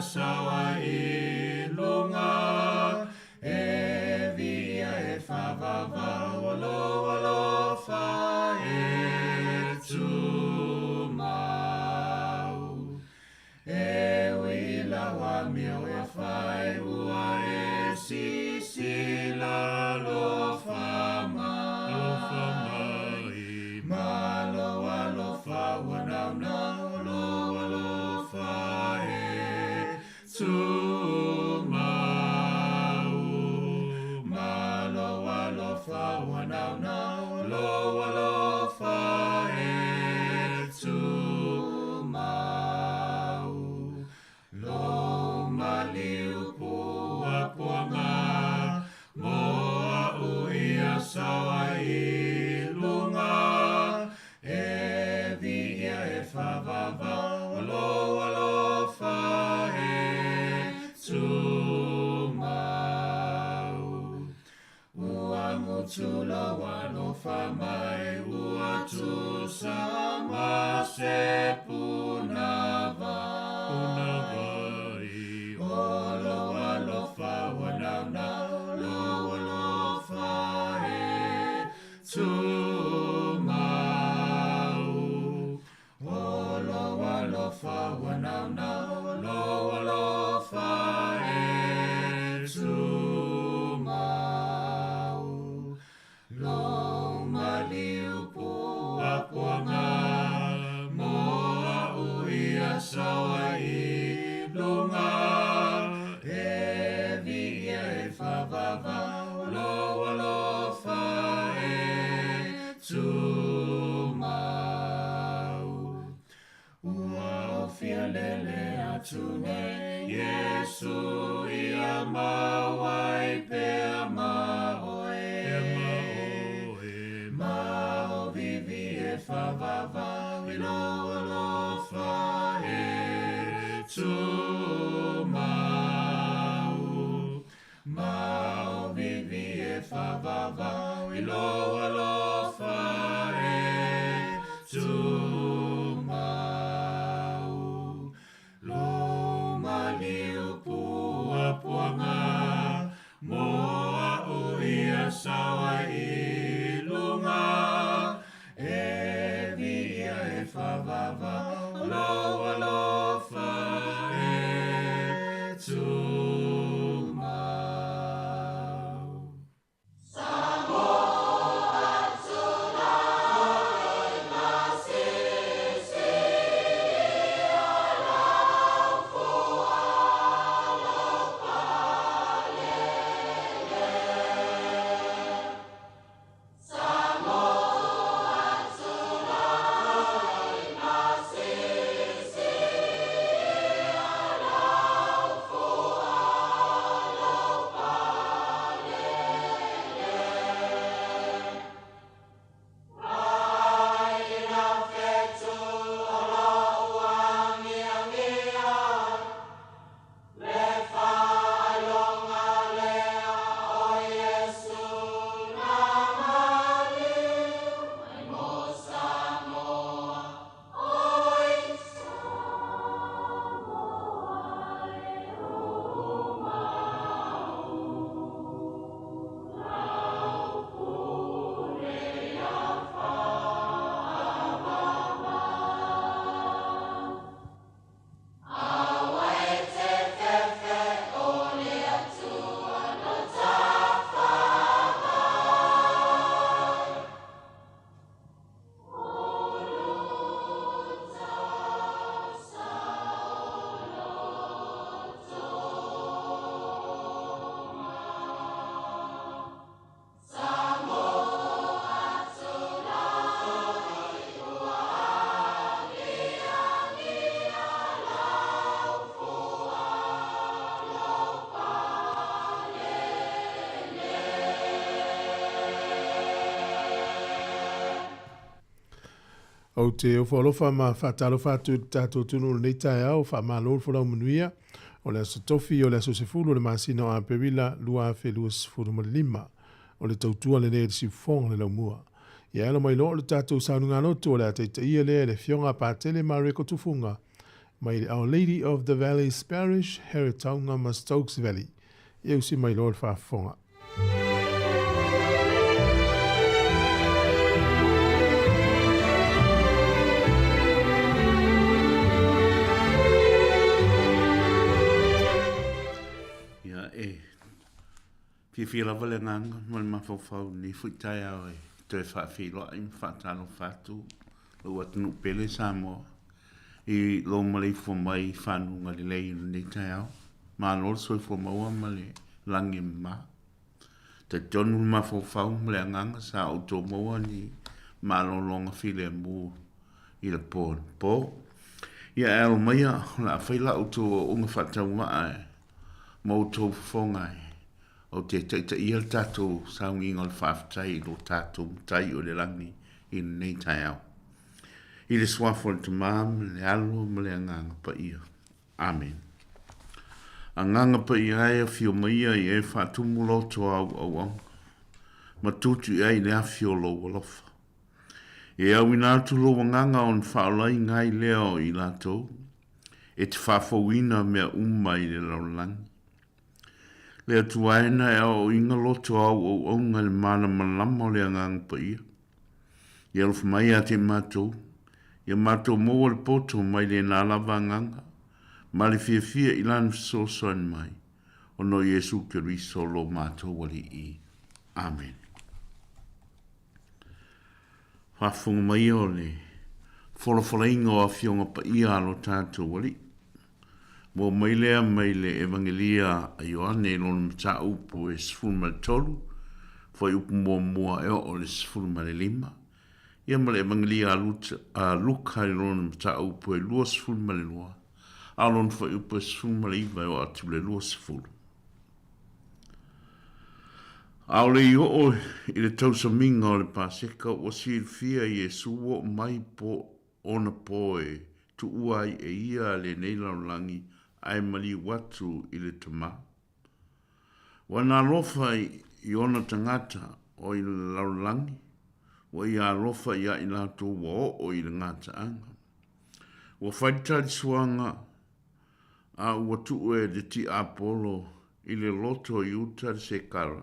sawa I lunga e via e whawawau alofa e tu mau e wila wa mio e whai ua e sisila lofa mai malo alofa wanau nau lo alofa e tu mau malo alofa wanau nau lo alofa e tu mau lo maliu pua puanga moa uia sawa I lunga e via e whawawau alofa e tu mau ua mutula walofa mai ua tu sama se punava olo alofa wanau nau lo alofa e tu mau olo alofa wanau nau lo alofa e tu mau lo maliu pua puanga moa uia sawa I lunga e via e whawawau lo alofa e tu mau ua ofia lele atu nei Yesu ia mawai pea mao vivi e whawawau I lo alofa e tu mau vivi e whawawau I lo alofa e tu mau lo maliu pua puanga moa uia sawa I lunga e via e whawawau lo alofa e tu mau Samoa tulai masisi alau fua alofa lele Samoa tulai masisi alau fua alofa lele Mai na fetu ala uangia le whaelonga lea o Yesu na maliu mai mo Samoa oi Samoa e umau lau pure ia whaawawau awa e te whewhe o le atua no tawhawai o luta Samoa tulai uangia lau fua alofa lele O te whalofa ma whatalofa atu tātou tunu nei tae au wha malo whara manuia o le aso tofi o le aso sefulu o le masina o Aperila lua whelua sefulu ma lima o le tautua le nei si fonga le laumua. Ia alo mai lo le tātou saununga lotu o le ataita ia le fionga pātele ma reko tufunga mai le Our Lady of the Valleys Parish, Heritaunga ma Stokes Valley. Iau si mai loa le whaafonga. Fi lava le nganga, mal mafau ni fuitai au e toi whaafi loa im whaatalo whātu lo atunu pele Sāmoa I lo malei fo mai whanunga le lei ni tai au ma lor soi fo maua male langi ma te tonu mafau male nganga sa o tō maua ni ma lo longa file mu I le po ia alo maia la whaila o tō unga whaatau maa mo tō whongai o te ia tātou Sauniga o le whaafatai lo tātou tai o le langi I nei tai au. I le swafo le tamam, le alo ma le anganga pa ia. Amen. Anganga pa ia e fio maia I e whaatumu loto au au au. Ma tutu ia I le afio lo walofa. E au inatu lo wanganga on whaolai ngai leo I lato. E te whafauina mea umma I le laulangi. Le atuaina e au inga loto au au ngal mana malama o le angang pa ia. I alfa mai a te matou. Ia matou mo le poto mai le nalawa nganga. Ma le fia ilan so son mai. O no Yesu Keriso lo matou wali I. Amen. Whafunga mai o le. Wholofola ingo a fionga pa ia alo tātou wali. Mo mailea maile evangelia a Ioane lon mta upu e sfulma le tolu, foi upu mua o le sfulma le lima. Ia male evangelia a Luka lon mta upu e lua sfulma le lua. Alon foi upu e sfulma le iwa o atu le lua sfulu. Ao le o I le tausa minga o le paseka o si fia Yesu o mai po ona poe tu uai e ia le neilalangi ai mali watu I le tama. Wana alofa I ona tangata o I le laulangi, wa ia alofa ia I lato wa o I le ngata anga. Wa whaitari suanga a watu e de ti Apollo I le loto I utar se kara,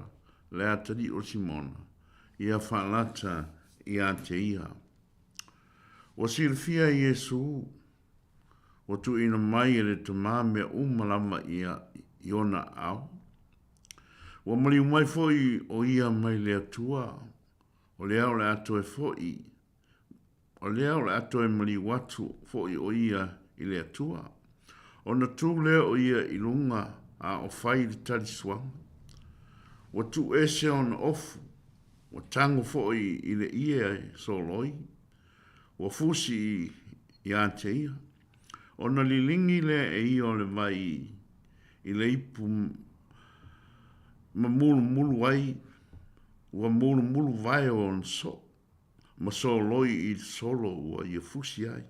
le atari o Simona, ia whalata ia te ia. Wa silfia Yesu, o tu ina mai le tama mea umalama ia iona au. Wa mali mai foi o ia mai le atua. O le au le ato e foi. O le au le ato e mali watu foi o ia I le atua. O na tu le o ia ilunga a o fai le tariswang. Wa tu ese on ofu. Wa tango foi I le ia soloi. Wa fusi ia te ia. Ona lilingi le e o le vai I le ipu ma mulu wai wa mulu vai on so ma so loi I solo wa ia fusi ai.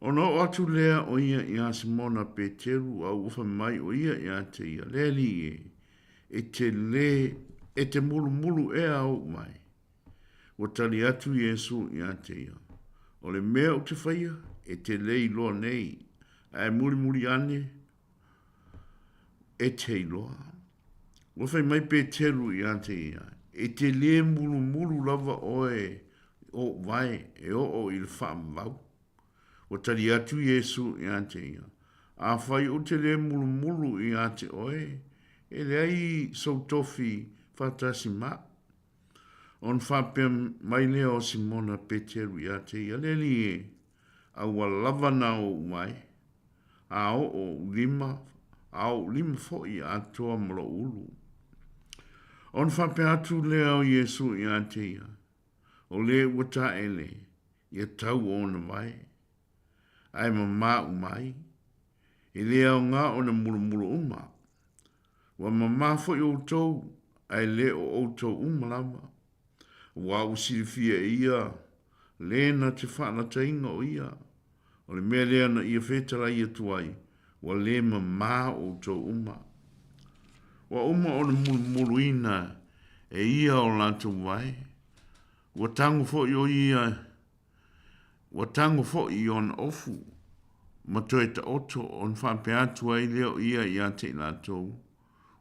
Ona o atu lea o ia Simona Peteru au ufa mai o ia te ia le li e te mulu e au mai wa tali atu Yesu ia te ia o le mea o te whaia e te lei loa nei, ai muri ane, e te loa. Wafai mai pe teru I ante ia, e te le mulu lava oe, o vai, e o I le whaamvau. O tari atu Yesu I ante ia. A whai o te le mulu I ante oe, e le ai sautofi whatasi ma. On whapea mai leo Simona Peteru I ante ia, le li e, a wa lava na o mai, a o lima foi a toa mlo ulu. On whape atu leo Yesu I ante ia, o le wata ele, ia tau o na mai, ai ma umai, e leo ngā o na mulu uma, wa ma foi o tau, ai le o tau umalama, wa usirifia ia, lena te whana tainga o ia. O le mea lea na ia whetara ia tuai. Wa le ma o tō uma. Wa uma o le muluina e ia o lantu vai. Wa tango fo I o ia. Wa tango fo I on ofu. ma toi ta oto on whapea atua i leo ia i ate i lātou.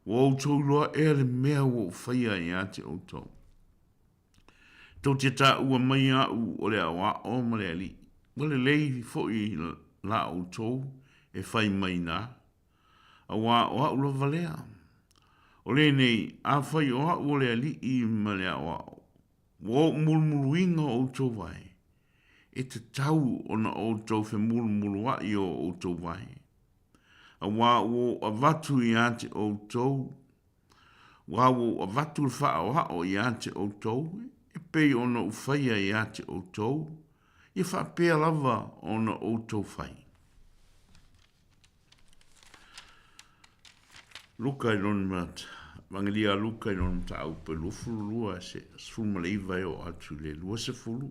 Wa outou loa e le mea wo whaia i ate outou. Tau te tā ua mai au o le awa o ma le ali. Wale lei fo i la outou e whai mai nā. Awa o au lo valea. O le nei a whai o au o le ali i ma le awa o. Wa mulmuluinga outou vai. E te tau o na outou fe mulmulua i o outou vai. Awa o a vatu i ate outou. Wa o a vatu wha o i ate outou. E pei o na uwhaia i ate outou. I wha pēr lava o na outou whai. Luka i non mat. Wangalia luka i non ta au pe lufuru lua se. Sfuma le iwai o atu le lua se fulu.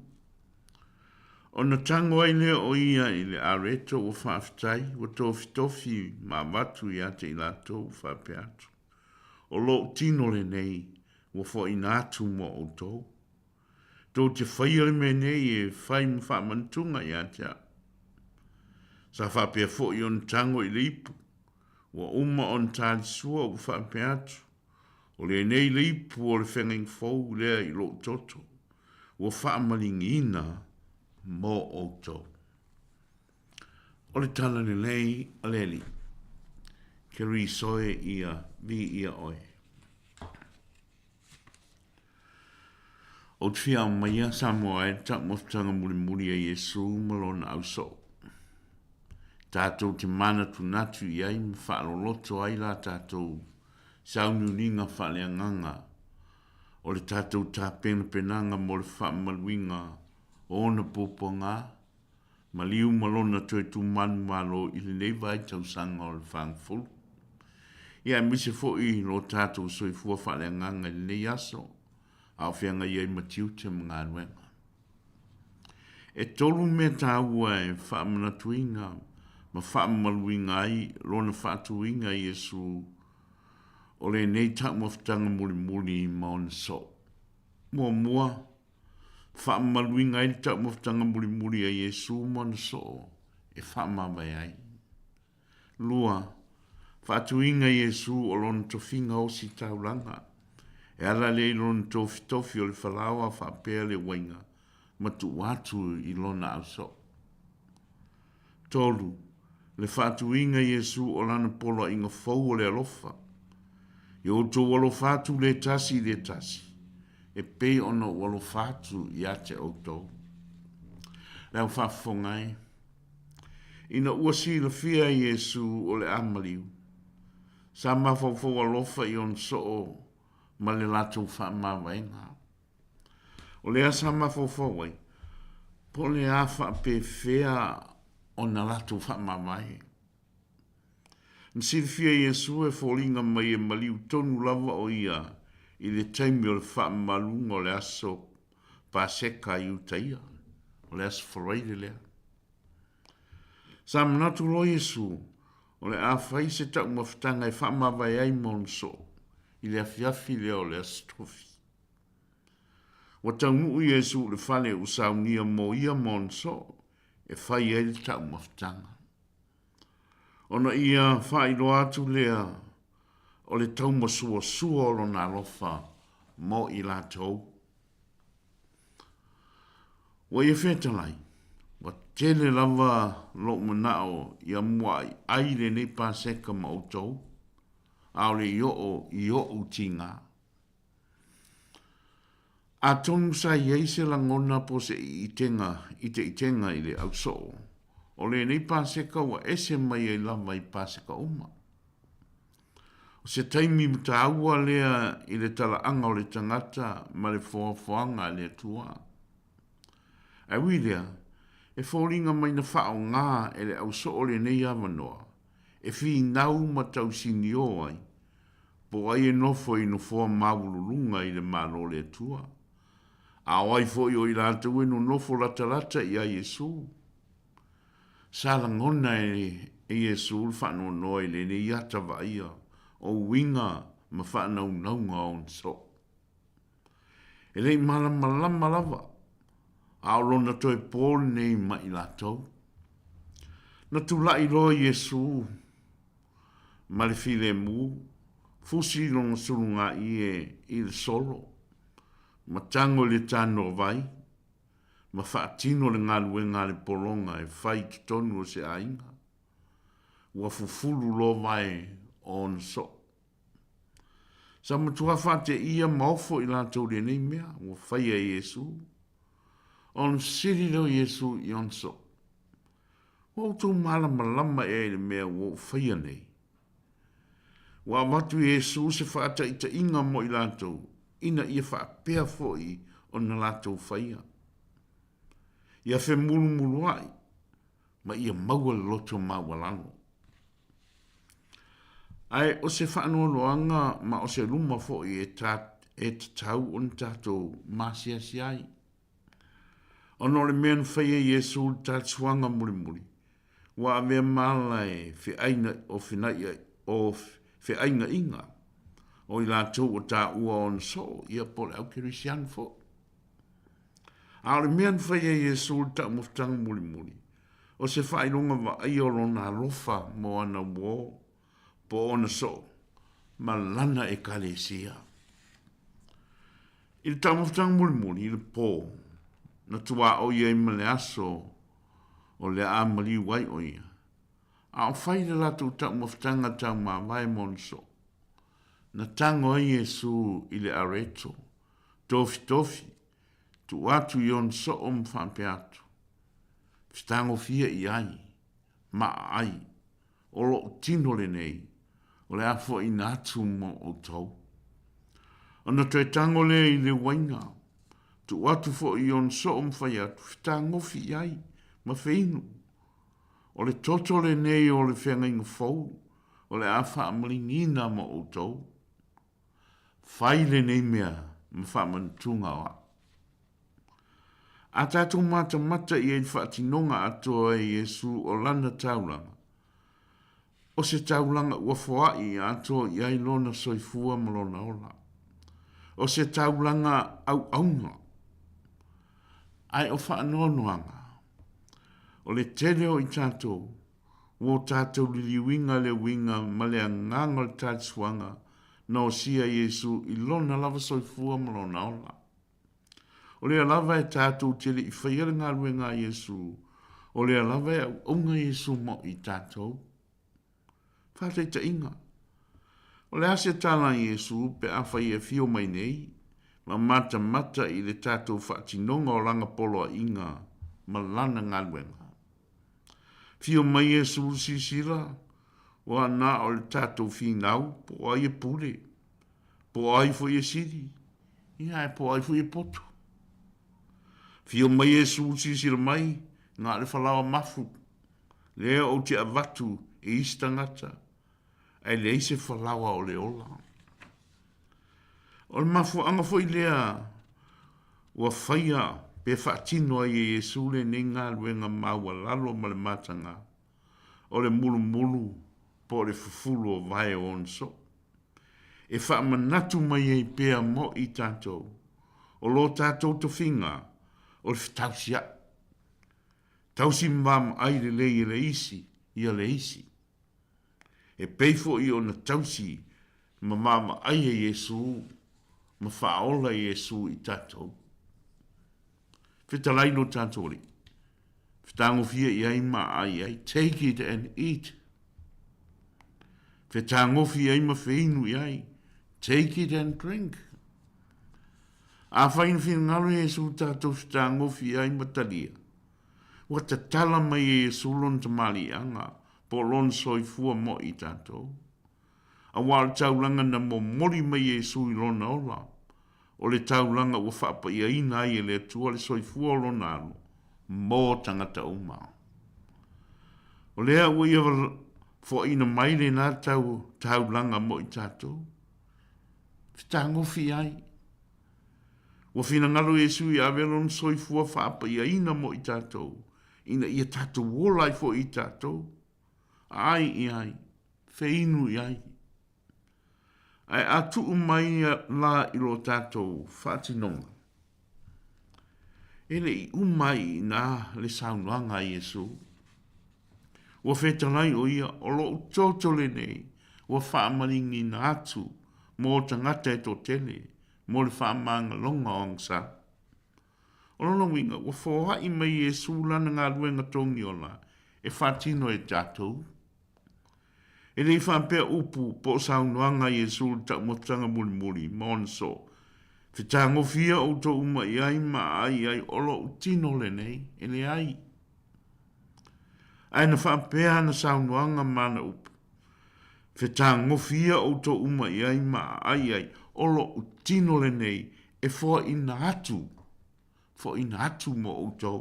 O na tango ai lea o ia i le areto o whaaftai, o tofi tofi ma watu i ate i lato o whape atu. O lo tino le nei, o fo i nātu mo o tō. Tō te whaia me nei e whai mwhamantunga i ate a. Sa whape fo i on tango i lipu, o uma on tāli sua o whape atu. O le nei lipu o le whenging fau lea i lo toto, o whaamalingi ina, mo outou. O le tala le lei a leli. Ke ri soe ia vi ia oe. O te whia maia Sāmoa e tak moftanga muri a Yesu malona au so. Tātou te mana tu natu i ai ma whaaloloto ai la tātou saunuringa whaaleanganga. O le tātou tā pena penanga mo le whaamaluinga o na poponga, ma liu malona toi tu manu malo i le nei vai tau sanga o le whangfulu. Ia mise fo i lo tātou soi fua whaaleanganga i le nei aso, au whianga iei matiu te mga anuenga. E tolu me tā ua e whaamanatuinga, ma whaamaluinga ai, lona whaatuinga i Yesu, o le nei tak moftanga muli ma on so. Mua, whaamaluinga i tak moftanga muli a Yesu mon so, e whaamawai ai. Lua, whaatuinga Yesu o lon tofinga o si taulanga, e ala le lon tofi o le whalawa whaapea le wainga, matu watu i lona au so. Tolu, le whaatuinga Yesu o lana polo inga fau o le alofa, i o to walo whatu le tasi, e pei ono walo whatu i ate o tau. Leo whafongai. Ina uasi la fia Yesu o le amaliu. Sa mawhawhau alofa i on so ma le lato whaamawainga. O le asa mawhawhau ai. Po le a whape fea o na lato whaamawai. Nsi fia Yesu e fōlinga mai e maliu tonu lava o ia i le taimi o le whaamalunga o le aso paseka i utaia, o le aso whareire lea. Sa manatu lo Yesu, o le awhai se tau mawhitanga e whaamawai ai mon so, i le afiafi lea o le aso tofi. Wa tau nuu Yesu le whale u Sauniga mo ia mon so, e whai e le tau mawhitanga. Ona ia whailo atu lea o le tau masua sua o lona alofa mo i lātou. Wa ia whetalai, wa tele lava lo manao ia mua i aile nei pāseka ma outou, au le i o utinga. A tonu sa iei se langona po se i te itenga i le au soo. O le nei pāseka wa ese mai e lava i pāseka uma. O se taimi muta aua lea i le talaanga o le tangata ma le whoafoanga le tua. A lea, e whoringa mai na whao ngā e le au so o le nei awanoa. E whi nau ma tau sini o ai. Po ai e nofo i no whoa maululunga i le malo le tua. A oai fo i o i lātou e no nofo lata i a Yesu. Sala ngona e Yesu whano noi le ne iata vaia o winga ma whanau naunga on so. E lei malama lava, a lona toi pōl nei mai lātou. Na tulai loa Yesu, ma le file mu, fusi longa sulunga i le solo, ma tango le tano vai, ma whaatino le ngalue ngale polonga e whai ki tonu o se ainga, ua fufulu lo vai on so. Sa matua whate ia maofo i lātou le nei mea, ua whai a Yesu, on siri lo Yesu i on so. Ua tau malama lama e le mea ua whai a nei. Ua watu Yesu se whaata i ta inga mo i lātou, ina ia whaapea foi o na lātou whaia. Ia whe mulu mulu ai, ma ia maua loto maua lano. Ai o se whaanoa loanga ma o se luma foi e tau on tātou masia siai. Ono le mea whaia Yesu tātuanga muri muri. Wa ave mala e whi aina o whinaia o whi ainga inga. O i lātou o tā ua on so, ia pole au kirisian fo. A le mea whaia Yesu tā muftanga muri muri. O se whailonga wa ai o lona lofa mo ana wo. Po ona so, ma lana e kalesia. I le tamutang mulimuli, i le pō, na tua o ia i male aso, o le a mali wai o ia. A o whai le latu tamutanga tau ma vai monso. Na tango ai Yesu i le areto, tofi tofi, tu atu i on so whampe atu. Fitango fia i ai, ma ai, o lo tino le nei, o le afo i nātu mo o tau. Ana te tango le i le wainga, tu atu fo i on so whai atu, fitango fi ai, ma wheinu. O le toto le nei o le whenga inga fau, o le afa amalingina mo o tau. Whai le nei mea, ma whamantunga wa. A tātou mata mata i e whaatinonga atoa e Yesu o lana taulanga. O se taulanga ua foai ato i ai lona soifua malona ola. O se taulanga au aunga. Ai o whaanoanoanga. O le tele o i tātou. Wo tātou li winga le winga ma le anganga le tātuanga na o sia Yesu i lona lava soifua malona ola. O le alava e tātou tele i whaiara ngā luenga Yesu. O le alava e au aunga Yesu mo i tātou. Whātai ta inga. O le ase tāna Yesu pe awhai e fio mai nei, ma mata mata i le tātou whaatinonga o langa polo a inga, ma lana ngā luenga. Fio mai Yesu sisira, o ana o le tātou whinau, po ai e pule, po ai fo e siri, ia e po ai fo e poto. Fio mai Yesu sisira mai, ngā le whalawa mafu, lea o te avatu e istangata, ai le se whalawa o le ola. O le mafu anga fo i lea, ua whaia pe whaatino ai e Yesu le ne ngā luenga maua lalo ma le matanga, o le mulu mulu po le fufulu o vai o onso. E whaamanatu mai e pea mo i tātou, o lo tātou to whinga, o le whtausia. Tausi mam ai le lei le isi, ia le isi. E peifo i o na tausi, ma mama ai e Yesu, ma whaola Yesu i tātou. Whitalai no tātou li. Whitango fia i ai ma ai ai, take it and eat. Whitango fia i ma whinu i ai, take it and drink. A whain whina ngalo Yesu tātou whitango fia i ma talia. Wa te tala mai e Yesu lon te mali anga, po lon soifua mo i tātou. A wāle taulanga na mo mori mai Yesu i lona ola. O le taulanga ua whaapa ia ina ai e le atua le soifua o lona alo, mō tangata umao. O lea ua ia fo ina mai le nā taulanga mo i tātou. Whitango fi ai. Ua whina ngalo Yesu i avelon soifua whaapa ia ina mo i tātou. Ina ia tātou wolai fo i tātou. Ai i ai, whinu i ai. Ai atu umai la i lo tātou whaatinonga. Ele i umai nā le saunuanga Yesu. Ua whetalai o ia o lo utotole nei. Ua whaamaringi na atu. Mō tangata e tō tele. Mō le whaamanga longa o angsa. O lono winga, ua whōhai mai e sūlana ngā ruenga tongi o la. E whātino e tātou. E rei whampea upu po saunuanga i e sūl tak motanga muli muli. Maon so. Whitango fia o tō uma i ai ma ai o lo utino le nei. E le ai. Ai na whampea na saunuanga mana upu. Whitango fia o tō uma i ai ma ai o lo utino le nei. E fō ina atu. Fō ina atu mo o tō.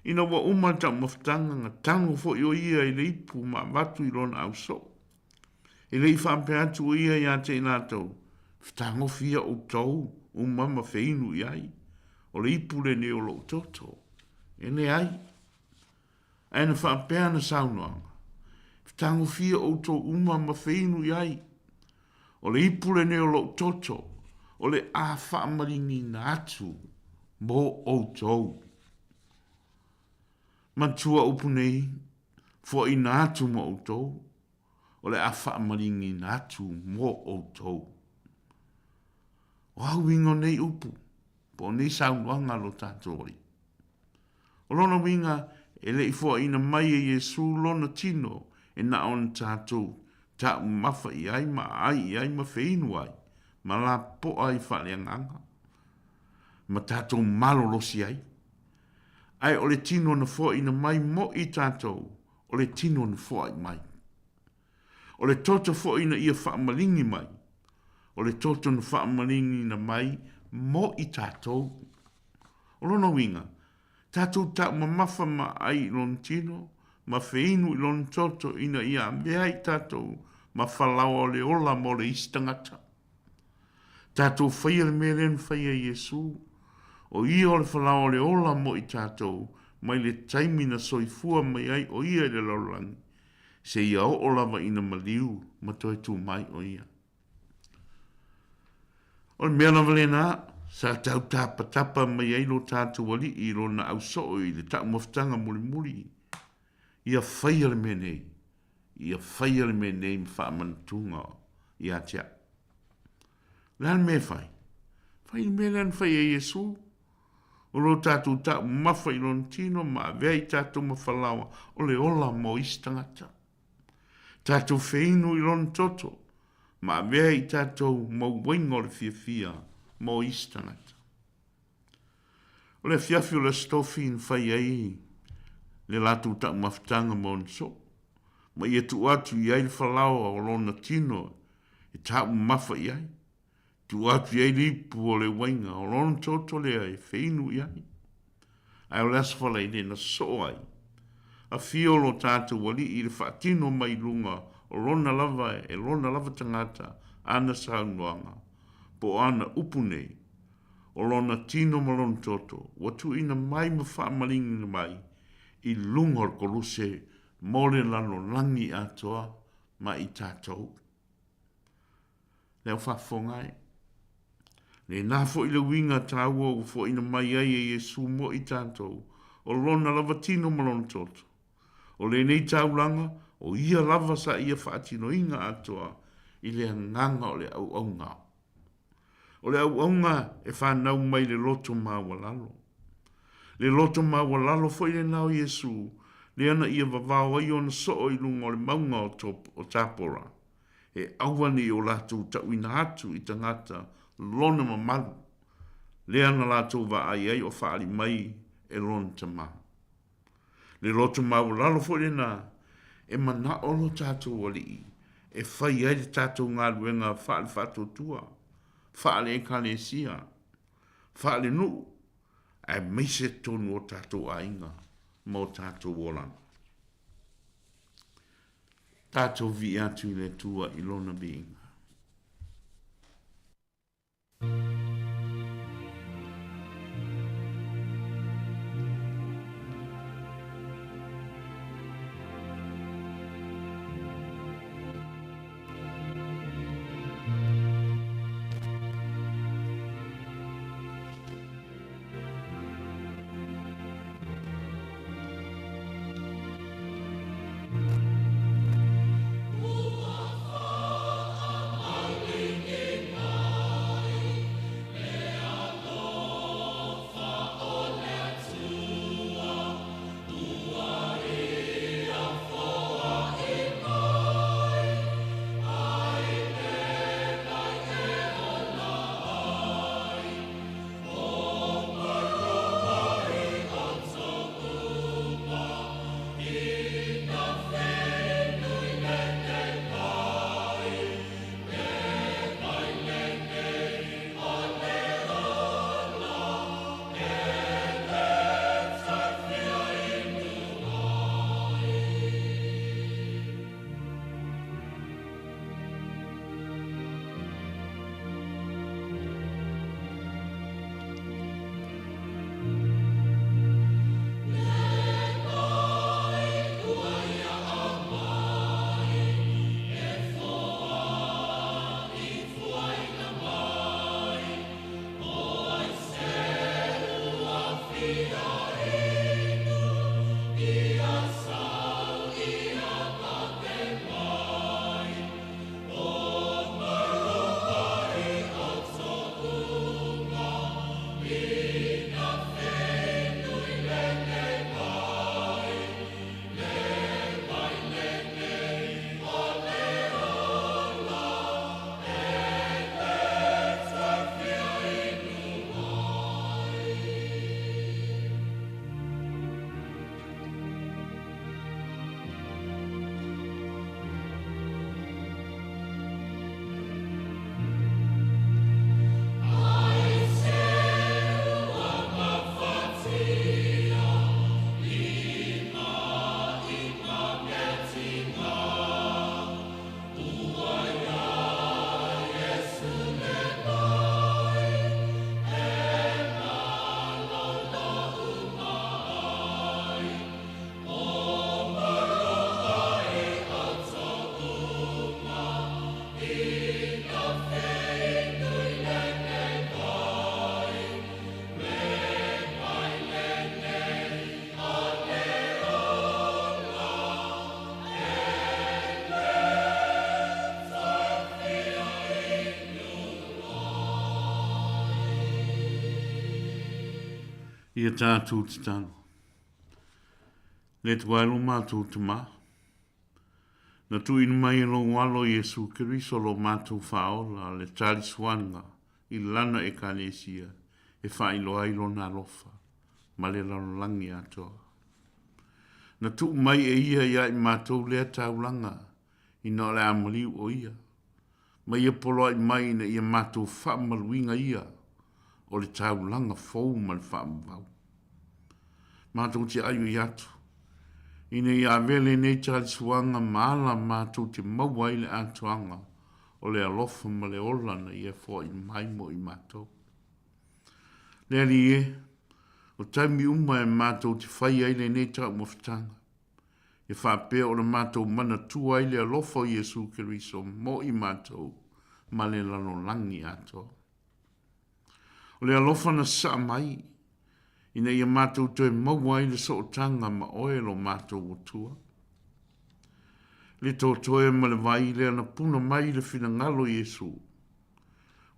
Ina wa uma ta mawhtanga nga tango fo i o ia i le ipu ma watu i lona au so. E le i whampea atu o ia i a te inātou. Whitango fia o tau uma ma wheinu i ai. O le ipu le ne o lo toto. E ne ai. Ai na whampea na saunoanga. Whitango fia o tau uma ma wheinu i ai. O le ipu le ne o lo toto. O le a whaamaringi na atu. Mo o tau. Matua upu nei, fo i nā atu mo o tau, o le a whaamaringi nā atu mo o tau. O au wingo nei upu, po nei saunuanga lo tātori. O lona winga, e le i fo ina mai e Jesu lona tino, e na on tātou, tā umafa i ai ma whinu ai, ma la po ai whaleanganga. Ma tātou malo losi ai. Ai o le tino na fo ina mai mo i tātou, o le tino na fo ai mai. O le toto fo ina ia whaamalingi mai, o le toto na whaamalingi na mai mo i tātou. O lona winga, tātou tā mamafa ma ai lon tino, ma whinu i lon toto ina ia mea i tātou, ma whalawa le ola mo le istangata. Tātou whaia le meren whaia Jesu, o ia o le whalao le ola mo i tātou, mai le taimina soifua mai ai o ia le laulangi. Se ia o lava ina maliu, ma toi tū mai o ia. O le mea lava le nā, sa tau tāpatapa mai ai lo tātou wali i lo na au so i le tau maftanga muli muli. Ia whaia le menei, ia whaia le menei mwhaamantunga i atia. Lan me whai, whai me lan whai e Jesu, o lo tātou tā mawha i lon tino ma vei tātou mawhalawa o le ola mo istangata. Tātou whinu i lon toto ma vei tātou mo waingo le fia mo istangata. O le fiafi o le stofi in whai ai le lātou tā mawhtanga mo nso. Ma ia tu atu i ai le whalawa o lona tino e tā mawha i ai. Tu atu i lipu o le wainga, o lon toto le ai, whinu i ai. Ai o las whala i na so ai. A fio lo tātou wali i le whaatino mai lunga, o lona lava e lona lava tangata, ana saunuanga, po ana upunei, o lona tino ma lon toto, watu ina mai ma whaamalingi mai, i lunga o koluse, mole lano langi atoa, ma i tātou. Leo whafongai. Ne nā fo i le winga tāua o fo ina mai ai e Jesu mo i tātou, o lona lava tino malon toto. O le nei taulanga, o ia lava sa ia whaatino inga atoa, i le nganga o le au aunga. O le au aunga e whanau mai le loto maua lalo. Le loto maua lalo fo i le nao Jesu, le ana ia vavao ai o na soo i lunga o le maunga o tāpora. E awani o lātou tau ina atu i tangata, lona mamalu. Le ana lātou wa ai ai o whaari mai e lona tama. Le loto mau lalo fo le nā, e mana olo tātou wali i, e whai ai le tātou ngā ruenga whaale whātou tua, whaale e kalesia, whaale nu, e meise tonu o tātou ainga, mo tātou wolan. Tātou vi atu le tua i lona biinga. Ia tātou te tano. Le tu wailu mātou te mā. Na tu inu mai lo walo Yesu Kiriso lo mātou whaola le tali swanga I lana e kānesia e whailo ailo nā lofa ma le langi atoa. Na tu mai e ia I mātou lea taulanga I no le amaliu o ia. Ma ia polo ai mai na ia mātou whaamaluinga ia o le taulanga fau ma le whaamavau. Mātou te ayu I atu. Ina ia vele nei tali suanga maala mātou te mawai le atuanga o le alofa ma le ola na ia fo I mai mo I mātou. Lea li e, o taimi uma e mātou te whai ai le nei tau mawhitanga. E whapea o le mātou mana tua ai le alofa o Yesu Kiriso mo I mātou ma le lano langi atoa. O le alofa na sa mai, ina ia mātou toi mawai le sootanga ma oe lo mātou o tua. Le tōtoe ma le vai le ana puna mai le whina ngalo Yesu.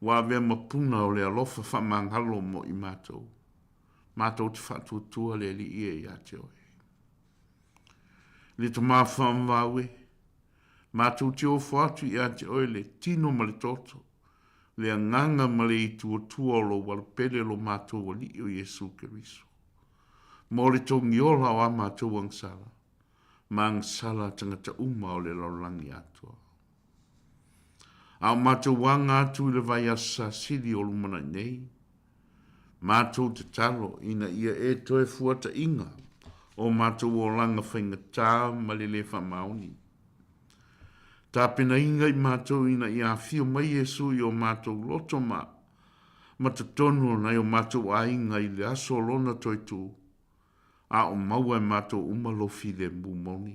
Wa vea ma puna o le alofa whamangalo mo I mātou. Mātou te whatu tua le li ia I ate oe. Le to mā whamwawe. Mātou te ofo atu I ate oe le tino ma le toto. Le anganga ma le I tua lo walpele lo mātou o li o Yesu Kiriso. Mo le tongi ola o a mātou angsala. Ma angsala tangata uma o le laulangi atua. Au mātou wanga atu I le vai asa siri o lumana nei. Mātou te talo ina ia e toe fuata inga. O mātou o langa whainga tā ma le le whamaoni. Tā pena inga I mātou ina ia whio mai Yesu I o mātou loto ma. Ma te tonu na I o mātou a inga I le aso lona toi tū. A o maua e mātou umalofi le mbumoni.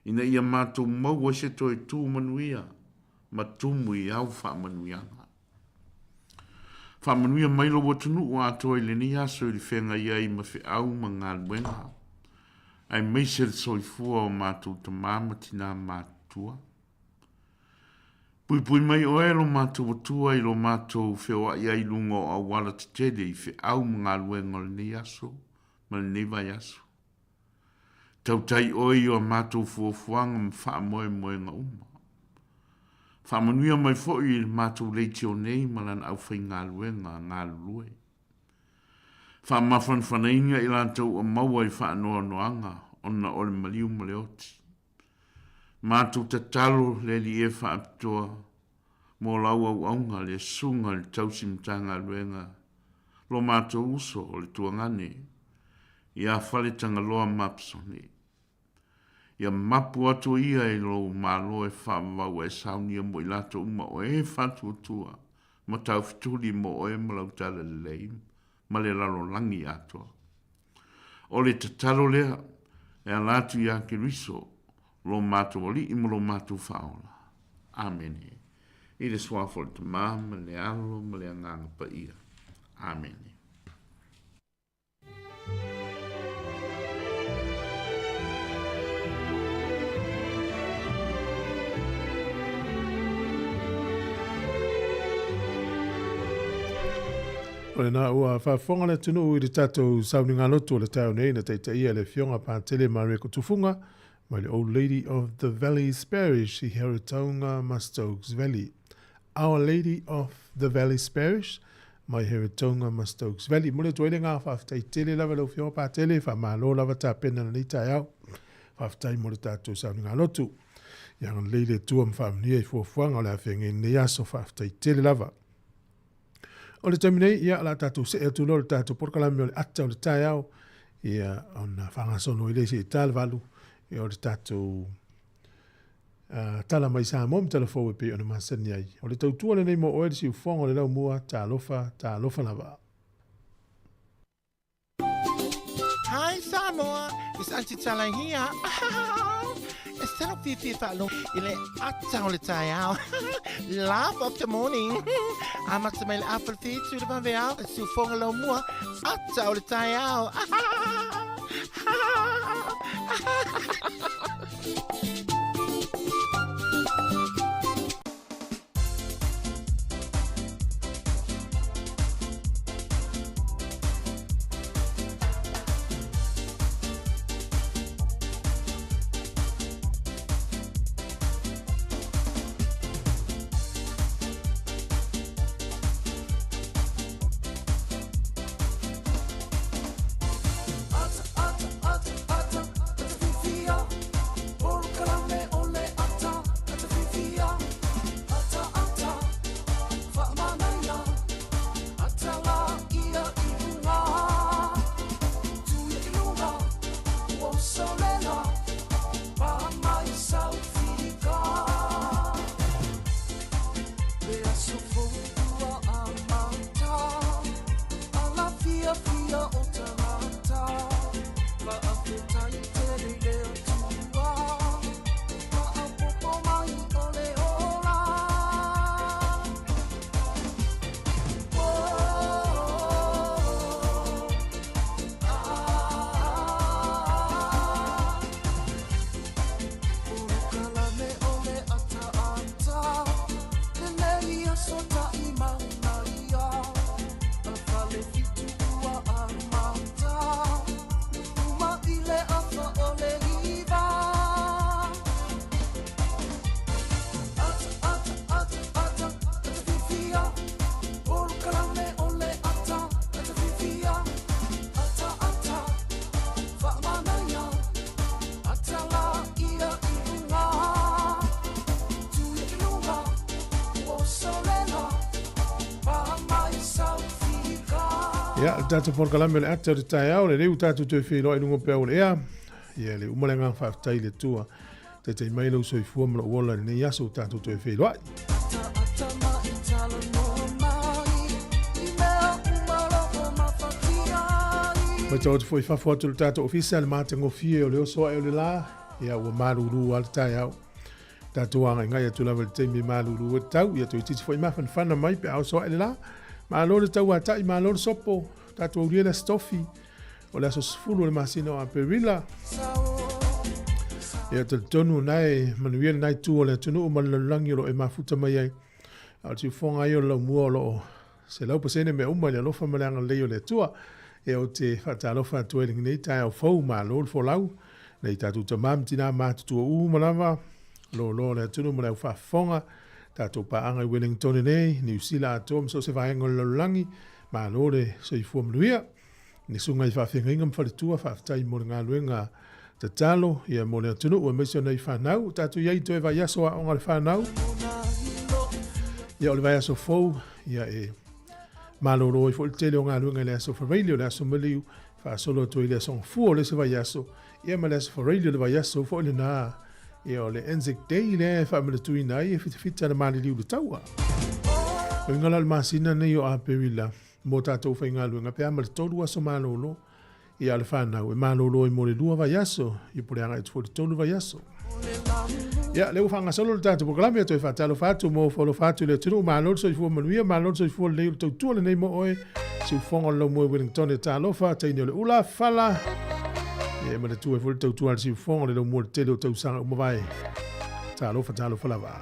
Ina ia mātou maua se toi tū manuia. Ma tumu I au whamanuianga. Whamanuia mailo watunu o atoi le ni aso I whenga iai ma whi au ma ngā luenga. Ai meise le soifua o mātou ta māmatina mātua. Pui mai o lo mātou tua I lo mātou whioa I ai lungo a wala te tede I whi au ma ngā luenga le ni aso. Ma le ni vai aso. Tau tai oi o mātou fuafuanga ma wha moe moe ngā uma. Whamanuia mai fōi I mātou leiti o nei ma lan au whai ngā luenga ngā lue. Whamafan whanainga I lantou o maua I whaanoa noanga ona o le maliu ma le oti. Mātou te talo le li e whaapitoa mō lau au aunga le sunga le tausimtanga luenga. Lo mātou uso o le tuangane. Ia whaletanga loa mapsone. Ia mapu atu ia I lo malo e whamau e Sauniga mo I lato uma o e whatu tua. Ma tau fituli mo o e malau tala le leim. Ma le lalo langi atoa. O le tatalo lea e alatu ia Kiriso. Lo mātou oli I mo lo mātou whaola. Amen. I le swafo le tamā ma le alo ma le anganga pa ia. Amen. O le nā ua whaafonga le tunu I le tātou Sauniga lotu o le tau nei na teita ia le fionga pātele Maria Kutufunga mai le Old Lady of the Valleys Parish I Heritaunga Mastokes Valley. Our Lady of the Valleys Parish mai Heritaunga Mastokes Valley. Mule tuele ngā whaafitai tele lava lau fionga pātele whaamalo lava tā pena na nita au. Whaafitai mo le tātou Sauniga lotu. Ianga leile tua mwhaamnia I fuafuanga o le awhengi ne aso whaafitai tele lava. O le taminei ia la tātou se e tulo le tātou porkalami o le ata o le tai au ia ona whangasono I le se I tāle walu I o le tātou tala mai Sāmoa mi Talofa e pe ona masani ai. O le tautua le nei mo oe le si ufonga o le lau mua Talofa lava. Hi Samoa, it's Auntie Tala here. It's time to follow ile ata o le tai au. Laugh of the morning. I'm at my apple feet to the vanveal. It's you for a little more. Ata o le tai au. Ia, tātou porkalame le ata le tai au, le reu tātou tue whiro inungo pia o le ea. Ia, le umalenga whaftai le tua. Te te mai lau soifua mla uola le nei aso tātou tue whiro ai. Mai tau te foi whafua tu le tātou ofisa le mātengo fie o le osoa e o le la. Ia, ua maruru al tai au. Tātou anga ngai atu lawa le teimi maruru e tau. Ia tui titi foi mawhanwhana mai pe au soa e le la. Malo le tau atai, malo le sopo, tātou uria le stofi, o le aso sifuru le masina o Aperila. Ia te tonu nai, manuia nai tu o le tunu o malalangi o e mafuta mai ai. Au tiu fonga ai o lau mua o lo, se lau pasene me uma le alofa malanga leo le tua. E o te whatalofa tueling nei tai au fau malo le folau. Nei tātou tamam tina mātutua malawa, lo le tunu malau whafonga. Tātou paanga i Wellington nei, New Zealand atom so se vaenga o langi, ma lore so i fuamnuia. Ni sunga i whawhenga mwharitua, whaftai mo ngā luenga te talo, ia mo lea tunu, ua meso nei whanau, tātou iei toi vai aso a onga le whanau. Ia o le vai aso fau, ia e maloro i fo il tele o ngā luenga le aso whareilio, le aso miliu, whaasolo toi le aso ngfuo le se vai aso, ia ma le aso whareilio le vai aso, fo ile nā, ia o le Anzac Day le whamele tui nai e whitawhita na mali liu le taua. O ingala le masina nei o Aperila, mo tātou whainga luenga pe ama le tolu aso malolo, ia le whanau e malolo i mo le lua vai aso, i pore anga e tuo le tolu vai aso. Ia, leo whanga solo le tātou pokalami ato e whatalo whatu mo whalo whatu le tunu, malolo so i fua manuia, malolo so i fua leo le tautua le nei mo oe, si ufonga lau mo e Wellington e Talofa, taini o le ula whala, e ma le tu e fo le tau tuar si fonga le lau mua le tele o tau sanga o mawai. Talofa lava.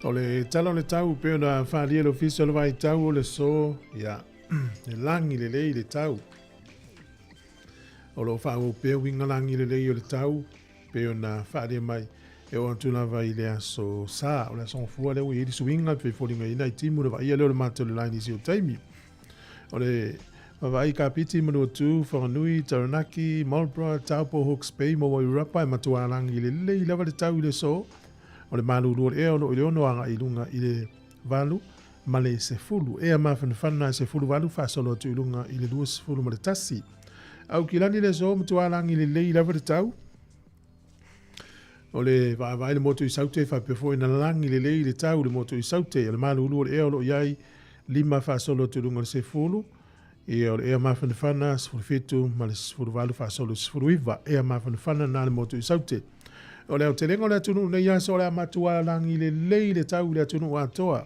O le tala le tau pe ona whaalia le ofisa le vai tau o le so, ia, le langi le lei le tau. O lo whaau pe winga langi le lei o le tau, pe ona whaalia mai, e o antuna vai le aso sa, o le aso fua le ui iri suinga, pe fōringa ina i timu le vai ia leo le mātou le laini si o taimi. O le vai ka piti manu tu, whanganui, Taranaki, Marlborough, Taupo, Hawke's Bay, mo wai rapa, e matua langi le lei lava le tau i le so, o le malu lua e ono i le ono anga i lunga i le valu, ma le se fulu, e a mawhanawhana se fulu valu, whasolo atu i lunga i le lua se fulu ma le tasi. Au ki lani le so, matua langi le lei lava le tau, o le vai le moto i saute, whapefo ina langi le lei le tau le moto i saute, o le malu lua e ono iai, lima whasolo atu i lunga le se fulu, e o le ea mawhanawhana, se fulu fitu, ma le se fulu valu, whasolo se fulu iwa, ea mawhanawhana na le moto i saute. O leo te lengo le atunu nei aso le amatua langi le lei le tau le atunu atoa.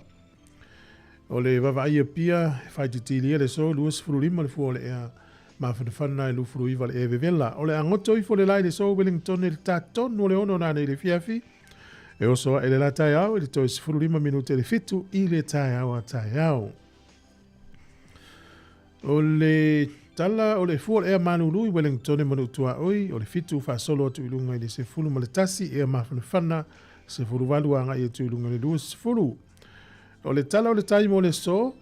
O le vavai pia, whaititilia le so, luas furu lima le fuo le ea mawhanawhana e lufuru iwa le e vevela. O le angoto i fo le lai le so, Wellington e le taton o le ono nane i le fiafi. E oso e le la tai au, e le toi sifuru lima minute le fitu i le tai au a tai au. O le tala o le fuol ea manului Wellington e manutua oi, o le fitu wha solo atu ilunga i le se fulu ma le tasi ea mawhanawhana se fulu walu anga i atu ilunga le lua se fulu. O le tala o le tai mo le so,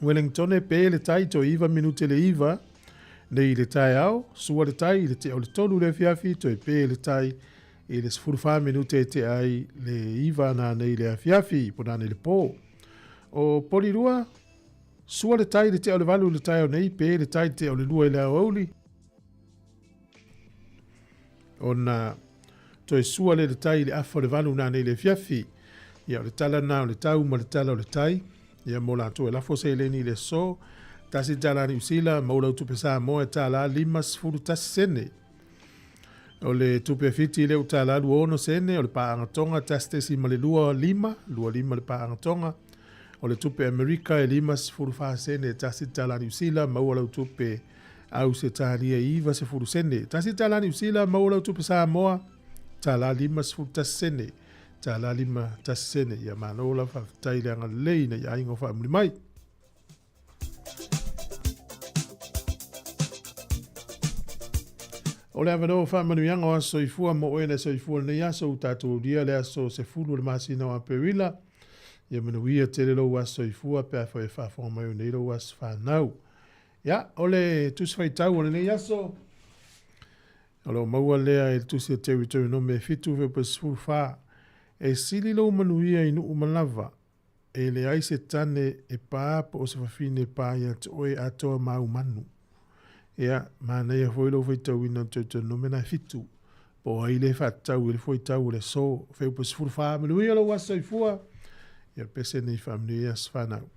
Wellington e pe le tai to iwa minute le iwa, nei le tai au, sua le tai le te o le tolu le fiafi to e pe le tai i le se fulu wha minute te ai le iwa na nei le fiafi po nane le po. O polirua, sua le tai le te o le valu le tai o nei, pe le tai te o le lua i le auli. O na to e sua le tai le afa le valu na nei le fiafi. Ia o le tala na o le tau ma le tala o le tai. Ia mo la to e lafo se le ni le so. Tasi tala ni usila, maula utupe Sāmoa e tala lima sfuru tasi sene. O le tupe fiti le utala luono sene, o le paangatonga tasi tesi ma le lua lima le paangatonga. O le tupe Amerika e lima se furu wha sene, tasi tala ni usila, maua tupe au se talia iwa se furu sene. Tasi tala ni usila, maua tupe Sāmoa, tala lima se furu tasi sene. Tala lima tasi sene, ia manola wha taile anga lei na ia ingo wha mai. O le avano wha manuianga o aso i fua mo oe na so i fua nei aso utatou dia le aso se fulu le masina o Aperila. Ia manuia tele lo aso i fua pe a fo e whawhonga mai o nei lo aso whanau. Ia, o le tusi whaitau o le nei aso. O lo maua lea e tusi a territory no me fitu ve pa sifuru wha. E sili lo manuia i nuu malava. E le aise tane e pāpa o se whawhine pāia te oe atoa mau manu. Ia, mānei a fwoi lo whaitau ina territory no me na fitu. Po ai le whaitau i le whaitau le so. Wheu pa sifuru wha manuia lo aso i fua. Ia pese nei whamnei as whanau.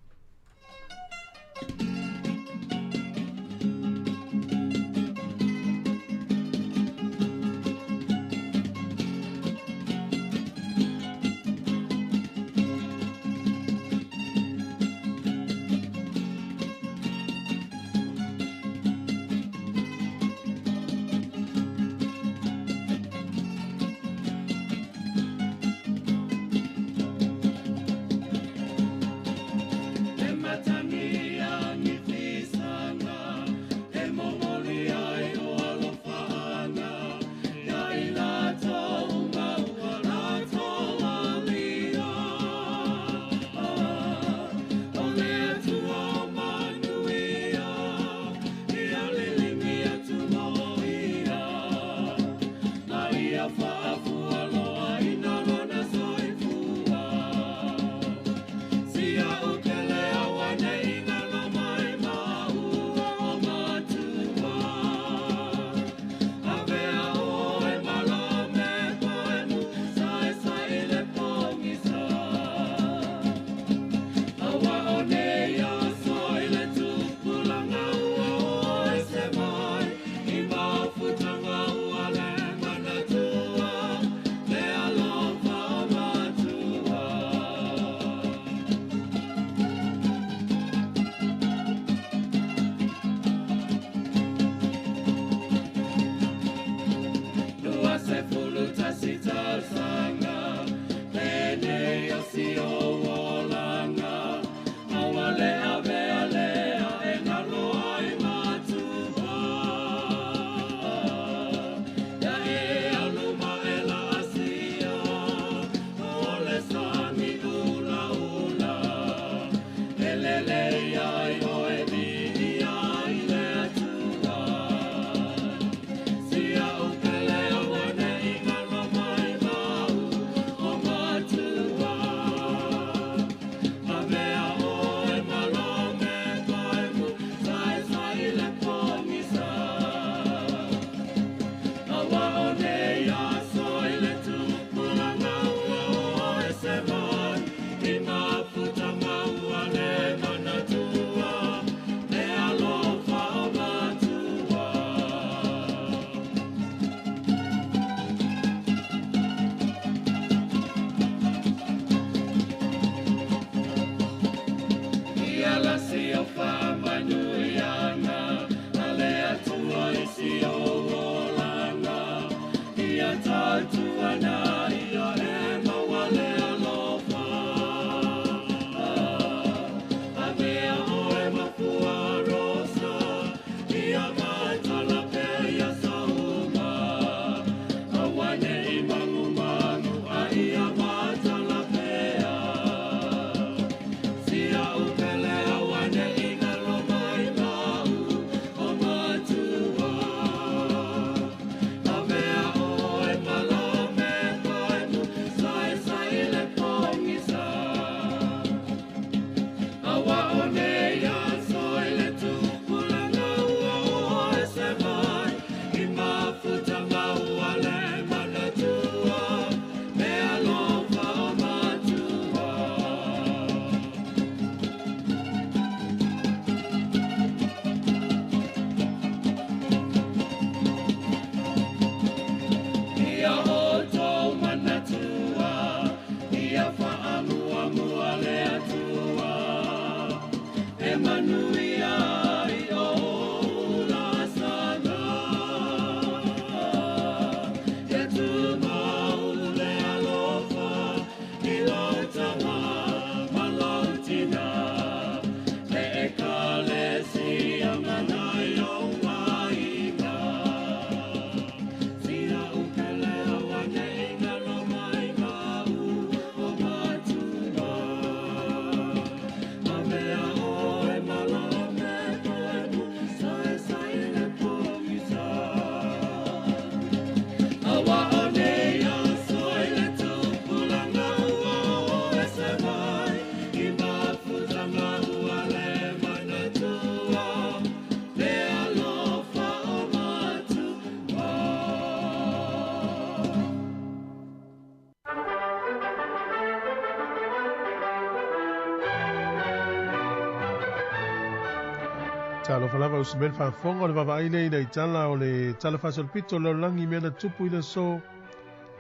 Talofa lava o simel whaafonga o le wawaine i nei tala o le Talofa solpito lo langi mena tupu i le so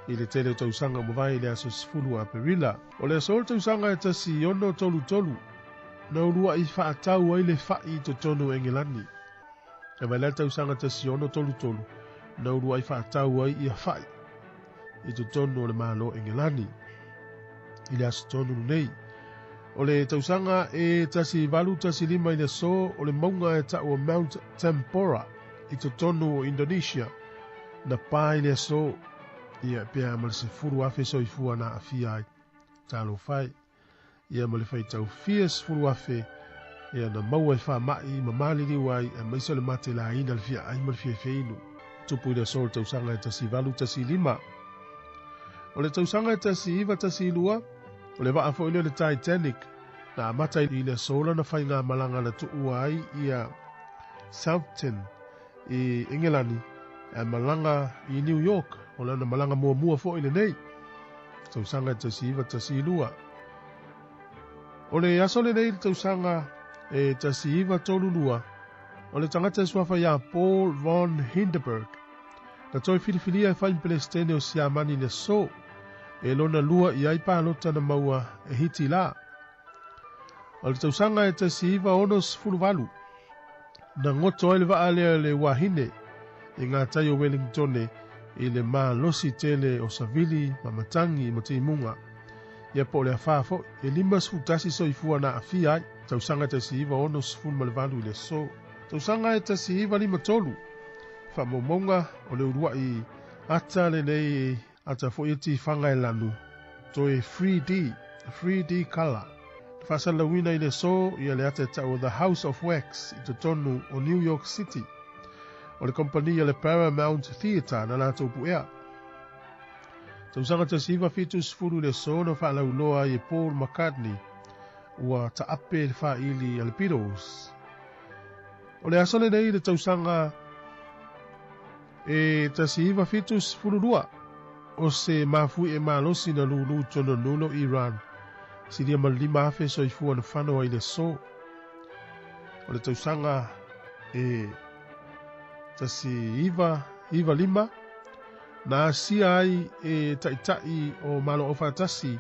i le tele o tausanga mawai i le aso sifulu a perila. O le aso o tausanga e tasi ono tolu tolu na urua i whaatau ai le whai to tonu engelani. E mai le tausanga tasi ono tolu tolu na urua i whaatau ai i a whai i to tonu o le malo engelani i le aso tonu nei. O le tausanga e tasi valu tasi lima i le so o le maunga e tau o Mount Tempora i to tonu o Indonesia na pā i le so ia pia ma le sefuru afe so i fua na afia ai Talofa ia ma le fai tau fia sefuru afe ia na maua i wha mai ma mali liwai e maiso le mate la ina le fia ai ma le fia feinu tupu i le so o le tausanga e tasi valu tasi lima o le tausanga e tasi iwa tasi lua o le waa fo ile le Titanic na amata i le sola na whai ngā malanga na tuu ai ia Southampton i Engelani e malanga i New York o le na malanga mua fo ile nei tausanga tasi iwa tasi lua o le aso le nei tausanga e tasi iwa tolu lua o le tangata suafa ia Paul von Hindenburg na toi filifilia e whain pelestene o siamani le so e lona lua i ai pālota na maua e hiti la. O le tausanga e tasi iwa onos fuluwalu. Na ngoto ele wa alea le wahine i ngā tai o Wellingtone i le mā losi tele o Savili, Mamatangi, Mati Munga. Ia po le afafo e lima sfutasi so i fua na afi ai. Tausanga e tasi iwa onos fuluwalu i le so. Tausanga e tasi iwa lima tolu. Fa momonga o le urua i ata le nei ata fo iti fanga e lanu to e 3D color fasa la wina i le so i le ata ta o the House of Wax i to tonu o New York City o le kompania le Paramount Theatre na lato puea tausanga tasiva fitus furu le so no fa la uloa i Paul McCartney ua ta ape le fa ili al Beatles o le asole nei le tausanga e tasiva fitus furu lua o se mafui e malosi na lulu tono nulo Iran. Si dia malima afe so i fua na whanau ai le so. O le tausanga e tasi iwa lima. Na asia ai e taitai o malo o fatasi.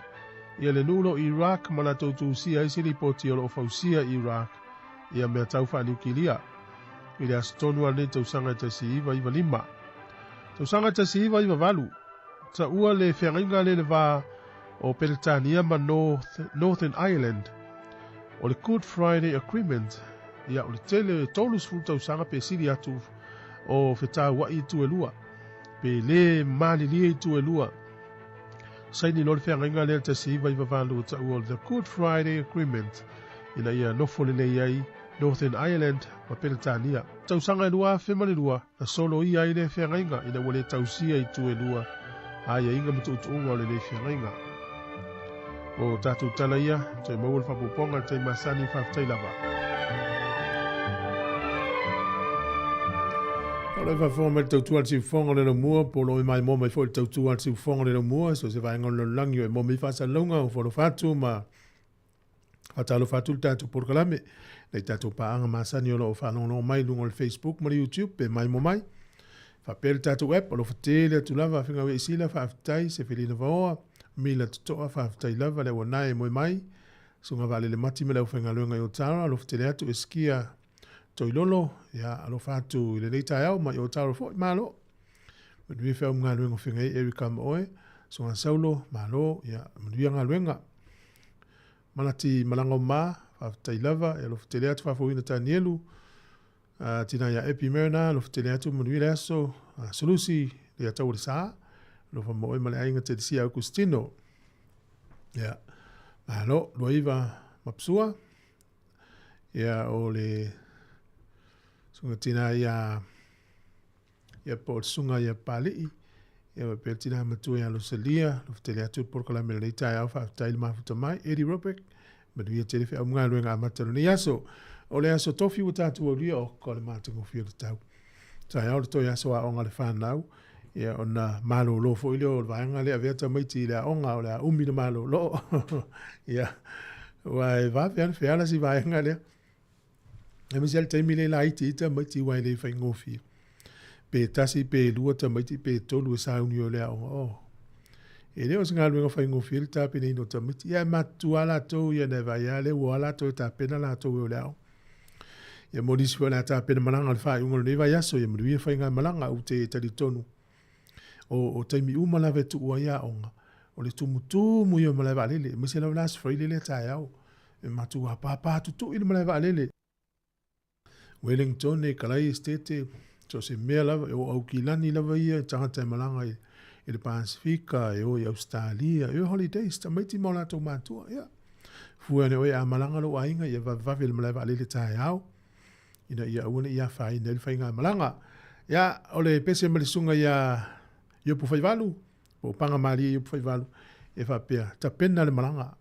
Ia le nulo Iraq mana tautu usia ai silipoti o lo fausia Iraq. Ia mea taufa niukilia. I le astonu ane tausanga tasi iwa lima. Tausanga tasi iwa valu. Ta ua le whiangainga le wā o Peletania ma Northern Ireland o le Good Friday Agreement ia o le tele tolus fultau sanga pe siri atu o whetā wai tu e lua pe le malilia i tu e lua saini lo le whiangainga le ta si iwa walu ta ua the Good Friday Agreement ina ia nofole le iai Northern Ireland ma Peletania tau sanga e lua whemale lua na solo ia i le whiangainga ina wale tausia i tu e lua aia inga mutuutunga o le whiangainga. O tatu tala ia, toi maul whapuponga te masani whaftai lava. O le whawhonga tautua ati whonga le mua, polo i mai mō mai fo le tautua ati whonga le mua, so se vaenga lo langi o e mō mi whasa longa o whoro whatu ma atalo whatu tatu porkalame, nei tatu paanga masani o lo o whanonga mai lungo le Facebook ma le YouTube pe mai mō mai. Whapere tatu app, o lo whatele atu lava whinga we isila whaftai se whilina vaoa, mila tutoa whaftai lava le wanae moi mai, Sunga vale le mati me lau whainga luenga i o tāra, alo te atu e skia toilolo, ia alo whātu i le nei tai au, ma i o tāra fo, malo. Manui whiau ngā luenga whinga i Erika Moe, sunga saulo, malo, ia manui ngā luenga. Manati malanga o mā, whaftai lava, ia lo te atu whafouina tā nielu, tina ia epi merina, lo te atu manui le aso, solusi, le atau le saa, lo fa moe male ainga te disia Augustino. Ia, malo, loiva mapsua, ia o le sunga tina ia po sunga ia palii, ia pe tina matua ia lo salia, lo te atu porkala me le tai au fa tai mafuta mai, Eddie Robeck, ma duia te lefe au mga luenga amatalo ni aso, o le aso tofi u tatu o lia o ko le matango fio le tau. Tai au le toi aso a onga le whanau, ia ona malo lo fo ile o vaanga le aveta maiti le onga o le umi le malo lo. Ia, wai vapean feala si vaanga le. E misial taimi le laiti ita maiti wai le whaingofi. Pe tasi pe lua ta maiti pe tolu e sauni o le onga o. E leo singa luenga whaingofi le ta pene ino ta maiti. Ia matua la tau ia ne vai ale ua la tau ta pena la tau o le au. Ia modisi wa la ta pena malanga le whai unga le vai aso ia maduia whainga malanga u te tali tonu. O taimi uma la vetu ua ia onga. O le tumutumu ia malaiva alele. Mese lau las freile le tai au. E matua papa tutu ili malaiva alele. Wellington e Kalai Estate. So se mea lava. E o Aukilani lava ia. Tangata e malanga i le Pasifika. E o i Australia. E o holidays. Tamaiti maula tau matua. Ia. Fua ne oe a malanga lo ainga. Ia vavi ili malaiva alele tai au. Ina ia auna ia whai. Nel whainga malanga. Ia ole pese malisunga ia... Yo pu faivalu, o panga mali yo pu faivalu, e fa pea, ta pena le malanga.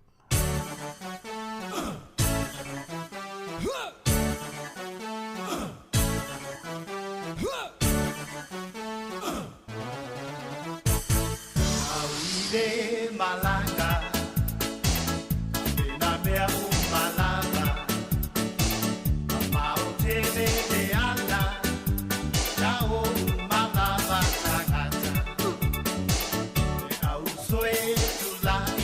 Auile malanga, na mea u malanga, mama o te me ana, na o malava takata. Soe tulai,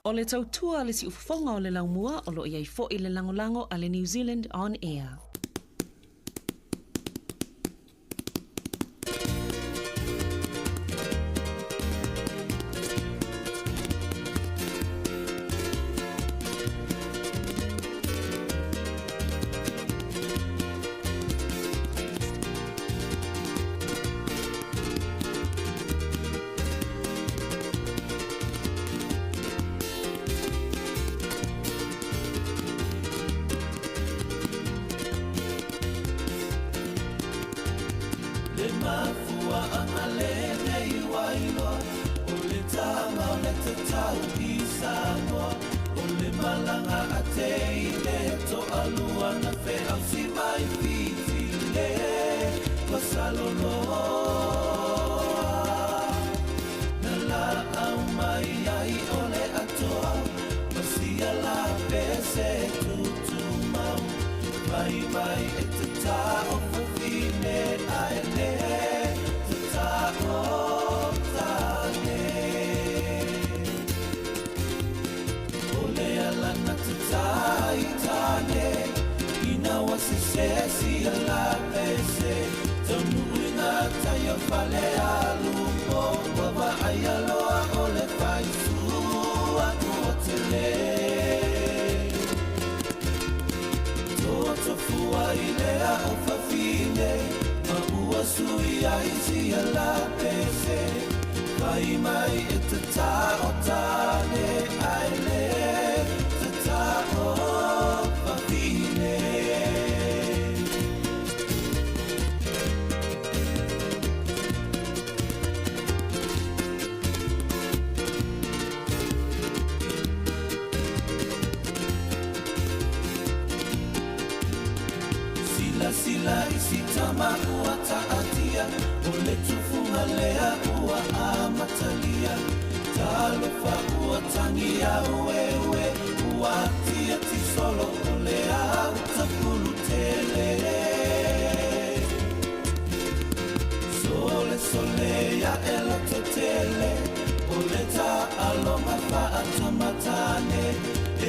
O le tautua le si ufafonga o le laumua o lo iai fo i le langolango a le New Zealand On Air. Sāmoa, o le malanga a te i le to alua na fe au si mai fiti le pasalonoa. Na la au mai ai o le atoa, pasia la pese tutu mau. Vai e te tā o whawhine ai le, te tā o tāne. Tai tane ina wasi sesi ala pese tonu ina tayo fale alu mo baba ayaloa ole faisu aku hotele toto fua ilea o fafine ma ua sui aisi ala pese vai mai e te ta o tane aile Sila isi tama ua taatia o le tufunga lea ua amatalia Talofa ua tangia uewe ua tia tisolo o lea utapulu tele Sole ya eloto tele o le ta alonga fa atamatane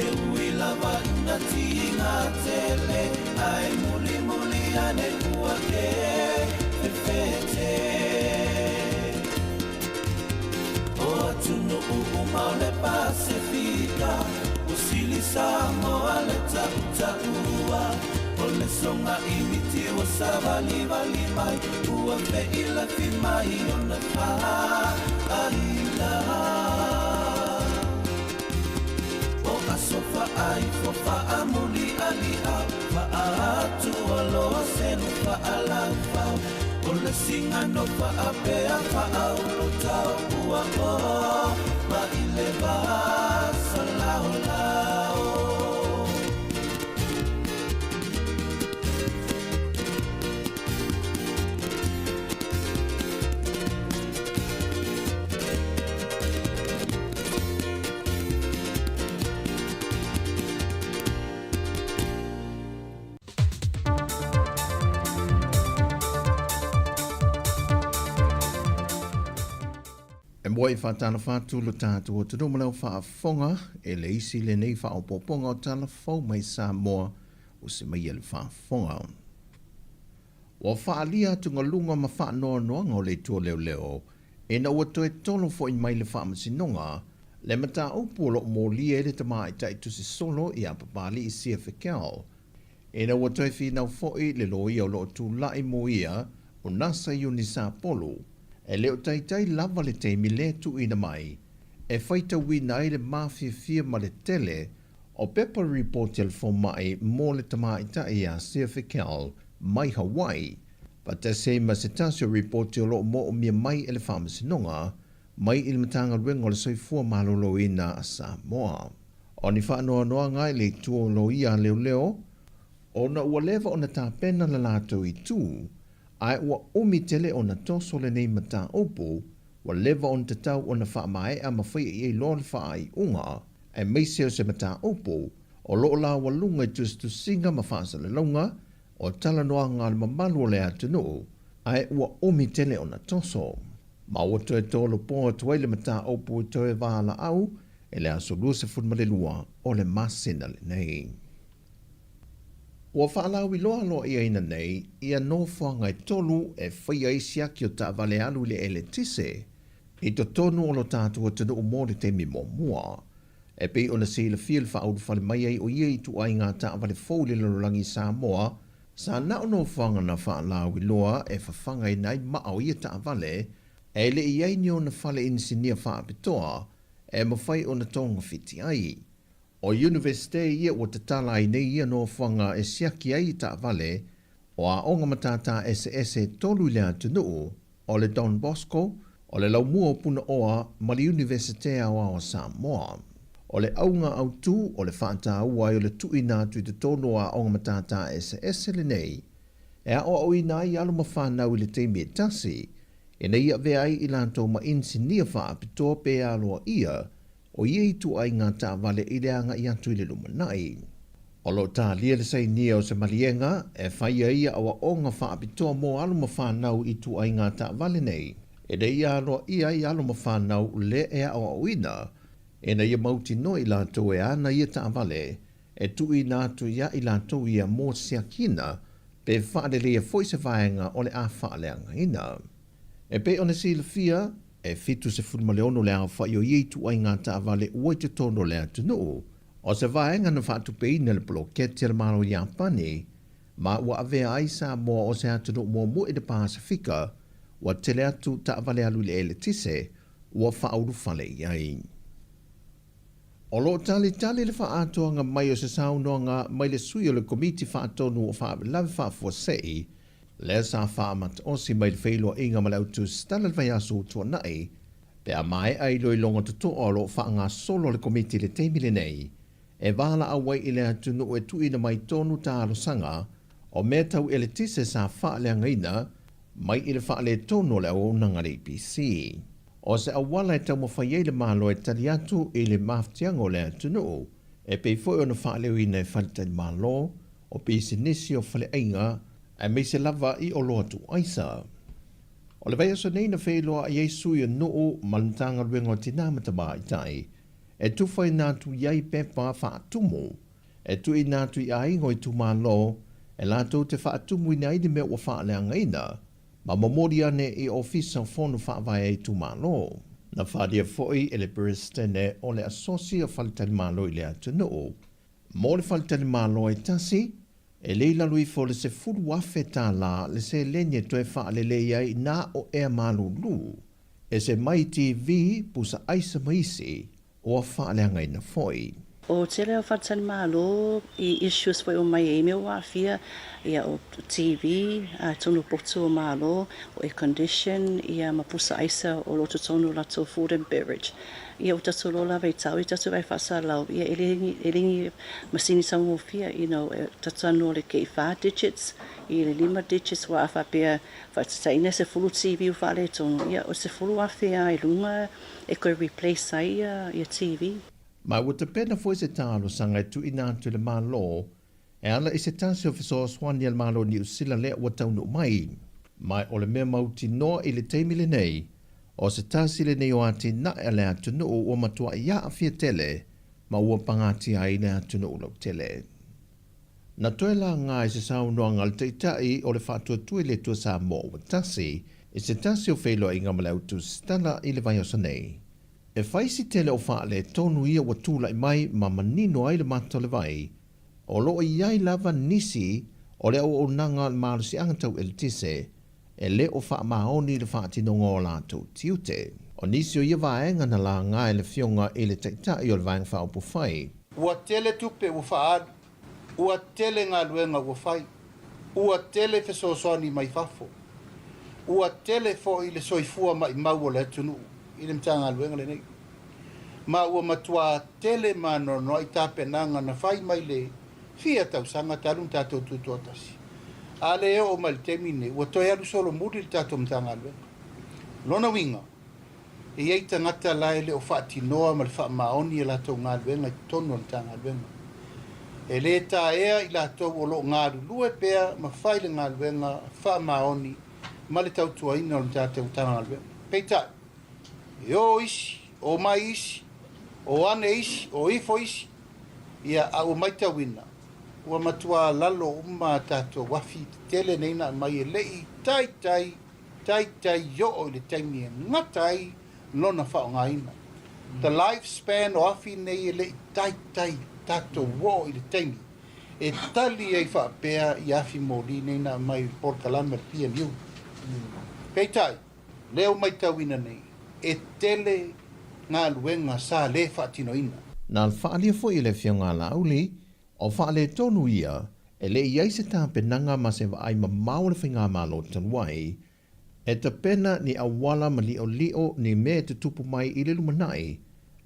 e uilava ina tinga tele ai muli ane ua ke fefete o atunu maule Pasifika usili Sāmoa le taua o le songa imiti o savali vali mai ua pe ila fi mai o na ka aila o asofa ai fofa amuli ali au atu aloa senu fa'alafa o le singa no fa'apea fa'aulo tau ua o ma i le vasa lao lao Moi whatana whātu lo tātu o te nomaleo whaafonga e le isi le nei whaopoponga o Talofa mai Sāmoa o se mai ele whaafonga. Wa whaalia tunga lunga ma whaanoa noanga o le tua leo leo e na ua toe tolo fo i mai le whaamasinonga le mata upu o lo mōlia e le tamaa i tai tusi solo i apapali i sia whekao. E na ua toe whinau fo i le loia o lo tu lai mo ia o nasa i uni sa polo. E leo taitai lava le teimi le tu ina mai, e whaita wina ai le mafia fia ma le tele, o pepa report telefon mai mō le tamaita i a Sia Whekel mai Hawaii, pa te se ma se tasio report te lo mo o mia mai e le whamasinonga, mai i le matanga ruenga le soifua malolo ina a Samoa. O ni whaanoa noa ngai le tuo lo ia leo leo, o na ua lewa o na tāpena la lato i tū, ai ua umi tele o na toso le nei mata opo, wa lewa on te tau o na wha mai a mawhai i lo le wha ai unga, e meiseo se mata opo, o lo la wa lunga tu singa ma whaasa le longa, o tala noa ngā le mamalu le atu no, ai ua umi tele o na toso. Ma ua toe tolo poa tuai le mata opo i toe wāla au, e le aso lua se lua o le masina le nei. Ua whaalau I loa loa ia ina nei, ia no whangai tolu e whaia isia ki o ta vale alu le ele tise, I to tonu o lo tātua tunu o mō le temi mō mua, e pei o na sila fia le whaau whale mai ai o ia I tu ai ngā ta vale fau le lorangi Sāmoa, sa na no whanga na whaalau I loa e whawhangai nai maa ia ta vale, e le iai ni o na whale insinia whaapitoa, e mawhai o na tonga whiti ai. O Universite ia o te tala I nei ia no whanga e siaki ai ta vale, o a onga matata SS tolu le atunu, o le Don Bosco, o le laumua puna oa ma le Universite a o Samoa. O le aunga au tu o le whaata ua I o le tuina tui te tono a onga matata SS le nei, e a o ina I alu mawhanau I le teimi e tasi, e nei a veai I lanto ma insinia whaapitoa pe aloa ia, o ia tu ai ngā tā vale I le anga I atu I le lumanai. O lo tā lia le sei nia o se marienga, e whaia ia awa o ngā whaapitoa mō alu mawhanau I tu ai ngā tā vale nei. E le ia aloa ia I alu mawhanau le e awa oina, e na ia mauti no I lato e ana ia tā vale, e tu I nātu ia I lato ia mō siakina, pe whaade lea foi se vaenga o le a whaaleanga ina. E pe ona si le fia, e fitu se fulmaleono le awa whaio ieitu ai ngā tā vale ua te tono le atunu. O se vaenga na whaatu peina le blokete le maro Japani, ma ua avea ai Sāmoa o se atunu mua mua I le Pasifika, ua tele atu tā vale alu le ele tise, ua whauru whale iai. O lo tali le whaatoanga mai o se saunoanga mai le sui o le komiti whaatonu o whaabelawe whaafuasei, le sa whaamat osi mai le whailoa inga malautu stala le vaiasu tua nai, pe a mai ai loi longa tuto o lo whaanga solo le komiti le teimile nei, e wala awai I le atunu e tuina mai tonu ta alo sanga, o me tau ele tise sa whaalea ngaina, mai I le whaale tono le au nanga le APC. O se awala e tau mawhaiei le malo e tali atu I le maftiango le atunu, e pei foi o na whaaleo ina e whalita le malo, o pei se nisi o whale ainga, e mei se lava I o lotu aisa. O le vai aso nei na whailoa a Iesu I nuu malutanga luenga o tina mataba I tai, e tuwhai nātu iai pepa whaatumu, e tui nātu I aingo I tu malo, e lātou te whaatumu I naide mea ua whaaleanga ina, ma mamori ane I ofisa whonu whaavai I tu malo. Na whaadia foi e le peristene o le asosi o whalitali malo I le atunu. Mo le whalitali malo I tasi, e leila lui fo le se furu wafe tā la le se lenye toe whaalele iai nā o ea malu lu. E se mai TV pusa aisa maisi o a whaaleanga ina foi. O tele o whatani malo I issues foi o mai e me o wafia ia o TV, a tonu potu o malo, o air condition, ia mapusa aisa o loto tonu lato food and beverage. Ia o tatu lola vei tau, I tatu vai whasa lau, ia elingi masini samu fia, tatu anu le kei 5 digits, I le 5 digits wa awha pia whaitaina se fulu TV u whale tonu, ia o se fulu awhia I lunga e koe replace ai ia TV. Ma ua te pena foi se tālo sanga tu I nātu le malo, e ala I se tasi o fiso swani al malo ni usila lea ua taunu mai, mai o le mea mauti noa I le teimile nei, o se tasi le nei o ati na e le atunu ua matua ia a fia tele, ma ua pangati ai le atunu lau tele. Na toe la ngā I se saunoa ngal teitai o le whatua tue le tua Sāmoa ua tasi, I se tasi o whailoa I ngamalautu stala I le vai osa nei. E whaisi tele o whaale tonu ia wa tūlai mai ma manino ai le mato le vai, o loo iai lava nisi o le au o nanga malu si angatau el tise, e le o wha maoni le whaatinonga o lātou tiute. O nisi o ia vaenga na la ngā le fionga I le taitai o le vaenga wha upu whai. Ua tele tupe ua whaad, ua tele ngā luenga ua whai, ua tele whesosoni mai whafo, ua tele fo I le soifua mai mau o le tunu. I le mtanga luenga le nei. Ma ua matua tele manono I tāpenanga na whai mai le fia tau sanga talun tātou tūtotasi. A le o mai temine, ua toi alu solo muri le tātou mtanga luenga. Lona winga, e ei tangata lai le o whaati noa ma le wha maoni e lātou ngā luenga I tono le tanga luenga. E le tā ea I lātou o lo ngā lue pea ma whai le ngā luenga wha maoni ma le tau tuaina o le tātou tanga luenga. Peitai. O isi, o mai isi, O ane isi, o ifo isi, ia au maita wina. Ua matua lalo uma tato wafi tele neina mai e lei tai yo o le taimi e ngatai lona whao ngaina. The lifespan o afi nei e lei tai tato wo i le taimi. E tali e whaapea i afi mōri neina mai porkalama pia niu. Peitai, leo maita wina nei, e tele ngā luenga sa le whaatinoina. Nā whaalia fo i le whionga lauli, o whaale tonu ia, e le iai se tāpenanga ma se waai ma maule whinga malo tanuai, e te pena ni awala ma lio ni me te tupu mai i le lumanai,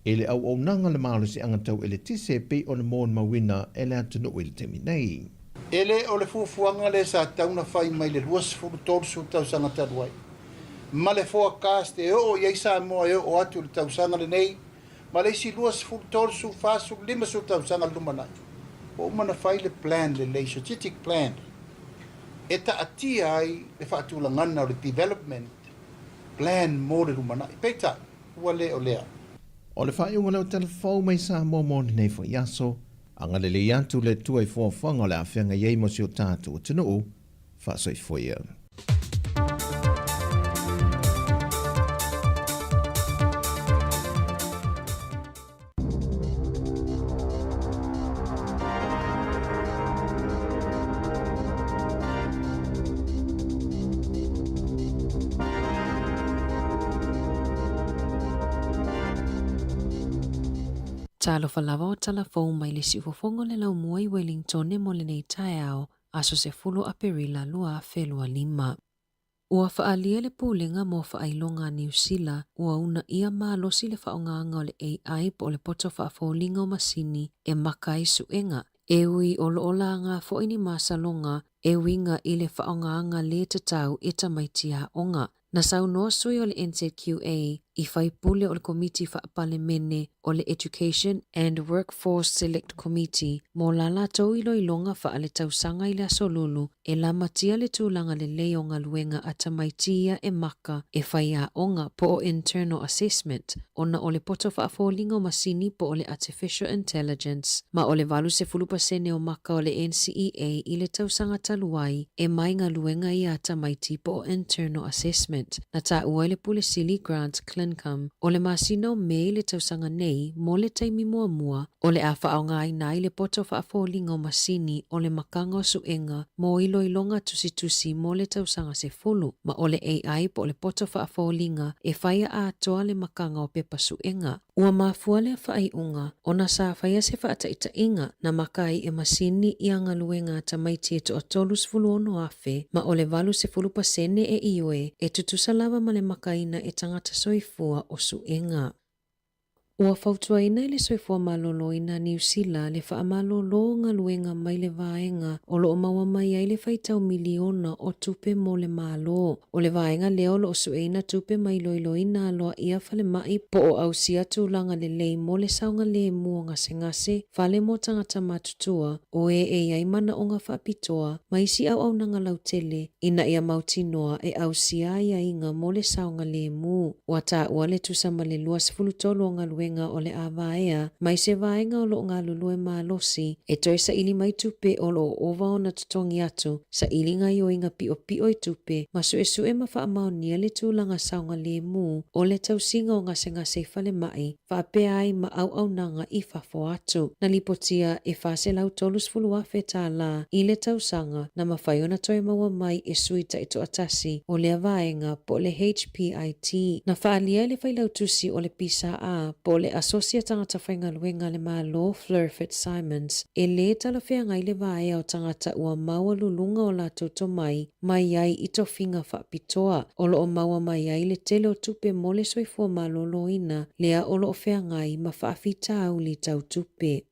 e le au nanga le maule se angatau e le tise pe o le mōn mawina e le atunu i le temi nei. Ele o le fuafuanga le sa tauna whai mai le luas furu tōrusu tau sanga taruai. Ma le fua cast e o iei Sāmoa e o atu le tau sanga le nei, ma le si luas furu tōrusu fasu lima su tau sanga lumanai. O mana whai le plan, le strategic plan. E ta atia ai le whaatulangana o le development plan mo le lumanai. Peita, ua le o lea. O le whaiunga leo telefau mai Sāmoa mōni nei fo yaso, anga le liantu le tuai fuawhanga le awhianga iei mo si o tātu o tinu, whaasoi foia. Talofa lava o talafou mai le siufofongo le lau mua i Wellington e mo le nei tae ao, aso se fulu a perila lua felua lima. Ua whaalia le pūlinga mo whaailonga New Zealand, ua una ia mālosi le whaonganga o le AI po le poto whaafaulinga o masini e makai suenga. Ewi o loolanga fo ini masalonga, ewinga i le whaonganga le te tau e tamaitia onga. Na saunoa sui o le NZQA i whaipule o le komiti whaapalemene o le Education and Workforce Select Committee mo la latou ilo ilonga whaale tausanga i le asolulu e la matia le tūlanga le leo ngā luenga a tamaitia e maka e whaia onga po o internal assessment ona o le poto whaafolinga o masini po o le Artificial Intelligence ma o le valu se fulupasene o maka o le NCEA i le tausanga taluai e mai ngā luenga i a tamaiti po o internal assessment. Na ta ua le pule sili grant clincum o le masino me le tausanga nei mo le taimi mua o le a whaonga i nai le poto whaafolinga o masini o le makanga o suenga mo ilo ilonga tusi mo le tausanga se fulu ma o le AI po le poto whaafolinga e whaia a toa le makanga o pepa suenga. Ua mafua le whaaiunga o na sa whaia se whaataita inga na makai e masini i anga luenga tamaiti e to atolus fulu ono afe ma o le valu se fulu pasene e iwe e tutusalava ma le makaina e tangata soifua o suenga. Ua fautua ina i le soifua malolo ina New Zealand le whaamalolo ngā luenga mai le vaenga o lo o maua mai ai le whaitau miliona o tupe mo le malo. O le vaenga leo lo o sueina tupe mai loilo ina aloa ia whale mai po o au sia tūlanga le lei mo le saunga le mua ngase whale mo tangata matutua o e ai mana o ngā whaapitoa mai si au nanga lautele ina ia mautinoa e au sia ia inga mo le saunga le mu. Ua ta ua le tusama le lua sifulutolo ngā luenga o le avaea, mai se vaenga o lo ngā lulue mālosi, e toi sa ili mai tupe o lo ova o na tutongi atu, sa ili ngā ioinga pio i tupe, ma sue ma wha amau nia le tūlanga saunga le mu, o le tausinga o ngase whale mai, wha apea ai ma au nanga i whafo atu. Na lipotia e whase lau tolus fulua whetā la, i le tausanga, na mawhaiona toi maua mai e suita i to atasi, o le avaenga po le HPIT, na whaalia le whailau tusi o le pisa a, po le asosia tangata whainga luenga le malo Fleur Fitzsimons e le talawhea ngai le vaea o tangata ua maua lulunga o la toto mai ai i to whinga whaapitoa o lo o maua mai ai le tele o tupe mo le soifua malolo ina lea o lo o whea ngai ma whaafita au li tau tupe.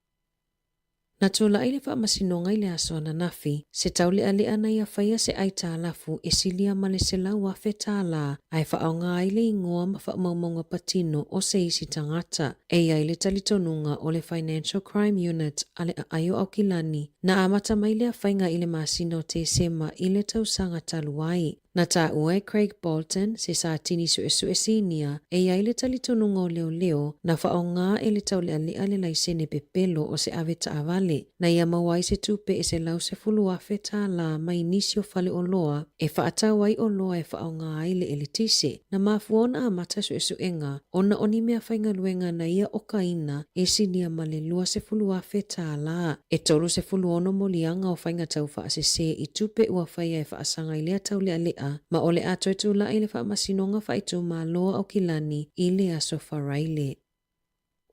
Na tula ile wha masinonga ile aso ana nafi, se taule ale ana ia whaia se aita alafu e silia male se lau a wheta la, ai wha au ngā ile ingoa ma wha maumaunga patino o se isi tangata, e ai le talitonunga o le Financial Crime Unit ale a ayo au kilani, na amata maile a whainga ile masino te sema ile tausanga taluai. Na tā ua Craig Bolton se sa tini su sinia e ia le tali tonunga o leo na whaonga e le tau le ale laisene pepelo o se ave taavale. Na ia mawai se tupe e se lau se fulu afe tā la mai nisi o fale o loa e whaatawai o loa e whaonga ai le elitise. Na mafuona a mata su enga ona oni mea whainga luenga na ia okaina e sinia ma le lua se fulu afe tā la. E tolu se fulu ono molianga o whainga tau whaasese i tupe ua whaia e whaasanga i lea tau le alea ma ole ato e tū la i le whaamasinonga whaitu ma loa au kilani i le aso wharaile.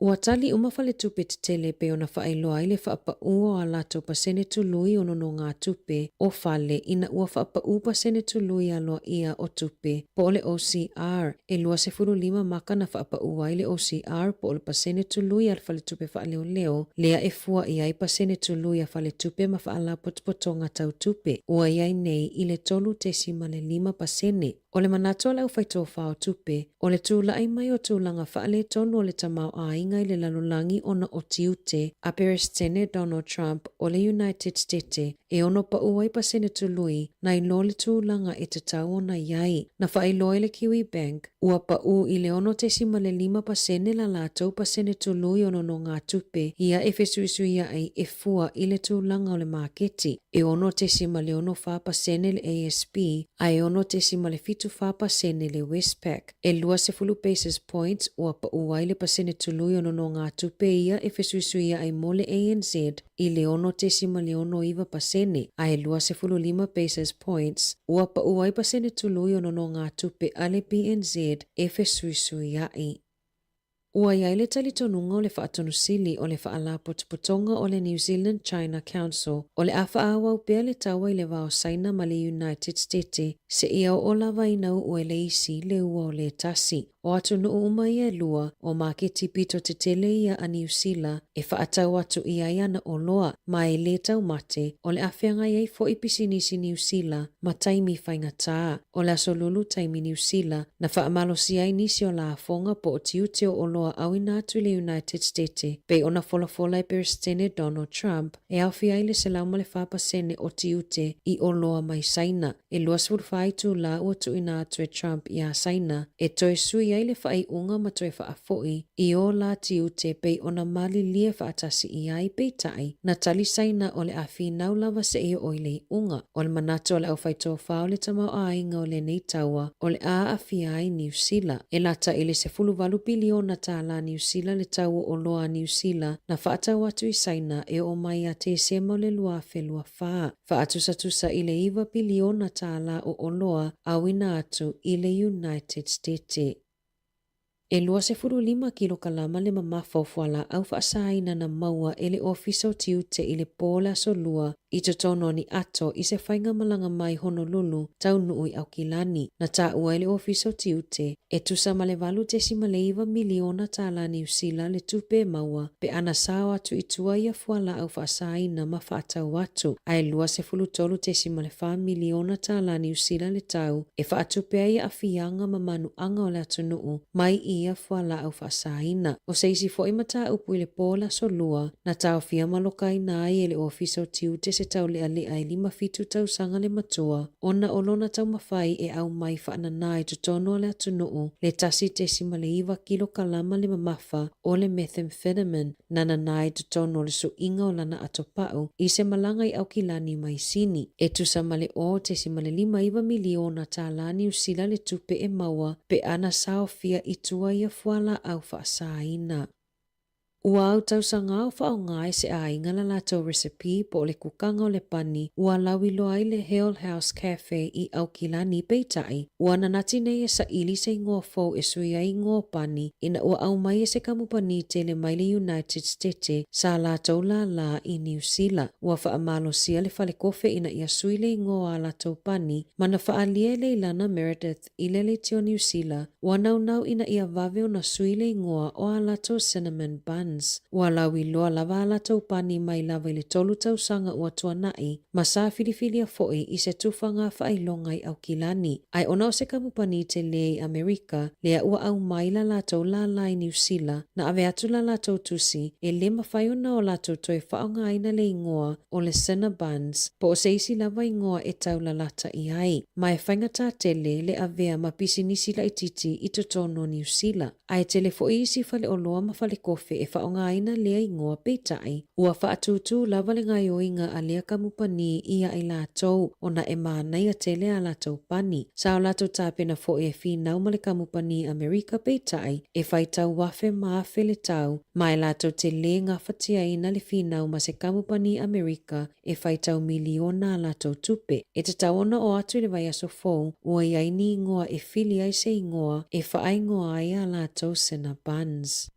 Ua tali umawhale tupe te tele pe ona whaailoa i le whaapau a lato pasene tului ono no ngā tupe o whale ina ua whaapau pasene tului a loa ia o tupe po ole OCR e lua se furu lima maka na whaapau ai le OCR po ole pasene tului al whale tupe whaaleo leo lea e fua i ai pasene tului a whale tupe ma whaala potpotonga tau tupe ua iai nei i le tolu tesima le lima pasene. O le manato lau whaito whao tupe, o le tūla ai mai o tūlanga whaale tonu o le tamau a ingai le lalulangi ona o tiute a Perestene Donald Trump o le United States e ono pa uai pa sene tului na i lo le tūlanga e te tau ona iai. Na whailoi le Kiwi Bank, ua pa u i le ono tesima le lima pa sene la lātou pa sene tului ono no ngā tupe ia e fesuisu ia ai e fua i le tūlanga o le maketi. E ono tesima le ono wha pa sene le ASP, a e ono tesima le fitu wha pa sene le Westpac. E lua se fulu basis points ua pa uai le pa sene tului ono no ngā tupe ia e fesuisu ia ai mo le ANZ i le ono tesima le ono iwa pa sene. A e lua se fulu lima basis points ua pa uai pa sene tului ono no ngā tupe a le BNZ e fesuisu ia ai. Ua iai le talitonunga o le whaatonusili o le whaala potopotonga o le New Zealand China Council o le awhaawau pea le tawa i le wao saina ma le United States se ia o lava inau ue le isi le ua o le tasi. O atu nuu umai e lua o maketi pito te tele ia a New Zealand e whaatau atu ia iana o loa ma e le tau mate o le awhianga iei fo i pisinisi New Zealand ma taimi whainga taa o le aso lulu taimi New Zealand na whaamalosi ai nisi o la afonga po o tiute o loa au ina atu le United States pe ona fola e Perestene Donald Trump e awhi ai le selauma le whapasene o tiute i o loa mai saina e lua sfurfai tu la ua tu ina atu e Trump i a saina e toe sui ai le whai unga ma toe whaafoi i o la tiute pei ona mali lia whaatasi i ai pei tai na tali saina o le awhi nau lava se e o le unga o le manato o le au whaito whao le tamau a inga o le nei taua o le a awhi ai New Zealand e lata i le se fulu valu biliona ta la New Zealand le tau o loa New Zealand na whaatau atu i saina e o mai a te sema le lua whelua whaa whaatusa i le iwa biliona ta la o loa au ina atu i le United States. E lua se furu 5 kilo kalama le mamafa o fuala au whaasaina na maua e le ofisa o tiute i le pola so lua i te tono ni ato i se whainga malanga mai Honolulu tau nui au kilani. Na tā ua e le ofisa o tiute e tusa ma le valu tesima le iwa miliona tā la New Zealand le tupe maua pe ana sao atu i tua ia fuala au whaasaina ma whaatau atu. A e lua se fulu tolu tesima le 5 miliona tā la New Zealand le tau e whaatupea ia awhianga ma manu anga o le atu nuu mai ia fuala au whaasaina. O seisi fo imata upu i le pola so lua na tau fia malokai na ai e le ofisa o tiute se tau le ali ai 5 fitu tau sanga le matua. Ona olona tau mawhai e au mai whaananai tutono le atu nuu le tasi tesima le 1 kilo kalama le mamafa o le methamphetamine nana nai tutono le su inga o lana atopau i se malanga i au kilani mai sini. E tusa male o tesima le 5 miliona tā la New Zealand le tupe e maua pe ana sao fia i tua ia fuala au whaasaina. Ua au tausanga o whaongai se a ingala lato recipe po le kukanga o le pani ua lawilo ai le Hale House Cafe i au kilani peitai. Ua nanati nei e sa ili se ingoa fau e sui ai ingoa pani ina ua au mai e se kamupani te le mai le United States sa lato la i New Zealand. Ua whaamalo sia le fale kofe ina ia sui le ingoa a lato pani mana whaalia le ilana Meredith i le teo New Zealand. Ua nau ina ia vave o na sui le ingoa o a lato cinnamon bun. Buns. Ua lawi loa lava ala tau pani mai lava le tolu tausanga ua tuanai, ma sa filifilia fo'i i se tufanga whailongai au kilani. Ai ona o se kamupani te lei Amerika, lea ua au mai la latou la lai New Zealand, na ave atu la latou tusi, e lima whaiona o latou toi whaonga aina le ingoa o le Sena Buns, po o se isi lava ingoa e tau la lata i ai. Mai whainga tā tele le avea ma pisi nisi la ititi i totono New Zealand. Ai tele fo'i isi fale o loa ma fale kofe e whaonga aina lea ingoa peitai, ua whaatutu lava le ngai o inga a lea kamupani ia i latou, ona e mānai a tele a latou pani. Sa o latou tāpena fo'i e whinau ma le kamupani Amerika peitai, e whaitau wafe maafe le tau, mai latou te le ngā whatia ina le whinau ma se kamupani Amerika e whaitau miliona a latou tupe. E te tauona o atu le vai aso fou, ua iaini ingoa e fili ai se ingoa e whaingoa ai a latou Sena Buns.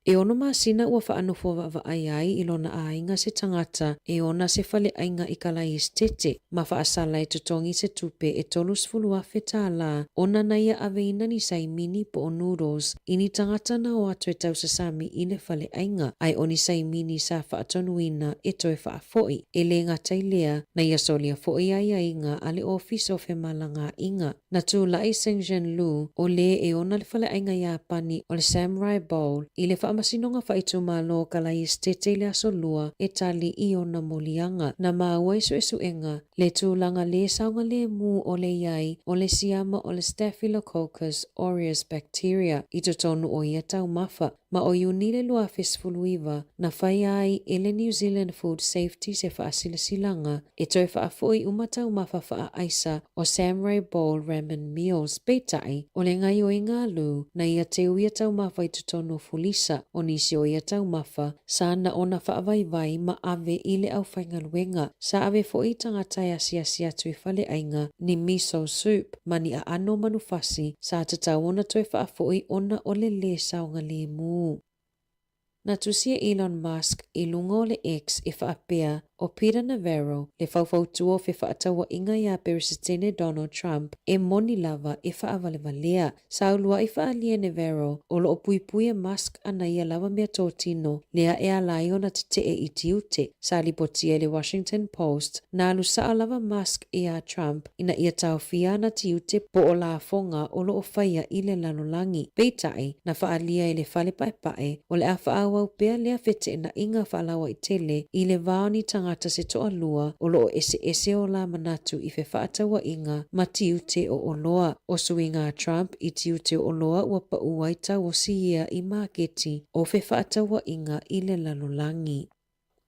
E ono masina ua whaanofo wa'ai ai i lona ainga se tangata e ona se fale ainga i kalai estete, ma whaasala e tutongi se tupe e tolus fulua whetā la, ona na ia aveina ni sai mini po o noodles, ini tangata na o atu e tau sasami i le fale ainga, ai oni sai mini sa whaatonuina e toe whaafoi, e le ngatai lea na ia solia foi ai ainga a le office o Whemalanga inga. Na tu lai Seng Jean Lu, o le e ona le fale ainga ia pani o le Samurai Bowl, i le masinonga whaitu malo kalai estete le aso lua e tali i ona molianga na maua isu enga le tūlanga le saunga le mu o le iai o le siama o le Staphylococcus aureus bacteria i tonu o ia tau mafa ma o iuni le lua fesfuluiva na whai ai e le New Zealand Food Safety se whaasilasilanga e toi whaafoi umatau mafa wha aisa o Samurai Bowl Ramen Meals peitai o le ngai o inga lu na ia te uia tau mafa i tonu fulisa o nisi o ia tau mafa, sa na ona whaavaivai ma ave i le au whaingaluenga, sa ave fo i tangatai asia tui whale ainga ni miso soup, mani a ano manufasi, sa te tau ona tui whaafoi ona o le saunga le mu. Na tusia Elon Musk i lungo le X e whaapea o Peter Navarro le whauwhautua fe whaatawa inga ia Peresitene Donald Trump e moni lava e whaavalevalea. Saulua i whaalia Navarro o lo puipui e Musk ana ia lava mea tōtino lea e alai ona te e i tiute. Sa lipotia le Washington Post na alu saa lava Musk e a Trump ina ia tau fia na tiute po o la fonga o lo o whaia i le lanolangi. Peitai na whaalia i le whale pae o le a whaawau pea lea fete na inga whaalawa i tele i le vaoni tangata se toa lua o lo ese o la manatu i fe whaatawa inga ma tiute o loa. O suinga Trump i tiute o loa ua pa uaita o siia i maketi o fe whaatawa inga i le lanolangi.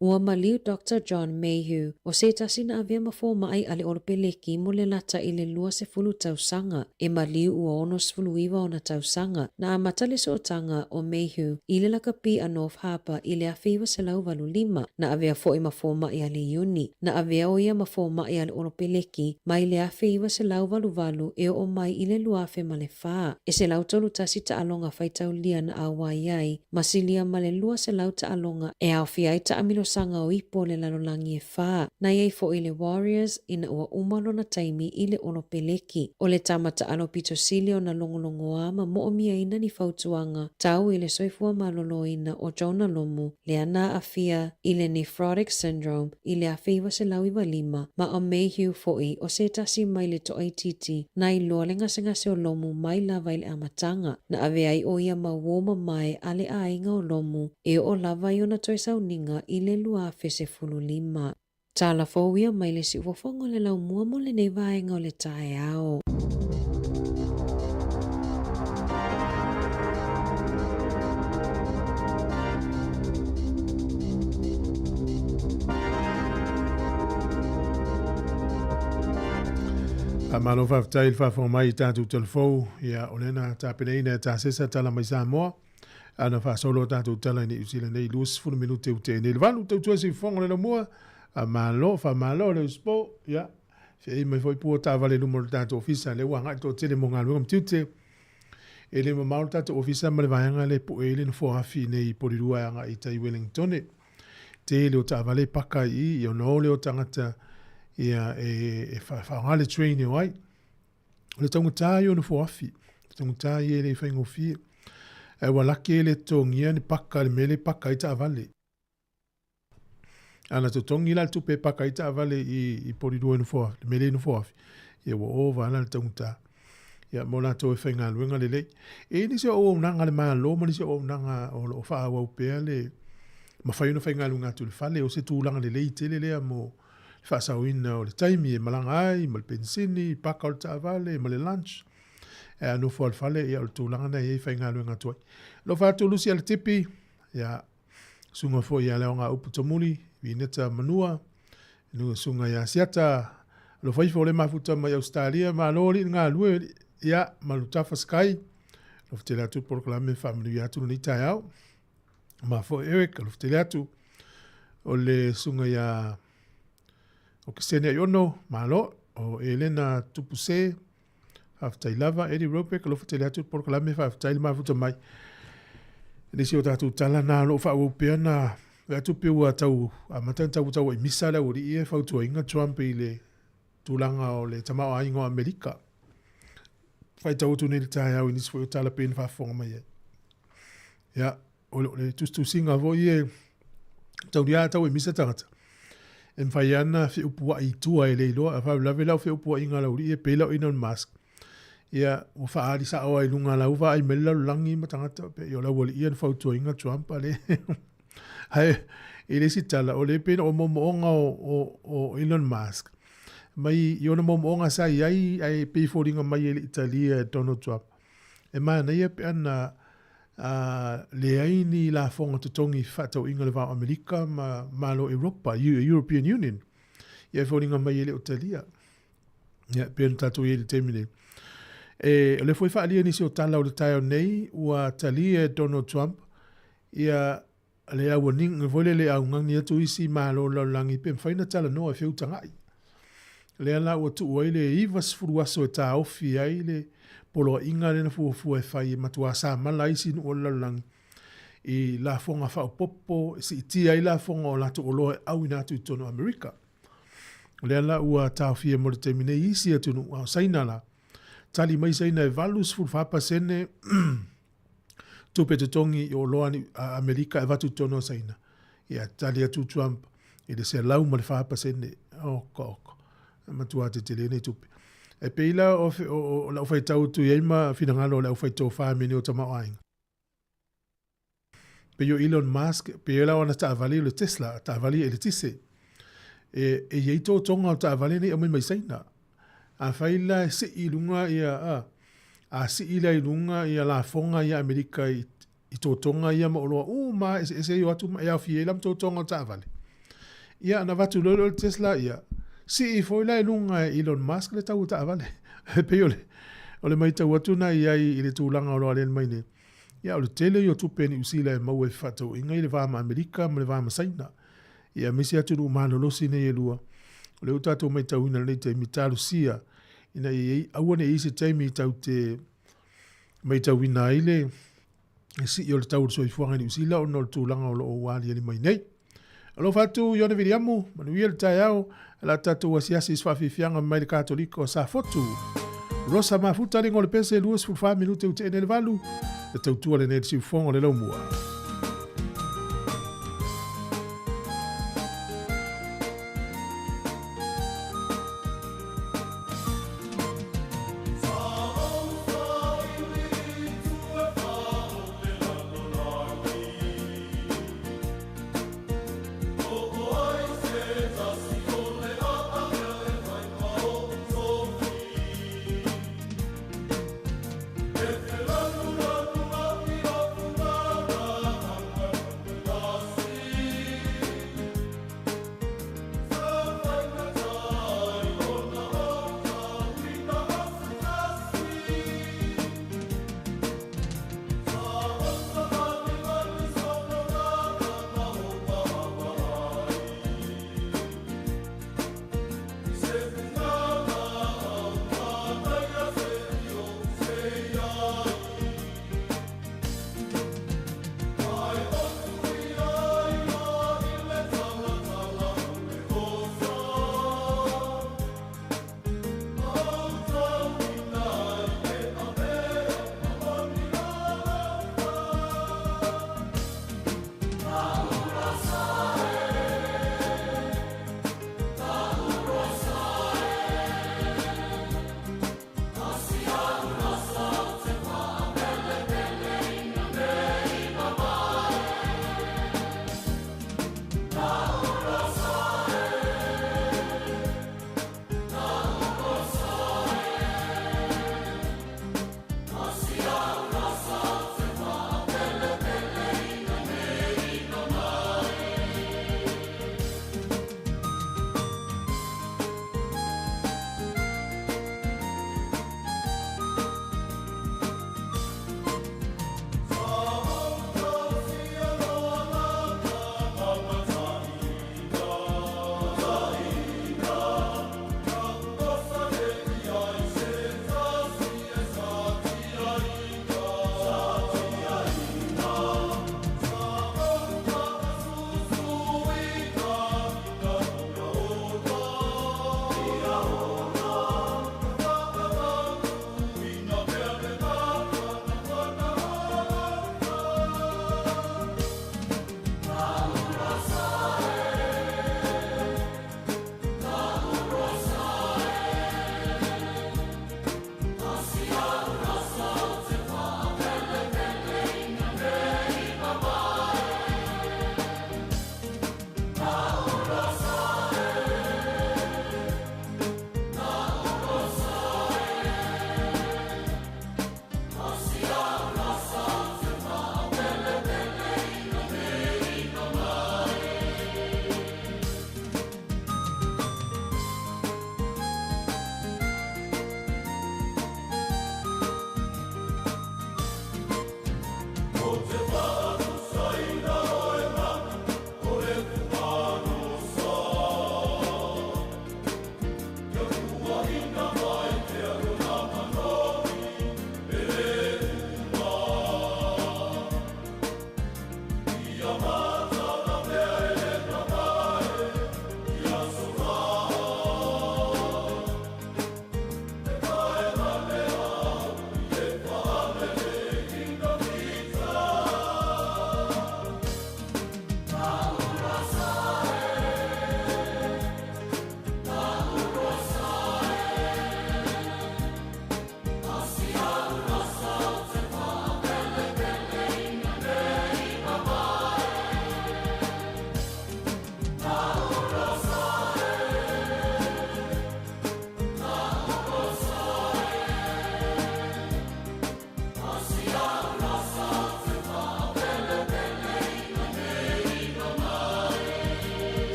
Ua maliu Dr. John Mayhew o se tasina avea mafoma ai ale olopeleki mo le lata i le lua se fulu tausanga. E maliu ua ono sfulu iwa ona tausanga na amata le sootanga o Mayhew i le lakapi a North Harbour i le awhiwa se lau valu lima na avea fo i mafoma i ale uni. Na avea o ia mafoma i ale olopeleki mai le awhiwa se lau valu e o mai i le luafe ma le faa. E se lau tolu tasi ta alonga whaitau lia na awai ai masilia ma le lua se lau ta alonga e awhiai ta amilo sanga o ipo le lalolangi e whaa. Na iei fo i le Warriors ina ua umalo na taimi i le olopeleki. O le tamata ano pito silio na longolongo ama mo o mia ina ni fautuanga. Tau i le soifua malolo ina o Jonah Lomu, le ana afia i le nephrotic syndrome i le awhiwa se lau iwa lima, ma o Mayhew foi o se tasi mai le to aititi na i loa le ngase o Lomu mai lava i le amatanga. Na ave ai o ia ma woma mai ale ainga o Lomu e o lava i ona toi Sauniga i le lua fese fulu lima. Tala fōwia mai le si ufofongo le lau mua mo le nei vaenga o le tae ao. Amalo whaftai whafo mai tātou telefou ia olena tāpene ina tā sesa tala mai Sāmoa. Ana whasolo tātou tala ni usila nei luas funu minute u te nei. Levalu tau tuasi whongo le mua. Amalo whamalo le uspo. Ia. Fei mai foi pua tā vale numero tātou ofisa le wanga tō tele mo ngā luam tiute. E le mamau tātou ofisa ma le vaianga le po e le na whoafi nei porirua anga i tai Wellington. Te le o tā vale paka i o no le o tangata ia e whaangale train e wai. Le tangu tā i o na whoafi. Tangu tā i e le whaingo fie. E walaki le tongia ni paka le mele paka ita avale. Ana to tongi la tupe paka ita avale i porido inu foa, le mele inu foa. Ia wa ova ana le tonguta. Ia mona to e whainga luenga le lei. E ni se o unanga le maa lo, ma ni se o unanga o wha awa upea le mawhaino whainga luenga tu le fale o se tūlanga le lei tele lea mo whaasawina o le taimi e malanga ai, ma le pensini, paka o le taavale, ma le lunch. E anu fo al fale ia o le tūlanga na e whainga luenga tuai. Lo whaatu lusi al tipi, ia sunga fo ia leonga upu tamuli, vineta manua, nu sunga ia siata, lo whaifo le mafuta mai Australia, ma lori ngā lue, ia malutafa sky, lo whtele atu proklame family atu ni tai au, ma fo Eric, lo whtele atu, o le sunga ia, o kisene iono, ma lo, o Elena Tupuse, haftai lava, Eddie Ropek, lo whtele atu proklame haftai le mafuta mai, nisi o tatu tala na lo wha upea na, atu pe ua tau, a matan tau i misala uri ie whautua inga Trump i le tūlanga o le tamao a ingo Amerika. Whai tau tu nere tae au inis fo tala pēn whafonga mai e. Ia, o le tustu singa vo ie, tau ria tau i misa tangata. E mwhai ana whi upua i tua e leiloa, a whau lawe lau whi upua inga lau rie, pe lau ina on mask. Ia, o whaari sa awa i lunga lau, wha ai mele lau langi ma tangata, pe i o lau wali ian whautua inga Trump ale. Hai, i le si tala, o le pēna o momoonga o Elon Musk. Mai, i ona momoonga sa iai, ai peiforinga mai e le Italia Donald Trump. E mai na ia pe ana le aini la fonga tutongi whatau inga le vau Amerika ma lo Europa, European Union. Ia foringa mai e le Italia. Ia, pe ana tatu i le temine. E le foi whaalia nisi o tala o le taio nei, ua talia Donald Trump, ia le awa ning, vole le au ngangi atu isi ma lo langi, pe mwhaina tala noa e whiutangai. Le ala ua tu ua ile ivas furuaso e tā ofi ai le polo inga le na fuafua e whai e matua sa mala isi nu o lalang i la fonga whao popo si iti ai la fonga o lato o loe au inatu i tono Amerika. Le ala ua tā ofi e mo le temine isi atu nu au saina la tali mai saina e valus fulfapa sene tupe tutongi i o loa ni Amerika e vatu tono saina. Ia tali atu Trump i le se lau ma le whapa sene oko. Matua te tele nei tupe. E peila o la ufai tau tu yeima finangalo la ufai tau wha mene o tamau ainga. Pe yo Elon Musk, pe yo la wana ta avali o le Tesla, ta avali e le tise. E yeito tonga o ta avali nei amai mai saina. A whaila e se ilunga ia a se ila ilunga ia la fonga ia Amerika i tō tonga ia ma oloa. Ma e se yo atu ma ea fielam tō tonga o ta avali. Ia na vatu lolo le Tesla ia. Si i foi lai lunga Elon Musk le tau ta avale. Pe ole mai tau atu na i le tūlanga o loa len mai ne. Ia o le tele i o tupeni usila e mau e whatau. Inga i le vama Amerika ma le vama Saina. Ia misi atu nu malolosi ne e lua. O le utato mai tau ina le te mitalu sia. Ina i awane i se taimi tau te mai tau ina ile. Si i o le tau so i fuanga ni usila o no le tūlanga o lo o wali ani mai nei. Alo fatu yone viriamu, manuia le tai au, la tatu wasiasi isfafifianga mai le katoliko sa fotu. Rosa mafuta ringo le pese luas fulfa minute ute ene le valu, le tautua le nere si ufongo le laumua.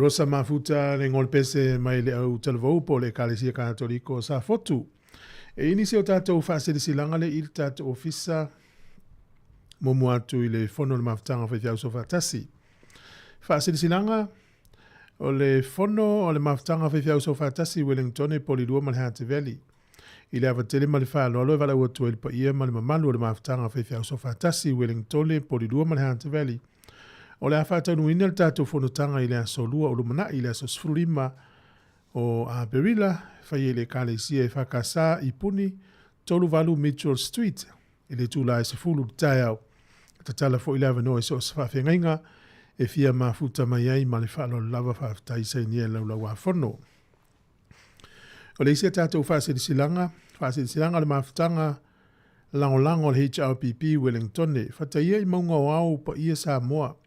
Rosa mafuta le ngol pese mai le au talvou po le kalesia katoliko sa fotu. E inisi o tātou whaaseresilanga le il tātou ofisa momu atu i le fono le mafutanga whaifiau so whatasi. Whaaseresilanga o le fono o le mafutanga whaifiau so whatasi Wellington e polirua ma le Hunter Valley. I le avatele ma le whaaloalo e wala ua il pa ia ma le mamalu o le mafutanga whaifiau so whatasi Wellington e polirua ma le Hunter Valley. O le awhatanu ina le tātou whanotanga i le asolua o lumana i le asosfurima o Berila, whai le kalesia e whakasa i puni, tolu valu Mitchell Street, i le tūla e se fulu tai au. Ta tala fo i lewa no e so sa whawhengainga, e fia mafuta mai ai ma le whaalo lava whaftai sa inia lau lau a whono. O le isia tātou whaasirisilanga le mafutanga lango le HRPP Wellington, whataia i maunga o au pa ia Sāmoa,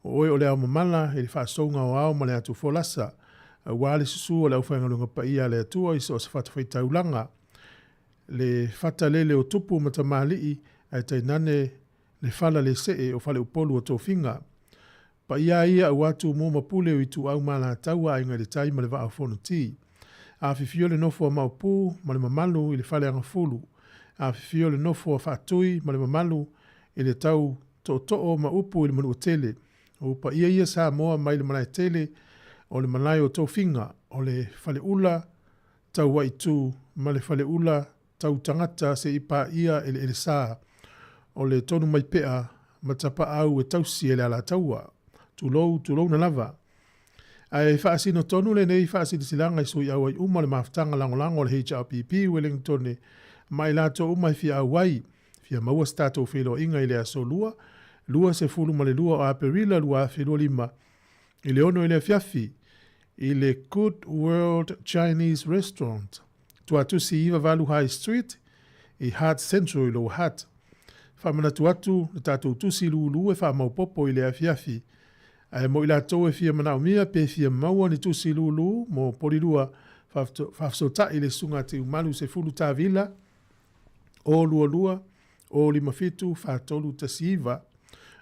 o oe o le au mamala e le whaasounga o au ma le atu folasa, wale susu o le au whaingalunga pa ia le atua i so sa whatawhai taulanga. Le whatalele o tupu matamali ai tainane le whala le see o whale upolu o tōwhinga. Pa ia au atu mō mapule o i tu au mala taua inga le tai ma le waa whono ti. A whiwhio le nofo a maupu ma le mamalu i le whale anga fulu. A whiwhio le nofo a whaatui ma le mamalu i le tau to'o ma upu i le manu o tele. O pa ia Sāmoa mai le malai tele o le malai o tōwhinga o le whale ula tau waitu ma le whale ula tau tangata se ipa ia ele sā o le tonu mai pea ma tapa au e tausi ele ala taua tulou na lava. Ai whaasino tonu le nei whaasino silanga i sui au ai uma le mafutanga langolango le HRPP Wellington mai lato uma i fia awai fia maua stato whilo inga i le asolua lua se fulu ma le lua o Aperila lua whilo lima i le ono i le fiafi i le Good World Chinese Restaurant tua tusi iwa Valu High Street i Hart Central i lo Hart. Whamana tuatu le tātou tusi lulu e whamaupopo i le afiafi. Ai mo i la tau e fia mana umia pe fia maua ni tusi lulu mo porirua whafsota i le sunga te umalu se fulu tā vila o lua o lima fitu whatolu tasi iwa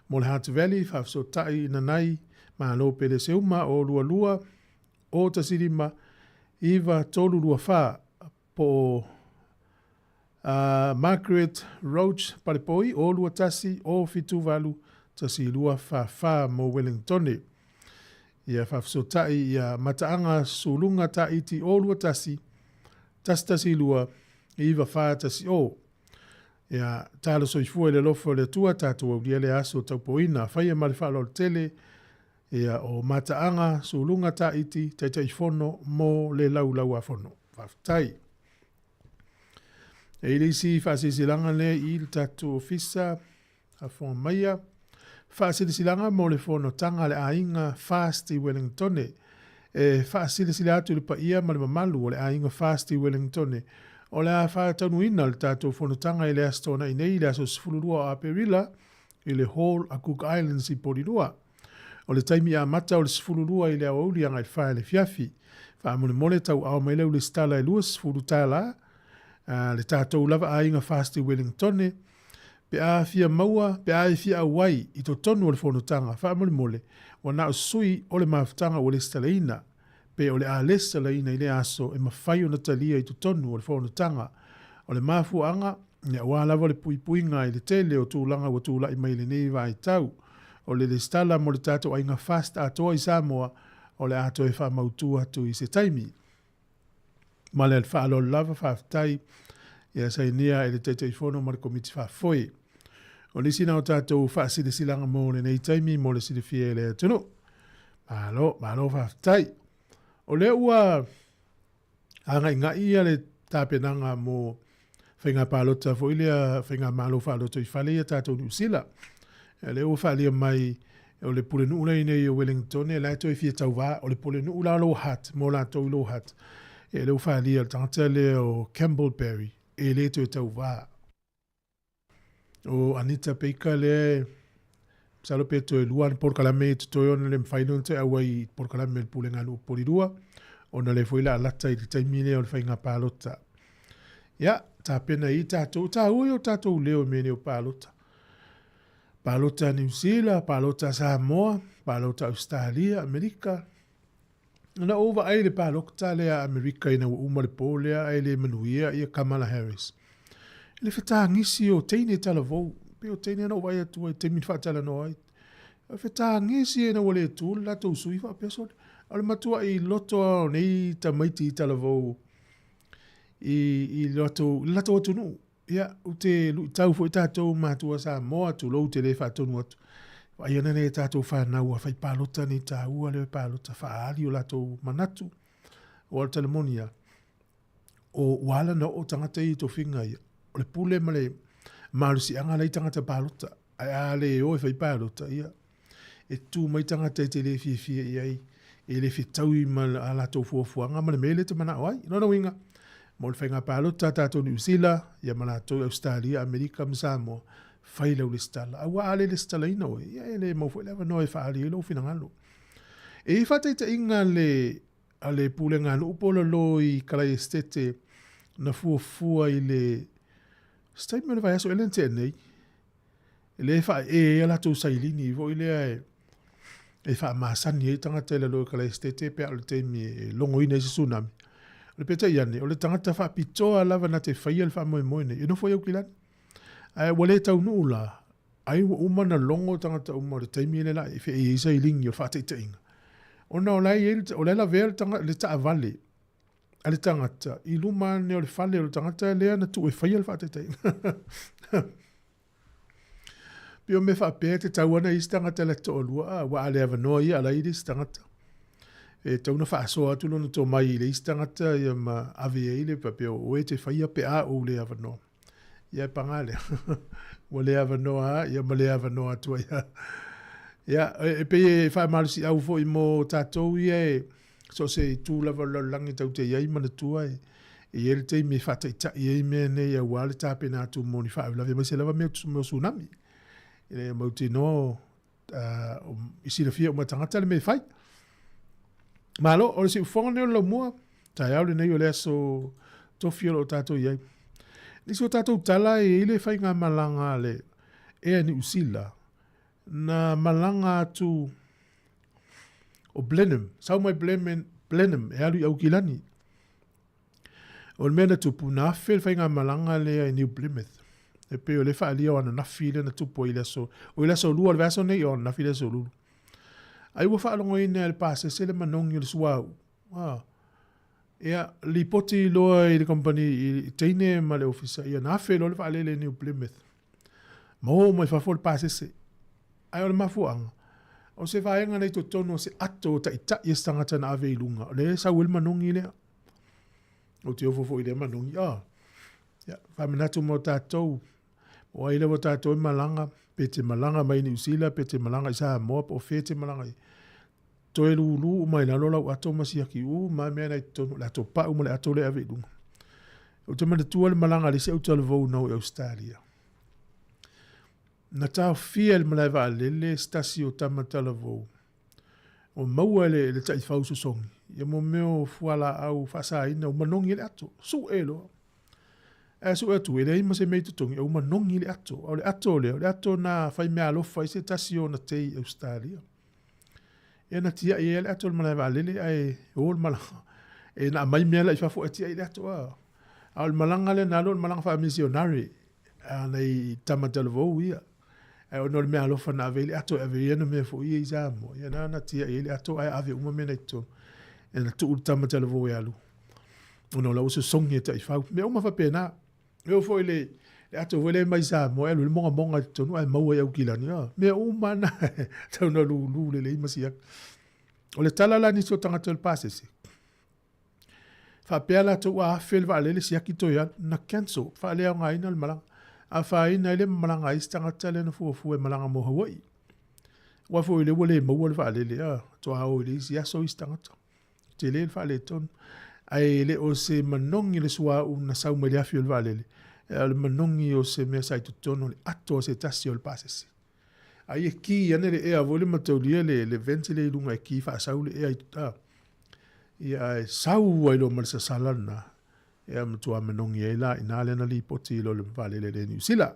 mo le Hunter Valley whafsota i nanai ma lo pele se uma o lua o tasirima iwa tolu lua wha po Margaret Roach Paripoi o lua tasi o fitu valu tasi lua wha mo Wellington. Ia whafsotai ia mataanga sulunga ta iti o lua tasi tasi lua iwa wha tasi o. Ia talo soifua le lofo le tua tatua ulia le aso taupoina whaia malifalo tele ia o mataanga sulunga ta iti taitai fono mo le lau a fono. Whaftai. E ilisi whaasisilanga le il tatu ofisa a whonga maia. Whaasisilanga mo le fono tanga le ainga fast i Wellington. E whaasilisila atu le pa ia ma le mamalu o le ainga fast i Wellington. O le a whaatanuina le tatu fono tanga i le astona i nei le aso sifulurua o Aperila i le Hall a Cook Islands i Porirua. O le taimi a mata o le sifulurua i le auli anga i whae le fiafi. Whaamone mole tau au mai leu le stala i lua sifuru tala. Le tātou lava a inga fast i Wellington. Pe a fia maua, pe a fia awai i to tonu o le whanotanga. Whaamone mole. Wa na o sui o le mafutanga o le stalaina. Pe o le a le stalaina i le aso e mawhai o natalia i to tonu o le whanotanga. O le mafuanga, ne awa lava le puipuinga i le tele o tūlanga wa tūla i mai le neiva i tau. O le stala mo le tātou a inga fast atoa i Sāmoa o le ato e wha mautua tu i se taimi. Ma le whaalo lava whaftai ia sainia e le teitei whono ma le komiti whafoi. O nisi nao tātou whaasiri silanga mo le nei taimi mo le sirifia e le atunu. Malo whaftai. O le ua anga inga ia le tāpenanga mo whainga pālota fo ilea whainga malo whaalota i whale ia tātou New Zealand. Le ua whalia mai o le pule nuula i nei o Wellington e lato i fia tau wā o le pule nuula lo hat mo lato i lo hat. E le ufa lia tangata le o Campbellberry e le to tau wā. O Anita Peika le salope to e luan porkalame to yon le mfaino te awai porkalame pule ngalu porirua o na le foila lata i taimile o le whainga pālota. Ia, tā pena i tātou, tā ui o tātou leo mene o pālota. Pālota New Zealand, pālota Samoa, pālota Australia, Amerika, Na over ai le palok tale a Amerika ina uma le polea ai le manuia ia Kamala Harris. Le feta ngisi o teine talavou, pe o teine na vai atu ai te min fatala no ai. Feta ngisi na wale tu la to sui fa peso. Al matua I loto nei tamaiti talavou. I loto tu no. Ia o te tau foi tatou matua Sāmoa tu lo te le fatonu atu. Ai ana ne tatou whanau a whai palota ni tā ua le palota whaari o latou manatu o al telemonia o wala na o tangata I to whinga ia o le pule ma le marusi anga lei tangata palota ai a le o e whai palota ia e tū mai tangata te le fia ia e le fitau I ma a latou fuafuanga ma le mele te mana oai no winga mo le whainga palota tatou New Zealand ia ma latou Australia, Amerika, Samoa faila o le stala. Awa ale le stala ina oe. Ia ele maufu ele no e whaari e lo fina ngalo. E whata ita inga le pule ngā upolo lo I kalai estete na fuafua I le statement vai aso ele te nei. Ele wha e ala tau sailini vo ile e wha maasani e tangata ele lo kalai estete pe ale te mi longo ina isi tsunami. Le peta iane, o le tangata wha pitoa lava na te whaia le wha moe moe ne. E no fo iau kilani. Wale tau nuula, ai umana longo tangata umare taimi ele la, e fe e isa I lingi o whate ita inga. Ona o lai ele, o lai la vea le ta avale, ale tangata, I luma ne o le fale o le tangata lea na tu e whaia le whate ita inga. Pio me whapea te tau ana isi tangata le to olua, wa ale avanoa ia ala isi tangata. E tau na whaasoa atu lona tō mai le isi tangata ia ma ave eile pa pio o e te whaia pe a o le avanoa. Ia pangale. Wale ava noa, ia male ava noa tua ia. Ia, e pe e whae marusi au fo I mo tātou ia e so se tū lava langi tau te iai mana tua e ele te me whata I ta iai mea ne ia wale tāpe nā tū moni whae lawe mai se lava mea tsunami. Ia mau te no isi la fia o matangata le me whai. Malo, o le si ufonga neo lau mua, tai au le nei o le aso tofi o tātou iai. Nisi o tātou tala e ile whai ngā malanga le ea ni usila na malanga atu o Blenheim, Saumai Blenheim e alu I au kilani. O le mena tupu na awhi whai ngā malanga le ea New Plymouth. E pe o le wha alia o ana nafi le na tupu o ile so. O ile so lua le vaso nei o ana nafi le so lulu. Ai ua wha alongo ina le pāse se le manongi o le suau. Ia, li poti loa I le company I teine ma le ofisa. Ia na awhi lo le wha alele New Plymouth. Mo mai whafo le pāse se. Ai o le mafuanga. O se whaenga nei to tono se ato ta ita I stangata na ave I lunga. O le sa wil manongi lea. O te ofofo I le manongi. Ia, whaminatu mo tātou. O aile mo tātou I malanga. Pete malanga mai New Zealand. Pete malanga I Sāmoa. O fete malanga I. Toe lulu mai la lola ato masiaki mai mea nei tono la to pa le ato le ave lunga. O te mana tua le malanga le se o tala vau nau Australia. Na tau fia le malaiva le stasi o tamatala vau. O maua le tai fausu songi. Ia mo meo fuala au fasa ina o manongi le ato. Su elo. Su atu ele ima se mei tutongi o manongi le ato. O le ato na fai mea alofa I se tasi o na tei Australia. E na tia e ele ato le malaiva lele ai o le malanga. E na mai mea la I fafo e tia ele ato a. A le malanga le nalo le malanga fa misionari. A nei tamatala vau ia. E o no le mea alofa na ave ele ato ave iena mea fo ia I Sāmoa. Ia na tia e ele ato ai ave uma mea nei to. E na tuu tamatala vau e alu. O no la uso songi e tai fau. Mea uma fa pena. E o fo ele ato vele mai Sāmoa. E lu le monga tonu ai maua i au kilani. Mea uma na. Tau na lu le imasiak. O le tala la niso tangata le pasese. Fa pea la to a fel va le siaki to ya na cancel. Fa le nga ina le malanga. A fa ina le malanga I tangata le na fu e malanga mo Hawaii. Wa fo le wole mo wole va le to a o le sia so istangata. Te le fa le ton. Ai le o se manongi le sua una Saumai le afi va le. Le manongi o se me sai to tono le ato se tasio le pasese. Ai e ki ane le ea vole mataulia le ventile I lunga e ki wha sau le ea I tuta. Ia e sau ai lo malisa salana. Ea matua manongi e la ina le na li poti lo le vale le New Zealand.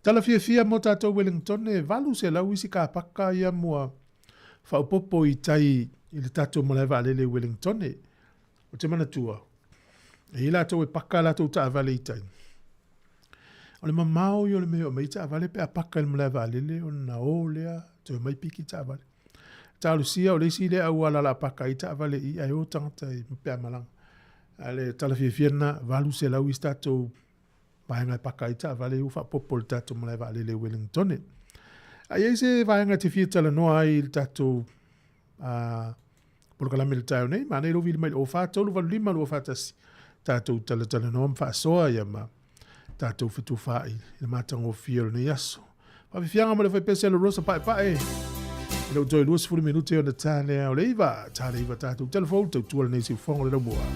Tala fia mo tātou Wellington e valu se lau isi ka paka ia mua whaupopo I tai i le tātou malai vālele Wellington o te mana tua. E i lātou e paka lātou ta avale i tai. O le mamao i o le mea o mai ta avale pe a paka le malai vālele o na o lea te mai piki ta avale. Ta alusia o le si le au ala la paka i ta avale i ai o tangata i pe a malanga. Ale talafiefiana valu se lau i tātou vaenga paka i ta avale u fa popo le tātou malai vālele Wellington. Ai se vaenga te fia tala noa ai le tātou por kalame le tau nei, ma nei rovi mai o whātou, lo valu lima lo whātasi. Tātou tala noa mwha soa ia ma tātou fitu whai, i le mātango fia le nei aso. Whawhianga ma le whai pese le rosa pae pae. I le utoi luas furu minute o na tāne o le iwa tātou telefon, tau tuala nei si whango le raumua.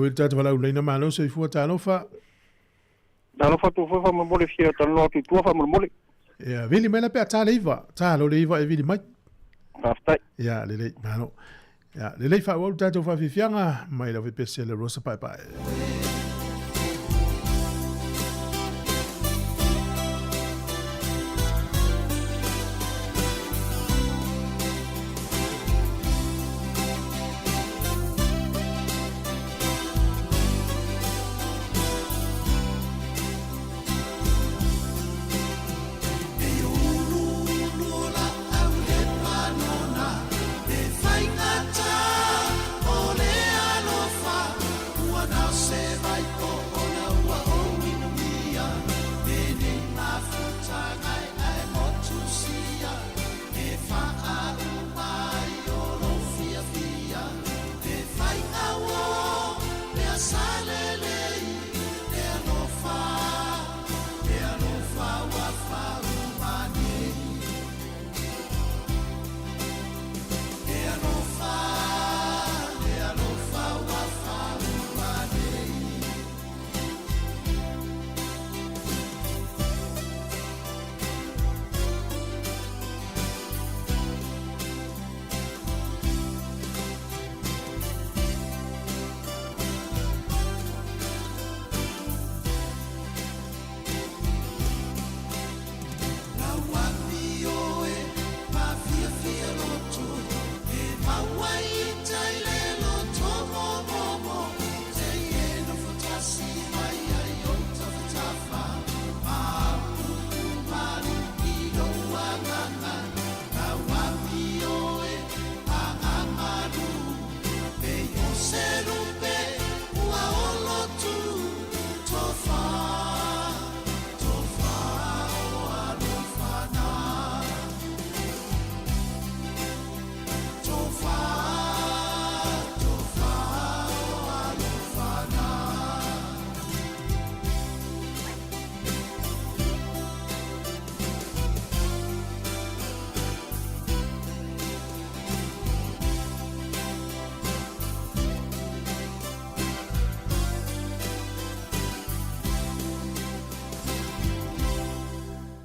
Le tata wala ulaina malo so ifua Talofa. Talofa tu fa mo mole fia talo tu tu fa mo mole. Ya vili mena pe Taliva. Talo le iva e vili mai. Pastai. Ya le malo. Ya le fa wa tata fa fianga mai la pese le rosa pai pai.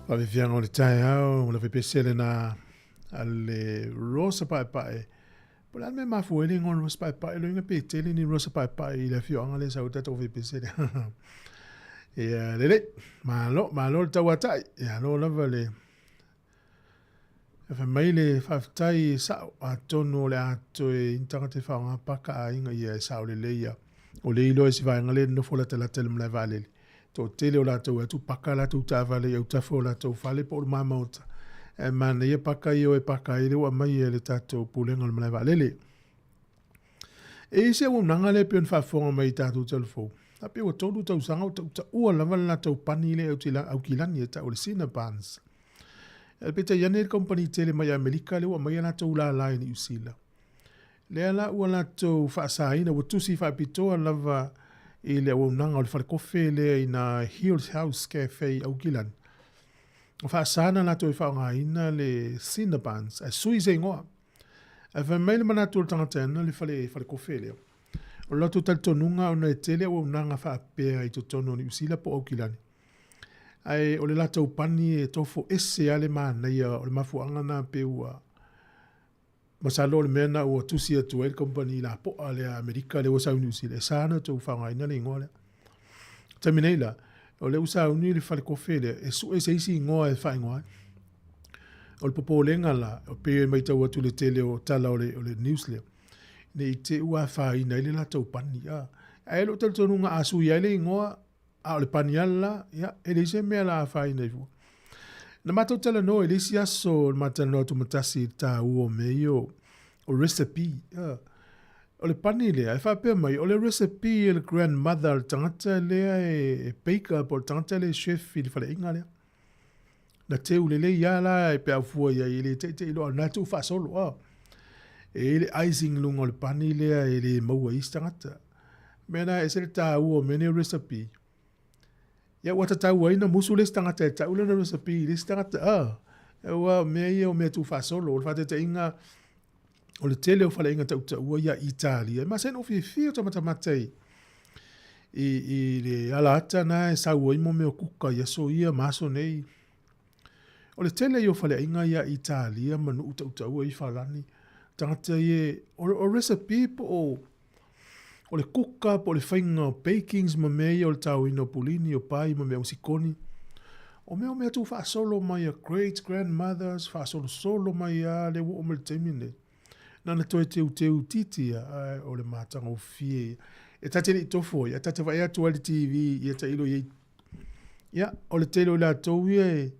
Ave fianga o le tai au, la pepesele na ale rosa pai pai. Pola me mafueli ngon rosa pai pai, lo inga petele ni rosa pai pai, la fianga le sauta to pepesele. Ya lele, malo le tawatai, ya lo la vale. Fa mai le faftai sa atono le ato e intangate faanga paka inga ia sa le leia. O le ilo e si vai ngale no fola tela tele mla vale. To tele o la tau atu paka la tau tavale au tafo la tau fale po o mamauta. E mana ia paka i o e paka i rewa mai e le tatou pulenga le mla vale. E se o nanga le pe fa fonga mai tātou telefo. A pe o tolu tau sanga o tau ta ua lava la tau pani le au kilani e ta o le sina pans. E pe ta yane company tele mai Amerika le ua mai ana tau la lai ni usila. Le ala ua la tau fa saina o tusi fa pitoa lava i le o nanga o le whalekofe le ina Hills House Cafe au kilani. O fa sana la tau i fa ngaina le sina pans. A sui se ngoa. E fa mai le manatu o tangatena le whalekofe le. O lotu tal tonunga o na e tele o nanga fa APR i to tono ni usila po au kilani. Ai o le lata upani e tofo ese ale mana ia o le mafuanga na pe ua. Masalo le mena ua tusi atu e company la po ale Amerika le wasa uni usila. E sana to ufanga ina le ingoa le. Taminela, o le usa uni le fale kofele, e su e se isi ingoa e fa ingoa. O le popo lenga la, o pe mai tau atu le tele o tala o le news le. Ne i te ua fa ina ile lata upani ia. A elo tal tonunga asu ia ile ingoa, a o le paniala, ia, ele se mea la fa ina ifu. Na mato tala no, ele si aso, matana no tu matasi ta uo meio, o recipe, ia. O le pani lea, e whapea mai, o le recipe le grandmother, tangata lea e baker, po tangata lea chef i le whale inga lea. Na te ulele ia la e pea fua ia i le te ilo, na tu wha solo, e le icing lunga o le pani lea e le maua is tangata. Mena e se le ta uo mene recipe. Ia wata tau aina musu le tangata e ta ula na recipe, le tangata, e wa mea ia o mea tu wha solo, o le whate te inga, o le tele o whale inga tau ta ua ia Italia. Ma sen ofi fio tamatamate i le ala ata na e sa ua imo meo kuka ia so ia maso nei. O le tele i o whale inga ia Italia manu tau ta ua i whalani. Tangata i o recipe po o le kuka po le whainga o bakings ma mea o le tau ino pulini o pai ma mea o sikoni. O mea tu wha solo mai a great grandmothers, wha solo mai a le wo o me le temine. Nana toe teu titia o le matanga o fie. E tate ni tofo, e tate vai atu ali TV, e ta ilo ye. Ia, o le tele o le atou ia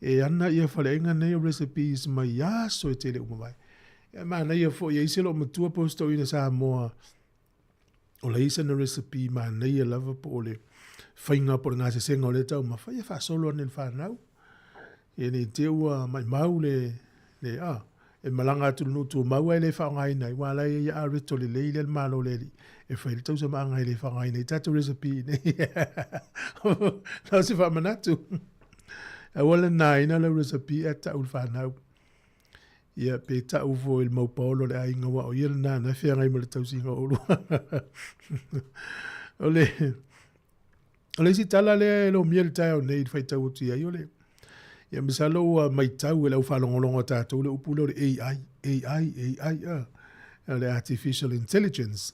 e ana ia whale inga nei o recipes mai ia so e tele umamai. E mana ia fo, ia iselo matua posto ina Sāmoa. O le isa na recipe mana ia lava po o le whainga po ngā se senga o le tau ma whai e wha solo ane le whanau. E ne te ua mai mau le e malanga atu no tu maua le fa ngai nei wala ia a rito le le malo le e fa le tau sa ngai le fa ngai nei tatu recipe ne na se fa manatu e wala nai na le recipe ata ul fa na ia pe ta u vo il mau paulo le ai ngawa o ia na fe ngai mo le tau singa o ole si tala le lo miel tau nei fa tau tu ia ole ia misalo mai tau le ufa longo tātou le upulo le AI le artificial intelligence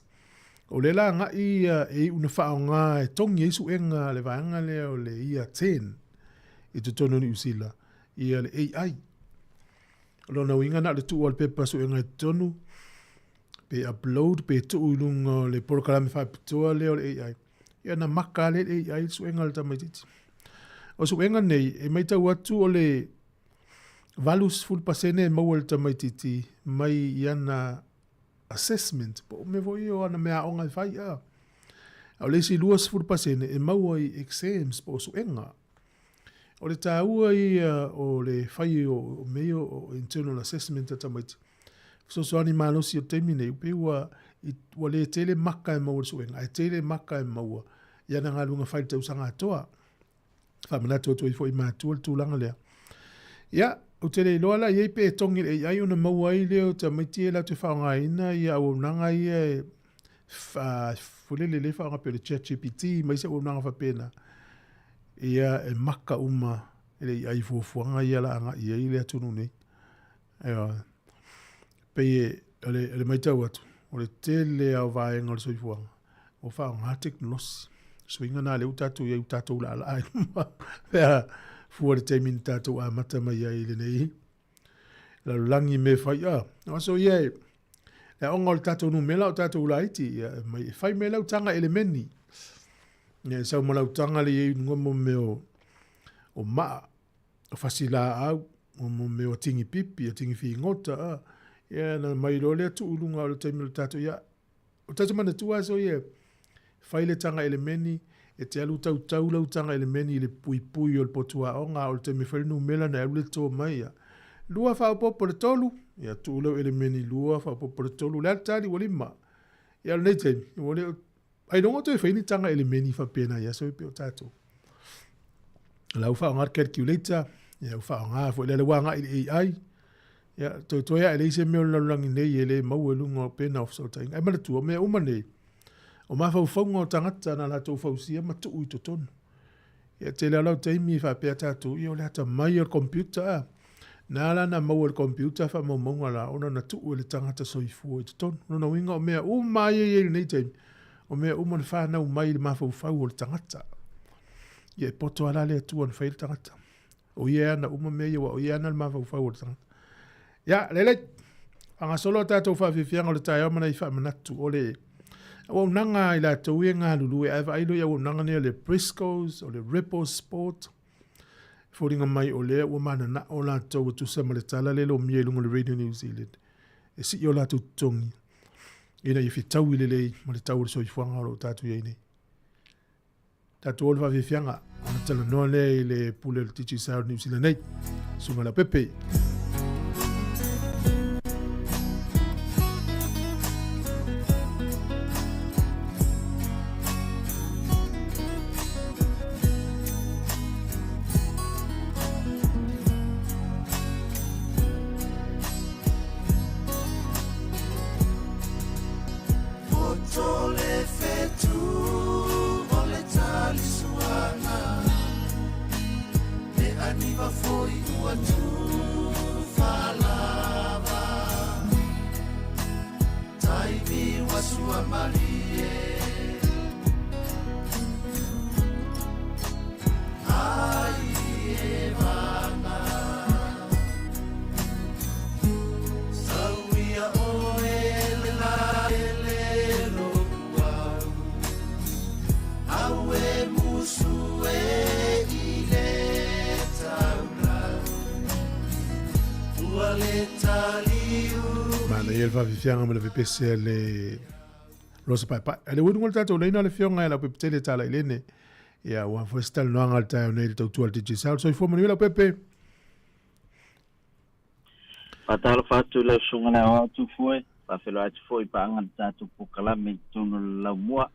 o le la nga i una whaonga e tongi isu enga le vaanga le o le ia 10 i te tono ni usila ia le AI lo na winga na le tu wal pepa su enga tonu pe upload pe tu ulunga le program fa pitoa le o le AI ia na maka le AI su enga le tamaititi o su enga nei, e mai tau atu o le valus full pasene mau al tamaititi mai iana assessment, po me voi o ana mea onga i whai a. O le si luas full pasene e mau ai exams po su enga. O le tāua i o le whai o meo o internal assessment a tamaiti. So ani malosi o teimine, upe ua le tele maka e mau su enga, e tele maka e mau iana ngā lunga whai tau sanga atoa. Whamana tōtoi fo i mātua le tūlanga lea. Ia, o te rei loa la, iei pe tongi e ai ona mauai leo ta maiti e la te whaonga ina, ia o nanga ia e fulele le whaonga pe le ChatGPT, mai se o nanga whapena. Ia e maka uma, ele i ai fuafuanga ia la anga, iei lea tunu nei. Ia, pe ele maitau atu, o le tele au vaenga le soifuanga, o whaonga teknolosi. Swinga na le utatu ia utatu la ai. Pea fua le teimin tatu a mata mai ai le nei. La langi me fai a. Aso ia le onga le tatu nu mela o tatu la iti. Mai fai me lau tanga elemeni. Ia sau ma lau tanga le iei ngomo me o maa. O fasila au. O mo me o tingi pipi, o tingi fi ngota a. Ia na mai lo le tu ulunga o le teimin le tatu ia. o tatu mana tua so ye faile tanga elemeni e te alu tau lau tanga elemeni le pui o le potua o ngā o le te me whare nu mela na alu tō mai ya. Lua wha popo le tolu, ya tu lau elemeni lua wha popo le tolu, lea tari walima. Ya le nei teimi, wale, ai rongo toi whaini tanga elemeni wha pena ya so i peo tātou. Lau wha o ngar calculator, ya wha o ngā fo le wanga i AI, ya toia ele se meo lalangi nei ele mau lunga o pena of so tainga. Ai mana tua mea umane, o mawhau whaunga o tangata na la tau whausia ma tu ui to tonu. Ya te lea lau teimi wha pea tātou i o le hata mai o computer na la na mau o computer wha mau maunga la ona na tu ui le tangata soifua i to tonu. Nona winga o mea umai e nei teimi. O mea umane whanau mai le mawhau whau o le tangata. Ia poto ala le atu an whaile tangata. O ia na uma mea ia wa o ia na le mawhau whau o le tangata. Ya, lele, anga solo tātou whawhiwhianga o le tai amana i whamanatu o le o nanga i la tau e ngā lulu e aiwa ailo ia o nanga nea le Briscoes o le Ripple Sport. Whoringa mai o lea o mana na o la tau o tusa ma le tala lelo mie lungo le Radio New Zealand. E si o la tau tongi. Ina i whitau i lelei ma le tau o le soifuanga o lo tātou i nei. Tātou o le whawhiwhianga o na tala noa lea i le pule le Teaching Sound New Zealand nei. Sunga la pepe. Fianga me le VPC le Rosa Papa. Ale wungu ngol tato leina le fionga la pepetele tala ilene. Ya wa fostal no angal tayo nei tautu al tiji sal so ifo manuela pepe. Patalo fatu le sunga na wa tu foi. Pa felo ati foi pa angal tato pukala me tunu la mua.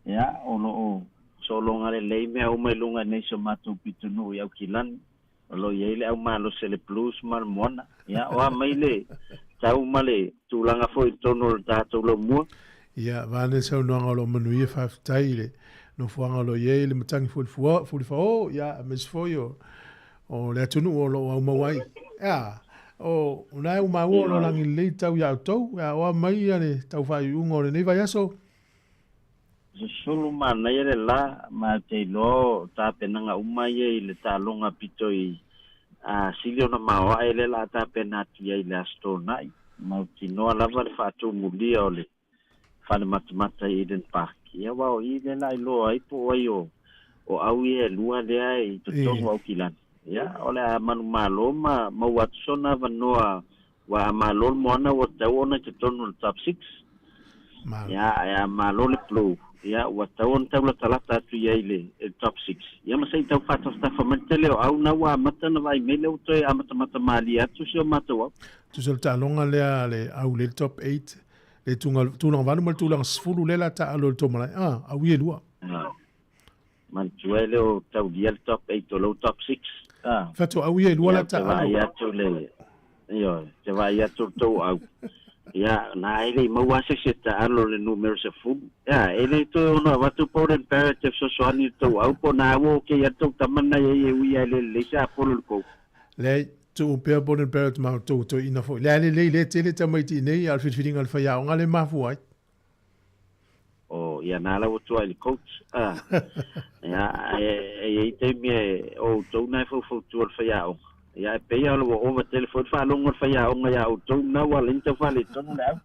Ya ono o so longa le leime au mai lunga nei so matu pitunu ya kilan. Lo yele au malo sele plus mal mona. Ya wa mai le tau male tulanga foi tono tato lo mua. Ia vane sau noanga lo manuia whaftaile no fuanga lo ye le matangi fulifao ia mes foio o le atunu o lo au mawai. Ia o unai uma o lo langi le tau ia tau ia o mai ane tau whai ungo le nei vai aso. Sulu mana ia le la ma te lo ta penanga uma ia le talonga pitoi silio na mawa ele la ta penati ia le astonai ma tino lava le fatu mulia ole fale matamata Eden Park ia wa o ile la ilo ai po ai o au ia lua le ai to tongo au kilan ia ole a manu malo ma watsona vanoa wa malo mona o taona te tono top 6 ia malo le plo ia wa taon taula talata tu ia ile top 6 ia ma sei tau fata sta mentele au na wa matana vai mele o toi amata mali atu sio matawa tu sol talonga le au le top 8 le tunga vanu mal tulang sfulu le la ta alo to mala au ie lua man tuele o tau dia top 8 o lo top 6 fato au ie lua la ta alo ia tu le io te vai ia tu to au ia na ele mau ase se ta alo le numero se fu ia ele to no va tu por imperative so ani to au po na wo ke ia to tamana ye wi le sa polo ko le tu pe bon imperative ma to ina fo le tele tamaiti nei al fitinga al faya on ale mafu ai o ia na la tu ai coach ia e te me o to na fo tu al faya ia pe ia lo o telefone fa longo fa ia o ia o to na wa lenta fa le to na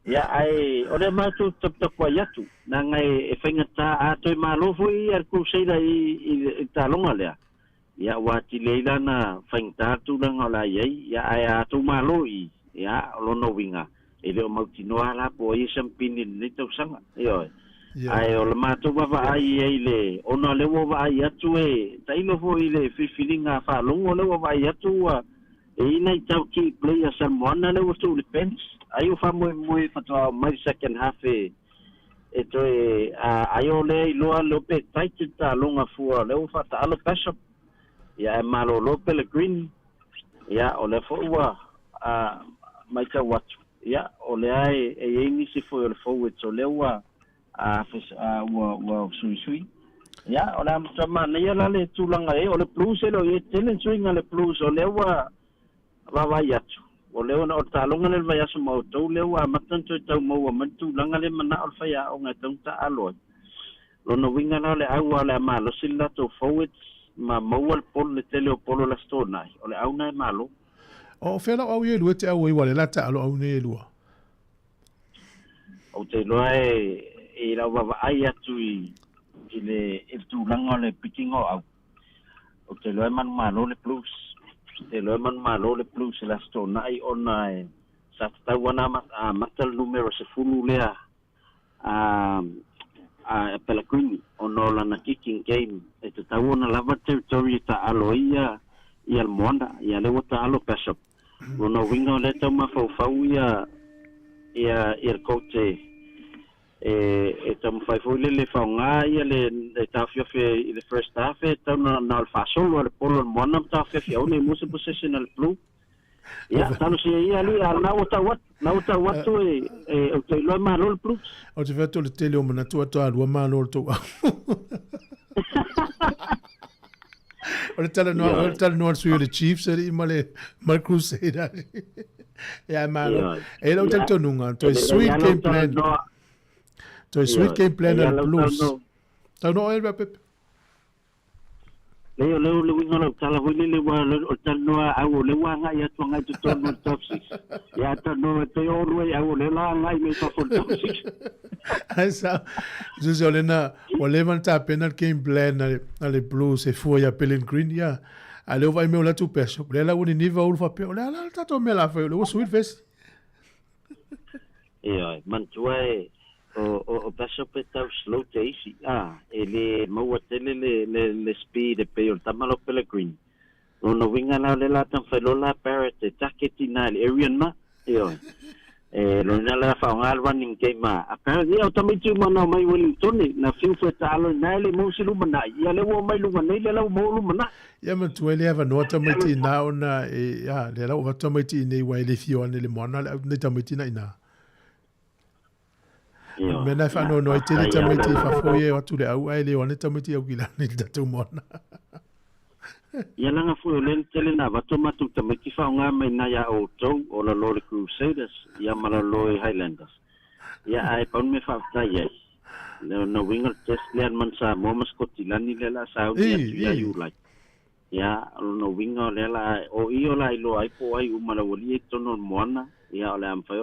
ia ai o le ma tu tap kwa ia tu na ngai e fenga ta a to ma lo fo ia ku sei la i ta longa le ia wa ti leila na fenga tu la ngola ia ia ai a tu ma lo ia lo no winga e leo mautinoa la po i sampini ni tausanga io ai o le matou va ai le ona le wo va ai atu e tailo fo ile fifilinga fa longo le wo va ai atu e ina tau ki player Samoan le wo tu le pens ai o fa mo fa mai second half e to e ai o le lo pe tight ta longa fu le wo fa ta alo passion ya e malo lo Pellegrini ya o le fo wa mai ka wat ya o le ai e ni se fo le forward so le wa wa sui ya o la mtama na ya le tulanga e o le plus e lo e tenen swinga le plus o le wa ya o le ona o talonga le va ya so mo to le wa matan to tau mo wa mantu langa le mana o fa ya o nga tong ta alo lo no winga na le au le ma lo silla to forwards ma mawal pol le tele o polo la stona o le au na malo o fela au ye luete au i wale lata alo au ne lua o te loe e la wa ai atu i le tu langa le picking au o te loe man malo le plus te loe man malo le plus la stona ai ona e sa tawana matal numero se fulu lea Pellegrini ono la na kicking game e te tawana lava territory ta alo ia le monda ia le wata alo pesop ono winga le tama fau ia coach e tam fai foi le faunga ia le tafio fe le first half e tana na alfa solo le polo mona tafio fe one musa positional blue ia tano se ia ali na wata wat e o te lo malo le blue o te veto le tele o mana tua lo malo to o le tala no sui le Chiefs e male mal Crusader ia malo e lo te tonunga to sweet game plan to sweet game plan al plus to no el pep le winga lo tala wini le wa o tala au le wa nga ia to nga to no top 6 ya to no to yo le au le la nga me to for top 6 asa je olena o levanta penal game plan ale blues e foi a Pellegrini ya ale vai me la tu peso le la uni niva ulfa pe le la tato me la foi le sweet fest man tuai o paso pe tau slow taisi ele mau tele le speed e pe o tamalo Pellegrini no winga la le la tan felo la parrot e taketina le Arian ma lo na la fa ngal running game a pa dia automatic mana mai Wellington na fiu fe talo na le mo silu mana ia le wo mai lu mana le la mo lu mana ya ma tu ele ava no automatic na ona e ya le la automatic nei wa le fio ne le mona le automatic na ina mena fa no te le automatic fa foye o tu le au ai le ona automatic au gila ni tatu mona ia langa fu le tele na va toma tu te meki fa nga mai na ya o to o la Lord Crusaders ia mala Lord Highlanders ia ai pa me fa ta ia no winga test le man sa mo mas ko tilani le la sa ia you like ia no winga le la o io la lo ai po ai umala woli to no mona ia le am fa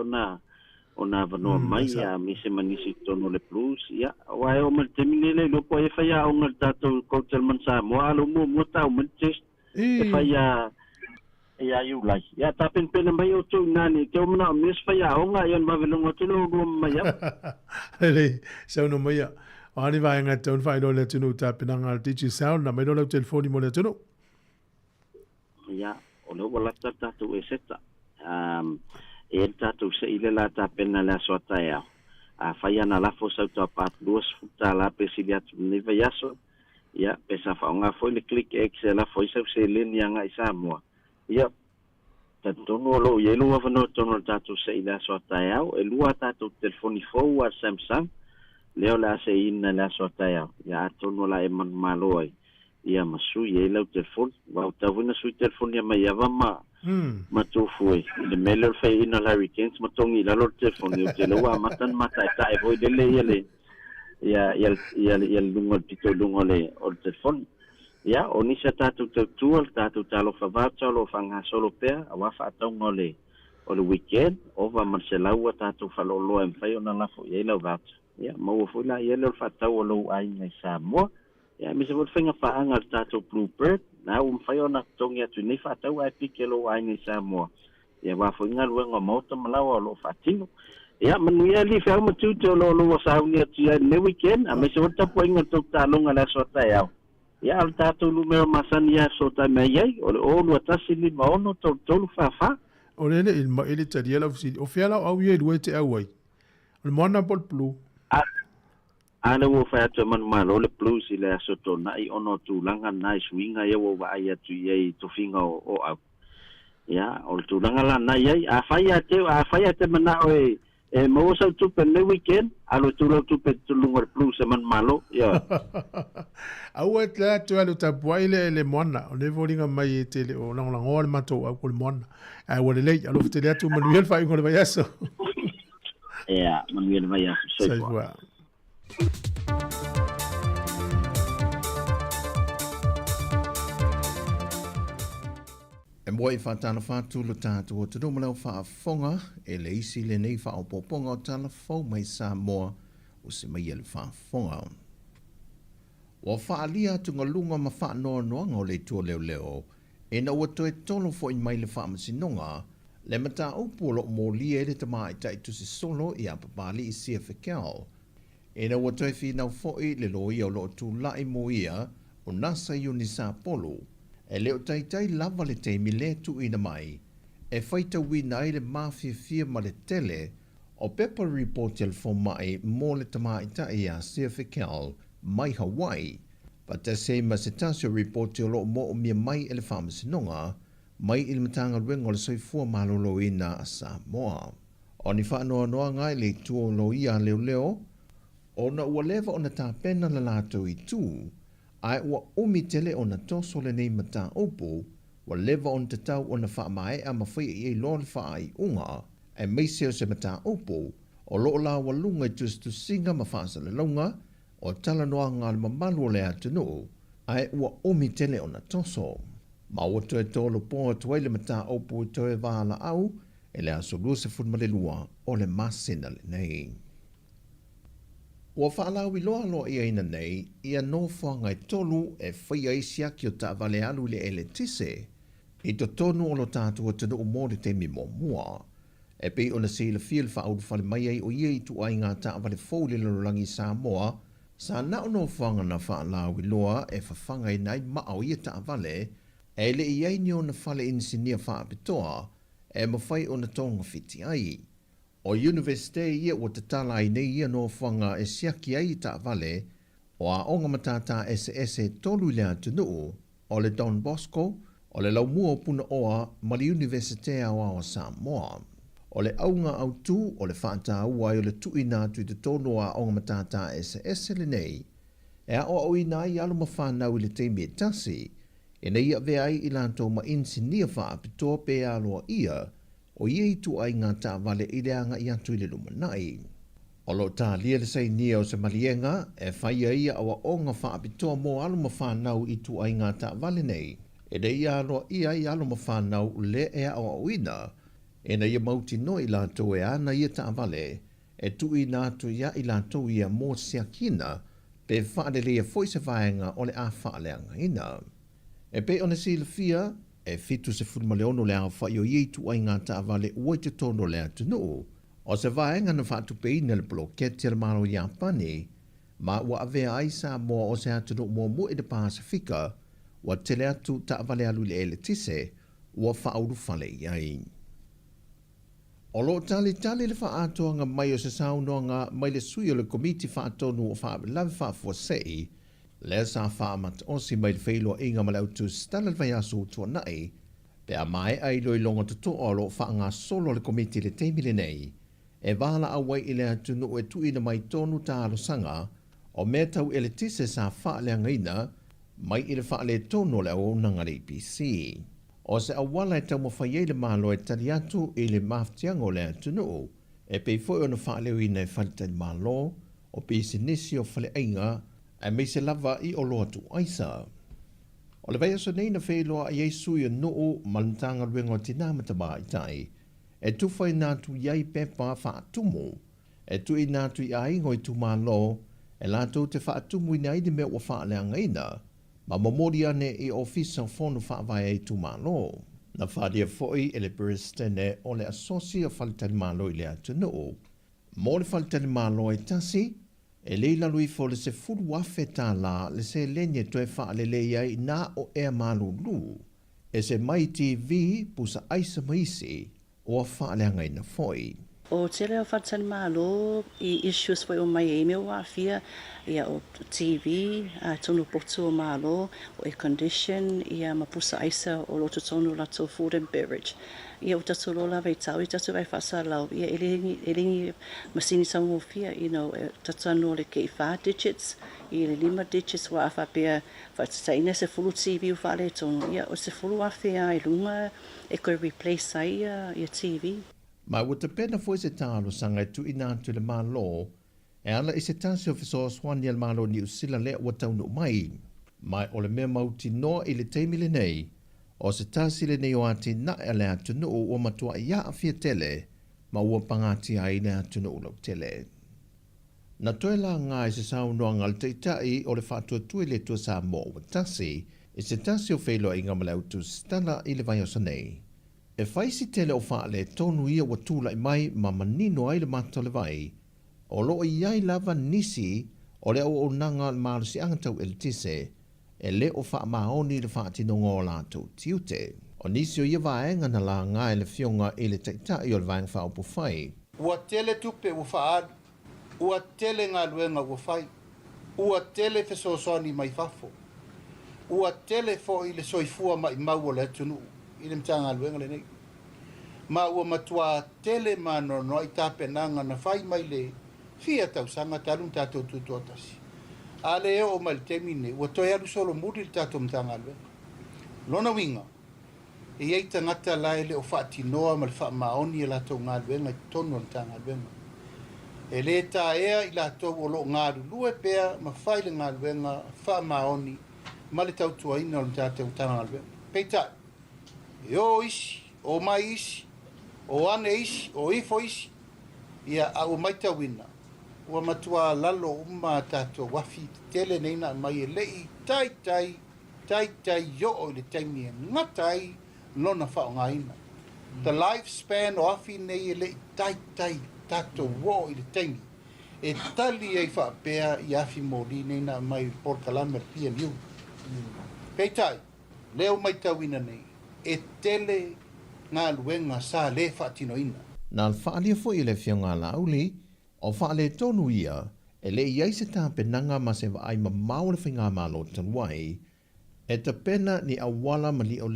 ona vano mai ia mi se manisi to no le plus ia wa o mal terminele lo po e fa ia o ngal tato coach man sa mo alo mo ta o test e fa ia you like ia ta pen mai o to nani ke o mana mis fa ia o nga ia ma velo ngotelo go mai ia ele sa no mai ani vai nga ton fa do le tunu ta pen ngal teach sound na mai do le telefoni mo le tunu ia o lo wala ta to e seta e tatu se ile la ta pena la sota ya a faya na la fosa to pat dos futa la pesilia ni vayaso ya pesa fa nga foi le click x la foi se linia nga Sāmoa ya tanto no lo ye lo va no tono tatu se ile sota ya e lua tatu telefoni fo wa Samsung leo la se ina la sota ya tono la e man maloi ya masu ye lo telefon wa ta vuna su telefon ya mai va ma tu foi le melhor foi na Hurricanes matongi la lor telefoni o te loa matan mata ta e voi dele ele ya lungo tito lungo le o telefoni ya oni sa tatu tatu Talofa voucher lo fanga solo pe awa fa tongo le o le weekend over Marcela wa tatu fa lo em fai ona la fo ye lo voucher ya mo fo la ye lo fa tau lo ai nei Sāmoa ya mi se vol fenga fa anga tatu bluebird na fai ona tongi atu nei fa tau ai pikelo ai nei Sāmoa ia wa fo nga luenga mota malawa lo fatino ia manuia li fa ma tu to lo Saunia tia ne weekend a me so ta po inga to ta longa la so ta ia ia al ta to lu me masania so ta me ia o lo ta sili ma ono to fa o le ele taria la o fiala au ye duai te awai o mona pol plu ana wo fa to man malo le plus ile so to na I ono tu langa na swinga ia wo va ia tu ia to finga o ya o tu langa la na ia a faia te mana o mo sa tu pe le weekend alo tu pe tu lungo plus man malo ya au la tu alo ta boile le mona o le volinga mai te le o lang o le mato au le mona ai wo le alo te le tu manuel fa ngol vai aso ya manuel vai aso sai wa E moa I whātana whātu lo tātou o te nomalau whaafonga e le isi le nei whaopoponga o Talofa mai Sāmoa o se mai ele whaafonga. Wa whaalia tunga lunga ma whaanoa noanga o le tua leo leo e na ua toe tolo fo I mai le whaamasinonga le mata upo lo mo lia ele te mai tai tu se solo I apapali I sia whekao. E na ua toe whinau fo I le loia o lo tu lai mo ia o nasa Iuni Sāpolo. E leo taitai lava le teimi le tu ina mai, e whaita wina I le mafia fia ma le tele, o pepa report telefon mai mo le tamaita I a sia whekal mai Hawaii, pa te se ma se tasio report te lo mo o mia mai ele whamasinonga, mai ili matanga ruengo le soifua malolo ina a Samoa. O ni whaanoa noa ngai le tuo lo ia leo leo, o na ua lewa o na tāpena la lato I tū, ai ua umi tele o na toso le nei mata opo, wa lewa on te tau o na whaamae a mawhai I lo le whaai unga, e meiseo se mata opo, o loo la walunga I tu singa ma whaasa le launga, o tala noa ngā le mamalu le atunu, ai ua umi tele o na toso. Ma ua toe tolo poa tuai le mata opo I toe wāla au, e le aso lua se funma le lua o le masina le nei. Ua whaalawi loa loa ia ina nei, ia no whangai tolu e whaia isia ki o ta vale alu le ele tise, I to tonu o lo tātua tanu o mōre te mi mō mua. E pei o na sila fia le whaaudu whale mai ai o ia I tu ai ngā ta vale fōle lalorangi Sāmoa, sa nao no whanga na whaalawi loa e whawhangai nai mao ia ta vale, e le iai ni o na whale insinia whaapitoa, e mawhai o na tonga whiti ai. O Universite ia o te tala I nei ia no whanga e siaki ai ta vale, o a onga matata SS tolu le atunu, o le Don Bosco, o le laumua puna oa ma le Universite a o Samoa. O le aunga au tu o le whaata ua I o le tuina tu I te tono a onga matata SS le nei, e a o ina I alu mawhanau I le teimi e tasi, e nei a vea I lanto ma insinia whaapitoa pe aloa ia, o iei tu ai ngā tā vale I le anga I atu I le lumanai. O lo tā lia le sei nia o se malienga, e whaia ia awa o ngā whaapitoa mō alu ma whanau I tu ai ngā tā vale nei. E de ia aloa ia I alu ma whanau le e awa uina, e na ia mauti no I lato e ana ia tā vale, e tu I nātu ia I lato ia mō siakina, pe whaade lea foi se vaenga o le a whaaleanga ina. E pe ona sila fia, e fitu se funma leono le au whai o iei tu ai ngā tā vale ua te tono le atunu. O se vaenga na whaatu peina le blokete le maro I Apani, ma ua avea ai Sāmoa o se atunu mua mua I le Pasifika, ua tele atu ta vale alu le ele tise, ua whauru whale iai. O lo tali le whaatoanga mai o se saunoanga mai le sui o le komiti whaatonu o whaabelawe whaafuasei, le sa whaamat osi mai le whailo inga malau tu stala vai asu tua nai, pe a mai ai loi longa tuto o lo whaanga solo le komiti le teimile nei, e wala awai I le atunu e tuina mai tonu ta alosanga, o mea tau ele tise sa whaale angaina, mai I le whaale tonu le au nanga le APC. O se awala e tau mawhai le malo e tali atu I le maftiango le atunu, e pei foi ona whaale uina e whalitani malo, o pei sinisi o whale ainga, e mei se lava I o loa tu aisa. O le vai aso nei na whailoa a Yesu I noo malantanga ruenga o tina matama I tai, e tu whai nātu iai pepa whaatumu, e tu I nātu I aingo I tu malo, e lātou te whaatumu I nei de mea ua whaaleanga ina, ma mamori ane I ofisa whonu whaavai I tu malo. Na whadia foi e le Bristene o le asosi o whalitani malo i le atunuu. Mo le whalitani malo e tasi, e leila lui fo le se furu wafe tā la le se lenye toe wha le leiai na o ea malu lu. E se mai TV pusa aisa maisi o a wha le angai na foi. O tele o whatani malo i issues foi o mai email wa fia ia o TV tonu potu o malo o air condition ia mapusa aisa o lotu tonu lato food and beverage ia o tatu lola vai tau i tatu vai whasa lau ia elingi masini Sāmoa fia tatu anu le kei 5 digits i le 5 digits wa awha pia whaitaina se fulu TV u whale tonu ia o se fulu awhia i lunga e koe replace ai ia TV. Ma ua te pena foi se tālo sanga tu ina tu le malo, e ala i se tasi o fiso swani al malo ni usila le ua taunu mai. Mai o le mea mauti noa i le teimi le nei, o se tasi le nei o ati na e le atu no ua matua ia a fia tele, ma ua pangati ai le atu no lau tele. Na toe la ngā i se sau noa ngal te itai o le whātua tui le tua Sāmoa ua tasi, i se tasi o whailo i ngamalau tu stana i le vai o sanei. E whaisi tele o wha le tonu ia wa tūla i mai ma manino ai le mato le vai. O loo iai lava nisi o le au o nanga malu si angatau el tise, e le o wha maoni le wha tinonga o lātou tiute. O nisi o ia vaenga na la ngā le fionga i le taitai o le vaenga wha upu whai. Ua tele tupe ua whaad, ua tele ngā luenga ua whai, ua tele fesosoni mai fafo, ua tele fo i le soifua mai mau o le tunu. I le mtanga luenga le nei. Ma ua matua tele mano no i tape nanga na whai mai le fia tau sanga talum tātou tutotasi. A le o mai le temine, ua toi alu solo muri le tātou mtanga luenga. Lona winga, e ei tangata lai le o whaati noa ma le wha maoni e lātou ngā luenga i tonu o mtanga luenga. E le tā ea i lātou o lo ngā lue pea ma whai le ngā luenga wha maoni ma le tau tuaina o le tātou mtanga luenga. Peitai. O isi, o mai isi, o ane isi, o ifo isi, ia au maita wina. Ua matua lalo uma tātou wafi tele neina mai e lei tai yo o le taimi e ngatai lona whao ngaina. The lifespan o afi nei e lei tai tātou wo i le taimi. E tali ei whaapea i afi mōri neina mai porkalame pia niu. Peitai, leo maita wina nei. E tele ngā luenga sa le whaatinoina. Nā whaalia fo i le fionga la uli, o whaale tonu ia, e le iai se tāpenanga ma se waai ma maule whinga malo tanwai, e ta pena ni awala ma lio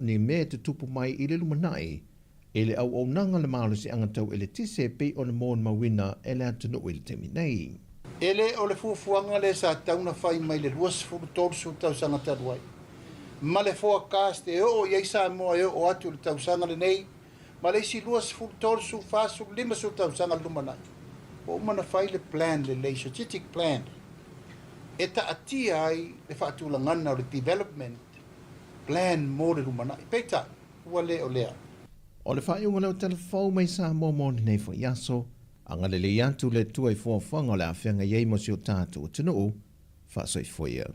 ni me te tupu mai i le lumanai, e le au nanga le malo si angatau e le tise pe o le mon mawina e le atunu i le temi nei. E le o le fuafuanga le sa tauna whai mai le luas furu tōrusu tau sangataruai. Ma le forecast e o iei Sāmoa e o atu le tausanga le nei, ma le isi luas furu tōrusu whāsu lima su tausanga lumanai. O umana whai le plan le lei, strategic plan. E ta atia ai le whaatulangana o le development plan mo le lumanai. Peita, ua le o lea. O le whaiunga leo telefau mai Sāmoa mo nei fo yaso, anga le le atu le tua i fuawhanga le awhianga iei mo si o tātou tunu, whaasoi foia.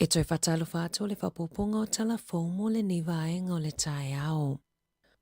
E toi whatalofa ato le whapoponga o Talofa mo le ni vaenga o le tae ao.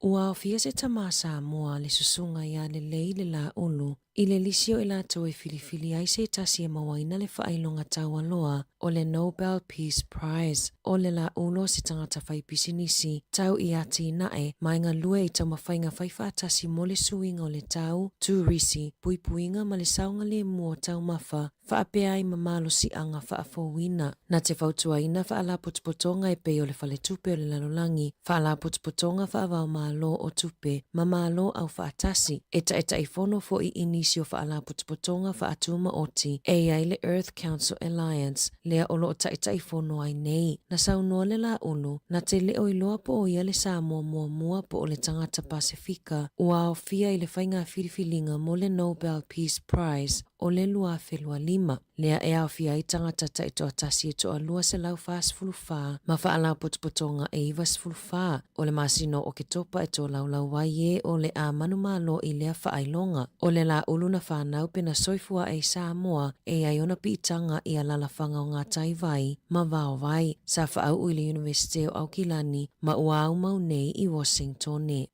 Ua o fia se tama Sāmoa le susunga ia le lei le la ulu, i le lisio i la to e filifili ai se tasi e mawaina le whaailonga taua loa o le Nobel Peace Prize o le la ulo se tangata whai pisinisi tau i ati nae mai ngā lue i tau mawhainga whaifa tasi mo le suinga o le tau, tūrisi, puipuinga ma le saunga le mua tau mafa, whaapea i mamalo si anga whaafowina. Na te whautua ina whaala putupotonga e peo le whale tupe o le lalolangi, whaala putupotonga whaavau malo o tupe, mamalo au whaatasi, eta i fono fo i inisio whaala putupotonga whaatuma oti, e ai le Earth Council Alliance, lea olo o taita i fono ai nei, na saunoa le la ulu, na te leo i loa po o ia le Sāmoa mua po o le tangata Pasifika, ua o fia i le whainga whiriwhilinga mo le Nobel Peace Prize, o le lua whelua lima. Lea e awhia i tangata ta i toa tasi e toa lua se lau whaasfulufā, ma whaalau potopotonga e iwa sfulufā, o le masino o ke topa e toa lau waie o le a manumalo i lea whaailonga, o le la uluna whanau pena soifua e Sāmoa e aiona piitanga i a lalawhanga o ngā taivai, ma vao vai, sa whaau i le University o Aukilani, ma ua au mau nei i Washington.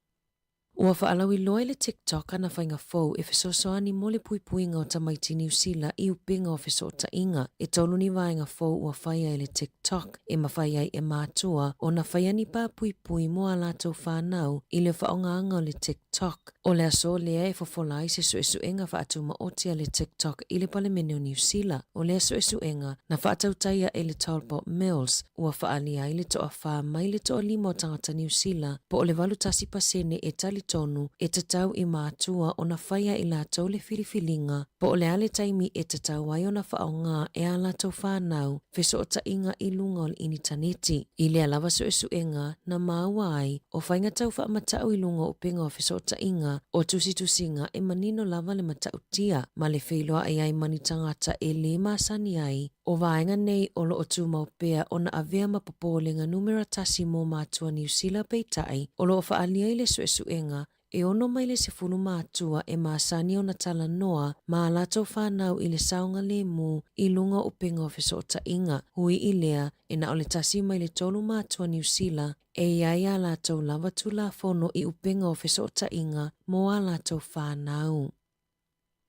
Ua whaalau i loa le TikTok ana whainga fau e whesosoani mo le puipuinga o tamaiti New Zealand i upinga o whesota inga. E tolu ni wainga fau ua whaia i le TikTok e mawhaia i e mātua o na whaia ni pā puipui mo a lātou whanau i le whaongaanga o le TikTok. O le aso lea e fofolai se suesuenga whaatuma otia le TikTok i le palemene o New Zealand. O le suesuenga na whaatautaia e le Talbot Mills ua whaalia i le toa wha mai le toa limo tangata New Zealand po o le valutasi pasene e tali tonu e tatau i mātua o na whaia i lātou le filifilinga po o le ale taimi e tatau ai o na whaonga e a lātou whanau wheso o tainga i lunga o le initaneti. I le alawa suesuenga na maua ai o whainga tau whaamatau i lunga o pinga o wheso o tainga o tusitusinga e manino lava le matautia ma le wheiloa ai ai mani tangata e le masani ai o vaenga nei o lo o tūmau pea o na avea mapopolenga numera tasi mō mātua New Zealand peitai o lo o whaalia i le suesuenga e ono mai le sefunu mātua e masani o na tala noa ma alatou whanau i le saunga le mu i lunga o pinga o wheso o tainga hui i lea e na o le tasi mai le tolu mātua New Zealand e iai a lātou lava tula fono i upinga o wheso o tainga mo a lātou whanau.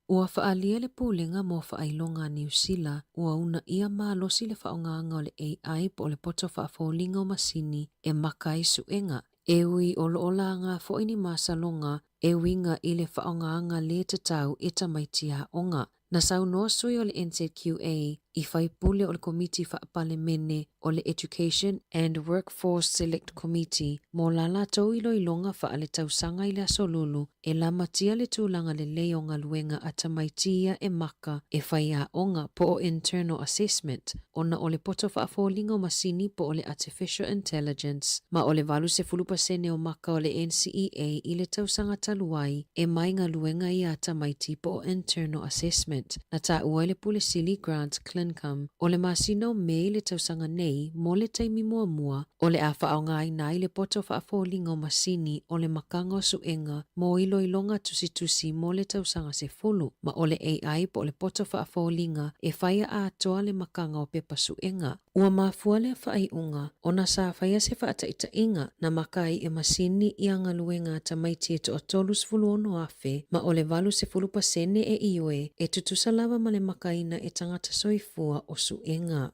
Ua whaalia le pūlenga mo whaailonga New Zealand, ua una ia mālosi le whaonganga o le AI po le poto whaafolinga o masini e maka i suenga. E ui o loola ngā foini masalonga e winga i le whaonganga le tatau e tamaiti a onga. Na sau noa sui o le NZQA i whaipule o le komiti whaapalemene o le Education and Workforce Select Committee mo la lātou ilo ilonga whaale tausanga i le asolulu e la matia le tūlanga le leo ngā luenga a tamaitia e maka e whai a onga po o internal assessment ona o le poto whaafolinga o masini po o le artificial intelligence ma o le valu se fulupasene o maka o le NCEA i le tausanga taluai e mai ngā luenga i a tamaiti po o internal assessment. Na tā ua le pule sili grant clincum o le masino me le tausanga nei mo le taimi mua o le a whaonga ai nai le poto whaafolinga o masini o le makanga o suenga mo ilo ilonga tusi mo le tausanga se fulu ma o le AI po le poto whaafolinga e whaia a toa le makanga o pepa suenga. Ua mafua le whaiunga o na sa whaia se whaataita inga na makai e masini i anga luenga tamaiti e to tolus fulu ono afe ma o le valu se fulu pasene e ioe e tutusa lava ma le makaina e tangata soifua o suenga.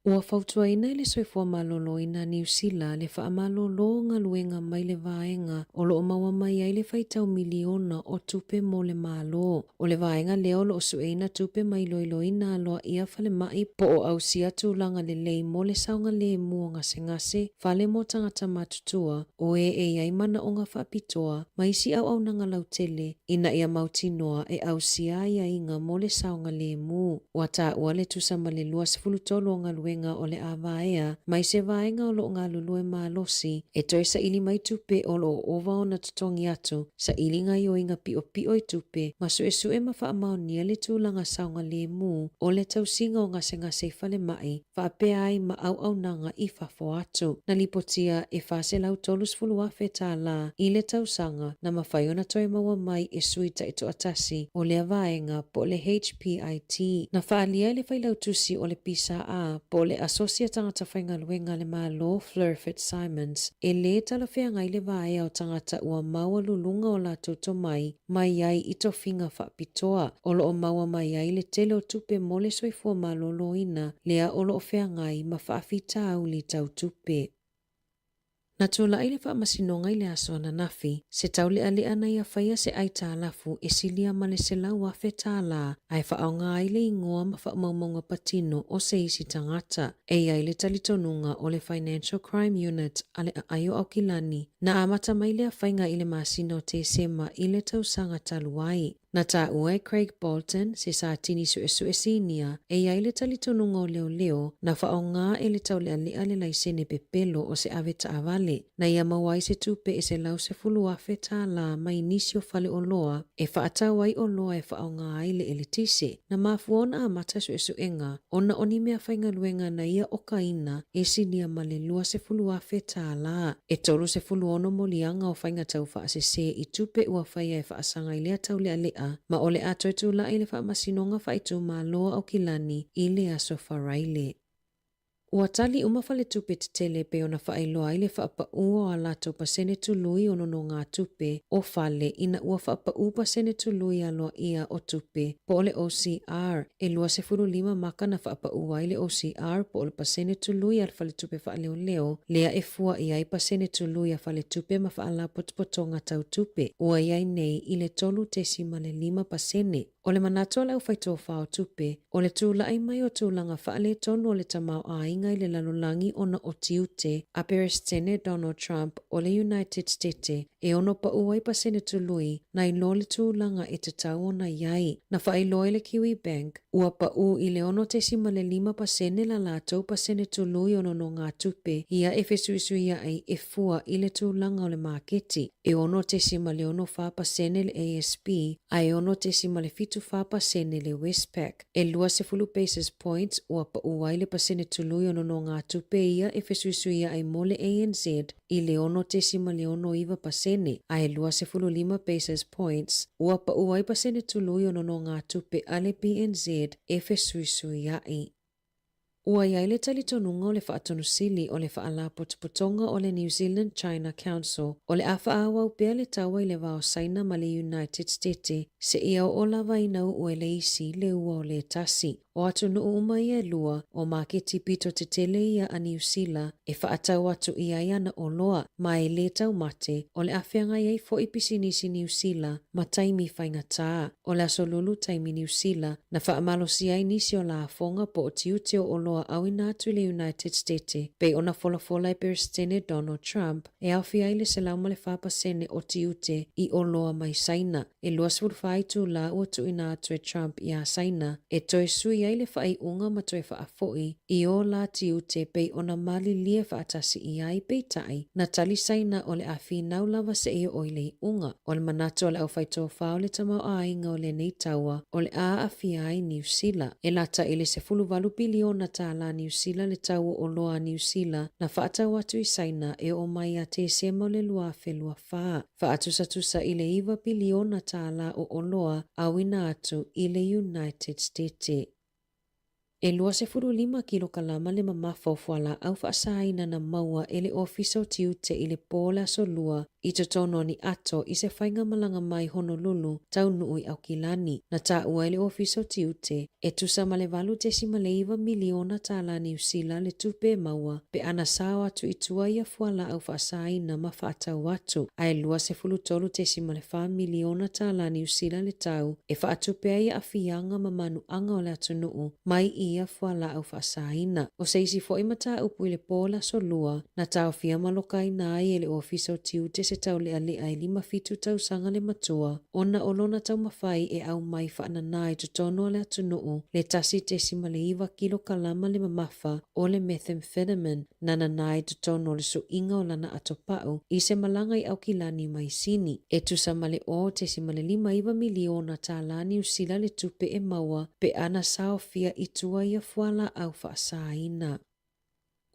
Ua whautua ina le soifua malolo ina New Zealand le wha malolo ngā luenga mai le vaenga o lo o maua mai ai le whaitau miliona o tupe mo le malo. O le vaenga leo lo o sueina tupe mai loilo ina aloa ia whale mai po o au sia tūlanga le lei mo le saunga le mua ngase whale mo tangata matutua o e ai mana o ngā whaapitoa mai si au nanga lautele ina ia mautinoa e au sia ia inga mo le saunga le mu. Ua tā ua le tusama le lua sefulutolo o ngā luenga o le avaea, mai se vaenga o lo ngā lulue mālosi, e toi sa ili mai tupe o lo ova o na tutongi atu, sa ili ngai o inga pio i tupe, ma sue ma wha amaunia le tūlanga saunga le mu, o le tausinga o ngase whale mai, wha apea ai ma au nanga i whafo atu. Na lipotia e whase lau tolus fulua whetā la, i le tausanga, na mawhaiona toi maua mai e suita e to atasi, o le avaenga po le HPIT, na whaalia le whailau tusi o le pisa a, po le asosia tangata whainga luenga le malo Flurfit Simons e le talawhea ngai le vaea o tangata ua maua lulunga o la toto mai ai i to whinga whaapitoa o lo o maua mai ai le tele o tupe mo le soifua malolo ina lea o lo o whea ngai ma whaafita au li tau tupe. Na tula ile wha masinonga ile aso na nafi, se taule ale ana ia whaia se aita alafu e silia male se lau wafe tāla, ai whaonga ile ingoa ma wha maumonga patino o se isi tangata, e ia ile talitonunga o le Financial Crime Unit ale a ayo Aukilani, na amata maile a whainga ile masino te sema ile tausanga taluai. Na tā ua Craig Bolton se sa tini su sinia e ia le tali tonunga leo na whaonga e le tau le alea le laisene pepelo o se ave ta avale. Na ia mawai se tupe e se lau se fulu afe tā la mai nisio fale o loa e whaatawai o loa e whaonga ai le eletise. Na mafuona a mata su enga ona oni mea whainga luenga na ia okaina e sinia male lua se fulu afe tā la. E tolu se fulu ono molianga o whainga tau whaasese i tupe ua whaia e whaasanga i lea tau le alea ma ole ato e tula i le whaamasinonga whaitu ma loa au kilani i le aso wharaile. Ua tali umawhale tupe te tele pe ona whaailoa i le whaapau a lato pasene tului ono no ngā tupe o whale ina ua whaapau pasene tului a loa ia o tupe po ole OCR e lua se furu lima maka na whaapau ai le OCR po ole pasene tului al whale tupe whaaleo leo lea e fua i ai pasene tului a whale tupe ma whaala potpotonga tau tupe ua iai nei i le tolu tesi ma le lima pasene. O le manatua lau whaitoa whao tupe, o le tūla ai mai o tūlanga whaale tonu o le tamau a inga i le lalulangi ona o tiute a President Donald Trump o le United States e ono pa uai pasene tului na i lo le tūlanga e te tau ona iai. Na whaailoa le Kiwi Bank, ua pa u i le ono tesi ma le 5% la lātou pasene tului ono no ngā tupe ia e fesuisuia ai e fua i le tūlanga o le maketi. E ono tesi ma le ono 5% le ASP, a e ono tesi ma le 5% le Westpac. E lua se fulu basis points ua pa uai le pasene tului ono no ngā tupe ia e fesuisuia ai mo le ANZ i le ono tesi ma le ono iwa pasene. A e lua se fulu 5 basis points ua pa uai pasene tului ono no ngā tupe a le BNZ e fesuisuia ai. Ua iai le tali tonunga o le whaatonu sili o le whaala potopotonga o le New Zealand China Council o le awha awau pea le tawa i le wao saina ma le United States se ia o lava inau ue le isi le ua o le tasi. O atu nuu umai e lua o maketi pito te tele ia a New Zealand e whaatau atu ia iana o loa ma e le tau mate o le awhianga iei fo i pisinisi New Zealand ma taimi whainga taa o le aso lulu taimi New Zealand na whaamalosi ai nisi o la afonga po o tiuteo o loa au ina atu le United States pe ona fola e President Donald Trump e awhi ai le selauma le whapasene o tiute i o loa mai saina e lua sfurwhai tu la ua tu ina atu e Trump i a saina e toi sui ai le whai unga ma toi whaafoi i o la tiute pe ona mali lia whaatasi i ai pe tai na tali saina o le awhi nau lava se e o le unga o le manato o le au whaitoa whao le tamau a inga o le nei taua o le a awhi ai New Zealand e lata i le se fulu biliona ta la New Zealand le tau o loa New Zealand na whaatau atu i saina e o mai a te sema le lua whelua whaa. Whaatusa i le 1 biliona ta la o loa awina atu i le United States. E lua se furu 5 kilo kalama le mamafo fuala au whaasaina na maua e le ofiso tiute i le pola so lua i te tono ni ato i se whainga malanga mai Honolulu tau nui au kilani. Na ta ua i le ofiso tiute e tusa ma le 8 miliona ta la New Zealand le tupe maua pe ana sao atu i tua ia fuala au whaasaina ma whaatau atu. A e lua se fulu tolu 5 miliona ta la New Zealand le tau e whaatupea ia awhianga ma manu anga o le atu nuu mai ia fuala au whaasaina. O se isi fo imata upu i le pola so lua na tau fia maloka i nai e le ofiso tiute se tau le ale ai 5 tau sanga le matua. Ona olona tau mawhai e au mai whaanana i tutono le atu nuu le tasi 1 kilo kalama le mamafa o le methamphetamine nana nai tutono le so inga o lana atopau i se malanga i au kilani mai sini. E tusa male o 1 miliona ta la New Zealand le tupe e maua pe ana sao fia i tua ia fuala au whaasaina.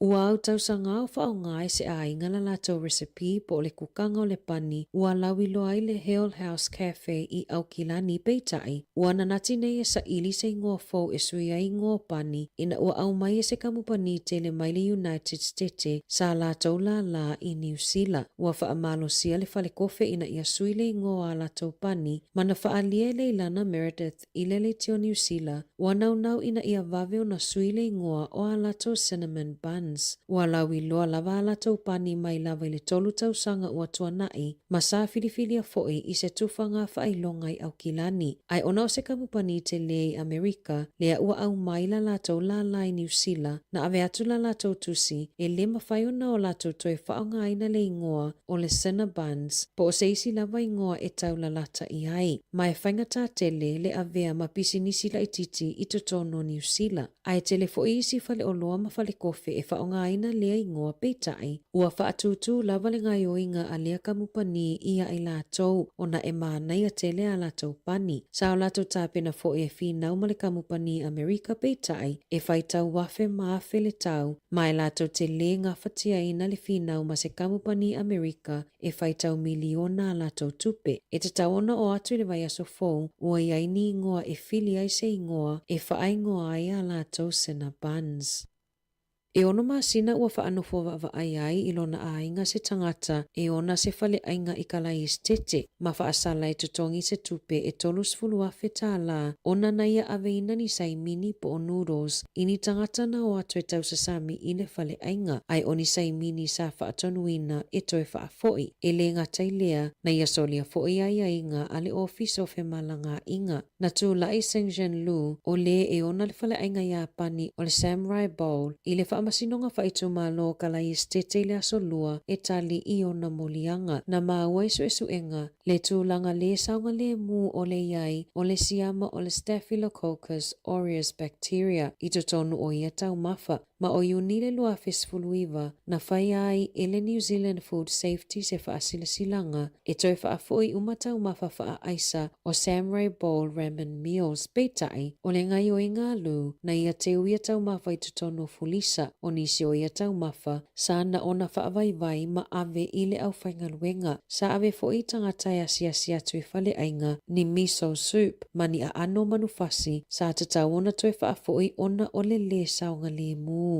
Ua au tausanga au whaonga se a inga la lato recipe po le kukanga o le pani ua lawilo ai le Hale House Cafe i au kilani peitai. Ua nanati nei e sa ili se ingoa fau e sui ai ingoa pani ina ua au mai e se kamupani te le mai le United States sa lato la i New Zealand. Ua whaamalo sia le fale kofe ina ia sui le ingoa a lato pani mana whaalia le ilana Meredith i le teo New Zealand. Ua nau ina ia vaveo na sui le ingoa o a lato cinnamon bun. Buns. Ua lawi loa lava ala tau pani mai lava i le tolu tausanga ua tuanai, ma sa filifilia fo'i i se tufanga whailongai au kilani. Ai ona o se kamupani te lei Amerika, lea ua au mai la latou la lai New Zealand, na ave atu la latou tusi, e lima whaiona o latou toi whaonga aina le ingoa o le Sena Buns, po o se isi lava ingoa e tau la lata i ai. Mai whainga tā tele le avea ma pisi nisi la ititi i totono New Zealand. Ai tele fo'i isi fale o loa ma fale kofe e whaonga aina lea ingoa peitai, ua whaatutu lava le ngai o inga a lea kamupani ia i latou, ona e mānai a tele a latou pani. Sa o latou tāpena fo'i e whinau ma le kamupani Amerika peitai, e whaitau wafe maafe le tau, mai latou te le ngā whatia ina le whinau ma se kamupani Amerika e whaitau miliona a latou tupe. E te tauona o atu le vai aso fou, ua iaini ingoa e fili ai se ingoa e whaingoa ai a latou Sena Buns. E ono masina ua whaanofo ai ai i lona ainga se tangata e ona se whale ainga i kalai stete ma whaasala e tutongi se tupe e tolus fulua whetala ona na ia aveina ni sai mini po o noodles ini tangata na o atu e tau sasami i le whale ainga ai oni sai mini sa whaatonuina e toe whaafoi e le ngatai lea na ia solia foi ai ainga ale office of malanga inga na tu lai Saint Jean Lu o le e ona le whale ainga ia pani o le Samurai Bowl i le masinonga whaitu malo kalai stete le asolua e tali i ona molianga na maua isu enga le tūlanga le saunga le mu o le iai o le siama o le Staphylococcus aureus bacteria i tonu o ia tau mafa ma o iuni le lua fesfuluiva na whai ai e le New Zealand Food Safety se whaasilasilanga e toi whaafoi umatau mafa wha aisa o Samurai Bowl Ramen Meals peitai o le ngai o inga lu na ia te uia tau mafa i tonu fulisa o nisi o ia tau mafa sa na ona whaavaivai ma ave i le au whaingaluenga sa ave fo i tangata e asia tui whale ainga ni miso soup mani a ano manufasi sa tatau ona toi whaafoi ona o le saunga le mu.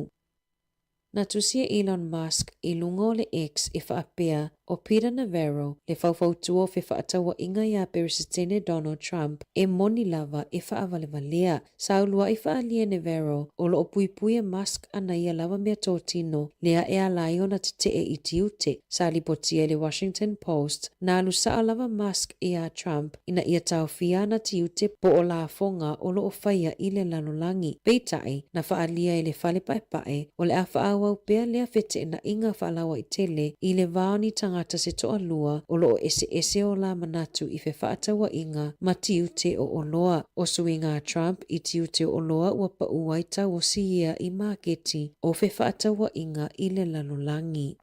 Na tusia Elon Musk i lunga o le X e whaapea o Peter Navarro le whauwhautua fe whaatawa inga ia peresitene Donald Trump e moni lava e whaavalevalea. Saulua i whaalia Navarro o lo pui e Musk ana ia lava mea tōtino lea e alai ona te e i tiute. Sa lipotia le Washington Post na alu saa lava Musk e a Trump ina ia tau fia na tiute po o la fonga o lo o whaia i le lanolangi. Peitai na whaalia i le whale pae o le a whaawau pea lea fete na inga whaalawa i tele i le vaoni tangata se toa lua o lo ese o la manatu i fe whaatawa inga ma tiute o oloa. O suinga Trump i tiute o oloa ua pa uaita o siia i maketi o fe whaatawa inga i le lanolangi.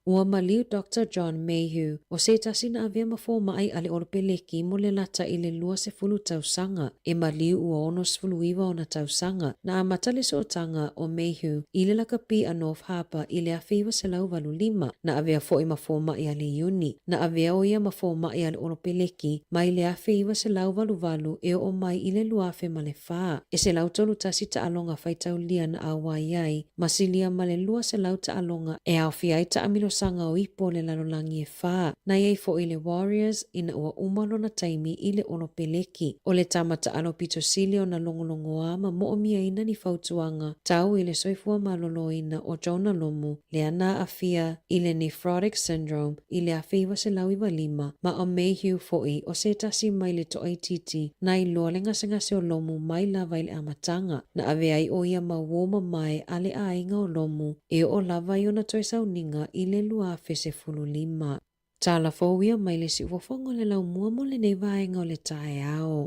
Ua maliu Dr. John Mayhew o se tasi na avea mafoma ai ale orpeleki mo le lata i le lua se fulu tausanga. E maliu ua ono sfulu iwa o na tausanga. Na amatale so tanga o Mayhew i le lakapi a North Harbour i le awhiwa se lau valu lima. Na avea fo i mafoma i ale uni. Na avea o ia mafoma i ale orpeleki mai le awhiwa se lau valu e o mai i le luafe ma le faa. E se lau tolu tasi ta alonga whaitau lia na awaiai. Masilia ma le lua se lau ta alonga e awhiai ta amilo sanga o ipo le lanolangi e whaa. Na iei fo i le Warriors ina ua umalo na taimi i le ono peleki. O le tamata ano pito sili o na longolongo ama mo o mia ina ni fautuanga. Tau i le soifua malolo ina o Jonah Lomu, le ana afia i le nephrotic syndrome i le awhiwa se lau iwa lima. Ma o Mayhew fo i o se tasi mai le to aititi na i loa le ngase o Lomu mai lava i le amatanga. Na ave ai o ia mawoma mai ale a inga o Lomu e o lava i o na toi Sauniga i le lua fese fulu lima. Tala fōwia mai le si ufofongo le lau mua mo le nei vaenga o le tae ao.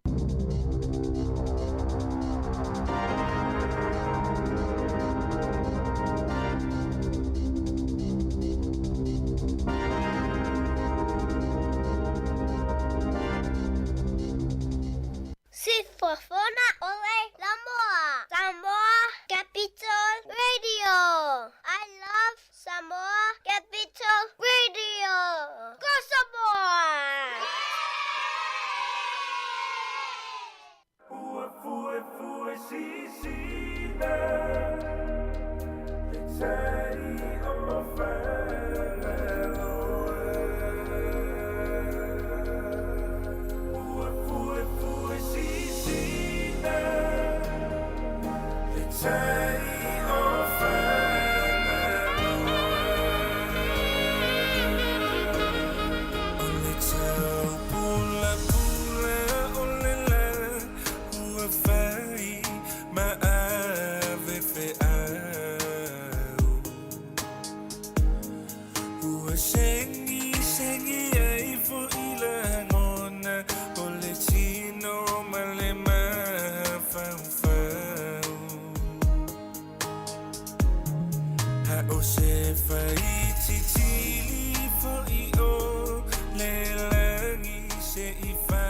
Sifofona ole Samoa. Samoa Capital Radio. I love Samoa Capital Radio. Go Samoa! Fue sisine. Let's say, oh, se fai titi for I o le langi se I fa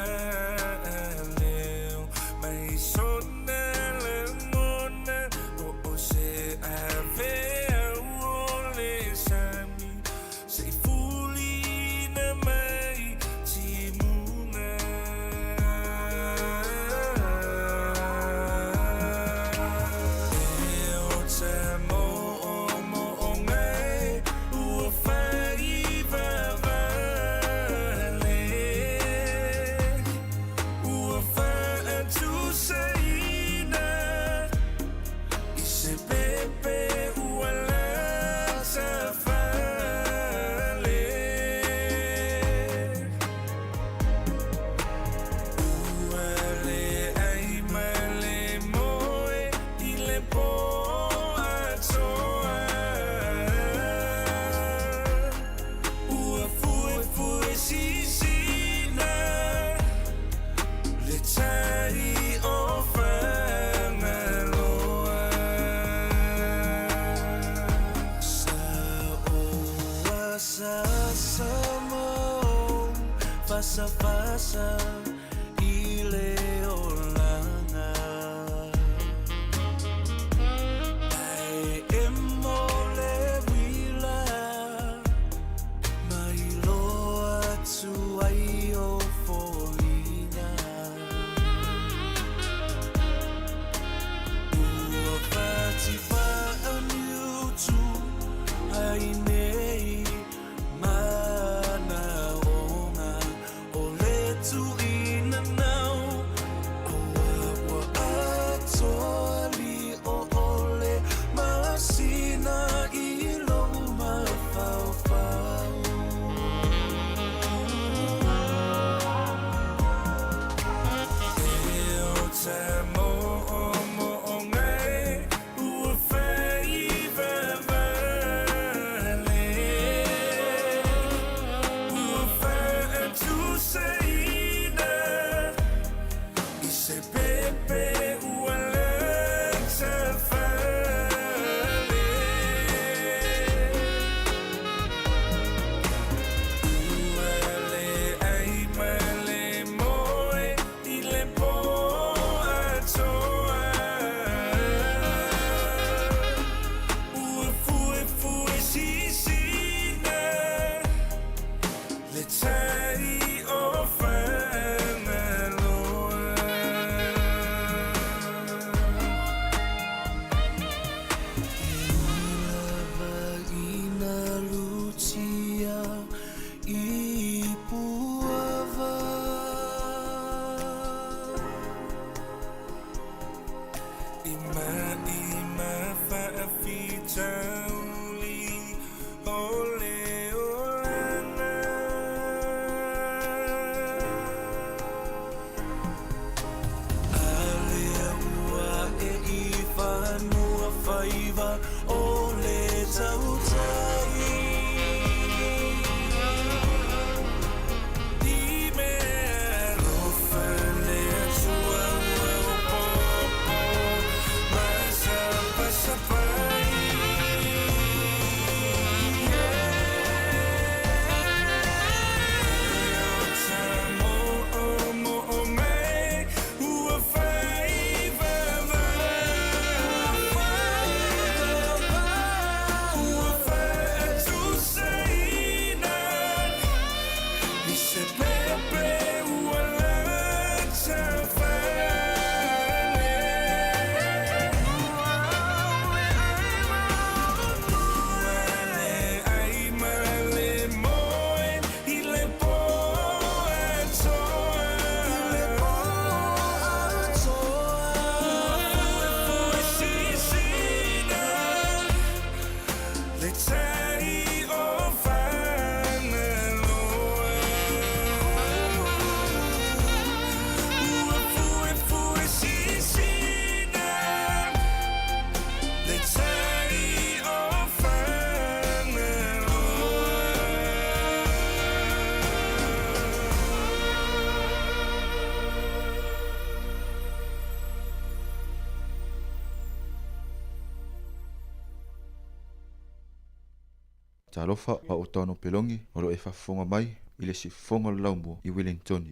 leo mai sona la mona o se ave o le sami se fuli na mai timuna e o Fasa I leolanga Ai e mole wila Mai loa tu ai o foina Ua pati pa amiu tu ai nei mana onga o le tu ina nau o wa atoali o ole masina I lo ma fau fau e o te mo o ngai ua fai vavale ua fai tu seina I se pepe ua lanza fale ua le ai ma le moe I le po atoa ua fue sisina le tai o whanaloa lava ina lucia I puava Ima whaafitauli ole olana Alea ua e I whanua whaiva ole tautai I mea rofa lea tua ua o popo Masa pasapai Talofa pa o tono pelongi o lo e whafonga mai i le si fonga laumbo i Wellingtoni.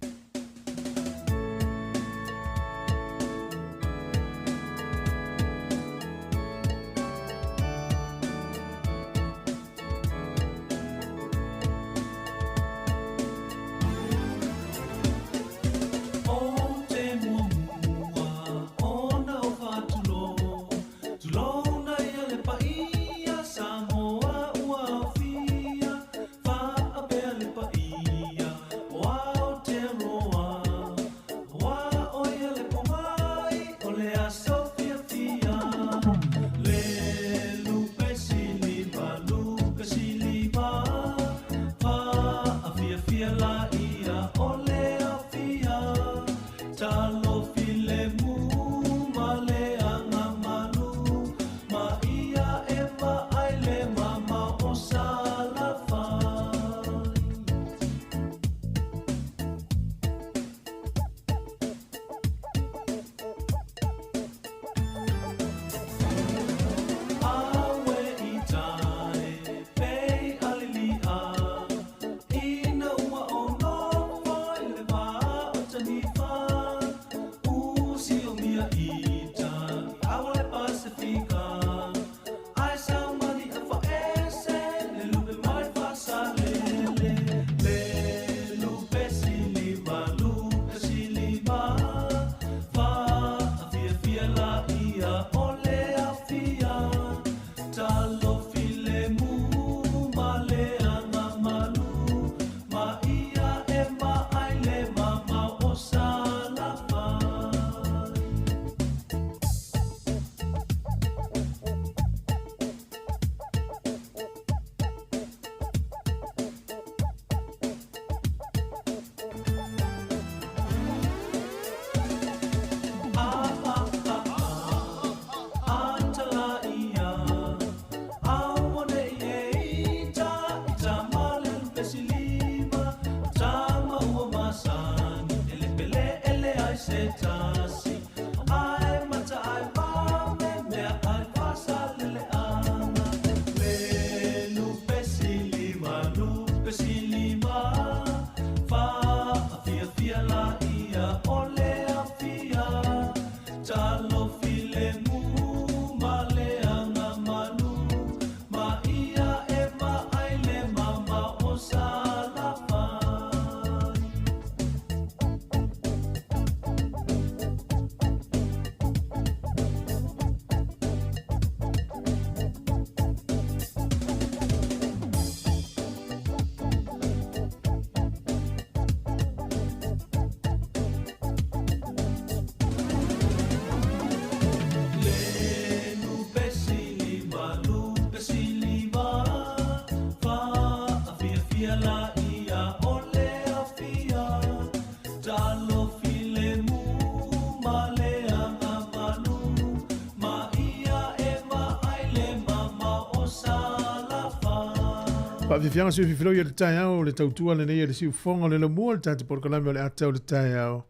Fianga si filo ia le tai au le tautua le nei le si fonga le mo le tatu por kalame le ata le tai au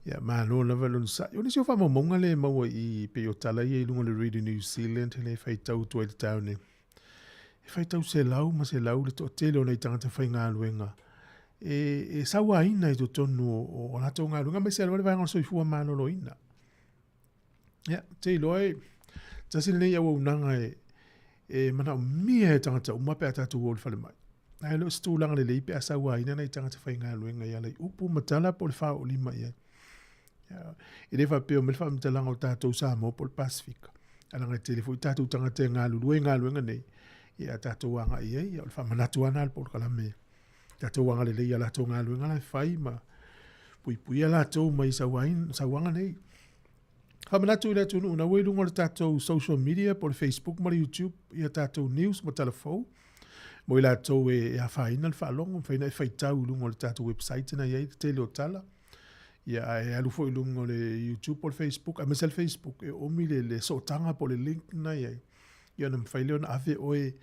ia ma no na velo sa yo le si fa mo monga le mo I pe o tala ia lunga le Radio New Zealand le fai tau tu le tau ne e fai tau se lau ma se lau le to tele o nei tangata fai ngā luenga e sa wa ina I to tonu o la tonga luenga me se le vai ngon so fu ma no lo ina ia te loi tasi le ia o nanga e mana o mia e tangata o mape atatu o le fale mai. Ai lo stulanga le leipe a sawa ina nei tangata whai ngā luenga ia lei upu matala po le wha o lima ia. I le wha peo me le wha matalanga o tātou Sāmoa po le Pasifika. Alanga telefo I tātou tangata ngā luenga nei. Ia tātou wanga ia ia o le wha manatu ana po le kalame. Tātou wanga le lei a lātou ngā luenga lai whai ma pui a lātou mai sawanga nei. Hamanatu ila tunu na weilunga le tātou social media po le Facebook ma le YouTube ia tātou news ma telefou. Mo ila tātou e hawhaina le whaalonga, whaina e whaitau lunga le tātou website na iei te leo tala. Ia e alufo ilunga le YouTube po le Facebook, a mesel Facebook e omi le sotanga po le link na iei. Ia na mwhaileo na awe oe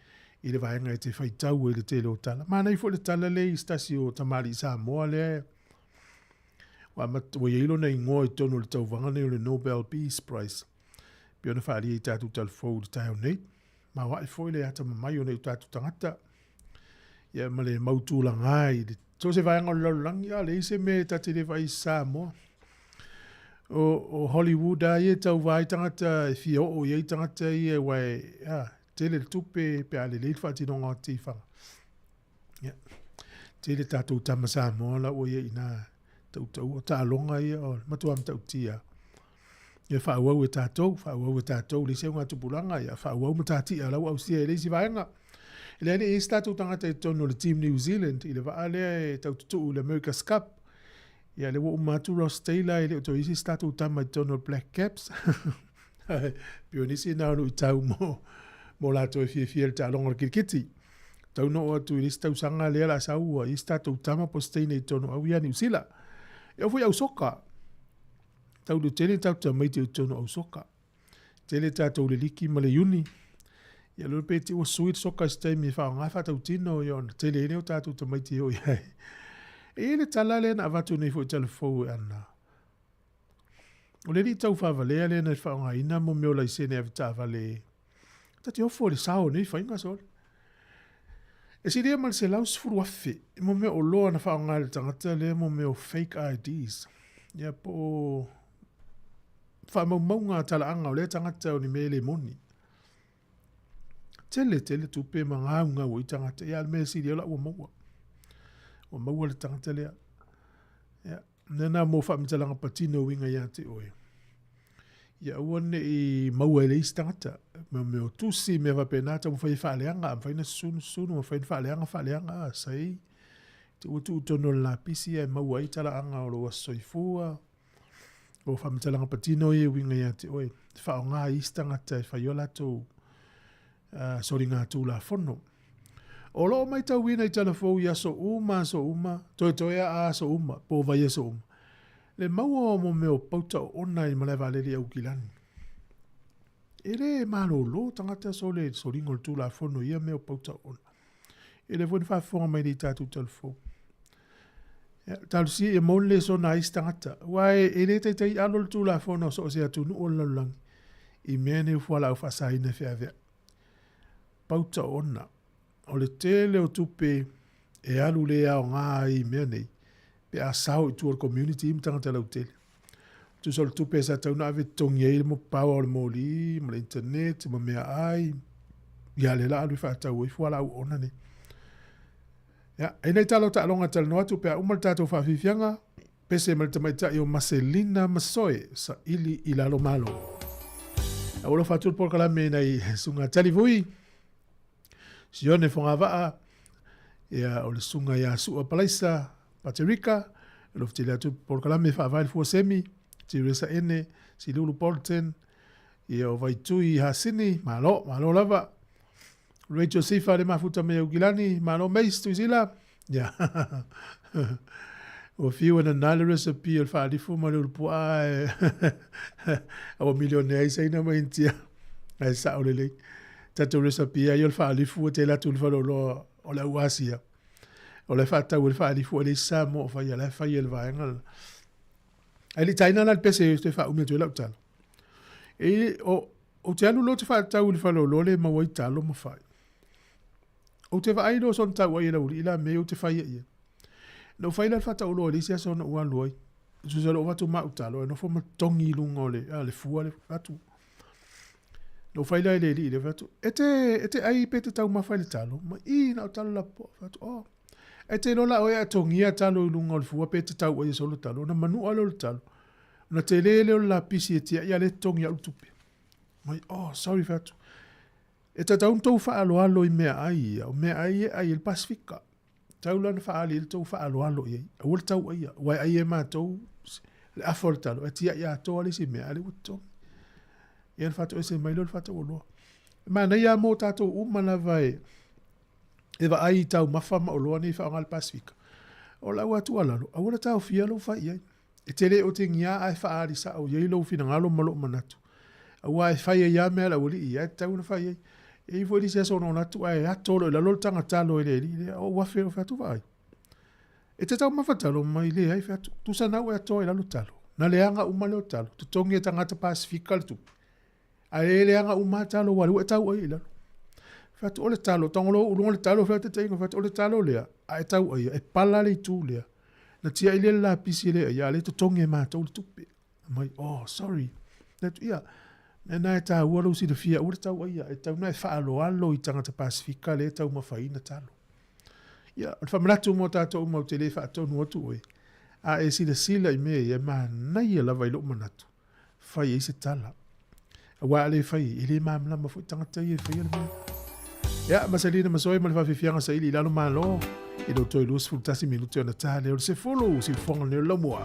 I le vaenga e te whaitau e le te leo tala. Mana I fo le tala le I stasi o tamari Sāmoa le wa ilo na ingoa I tonu le tauvanga nei o le Nobel Peace Prize. Pio na whaari I tātou talfou le tai o nei. Ma wa I foi le ata mamai o nei tātou tangata. Ia ma le mautulanga ai. So se vai ngol lang ia le se me ta te vai Sāmoa. O Hollywood ai tau vai tangata fi o ye tangata i wai te le tupe pe ale le fa ti no ngati fa. Ia. Te le tatou tama Sāmoa la o ye ina tau ta longa ia o matu am tau tia. Ia fa wa tatou le se nga tupulanga ia fa wa matati ala wa sia le si vaenga. Ile ni statu tangata i tono le team New Zealand ile va ale tau tu le America's Cup. Ia le wo matu Ross Taylor ile to isi statu tama i tono Black Caps. Pionisi na no tau mo la to fi ta longa kirkiti. Tau no o tu lista usanga le la saua i statu tama postine i tono au ia New Zealand. Ia foi au soka. Tau le tele tau ta mai te tono au soka. Tele tau le liki ma le uni. Ia lo pe te o sweet soka stay mi fa nga fa tau tino yon tele ne o tatu ta mai te o ia. E le tala le na vatu nei fo telefo ana. O le li tau fa vale le na fa nga ina mo me o la sene avita vale. Ta te ofo le sao nei fa inga sol. E si rea mal se laus furu afe. Mo me o loa na fa nga le tangata le mo me o fake IDs. Ia po fa maunga tala anga o le tangata o ni me le moni. Tele tupe mangaunga o i tangata. Ia me si rea la ua maua. Ua maua le tangata lea. Ia. Nena mo fa mitalanga patino winga ia te oe. Ia uane i maua ele isi tangata. Me o tusi me va penata mo fai whaaleanga. Am fai na sunu mo fai whaaleanga. Sai. Te utu utono la pisi e maua i tala anga o loa soifua. O fa mitalanga patino i winga ia te oe. Fa o ngā isi tangata e fai o lato sori ngā tū la fono. O loo mai tau wina i telefou ia so uma. Toetoea a so uma. Po vai so uma. Le maua mo me o pauta o ona i malewa leli au kilani. Ele malo lo tangata so le soringo tū la fono ia me o pauta o ona. Ele voni whafonga mai li tātou telefou. Talu si e mole so na isi tangata. Wai ele tei alo tū la fono so se atu nu o lalangi. I mene ufuala au whasaina fea vea. Pauta o ona. O le tele o tupe e alu le au ngā i mea nei. Pe a sao i tuar community im tangata lau tele. Tu sol tupe sa tau na ave tongi e mo pawa o le moli, mo le internet, mo mea ai. Ia le la alu i whaatau i fuala au ona nei. Ia, e nei talo ta alonga tala noa tupe a umal tātou whawhiwhianga. Pese mal tamaita i o Marcelina Masoe sa ili i lalo malo. A olo whatur por kalame nei sunga talivui. Sione fonga waa, ia o le sunga ia sua palaisa, Paterika, e lo fitile atu por kalame whaavai fua semi, ti resa ene, si lulu Polten, ia o vaitui hasini, malo lava, Rachel Sifa le mafuta me ugilani, malo meis tu sila, ia, o fiu na nale recipe el whaadifu ma lulu pua, o milionea isa ina maintia, ai sa o lelei. Tato recipe ai o le whaalifu te la tulu whalolo o la uasia. O le whaatau le whaalifu o le Sāmoa o whai ala whai ele vaenga. Ai li taina la pese te whaumia tu e lau talo. E o te anu lo te whaatau le whalolo le mawai talo ma whai. O te whaai lo son tau ai e lauri ila me o te whai ia. No whai la whaatau lo le sia son ua luai. Susalo o watu mau talo e no fo matongi lunga o le fua le watu. No faila ele li le fatu. Ete ai pete tau mawhaile talo. Ma i na o talo la po. Fatu, oh. Ete lola oe atongia talo lunga o le fua pete tau oe solo talo. Na manu alo le talo. Na te lele o la pisi e tia ia le tongi au tupe. Ma oh, sorry fatu. Eta tau tau whaalo alo i mea ai. O mea ai ai il Pasifika. Tau lana whaali il tau whaalo alo i ai. A wale tau ai. Wai ai e maa tau. Le afo le talo. E tia ia tau ali si mea ali watongi. Ia fato ese mai lo fato lo. Ma na ia mo tato umana vai. E va ai tau mafama o lo ni fa ngal Pasifika. O la watu ala lo. Awala tau fia lo fa ia. E tele o te ngia ai fa ari sa o ye lo fina ngalo malo manatu. Awa e fa ia me la woli ia tau na fa ia. E vo di se so no natu ai atolo la lo tanga talo ele ele o wa fe fatu vai. E te tau mafatalo mai le ai fatu. Tu sana o ato la lo talo. Na leanga umalo talo. Tu tongi tanga te Pasifika tu. A ele anga umata lo wali tau ai la. Fatu ole talo, tangolo ulunga le talo fatu tainga fatu ole talo lea. Ai tau ai, e pala le tu lea. Na tia ile la pisi lea, ia le to tonge ma tau le tupe. Mai, oh, sorry. Natu ia, na e tau walo si de fia, ule tau ai, e tau na e whaalo alo i tangata Pasifika le tau mawhaina talo. Ia, o whamanatu mo tātou mau te le whaatonu atu oi. A e sila sila i mea, e maa nai e lava i lo manatu. Whai e se tala. A wā le whai, i le maa mlama fwoi tangata i e whai ala mea. Ia, masalina masoi ma le whawhiwhianga sa ili lalo maa lo. I do toi lus fultasi minuto ana taha leo se fulu, si whonga leo lamua.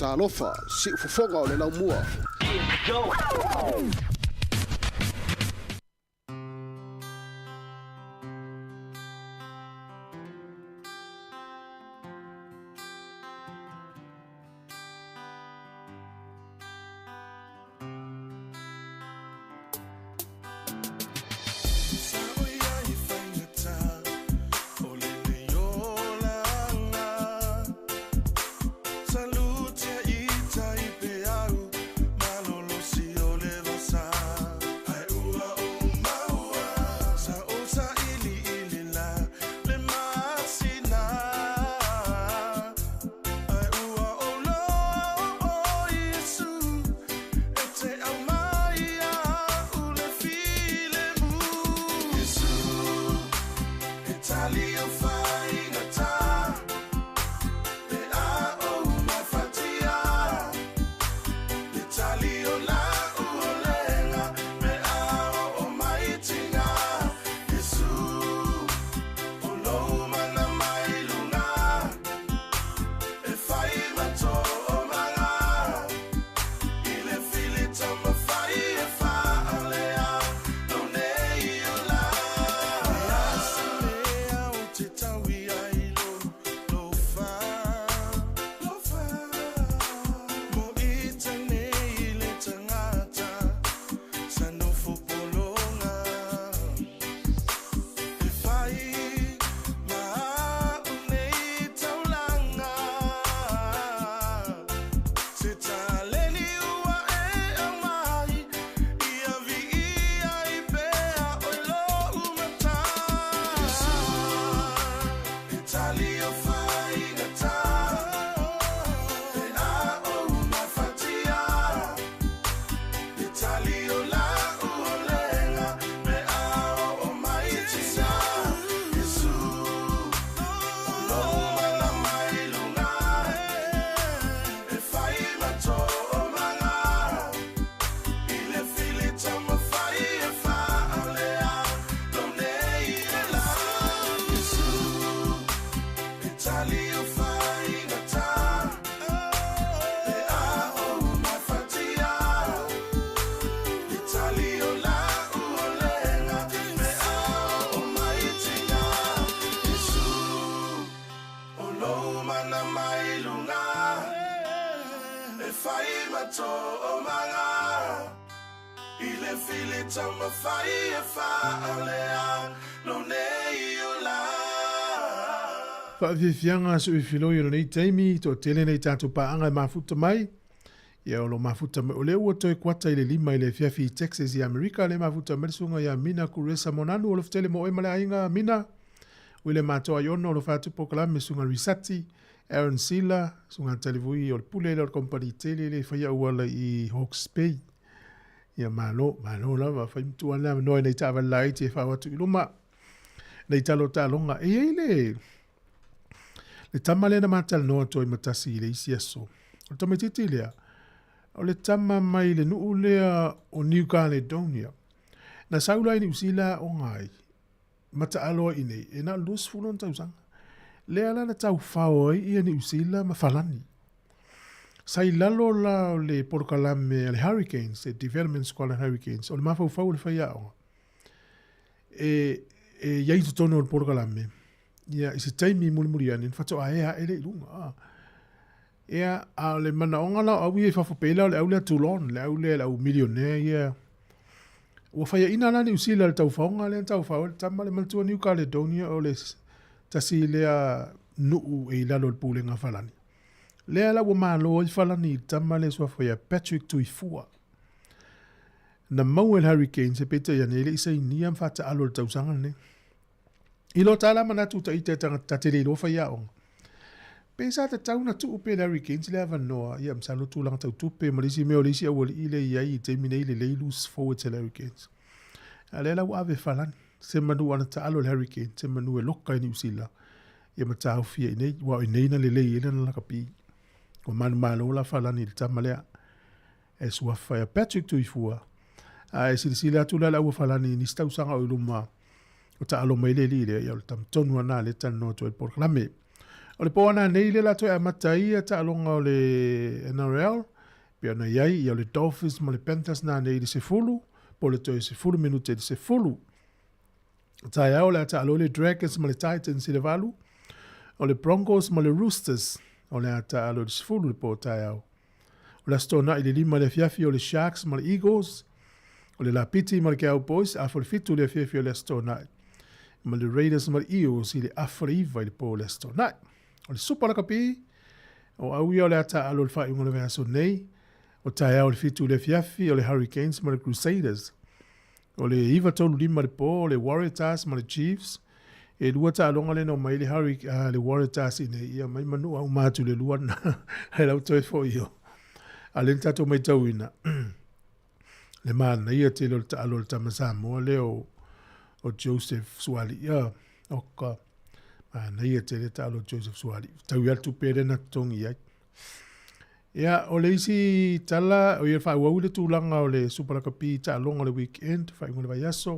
Talofa, si ufufonga o le laumua. Salute ya ita ipe au malolo si ole vasa Whaafianga su i whilo i nei teimi, to tele nei tātou paanga mafuta mai. Ia olo mafuta mai. O le ua toi kwata i le lima i le fiafi i Texas i Amerika, le mafuta merisunga ia mina kuresa monanu, olo ftele mo e male ainga mina. Wile matoa iono, olo fatu pokalame sunga risati, Aaron Sila, sunga talivui, olo pule le kompani tele, le whaia uala i Hawke's Bay. Ia malo lava, whaimtu ana, noi nei tawa lai te whawatu i luma. Nei talo talonga, e le tama le na matal noa toi matasi i le isi aso. O tama titi lea, o le tama mai le nuu lea o New Caledonia. Na saula ini usila o ngai, mata aloa inei, e na lus fulon tausanga. Lea la na tau whao ai ia ni usila ma falani. Sai lalo la le porkalame le hurricanes, le development squad hurricanes, o le mafau le whaia o. Iai tutono o le porkalame. Ia isi taimi muri ani fato a ea ele ilunga. Ia a le manaonga la au e whawhapela le au le tulon, le au le au millionaire ia. Ua whaia ina lani usila le tau whaonga le tau whao le tama le maltua New Caledonia o le tasi lea nuu e lalo le pūlenga whalani. Lea la ua malo i whalani tama le sua whaia Patrick Tuifua. Na mau el hurricane se peta ia nele isa inia mwhata alo le tausanga ne. Ilo tala manatu ta ite tatele lo whaia onga. Pesa te tau na tuu pe hurricanes le ava noa ia msalo tūlanga tau tupe marisi meo lisi awali ile iai i teimine ile leilus forward to hurricanes. A lela ua ave whalani. Se manu ana ta alo le hurricane, se manu e loka i New Zealand. Ia matau fia inei, wa inei na lele ina na lakapi. O manu malo la whalani le tamalea. E sua whaia Patrick Tuifua. A e silisile atu la ua whalani ni stausanga o iluma. O ta alo mai le lire, ia o le tam tonu ana le tano to e porklame. O le poana nei le lato e amatai a ta alonga o le NRL. Pia na iai, ia o le Dolphins ma le Panthers na nei le sefulu. Po le toi sefulu minute le sefulu. Tai au le ata alo le Dragons ma le Titans i le valu. O le Broncos ma le Roosters. O le ata alo le sefulu le po tai au. O le astona i le lima le fiafi o le Sharks ma le Eagles. O le Lapiti ma le Cowboys. Afo le fitu le fiafi o le astona. Ma le Raiders ma le Eels i le afo le iwa i le po le astona. O le Super Lakapi. O au ia o le ata alo le fai unga le veaso nei. O tai au le fitu le fiafi o le Hurricanes ma le Crusaders. O le iwa tolu lima le po, o le Waratahs ma le Chiefs. E lua ta alonga le no mai le le Waratahs ine ia mai manu au matu le lua na. Hai lau toi fo iyo. A le tato mai tau ina. Le mana ia te lo ta alo le tama Sāmoa le o Joseph Suali ia. Oka. Na ia te le talo Joseph Suari. Tau ia tu pere na tongi ai. Ia, o le isi tala, o ia wha uau le tūlanga o le Superakapi ta alonga le weekend, wha ingo le vai aso.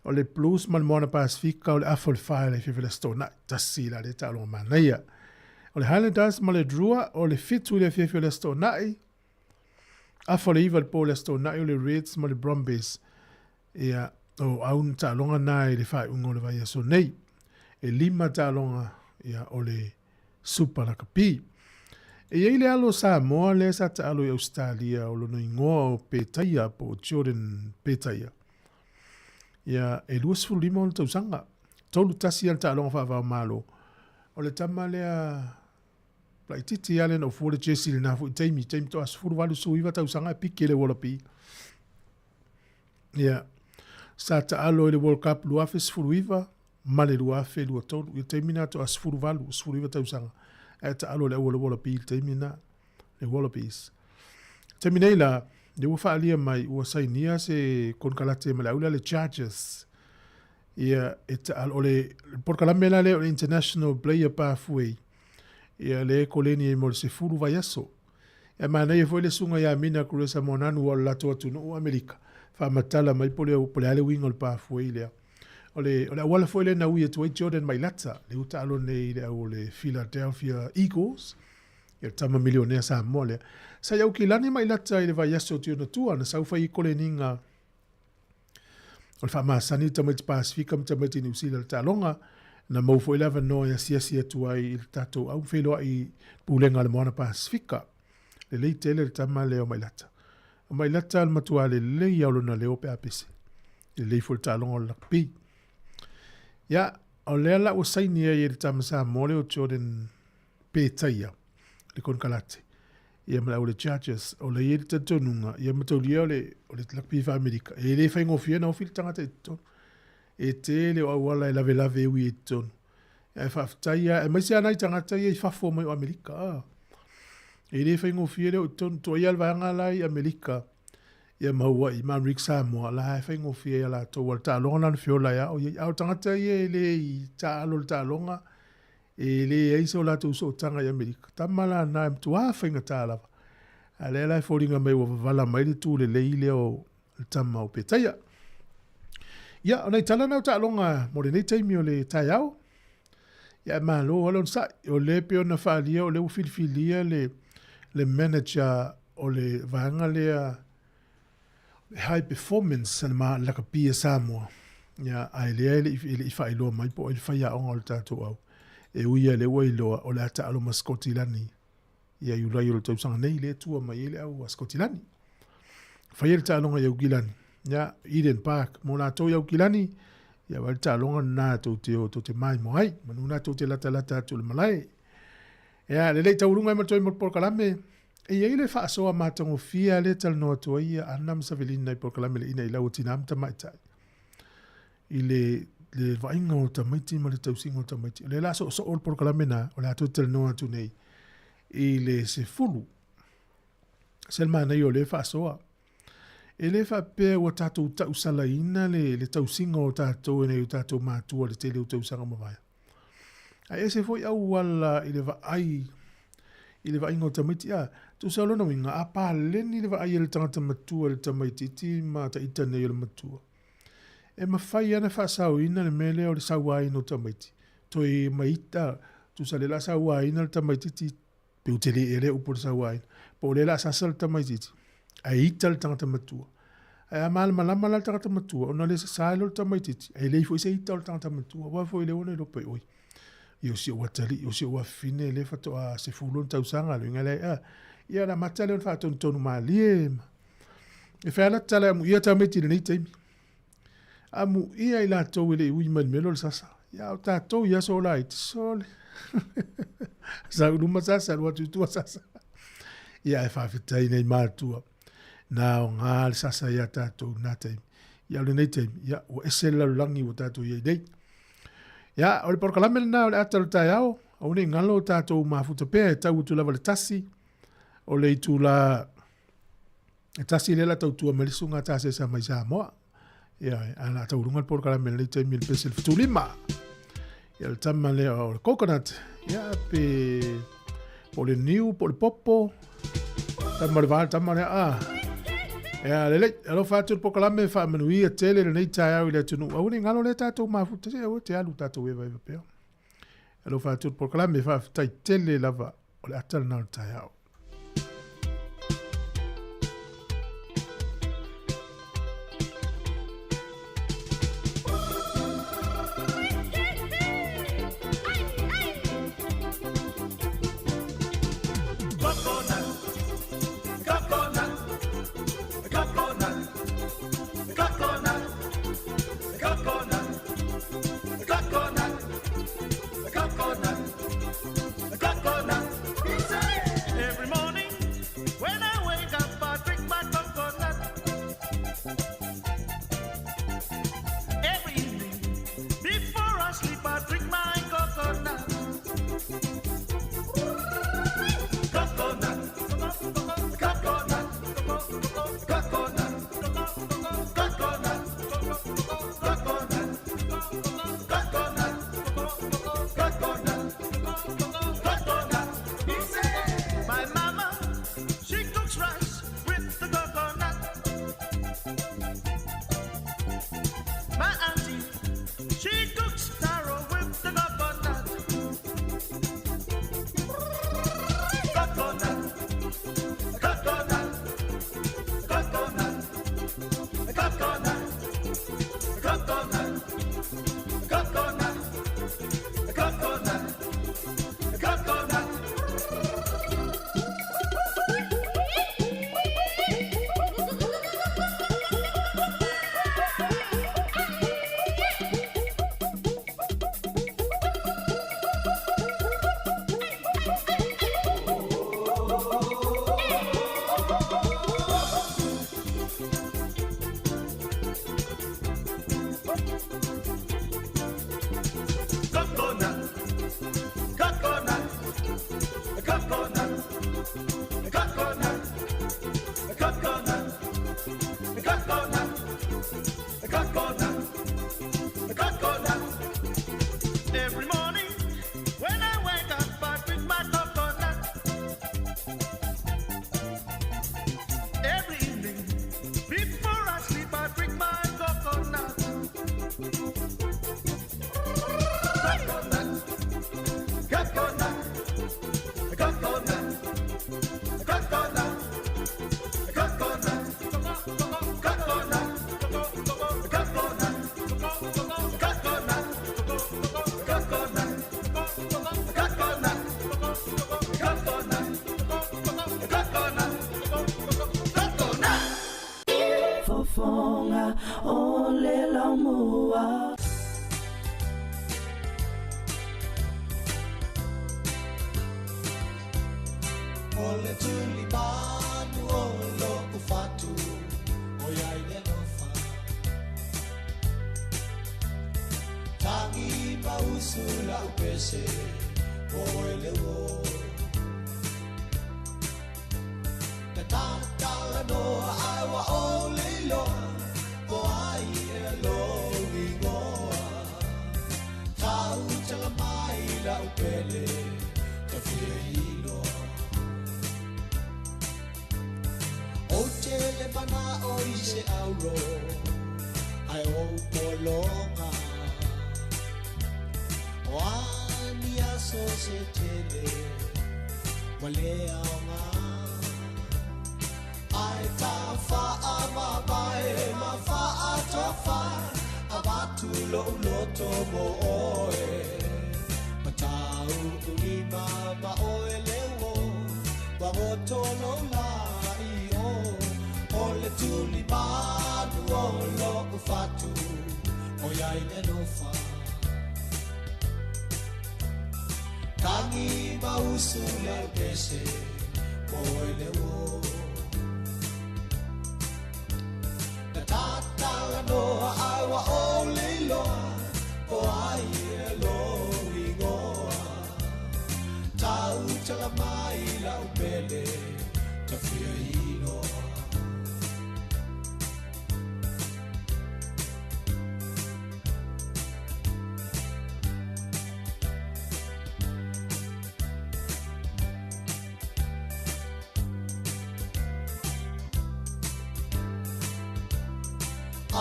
O le Blues man moana Pasifika, o le afo le whae le whiwhile stona, tasi la le ta alonga manaia. O le Highlanders ma le Drua, o le fitu le whiwhile stona i. Afo le iwa le po le stona i, o le Reds ma le Brumbies. Ia, o aun ta alonga nai le whae ungo le vai aso nei. E lima ta alonga, ia, o le Superakapi. E iei le alo Sāmoa le sa ta alo i Australia o lono ingoa o Petaia po Jordan Petaia. Ia e luas fulima o le tausanga. Tolu tasi al ta alonga whaavao malo. O le tama lea plaititi alen o fuole Jesse le nafu i teimi to asfuru walu suiva tausanga e piki le walapi. Ia sa ta alo i le World Cup luafe sfuruiva ma le luafe lua tolu. Ia teimi na to asfuru walu sfuruiva tausanga. E ta alo le wala pi teimi na le Wallabies. Teimi nei la le ua whaalia mai ua sainia se konkalate ma le aula le Chargers. Ia e ta alo le porkalame la le o International Player Pathway. Ia le koleni e mo le se furu vai aso. Ia mana ia foi le sunga ia mina kure Samoananu o lato atunu o Amerika. Whamatala mai pole ale wingo le pathway lea. O le wala foi le na ui atu Jordan Mailata, le uta alo nei le au le Philadelphia Eagles, ia tama milionea Sāmoa lea. Sa iau ki lani Mailata i le vai aso tio na tua, na saufa i kole ninga o le whamasani tamaiti Pasifika, tamaiti New Zealand talonga, na mau foi lava no ia sia tua i le tatou au wheloa i pulenga le moana Pasifika. Le lei tele le tama leo Mailata. O Mailata al matua le lei au lona leo pe apese. Le lei foi talonga o lakpi. Ia, o lea la o sainia i le tama Sāmoa le o Jordan Petaia, le konkalate. Ia mala o le Chargers, o le i le tatonunga, ia mataulia o le lakpi wha Amerika. E le whaingofia na ofi le tangata e tonu. E te le o awala e lave e ui e tonu. E whaftaia, e maisi anai tangata i whafo mai o Amerika. E le whaingofia le o tonu, to ia alwaanga lai Amerika. Ia maua i Rick Sāmoa la e whaingofia ia la tau al tālonga nana whiola ia o iei au tangata ia e le i tālo le tālonga e le eisa o la tau so tanga i Amerika. Tamala na e mtu whainga tālawa. A le lai whoringa mai wa wavala mai le tū le leile o le tama o Petaia. Ia, o nei tala nau tālonga mo le nei taimi o le tai au. Ia maa lo alon sai o le peo na whaalia o le ufilifilia le manager o le vanga lea high performance ma la kapia Samoa. Ya ai le i whailoa mai po i whaia onga o le tātou au. E uia le wailoa o le ata alo ma Skotilani. Ia i urai o le tausanga nei le tua mai le au a Skotilani. Whaia le tālonga i Aukilani. Ya Eden Park. Mo nā tau i Aukilani. Ia wale tālonga nā tau te mai mo ai. Manu nā tau te lata atu le malai. Ia le lei taurunga i matoi mo porkalame. E iei le whaasoa mātango fia le tal noa tua ia anam sa velina i porkalame le ina i lau tina amta maitai. I le vainga o tamaiti ma le tausinga o tamaiti. Le la so o porkalame na o le ato tal noa tu nei. I le se fulu. Selma nei o le whaasoa. E le whapea o tātou tausala ina le tausinga o tātou e nei o tātou mātua le tele o tausanga mawaya. A e se foi au wala i le vaai i le vainga o tamaiti a tu sa lona winga a pāleni le vaai le tangata matua le tamaiti ti ma ta ita nei le matua. E mawhai ana whaasau ina le mele o le sauaina o tamaiti. Toi maita tu sa le la sauaina le tamaiti ti peu te le ere upo le sauaina. Po le la sasa le tamaiti ti. A ita le tangata matua. A malama le tangata matua. Ona le sa le tamaiti ti. A le ifo se ita le tangata matua. Wa fo i le ona i lope oi. Io si watali, io si wa fine le fato a se fulon tausanga le ngale a ia la matale on fato tonu malie e fa la tala mu ia tameti le nitemi amu ia ila to ile ui mal melo sasa ia ta to ia so light sol sa uma sasa lo tu sasa ia fa fita ina matua na ngal sasa ia ta to natai ia le nitemi ia o esela langi o ta to ia dei. Ya, ole porkalame na ole ata le taiao, o ne ngalo tātou mafuta pēr e tau tu lava le tasi, o le itu la tasi le la tau tua melisunga tase sa mai Sāmoa. Ya, ana tau runga le porkalame le te mil pesel fitu lima. Ia le tama lea o le coconut. Ia pe po le niu, po le popo. Tama le vāle, tama lea Ia lele, alo whātua po kalame whāmanui a tele le nei tai au i le tunu. Aune ngalo le tātou mafuta se au te alu tātou ewa ewa pēo. Alo whātua po kalame whātai tele lava o le atala nao tai au.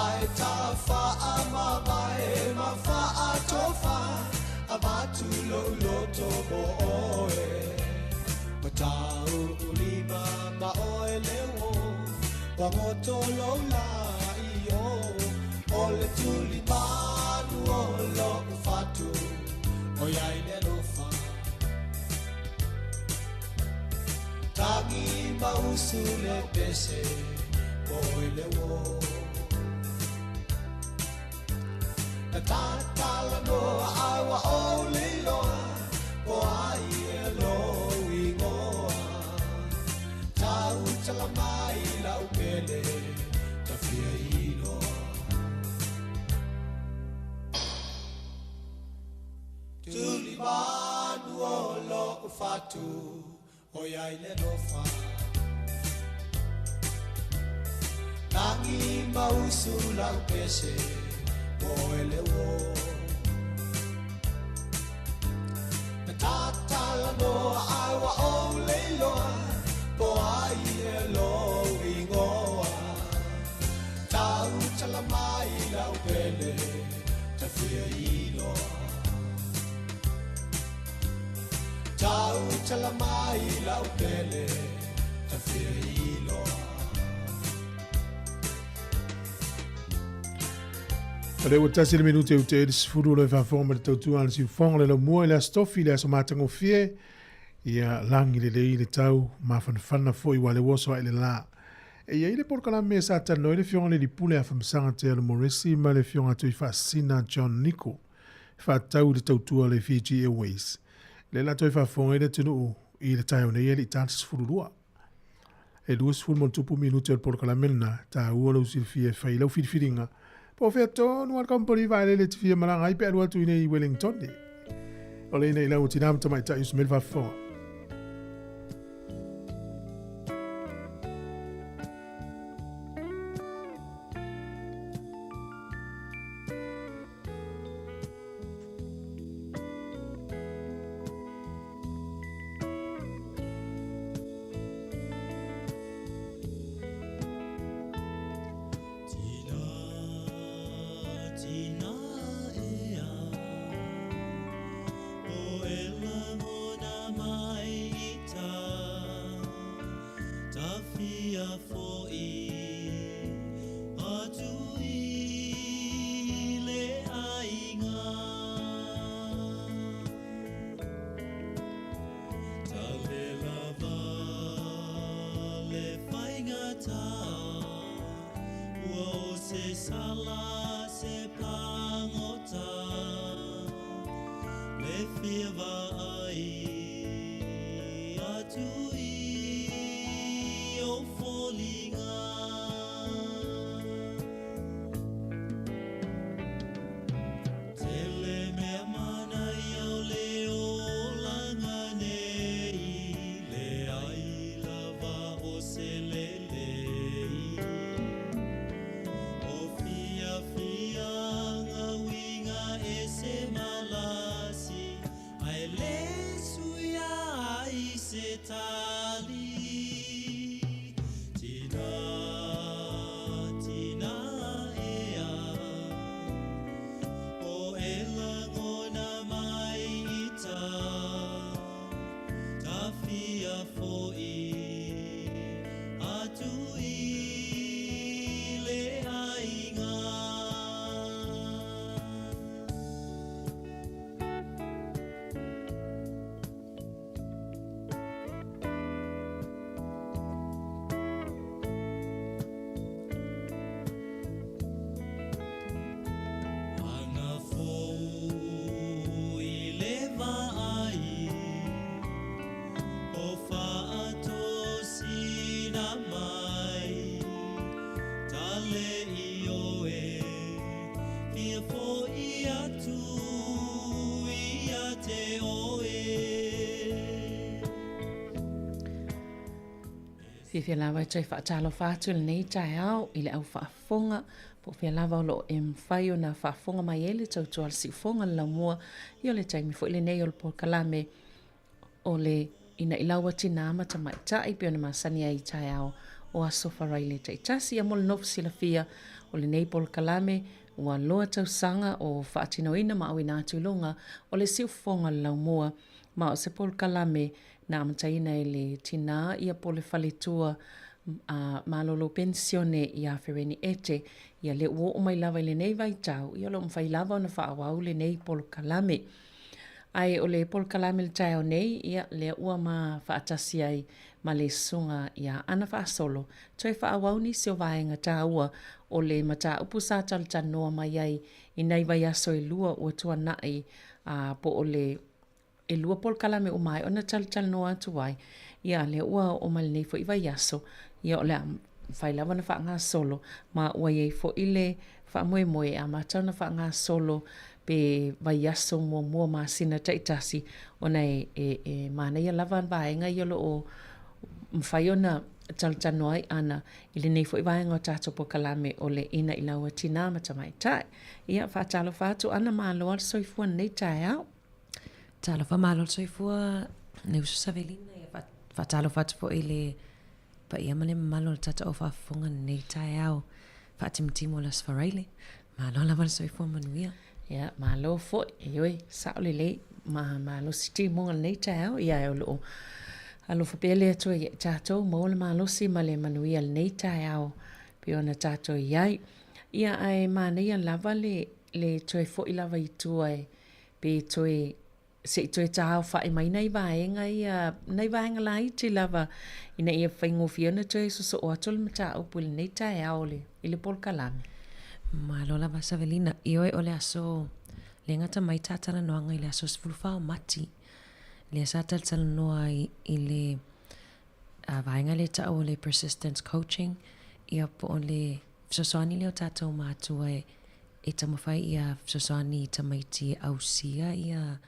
Ai ta wha ma mai ma wha tofa a batu lo loto o oe. Ma tau ulima ma oe leo wa moto lo la i o. O le tuli manu o lo ufatu o yai le lofa. Tangi mausu le pese o le wo. Na tatala no awa o le loa o ai e lo i ngoa. Tau tala mai lau pele ta fia ino. Tuli manu o lo ufatu o iai le lofa. Tangi mausu lau pese o ele wo. Na tatala no awa o le loa po ai e lo i ngoa. Tau tala mai lau pele ta fia inoa. Tau tala mai lau pele ta fia inoa. Ale o tasi le minute o te edis furu le whawhonga le tautua le si whonga le mua le stofi le aso mātango fie ia langi le lei le tau ma whanwhana fo i wale woso ai le la. E ia ile porkala me sa tano le fionga le lipule a whamsanga te ala moresi ma le fionga tui whasina John Nico whatau le tautua le Fiji Airways. Le la toi whawhonga le tunu i le tai o nei e li tātis furu lua. E luas furu mon tupu minute o porkala mena ta ua lau silfie whailau whiriwhiringa. Po fea tonu al company vai le tifia malanga i pe alua tu i Wellington. O le nei lau tinam tamai ta yus melva fo. Fia lava e trai whaatalofa atu le nei tai au i le au whaafonga. Po fia lava o lo e mwhai o na whaafonga mai ele tautua al si fonga la mua. I o le taimi fo ile nei o le porkalame o le ina ilaua tina ama ta mai tai pe o na masani ai tai au o aso wharai le tai tasi a mole nofu sila fia o le nei pol kalame ua loa tausanga o whaatinoina ma awina atulunga o le siufonga laumua ma o se pol kalame na amataina e le tina ia pole falitua malolo pensione ia Fereni Ete ia le uo o mai lava le nei vai tau ia lo mwhai lava na whaawau le nei pol kalame. Ai o le pol kalame le tai o nei ia le ua ma whaatasi ai ma le sunga ia ana whaasolo. Toi whaawau ni sio vaenga tā ua o le mata upu sātal tanoa mai ai i nei vai aso e lua ua tua nai po o le e lua pol kalame o mai ona tal noa atu ai. Ia le ua o mai nei fo i vai aso ia o le whai lava na wha solo ma ua iei fo i le wha moe a matau na wha solo pe vai aso mua ma sina taitasi ona e mana ia lava vaenga ia lo o mwhai ona tal noa ana i le nei fo i vaenga o tato po kalame o le ina i laua tina matamai tai. Ia wha talo whatu ana maa loa soifua nei tai au. Talofa malo soifua ne usu savelina ia fa talofa po ile pa ia male malo tata o fa fonga nei tai au fa timtimo las faraile malo la val soifua manuia ia malo fo ioi saulele malo stimo nei tai au ia o lo alo fa pele to ia tato mo le malo si male manuia nei tai au pe ona tato ia ai mania lava le toi fo ilava i tuai pe toi se toi tau whae mai nei vaenga ia nei vaenga lai te lava ina ia whaingo fiona toi so o atol mata upul nei tai aole ile pol kalame. Malo lava savelina ioi ole aso le ngata mai tatala noanga ile aso sfulfao mati le asatal tala noa ile vaenga le tau le persistence coaching ia po ole sosoani leo tatou matua e tamawhai ia sosoani tamaiti ausia ia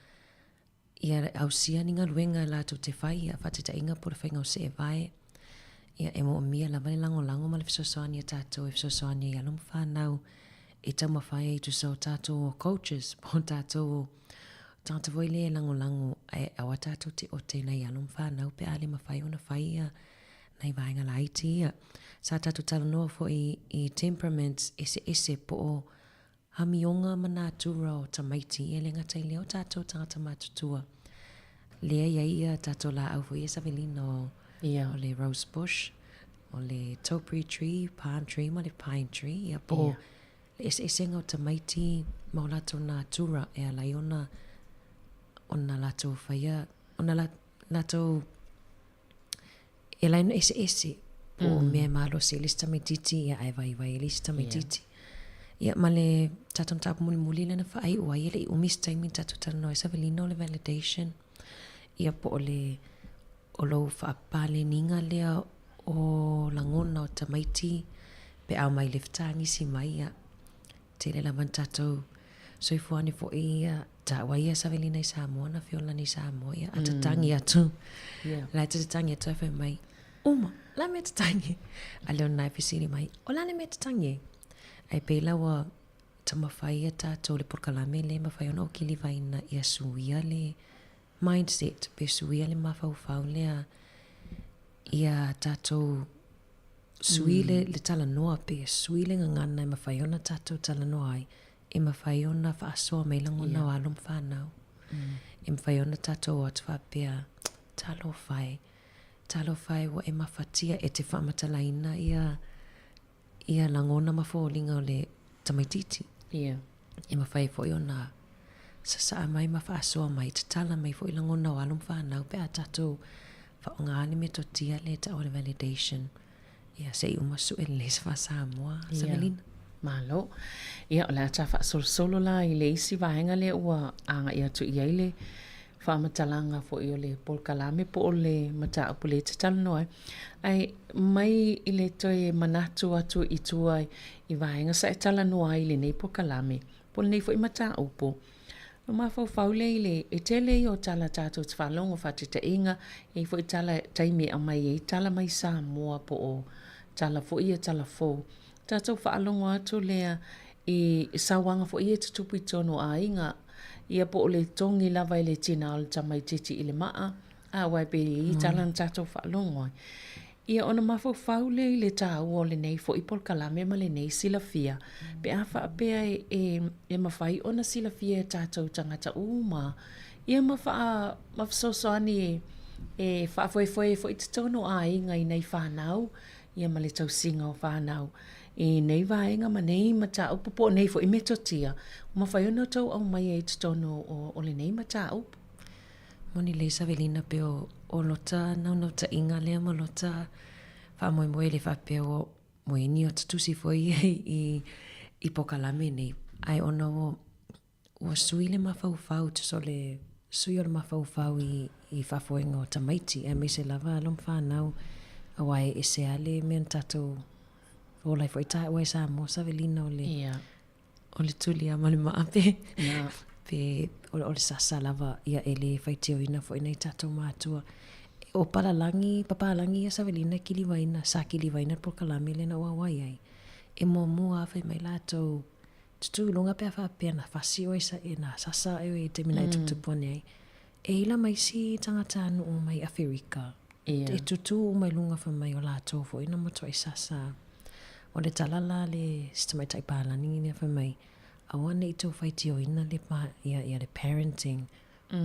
ausia ninga luenga la tu te whai ia whatita inga por whainga o se e vai ia e mo mia la vale lango ma le sosoani tatou e sosoani ia lum whanau e tamawhai e tu so tatou coaches po tatou voi le lango e awa tatou te o te nei alum whanau pe ale mawhai ona whai ia nei vaenga la iti ia sa tatou tala noa fo i temperaments ese po o hamionga manatura o tamaiti e le ngata i leo tatou tangata matutua. Lea ia tatou la au fo ia savelina o le rose bush, o le topiary tree, palm tree, ma le pine tree, ia po le ese ngau tamaiti ma o latou natura e alai ona latou whaia, ona latou e lai no ese po mea malo se lista tamaititi ia ai vai lista tamaititi. Ia male tatou tapu muli lena whaai ua ia le i umis taimi tatou tala noa savelina o le validation. Ia po o lo whaapale ninga lea o langona o tamaiti pe au mai leftangi si mai ia te le laman tatou soifuani fo ia tawa ia savelina i Sāmoa na fiola ni Sāmoa ia atatangi atu. La atatangi atu e mai uma la me atatangi a leo nai fisiri mai o la ne me atatangi ai pe lawa tamawhai ia tatou le porkalame le mawhai ona o kili vaina ia suia le mindset pe suia le mawhau lea ia tatou sui le tala noa pe sui le ngangana e mawhai ona tatou tala noa ai e mawhai ona whaasoa mai langona o alum whanau e mawhai ona tatou atu whapea Talofa wa e mawhatia e te whamatalaina ia langona mawholinga o le tamaititi. E mawhai fo i ona sa mai mawhaasoa mai te tala mai fo i langona o alum whanau pe a tatou whaongaani me to tia le ta o le validation. Ia se i umasu e le sa Sāmoa savelina. Malo. Ia o le ata whaasolo la i le isi vahenga le ua anga ia tu ia le whaamatalanga fo i o le polkalame po o le mata upu le te tala noa. Ai mai i le toi manatu atu i tuai i vahenga sa e tala noa i le nei polkalame. Po le nei fo i mata upu. No mawhau le i le e tele i o tala tātou te whalongo whatita inga e fo i tala taimi a mai e tala mai Sāmoa po o tala fo i a tala fo. Tātou whaalongo atu lea i sawanga fo i e tutupu i tono a inga ia po o le tongi lava i le tina o le tamaititi i le maa a wai pe i tala na tātou whaalongo ai. Ia ona mafau le le tāua o le nei fo ipol kalame ma le nei silafia. Pe a whaapea e mawhai ona silafia e tātou tangata uma. Ia mawhasosoani e whaafoe fo itatono a inga i nei whanau. Ia ma le tau singa o whanau. E nei vaenga ma nei mata upu po nei fo i metotia. Mawhai ona tau au mai e itatono o le nei mata upu. Moni le Savelina pe o lota nau ta inga lea mo lota wha moe le whape o moeni o tatusi foi i pokalame nei. Ai ona o sui le mawhau so le sui o le mawhau i whafoenga o tamaiti. E me se lava alom whanau a wai e se ale me an tatou o lai foi tae o e Sāmoa Savelina o le tuli a mali maape. Pe o le sasa lava ia ele faitio ina fo ina tatou matua o papalangi ia Savelina kiliwaina sa kiliwaina por kalame le na wawai ai e momo ave mai latou tu longa pe fa pena fasio esa ina sasa e terminate to pone ai e ila mai si tangata no mai Afrika e tutu mai lunga fa mai o latou fo ina mo toi sasa o le talala le sistema tai palangi ni fa mai awana i tau whaitio ina le pa ia le parenting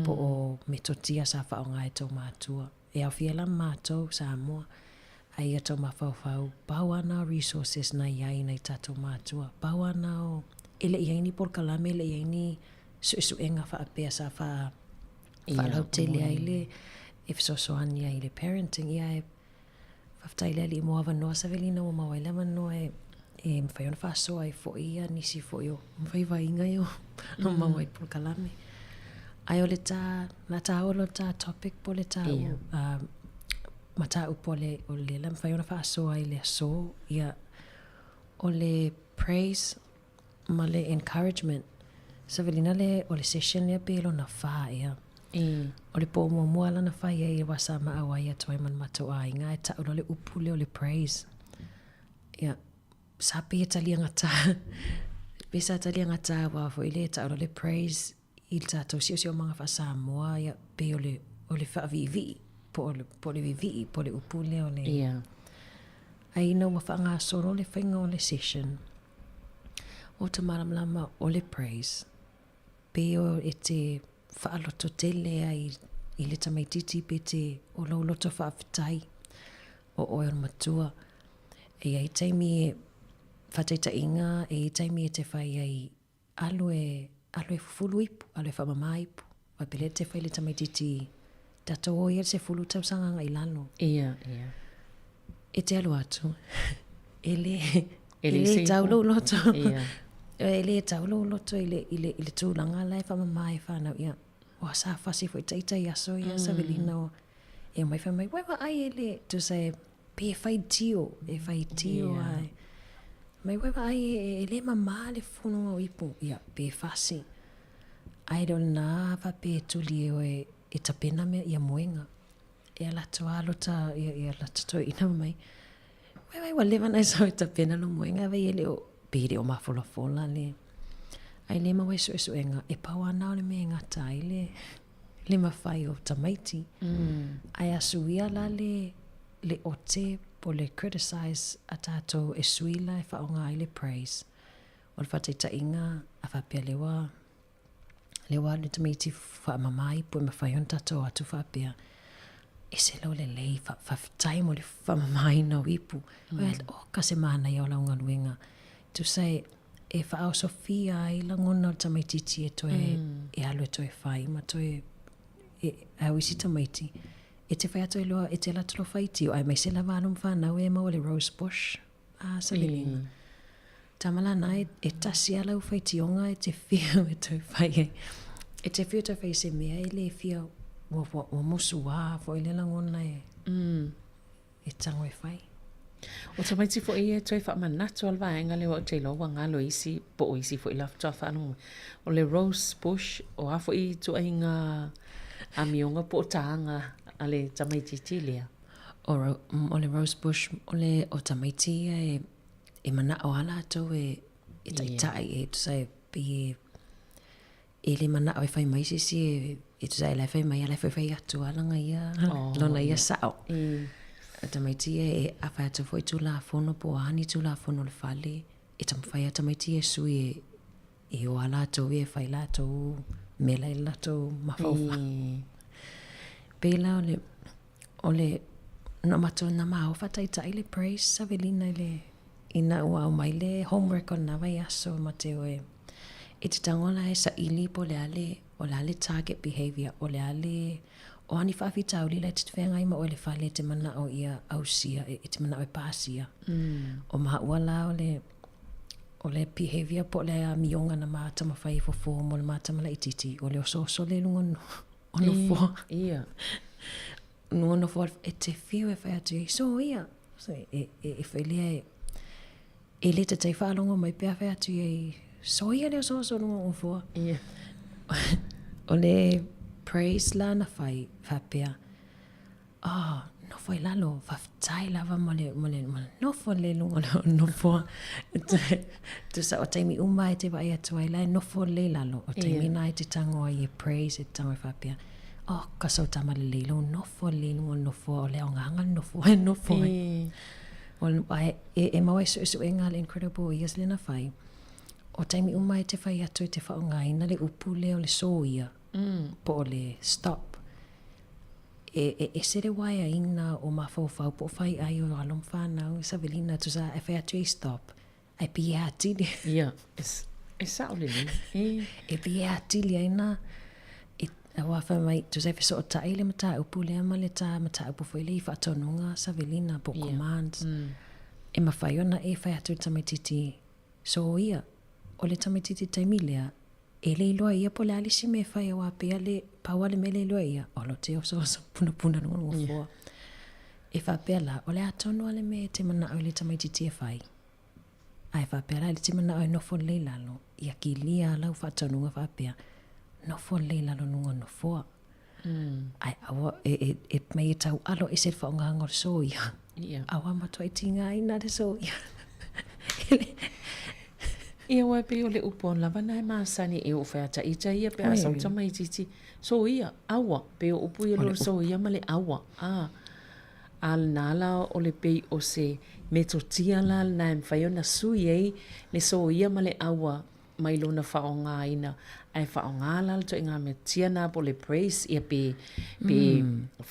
po o metotia sa whaonga e tau mātua. E au fiela mātou Sāmoa ai a tau mawhauwhau pau ana resources na iai nei tātou mātua. Pau ana o ele iaini por kalame ele iaini suenga whaapea sa whaalautele ai le e fisosoani ai le parenting ia e whaftaile li mo ava noa Savelina o mawaila manoa e mwhai ona whaasoa e fo ia nisi fo io mwhai wainga io no mawai por kalame ai o le la tā olo tā topic po le tā mata upo le o le la mwhai ona whaasoa i le aso ia o le praise ma le encouragement Savelina le o le session le pelo na wha ia o le po mua lana whai e wasa ma awai a toi man mato a inga e ta o le upu le o le praise ia sapi e tali ngata pesa tali ngata wa fo ile ta o le praise il tato si o mga fa Sāmoa ia pe o le fa vivi po le vivi po le upu le o le ai no wa fa nga soro le whainga o le session o te maramlama o le praise pe o e te whaaloto tele ai i le tamaititi pe te o lo loto whaafitai o oe matua e ai taimi e whataita inga e taimi e te whai ai aloe fufulu ipu, aloe whamama ipu wa pele te whai le tamaititi tato o ia se fulu tau sanga ngai lalo e te alu atu ele taulo loto ele taulo loto ile tūlanga lai whamama e whanau ia o sa whasi fo itaita i aso ia Savelina o e mai whamai wewa ai ele tu say pe whai tio ai mai wewa ai e le mama le funu o ipu ia pe whasi ai dona wa pe tuli e tapena me ia moenga e ala toa lota ia ala to ina mai wewa wa lewa nai so e tapena lo moenga vai ele o pere o mafolafola le ai le mawe suenga e pawana o le me ngata ai le mawhai o tamaiti ai asuia la le ote po le criticize a tātou e suila e whaonga ai le praise o le whataita inga a whapea lewa le tamaiti whaamamai po e mawhai on tātou atu whapea e se lau le lei whaftai mo le whaamamai na wipu o ka se mana i o launga luenga to say e whaao Sofia ai langona o tamaititi e toe e alo e toe whai ma toe e au isi tamaiti e te whai ato e loa e te la tolo whaiti o ai mai se lava alum whanau e mau le rose bush Savelina tamala nai e tasi alau whaitionga e te whio e toe whai e te whio toe whai se mea e le whio o musu wā fo i le langona e tango e whai o te maiti fo i e toi wha manatu alwa enga le o te loa ngalo isi po o isi fo i laftoa whanau o le rose bush o a fo i tu ainga a mionga po taanga a le tamaiti tilia o le rose bush o le o tamaiti e mana o ala ato e taitai e tu sai e le mana o e whai mai sisi e tu sai le whai mai ala whai atu alanga ia lona ia sao Tamaiti e awhai atu fo i tula fono po ani tula fono le fale. E tamwhai tamaiti e sui e o ala tau e whai la tau mela i la tau mawhauwha. Pela ole na mato na mao fatai tai le praise savelina le ina ua o mai le homework o na vai aso mateo e te tangola e sa ili po le ale target behavior o le ale o ani whaafi tau li le te whenga ima o le whale te mana o ia ausia e te mana o e pāsia o maha uala o le behavior po le a mionga na maa mawhai fofo mo le maa tamala ititi o le oso le lunga ono fo ia no for e te fio e whai atu so ia so e whailia e le te tei whaalonga mai pia whai atu so ia leo so nunga o fua o le praise la na whai whapea no foi lalo whaftai lava mole no fo le lunga no fo tu sa o taimi umai te vai atu ai lai no fo le lalo o taimi nai te tango ai e praise e tango e whapea kasau tama le leilo no fo le lunga no fo le onganga no fo e mawai su e ngā le incredible years le na whai o taimi umai te whai atu te whaongai na le upu leo le soia po le stop e sere waia ina o mawhauwhau po whai ai o alom whanau sa velina tu sa e whai atu e stop ai pi e atili e sao le e pi e atili aina a wafa mai tu sa so ta ile mata upu le ama le ta mata upu foi le fa tonunga sa velina po commands e mawhaiona e whai atu tamititi so ia o le tamititi taimilea e le iloa ia po le alisi me whai a wapea le paua le mele iloa ia o lo te o so puna nunga fua e whapea la o le atonua le me te mana o le tamititi e whai ai whapea la le te mana o nofo le lalo ia ki lia lau whatonunga whapea nofo le lalo nunga no fua ai awa e mei e tau alo e set whaonga le so ia awa matua i tinga ina le so ia ia wai pe o le upon lava nai masani e o whaata i ia pe a sau tama i titi so ia awa pe o upu i lo so ia ma le awa al nala o le pe o se metotia la na mwhaiona sui ei le so ia ma le awa mai lona whaonga ina ai whaonga la to inga me tia na po le praise ia pe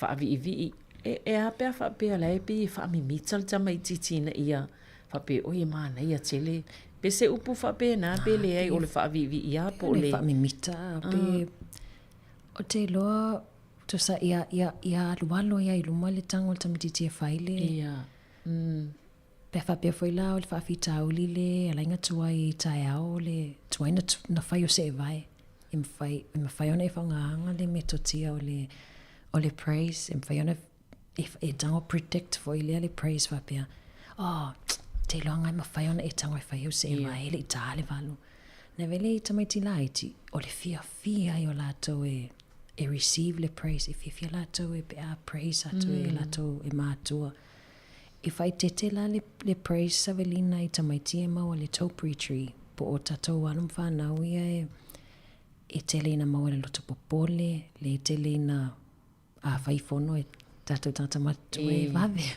whaavi ivi e a pe a whaapea la e pe whaami mital tama i titi na ia whape o ia maana ia tele pe se upu whape na pe le ai o le whaavivi ia po le whaami mita pe o te loa to sa ia lualo ia i luma le tango le tamititi e whaile ia pe whapea foi la o le whaafi tauli le ala inga tuai i tae ao le tuai na whai o se e vai e mwhai ona e whaonganga le metotia o le praise e mwhai ona e tango predict foi le praise whapea te loa ngai mawhai ona e tango e whai o se e vai le i tāle walu na vele i tamaiti laiti o le fia i o lato e receive le praise e fia lato e pe a praise atu e lato e mātua e whai tete la le praise sa velina i tamaiti e maua le topiary tree po o tatou anum whanau ia e tele ina maua le loto popole le tele ina a whaifono e tatou tatamatu e vave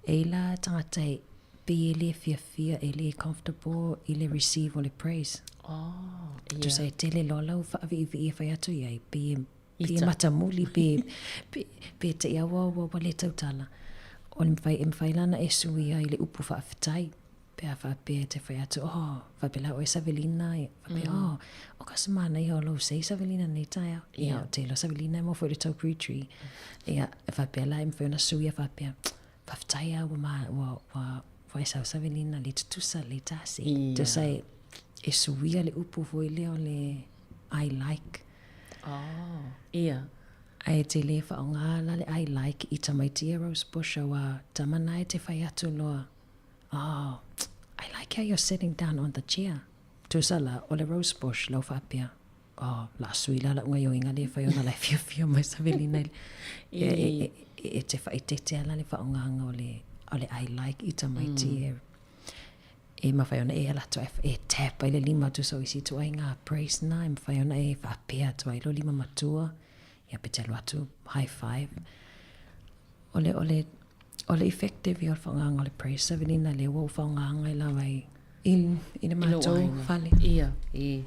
e la tangata e pe ele fia ele comfortable ele receive all the praise tu sai tele lola u fa vi fa ya tu ia pe matamuli pe te ia wa le tautala on fai lana e suia ile upu fa fitai pe fa pe te fa ya tu fa pe la o Savelina fa pe o ka semana ia lo sei Savelina nei tai ia te lo Savelina mo for the top tree ia fa pe la fa na suia fa pe fa fitai wa vai sa Savelina le tusa le tasi to say e suia le upu foi le ole I like ia ai te le fa nga la le I like i tamaiti rose bush wa tamana te fai atu loa I like how you're sitting down on the chair to sala ole rose bush lo fa pia la suila la ngai inga le fai ona la fia mai Savelina e te fai te ala le fa nga ole I like it tamaiti e mawhaiona e ala to e tap ai le lima tu so isi tu ai ngā praise na e mawhaiona e whapea tu ai lo lima matua ia pe te atu high five ole o le effective i o le whaonganga o le praise savelina le wau whaonganga i lawa i le mātou whale. Ia, e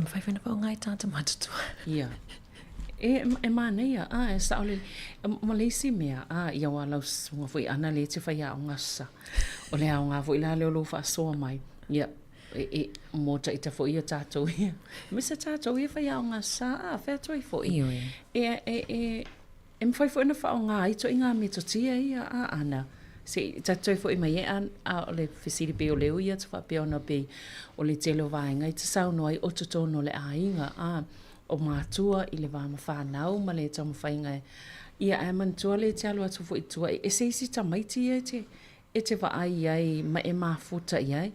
mwhaiwhena whaonga i tāta matutua. Ia. E mana ia, e sa ole, ma leisi mea, ia walau sunga fui ana le te whai a o ngasa. O le ao ngā fui la leo lo wha soa mai. Ia, mō ta ita fui ia tātou ia. Misa tātou ia whai a o ngasa, whea toi fui. E mwhai fui na wha o ngā ito i ngā metotia ia a ana. Se tātou fui mai e an, o le whisiri pe o leo ia, tu wha pe ona pe o le telo vaenga, i te sauno ai o tutono le ainga, o mātua i le wāma whānau ma le tamu whainga ia e mantua le te alu atu fo i tua e se isi tamaiti e te waai ai ma e mafuta i ai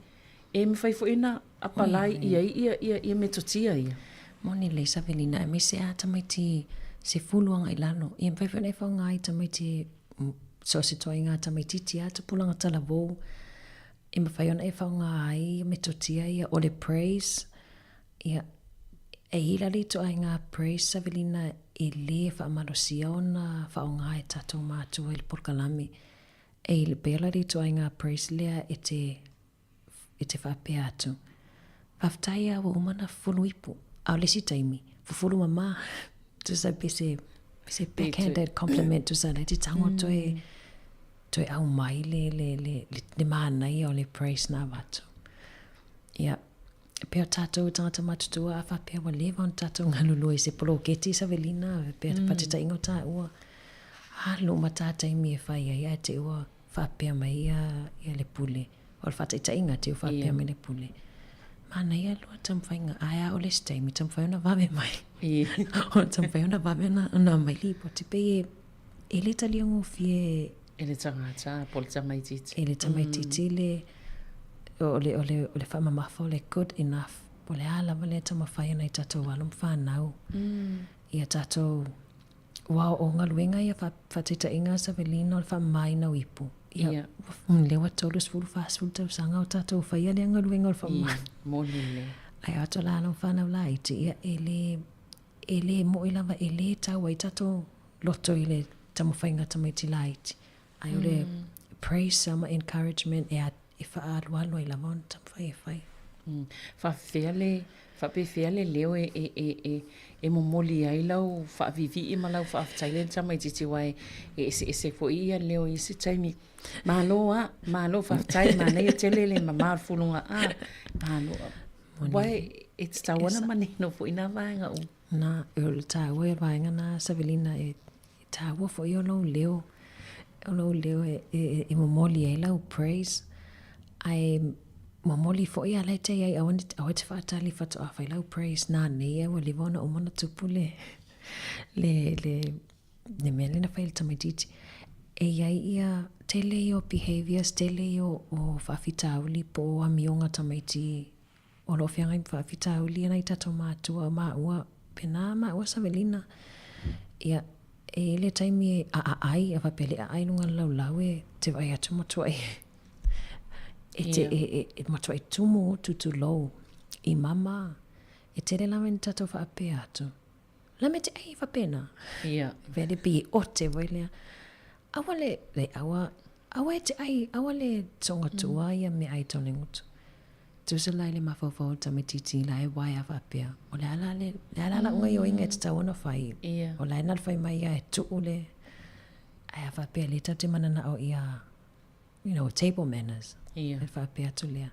e me whai fo ina apalai i ai ia metotia ia moni le Savelina e me se a tamaiti se fuluanga i lano i me whai fo nei whaunga i tamaiti so se toi ngā tamaiti ti a te pulanga talavou e me whai ona e whaunga ai metotia ia o le praise ia e hila li to ai ngā praise Savelina e le whaamarosia o na whaonga e tatou mātua i le porkalami. E le pēla li to ai ngā praise lea e te whapea atu. Whaftai a wa umana fulu ipu. Au lesi taimi. Fufulu mama. Tu sa pese backhanded compliment tu sa le te tango toi au mai le mānai o le praise nā watu. Ia. Pea tātou tangata matutua a whapea wa lewa on tātou ngalulu i se polo keti Savelina pea te patita ingo tā ua halo ma tātai mi e whai ai te ua whapea mai ia le pule o le whataita inga te ua whapea mai le pule mana ia lua tamwhainga aia o le steimi tamwhaiona wawe mai o tamwhaiona wawe na mai lipo te pe e le tali ongo fie e le tangata po le tamaititi e le tamaititi le o le whamamafo le good enough o le ala wale tamawhai ana i tātou walum whanau ia tātou wao o ngā luenga ia whatita inga Savelina o le whamai na wipu ia lewa tolus fulu fast fulu tau sanga o tātou whaia le ngā luenga o le whamai moni le ai ato la anau whanau la iti ia e le mo i lava e le tau ai tātou loto i le tamawhainga tamaiti la iti ai o le praise sama encouragement e e whaalualu ai lavon tam whai. Whapewhea le leo e momoli ai lau whaavivi i malau whaaftaile tamai titi wai e se fo ia leo i se taimi. Malo whaaftai mana i tele le mamar fulunga malo. Wai it's tawana manino fo ina vaenga u. Na le tawa e vaenga na Savelina e tawa fo i o lau leo. O lau leo e momoli ai lau praise. Ai mamoli fo ia le te ai awani te whaatali whatu awhai lau praise nā nei wa li vona o mana tupu le mea lena whaile tamaititi e iai ia tele i o behaviors tele i o whaafitauli po o amionga tamaiti o lo whianga i whaafitauli ana i tato mātua māua pena māua Savelina ia e le taimi ai a whapele ai lunga lau e te vai atu matua e matua i tumu tutu lou i mama e tere lawe ni tato whaapea atu la me te ai whapena vele pi o te wailea awa le awa e te ai awa le tonga tua ia me ai tone ngutu tu se lai le mawhawhau tamititi la e wai a whapea o le ala unga i o inga e te tawana whai o lai nal whai mai ia e tuu le ai a whapea le tau te manana o ia table manners e whapea atu lea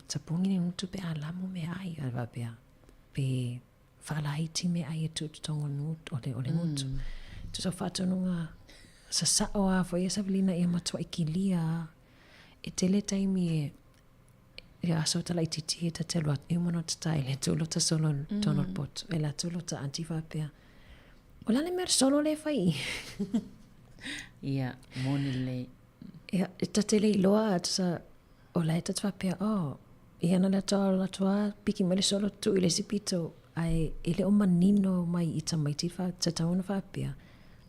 tapungi ni ngutu pe alamu me ai a whapea pe whalaiti me ai e tutonga ngutu o le ngutu tu sa whatonunga sa sao a fo ia Savelina ia matua ikilia e tele taimi e aso tala ititi e ta telu at iumano tatai le tulo ta solo tono pot e la tulo ta anti whapea o lale mer solo le whai ia moni le ia e ta tele iloa at sa o la e ta whapea ia na le toa la toa piki mele solo tu i le sipito ai ele o manino mai i tamaiti ta tauna whapea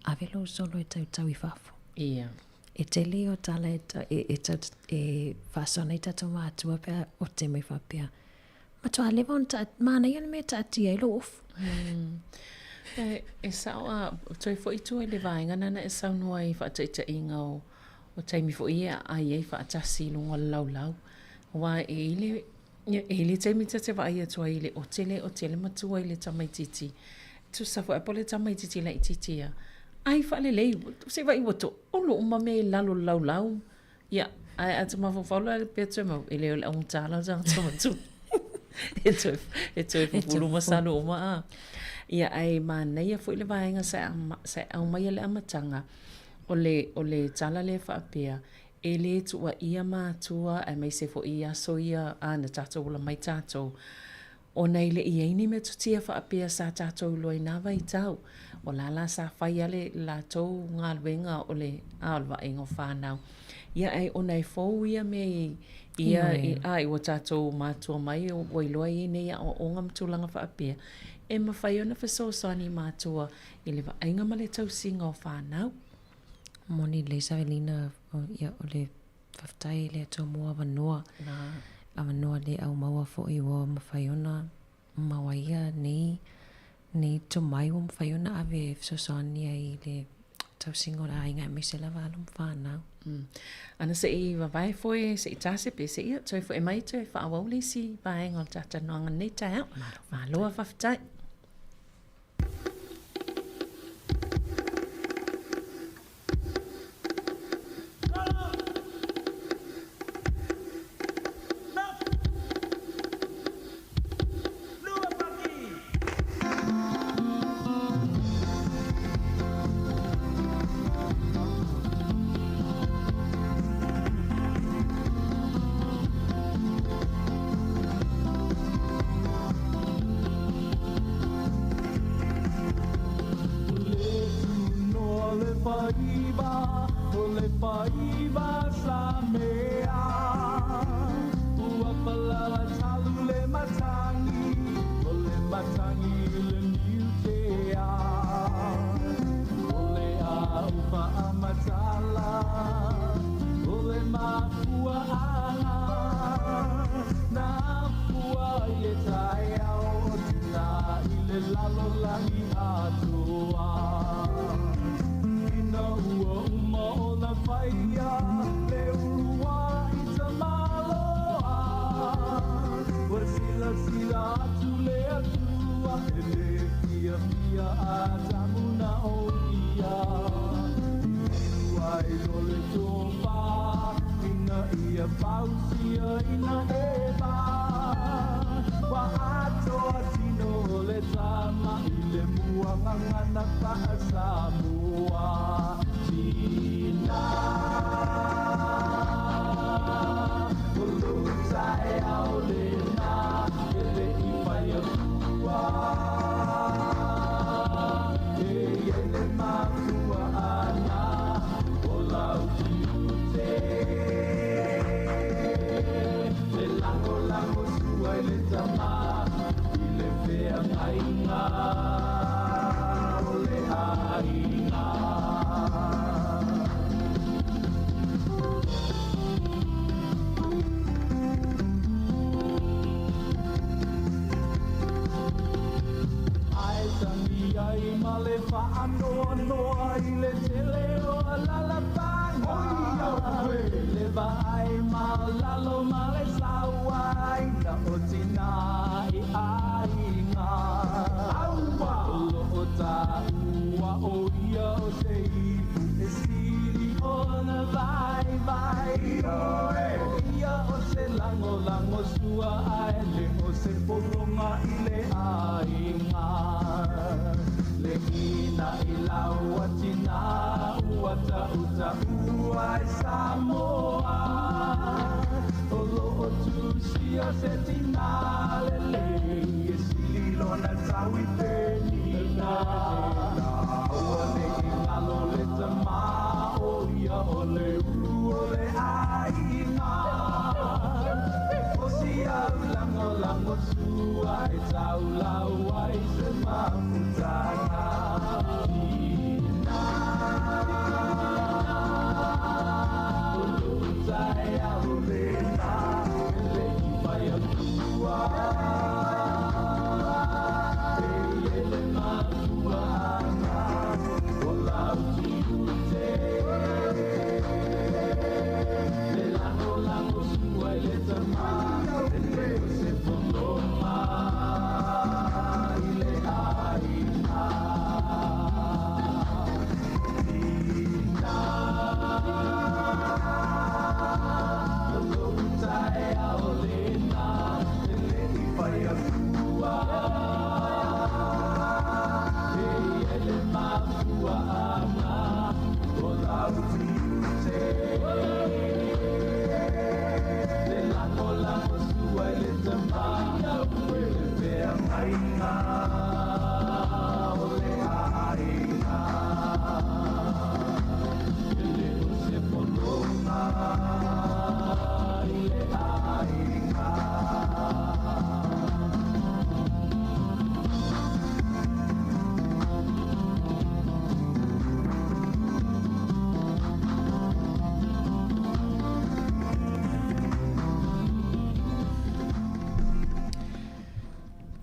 ave lo solo e tau i whafo ia e te leo tala e whasona i tato mātua pia o te mai whapea. Matua lewa on mana iana me ta ati e lo ofu. E Sāoa, toi fo i tu e le vaenga nana e saunua i whaataita i ngau o taimi fo ia ai e whaatasi lunga lau. Wa e ile taimi te vai atua i le o tele matua i le tamaititi. Tu safo e pole tamaititi la ititia. Ai whaale lei, se vai wato, olo umame lalo lau. Ia, ai atu mawhawhala le pia tue mau, ele o le au tala zang tamatu. E toi fupulu masalo o maa. Ia ai mana ia fo ile vaenga sa au mai le amatanga o le tala le whaapea e le tua ia mātua ai mai se fo ia so ia ana tatou la mai tatou o nei le ia ini me tutia whaapea sa tatou loi nawa i tau o la sa whai ale la tau ngā luenga o le aolwa ingo whanau ia ai o nei fo ia me ia ai o tatou mātua mai o iloa i nei o ngam tūlanga whaapea e mawhai ona whasosani mātua i le vaenga ma le tausinga o whanau. Moni le Savelina o le whaftai le ato mua wanoa. A wanoa le au maua fo i wa mawhai ona mawaia nei to mai wa mawhai ona ave whasosani i le tausinga o la inga me se lava alum whanau. Ana se i wawai foi se i tase pe se i toi fo e mai toi whaawau le si vaenga o tata noanga nei tai au. Maloa whaftai. Samoa, o lotu sia se tinale le sililo na tawi penina o le ngalo le tama o ia o le ulu o le aina o sia lango sua e tau lau ai se mafutanga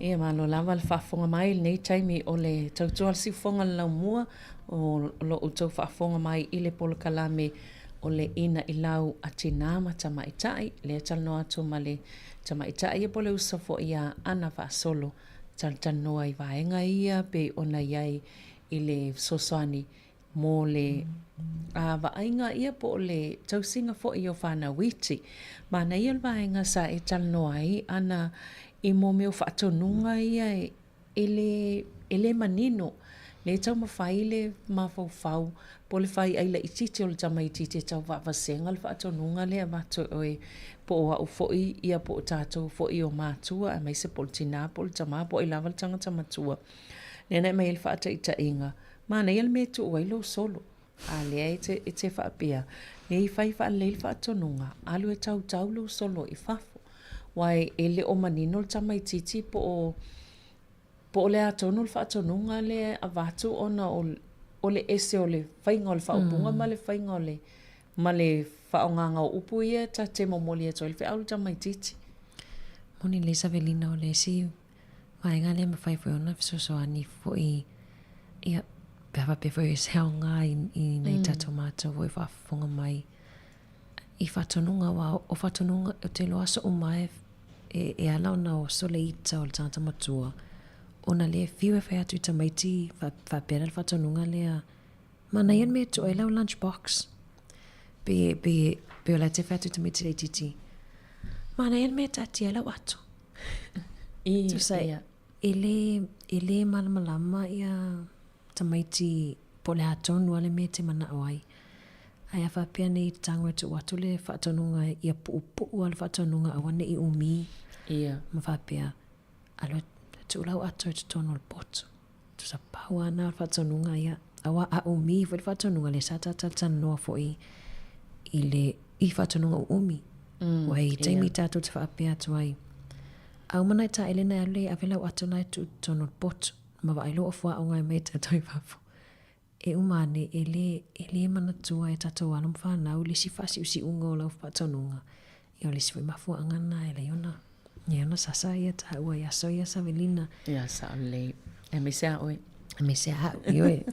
E malo lava le whaafonga mai nei taimi o le tautua si fonga lau mua o lo o tau whaafonga mai i le polo kalame o le ina i lau a tinama tamaitai le atalno atu ma le tamaitai e pole usafo ia ana whaasolo taltanoa i vaenga ia pe ona iai i le sosoani mo le vaenga ia po le tausinga fo i o whana witi ma na ia vaenga sa e talnoa i ana i mo meo whaatonunga ia ele manino le tau mawhai le mawhau po le whai aila i titi o le tama i titi tau whaavasenga le whaatonunga le avato oe po o au foi ia po o tātou foi o mātua a mai se po le tina po le tama po i lava le tangata matua nena mai le whaata i ta inga mana ia le me tu wailo solo a lea i te whaapea le i whai wha le whaatonunga alu e tau lo solo i whafo wai ele o manino le tama i titi po o le atonu le whaatonunga le avatu ona o le ese o le whainga o le whaupunga ma le whainga o le ma le whaonganga o upu ia ta te momoli e toi le whaau le tama i titi. Moni le savelina o le si vaenga le mawhai whaona fisosoani fo i ia pewa pewa i seonga i nei tato mātou o i whaafonga mai i whatonunga wa o whatonunga o te loa so umae e ala ona o sole ita o le tangata matua ona le fiwe whai atu i tamaiti whapera le whatonunga lea mana ian me tu ela o lunchbox be o la te whai atu i tamaiti le titi mana ian me tati ela o atu tu sai ele malamalama ia tamaiti po le hatonu ale me te mana oai ai a whapea nei tango tu watu le whaatonunga ia pu'u ale whaatonunga awane i umi ma whapea alo tu lau ato tu tono le potu tu sa pau ana le whaatonunga ia awa a umi fo le whaatonunga le sata tata noa fo i whaatonunga umi wai taimi tatu te whapea tu ai au mana i ta elena ale a velau ato nai tu tono le potu ma wa ailo o fua o ngai mei te toi whafo e umane ele mana tua e tatou alum whanau le si fasi usi unga o lau whatonunga i o le si mafua angana e le ona sasa ia ta ua ia so ia savelina ia sa ole e me sea oe me sea oe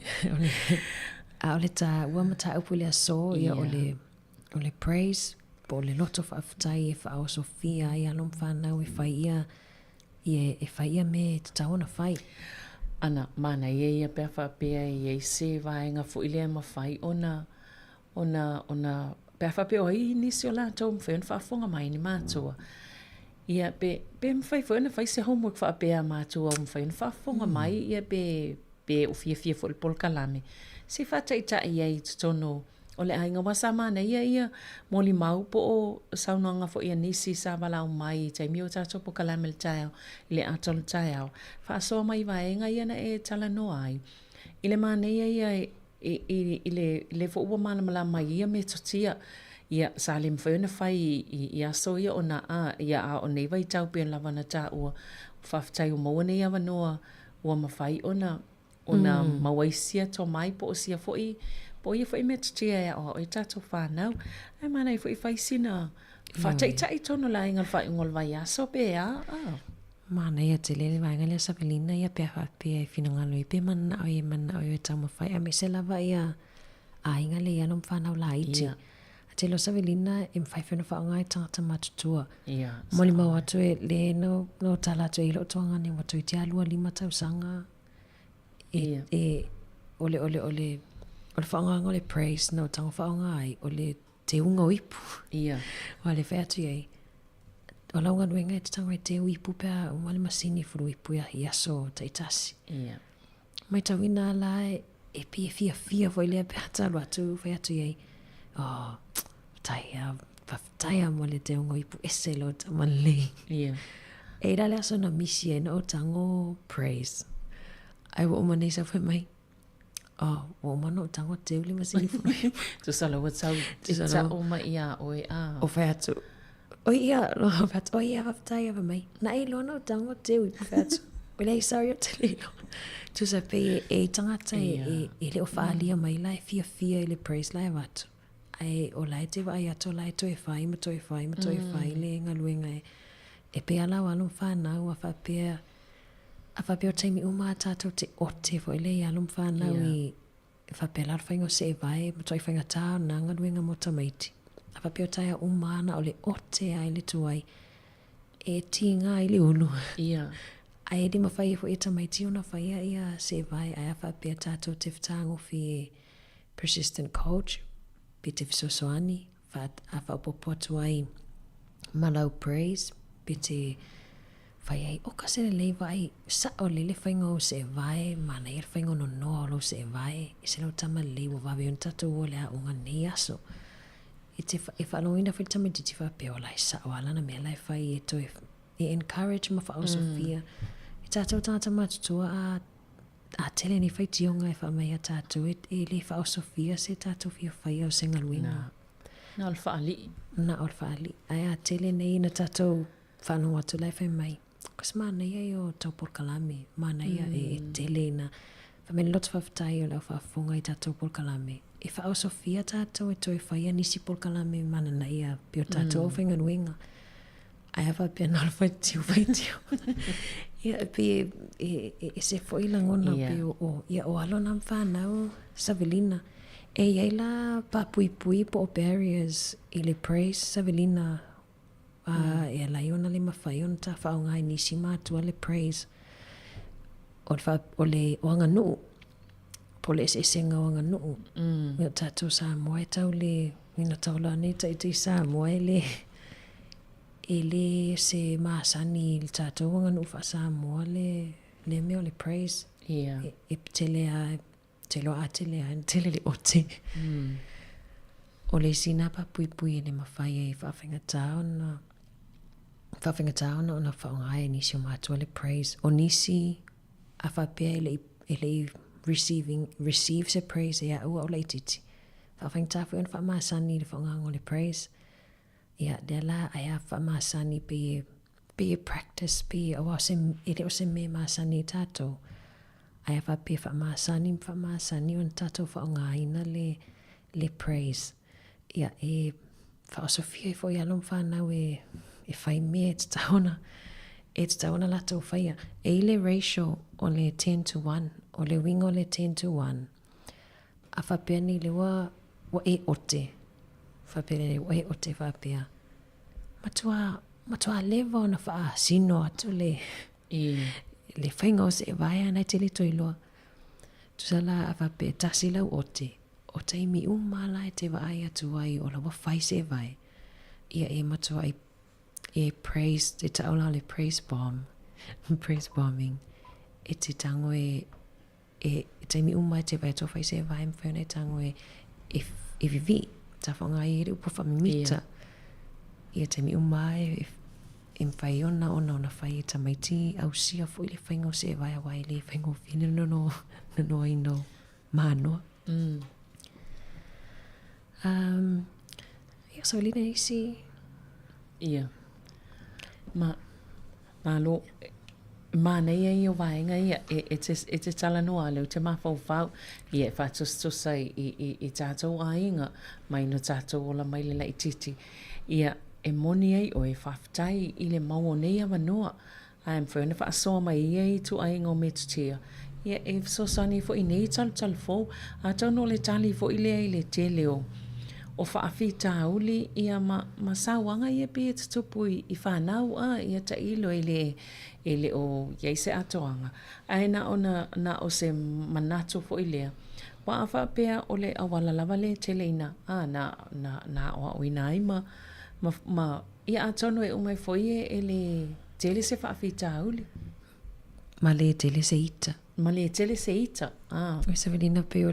a ole ta ua mata upu le aso ia o le praise po le loto whaafutai e whaao Sofia i alum whanau e whai ia me tataona whai ana mana ia pea whapea ia se vaenga fu ile mawhai ona pea whapea o i nisi o la tau mwhen whaafonga mai ni mātua ia pe mwhai whena whai se homework whapea mātua o mwhen whaafonga mai ia pe ufia fu le polkalame se whataita ia i tutono o le ainga wasa mana ia moli mau po o saunoanga fo ia nisi sa wala o mai tai mio tato po kalame le taiao le atol taiao whaasoa mai vaenga ia na e tala no ai ile mana ia ile fo ua mana mala mai ia me totia ia sa le mwhena whai ia so ia ona ia a o nei vai tau pia lavana ta ua whaftai o maua nei awa noa ua mawhai ona mawaisia to mai po o sia fo i po ia foi me tia ya o e tato whanau ai mana i foi fai sina whataitai tono la inga whai ngol vai aso pe a mana ia te lele vaenga lea savelina ia pea whapea e whinangalo i pe mana o e tau mawhai a me se lava ia a inga le alum whanau la iti a Te lo Savelina im whaiwhena whaonga i tangata matutua. Ia. Moli mau atu e le no tala atu e lo tuanga ni watu i te alua 5 tausanga. Ole whaonga ngole praise no tango whaonga ai ole te unga ipu. Ia. Wale whai atu ei. O launga nuenga e te tango e te uipu pia umale masini furu ipu ia hiaso taitasi. Ia. Mai tawina ala e pia fia foi lea pia talu atu whai atu ei. Oh, taia mo le te unga ipu ese lo tamale. Ia. E rale aso na misi e na o tango praise. Ai wa umane sa whai mai. Oh, wa umane o tango te uli masini furu ipu. Tu sala wa tau ta uma ia oe a. O whai atu. O ia, lo whai atu. O ia whaftai awa mai. Na e lo na o tango te uli whai atu. Wile i sorry o te lilo. Tu sa pe e tangata e le o whaalia mai lai fia e le praise lai watu. Ai o lai te wai ato lai toe whai, ma toe whai le ngaluenga e pe ala walum whanau a whapea o teimi uma tātou te ote fo ele i alum whanau i whapea lar whaingo se e vai, ma toe whainga tāo na ngaluenga mo tamaiti. A whapea o taia umana o le ote ai le tuai e tinga i le ulu. Ia. Ai e di ma whai fo e tamaiti ona whaia ia se e vai ai a whapea tātou te whatango fi e persistent coach. Pite fisosoani, a whapopo atu ai malau praise, pite whai ai oka se le leiva ai sa o lele whaingo se vai, mana i whaingo no noa lo se vai, i se lau tama leiwa wawe un tatu o lea unga nei aso. I te whaaloina whi tama diti whapeo lai sa o alana mea lai whai e toi, e encourage ma whao Sofia, i tātou tāta matutua a tele ni whai tionga e whamai a tātou e le whao Sofia se tātou fia whai au senga luenga. Na ol whaali. Na ol whaali. Ai a tele nei na tātou whanau atu lai whai mai. Kas mana ia i o tau porkalame. Mana ia e tele na. Whamene lotu whawhatai o lau whafunga i tātou porkalame. E whao Sofia tātou e toi whai a nisi porkalame mana na ia pio tātou o whainga luenga. Ai awa pia nal whai tiu. Ia pe e se foi langona pe o ia o alona whanau Savelina e ia la pui po barriers ile praise Savelina e la iona le mawhai ona ta whaonga i nisi mātua le praise o le oanga nuu po le esenga oanga nuu ia tātou Sāmoa e tau le mina taula ne taiti Sāmoa e le se maasani le tātou wanga nu wha Sāmoa le meo le praise. Ia. E tele le ote. O le sina pa pui le mawhai e whawhinga tāona. Whawhinga tāona o na whaongai nisi o mātua le praise. O nisi a whapea e le receive se praise e a ua o le titi. Whawhinga tāwhi on whamaasani le whaongango le praise. Ia, de la aia whamasani pe practice, pe o se me masani tātou. Aia whape whamasani on tātou whaongaina le praise. Ia, e whaosofia e fwoi alom whanau e whai mea e te taona latou whaia. E le ratio o le 10-1, o le wingo le 10-1. A whapea ni le wa e ote. Whapere o e o te whapea. Matua lewa o na wha sino atu le whainga o se vai anai te le toiloa. Tusala a whapea tasi lau o te imi umala e te vai atu ai o la whai se vai. Ia e matua e praise, te taula le praise bombing. E te tango e te imi umala e te vai to whai se vai mwhena e tango e vivi. Ta whanga i upo whamimita. Ia te mi umai e mwhai ona whai e tamaiti au sia fo i le whaingo se e vai awai le whaingo whine no i no mānoa. Ia so lina isi. Ia. Ma lo mana ia i o vaenga ia e te tala noa leo te mawhau ia e whātustusa i tātou ainga mai no tātou ola mai le lai titi ia e moni ai o e whawhtai i le mau nei awa noa a em whawne whaasoa mai ia i tu ainga o metutia ia e sosani fo i nei talu fo a tau no le tali fo i lea i le te leo o whaawhita uli ia masawanga ia pe te tupu I whanau ia ta ilo ele o yeise atoanga. Ai na o se manatu fo ilea. Wa awha pea o le awala lava le tele ina. Na o ina ai ma ia atono e umai fo ie ele tele se whaawhita uli. Ma le tele se ita. Ma le tele se ita. O se velina pe o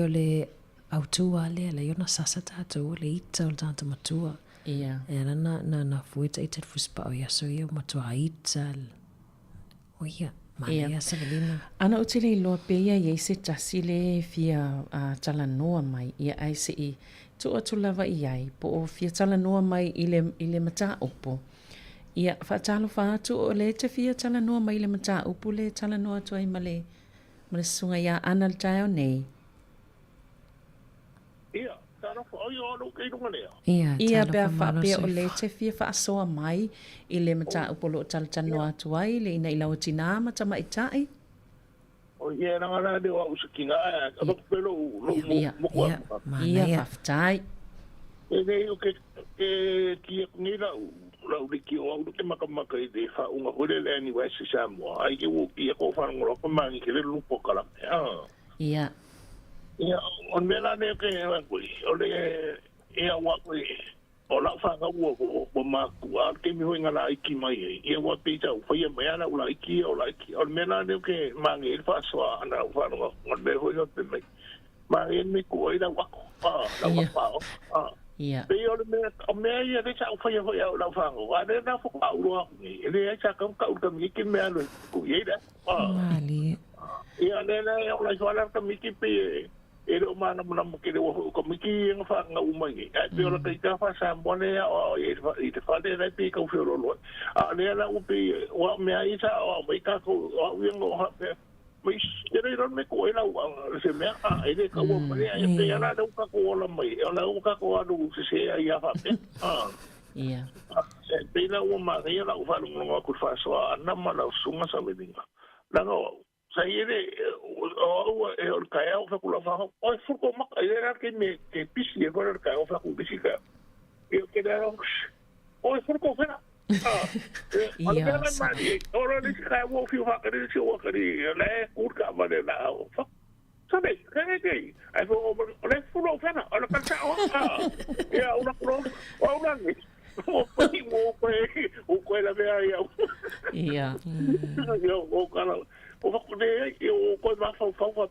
le autua le la yona sasa tātou le ita o le tātou matua. Ia. E na fuita ita fuspa o yaso ia matua ita. O ia, ma ia sa velina. Ana utile iloa pe ia yeise tasi le fia talanoa mai ia ai se I tu atu lava iai po o fia talanoa mai I le mata upo. Ia whaatalo whaatu o le te fia talanoa mai le mata upo le talanoa tu ai ma le sunga ia ana le tae o nei. Ia bea whaapea o le te fia whaasoa mai I le mata upo lo talatanoa atu ai le ina ilawa tina mata maitai. O ia rangana de wa usakinga a pelo ia whaftai. E nei o ke kia ni la uri ki o au ke makamaka I te whaunga hore le ni waisi Sāmoa. Ai ke wo kia ko whanangora ko mangi ke le lupo kalame. Ia. Ia, on mena ne ke ngui. O le ea wakui. O la whanga ua ko maku. A ke miho inga la iki mai e. Ia wa pita u whaia mai ana ula iki o la iki. On mena ne ke mangi il whaaswa ana u whanonga. On me hoi o te mai. Mangi en me kua I la wako. La wako. Ia. Pe o le mea ia re sa u whaia hoi au la whango. Wa re na whako au roa. Ele ai sa kam ka uta miki mea lui. Ku iei da. Mali. Ia nena e o la whala ka miki pe e lo mana mana ke le wo ko miki nga fa nga umai ai pe ola ka fa sa mone o I te fa de pe ka fu lo a le la u pe o me ai sa o mai ka ko o wi ngo ha pe mai re ro me ko ela se me a ele ka wo me ai pe ana da ka ko la mai ola u ka ko adu se ai fa pe ia pe la u ma re la u fa ngo ko fa so ana ma la sunga sa me dinga la no sai ele o kai au fa kula fa o fuko ma era que me que pisi e gora kai au fa ku pisi ka e que era o fuko fa ia ora ni kai wo fi fa ka ni si wo ka ni le kur ka ma le la fa sabe que que ai fo le fulo fa na ala ka sa ia una pro o una ni o ko la vea ia o kana o ko de o ko ma fa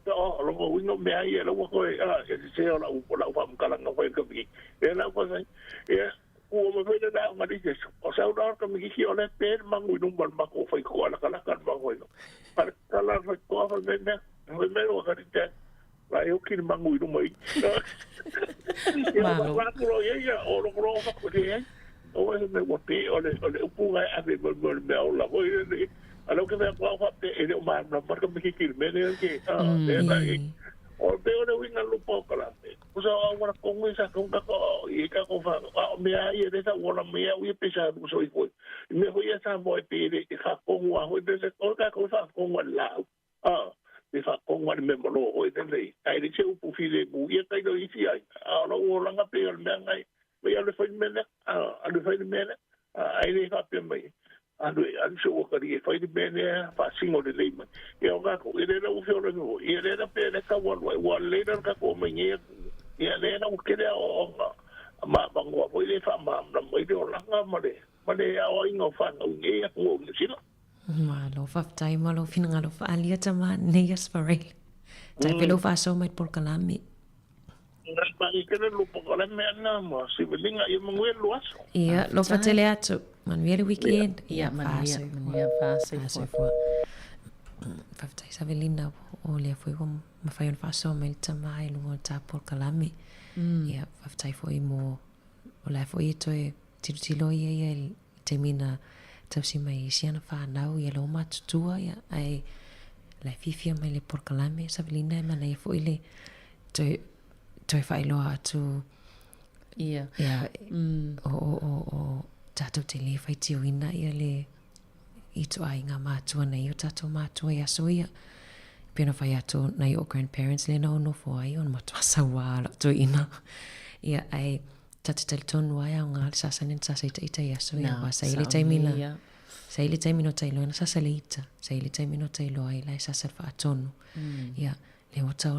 pe o lo ko no me ai lo ko se la u la fa kala no ko ke bi e la ko sai e o me ve da ma di o sa da ka mi ki o le pe ma ngu no ma ko fa ko la kala kan ma ko no para kala fa ko fa me o ka di te la eu ki ma ngu no mai malo la ko ye o lo ko fa ko de o me wo pe o le pu ga a me o la ko ye alo que me acuerdo de el humano porque me quiere me que o veo de winga lo poco la o sea ahora con esa con ka y ka ko fa me ai de esa wala me ai pesa so i foi me voy a Sāmoa pe de ka con wa ho de ko ka ko fa con wala de fa con wa me mo o de lei ai de u pu fi de bu ye kai do i fi ai no o langa pe el me ngai me ya le fa me le fa me ai de fa pe me anu so ka ri fa de bene fa singo de lei e o ga ko ele no fio no e ele na pe ka wa le na ka ko me ye e ele na o ke o ma ba ngo po ile fa ma na mo de o la ma de a o ingo fa no e ko ni sino ma lo fa tai ma lo fin nga lo fa alia tama ne yes for real tai pelo fa so mai por kalami ma i ke lo po kala me na ma si belinga i mo ngwe lo aso ia lo fa tele atu man vier weekend ia man ia fa se fo fa tai sa velina o le foi com ma fai un fa so mai tama i lo ta por kalami ia fa tai foi mo o la foi to e tilo ia el termina tausi mai siana fa nau ia lo mat tua ia ai la fifia mai le por kalami sa velina ma le foi le toi fai loa atu ia o tatou te le fai tiuina ia le i tu ai ngā mātua nei o tatou mātua ia so ia pena whai ato na i o grandparents le no fo ai on matuasa wala to ina. Ia ai tatitali tonu ai au ngā sasa nen sasa ita yaso ia wa sa ili taimina. Sa ili taimino tailo ina sasa le ita. Sa ili taimino tailo ai lai sasa wha atonu. Ia leo ta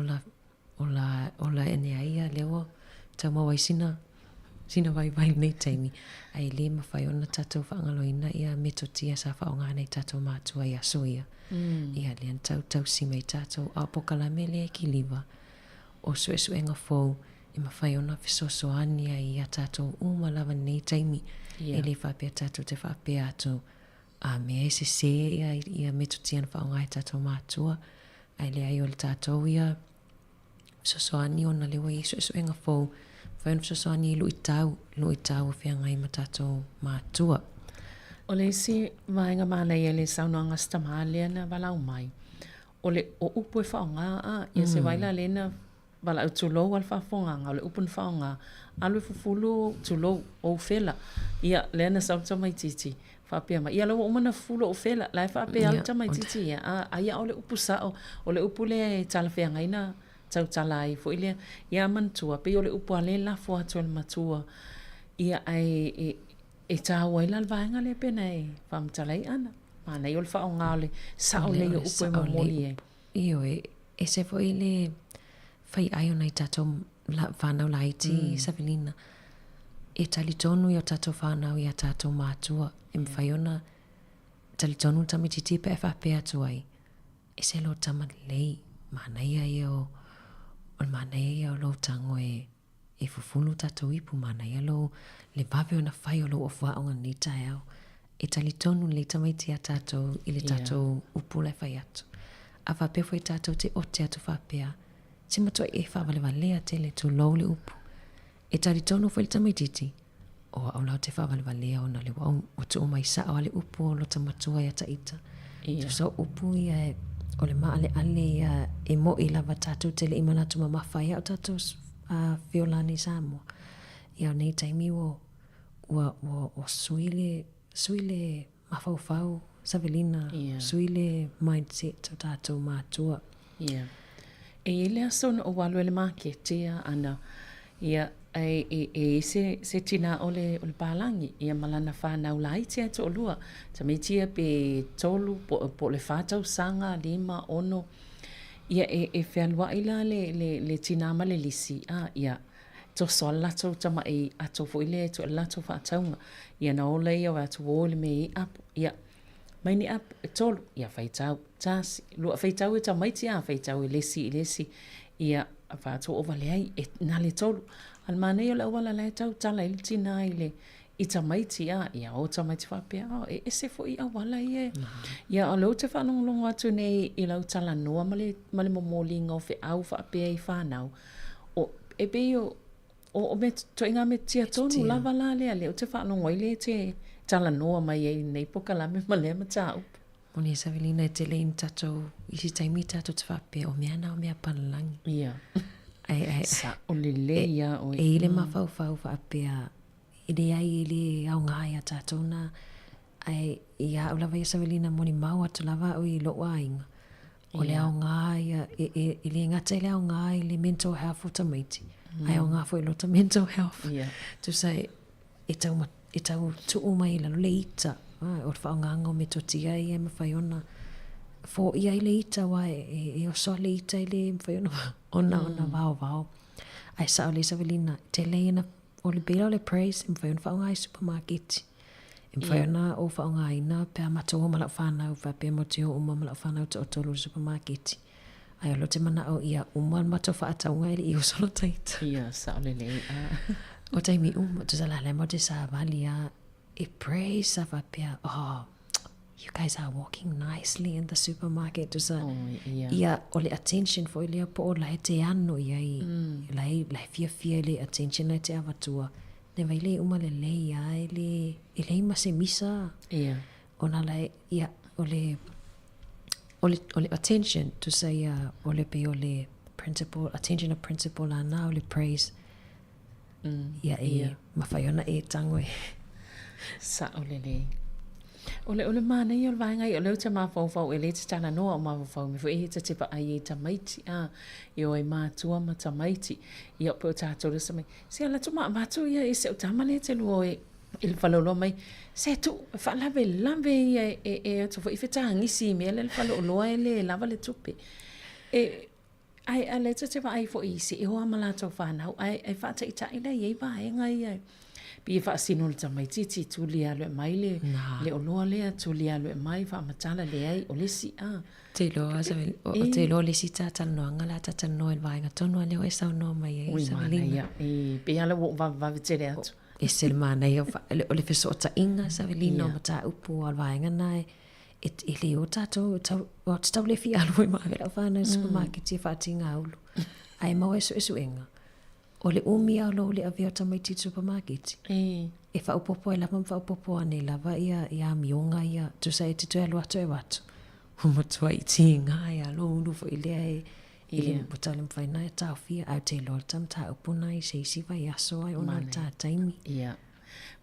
ola ene aia leo ta mawaisina sina vai nei taimi. Ai le mawhai ona tatou whaangaloina ia metotia sa whaonga nei tatou mātua ia soia. Ia lean tau si mai tatou apokalame le ki liwa. O suenga fau i mawhai ona fisosoani ai a tatou lava nei taimi. E le whapea tatou te whapea atou. A mea se ia metotia na whaonga i tatou mātua. Ai le ai o le tatou ia fisosoani ona lewa i suenga fau. Whain fisosoani lui tau whia ngai ma tatou mātua. O le si vaenga mana ia le saunoanga stamale na walau mai. O le o upu e whaonga ia se waila lena wala au tulou al whafonga o le upu whaonga alu fufulu tulou o fela. Ia lena sauta mai titi whapea mai. Ia lau umana fufulu o fela lai whapea alta mai titi ia. Ia o le upu sao o le upu le talawhea ngaina tau talai fo ile ia mantua pe o le upu ale la fo atu le matua. Ia ai e tāua ila vaenga le pena e whamtalai ana. Mana i o le whaonga o le sao le o upu e mamoli e. Io e se fo ile whai ai ona i tatou whanau la iti Savelina. E talitonu i o tatou whanau i a tatou mātua. E mwhai ona talitonu tamititi pe e whapea tu ai. E se lo tamat lei. Mana ia i o mana ia o lo tango e fufulu tatou ipu. Mana ia lo le vawe ona whai o lo o whaonga ni tae au. E talitonu le tamaiti a tatou i le tatou upu le whai atu. A whapea fwai tatou te ote atu whapea. Se matua e whawalevalea te le tu lau le upu. E talitonu fwai le tamaititi. O au lau te whawalevalea ona le wau. O tu o mai sao ale upu o lo tamatua ia taita. Tu so upu ia o le maa le ale e mo i lava tatou te le imanatu ma mawhai au tatou Violani Sāmoa. Ia o nei taimi o suile mawhauwhau Savelina, suile mindset o tatou mātua. Ia. E ele asona o walu ele marketia ana. Ia e se tina o le palangi. Ia malana whanau laiti atu o lua. Tamitia pe tolu po le whātau sanga, 5, 6. Ia e whealua ila le tina ma le lisi. Ia to so lato tama e ato fo ile to lato whātaunga. Ia na ola ia o atu o le me apu. Ia maini apu e tolu. Ia whaitau. Tasi. Lua whaitau e tamaiti whaitau e lesi. Ia whātou o vale ai e nale tolu. Almane o le awala lai tau tala ili tina ile i tamaiti ia o tamaiti whapea e se fo i awala ie. Ia o leo te whanonglongo atu nei i lau tala noa male momolinga o whi au whapea i whanau. O e pe o me to inga me tia tonu lava la leo te whanongo ile te tala noa mai e nei pokalame male matau. Moni Savelina e te lein tatou isi taimi tatou te whapea o mea na o mea panalangi. Ia. Sa o le leia o e ile mawhau whaapea i le ai i le au ngai a tatou na i a ulawa i Savelina moni mau atu lava o i loo ainga o le au ngai i le ngata i le au ngai le mental health o tamaiti ai au ngai fo i lota mental health tu sai e tau tuu mai la le ita o te whaonganga o me totia i e mawhai ona fo ia i le ita wa e o so le ita i le mawhai ona vao ai sa o le Savelina te leina o le bela o le praise e mawhai ona whaonga i supermarket e mawhai ona o whaonga ina pe a mato o malak whanau pe mo te o uma malak whanau te o tolu supermarket ai o lo te mana o ia uma mato whaataunga i o solo taita ia sa o le lei o taimi uma tu sa la le mo te sa vali e praise sa whapea you guys are walking nicely in the supermarket. Ia o le attention fo ile po o lai te ano ia lai fia le attention lai te avatua. Ne vai le uma le lei ai le ima se misa. Ia. Ona lai ia o le attention to say o le pe o le principal attention of principal ana o le praise. Ia mawhai ona e tango e. Sa o le lei. Ole mana i o le vaenga i o leo te mawhau e le te tala noa o mawhau me fwoi te tipa ai e tamaiti i o e mātua ma tamaiti i o pe o tātou resa mai se ala tu mātou ia e se o tamane te luo e il falolo mai se tu fa lave e tu fo i feta ngisi me le falolo e le lava le tupe e ai ale te va ai fo i se o amala to fa na ai fa te ita ile ye va e ngai Pi fa sino le tamaiti ti tuli alo mai le oloa le tuli alo mai fa matala le ai o le si Te loa te loa le si tata noanga la tata noa e vaenga tonu ale o e sau noa mai e sa lima. Pe ala wo va vitere atu. E se mana e o le feso ta inga sa velina o mata upu al vaenga nai e le o tato o tau le fi alu e maa vera whana supermarket e whaatinga aulu. Ai mau esu enga. O le umi au lo le avea tamaiti supermarket. E whaupopo e lama whaupopo ane lava ia mionga ia tu sa e te tue alu atu e watu. Humatua i tinga ia lo unu fo ilea e le mputale mwhaina e tau fia au te lor tam ta upuna i se isi vai aso ai ona ta taimi.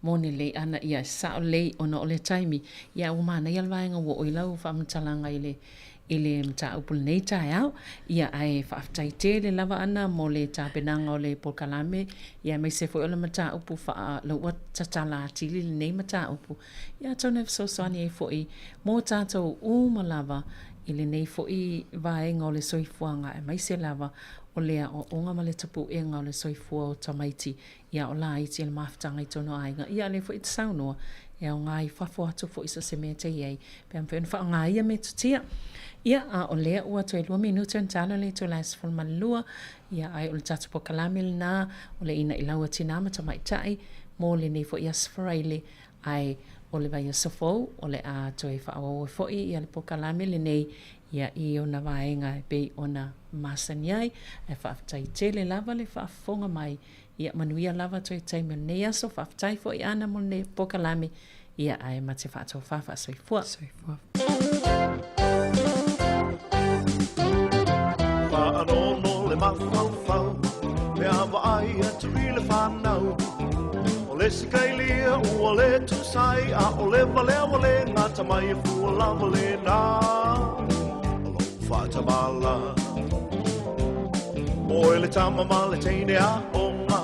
Mone le ana ia sao le ona o le taimi. Ia umana ia lwaenga wo oilau whamtalanga i le mta upul nei tai au ia ai whaftai te le lava ana mo le tāpenanga o le polkalame ia mai se fo o le mta upu wha laua tatala atili le nei mta upu ia tau nef so soani e fo i mo tātou lava i le nei fo i vaenga o le soifuanga e mai se lava o lea o onga ma le tapu e ngā o le soifua o tamaiti ia o la iti le maftanga i tono ainga ia le fo i tsaunoa ia o ngā i whafo atu fo isa se mea te iei pe am wha ngā ia me tutia ia a o lea ua toi 2 minuto en talo le to las fol malua ia ai o le tatu po kalame le nā o le ina i laua tina ma tamaitai mo le nei fo i asfaraile ai o le vai asafou o le a toi wha awa fo i le po kalame le nei ia i o na vaenga e pei o na masani ai e whaftai te le lava le whafonga mai ia manuia lava toi taimio nei aso whaftai fo i ana mo le po kalame ia ai ma te whātou whawha soifua. Whaanono le mawhawhau me awa ai a tui le whanau o le sikailia ua le tusai a o le wale ngata mai e fua lava le nā alo whatamala o le tamama le teine a onga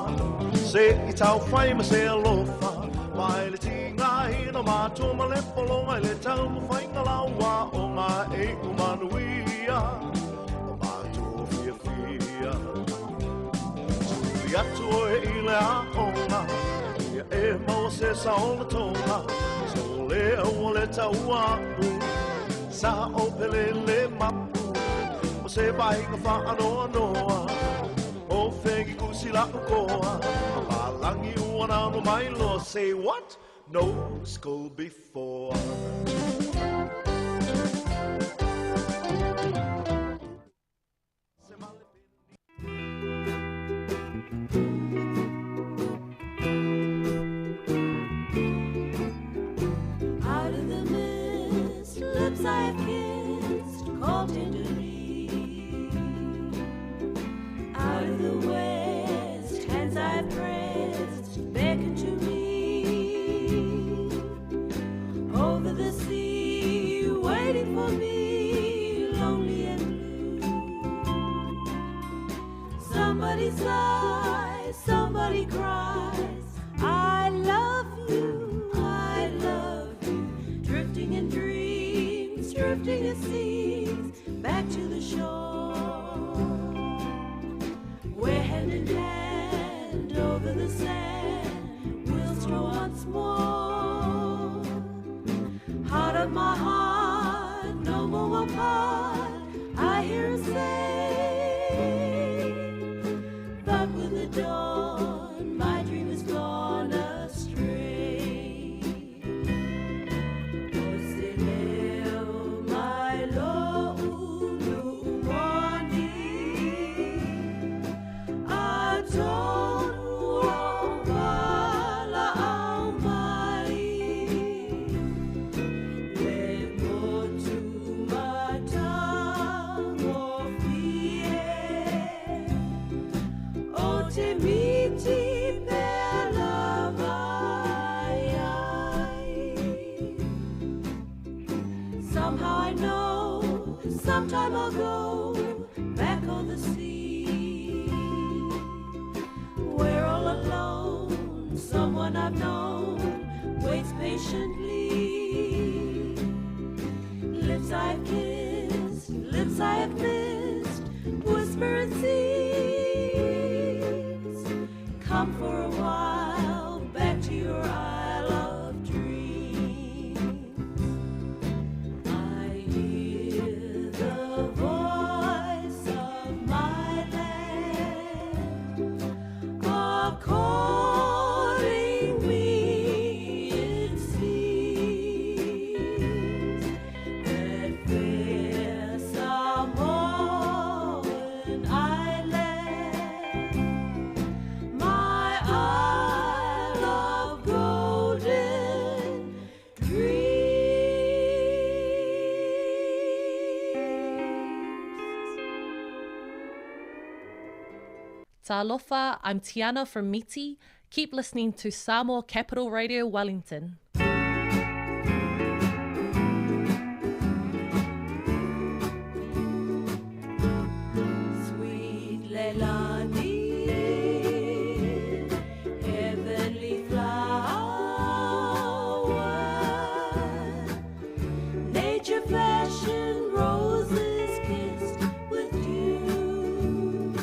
se i tau whai ma se alofa mai le tinga hino mātuma le polonga le tau ma whainga laua o ngā e umanuia o mātua fia fia tui atu e i le a onga ia e maua se saona tonga so le au le tau aku sa o pele le mapu o se vainga whaanoa noa o whengi kusi la ukoa a malangi uana mo mai lo say what? No school before Out of the mist, lips I have kissed, called tenderly. Out of the west, hands I have pressed, beckoned to me. Over the sea, waiting for me, lonely and blue. Somebody sighs, somebody cries, I love you, I love you. Drifting in dreams, drifting as seas, back to the shore. We're hand in hand over the sand, we'll stroll once more. Heart of my heart, no more apart, I hear her say. But with the dawn, my dream is gone astray. O se leo mai lo unu wani, a tonu o wala au mai. Le some time ago, back on the sea, we're all alone. Someone I've known waits patiently. Lips I've kissed, lips I have missed, whisper it seems. Come for a while, back to your Isle of Dreams. I hear the voice of my land, calling me, it seems, that fair Samoan island, my Isle of golden Talofa, I'm Tiana from Miti. Keep listening to Sāmoa Capital Radio Wellington. Sweet Leilani, heavenly flower, nature fashioned roses kissed with dew,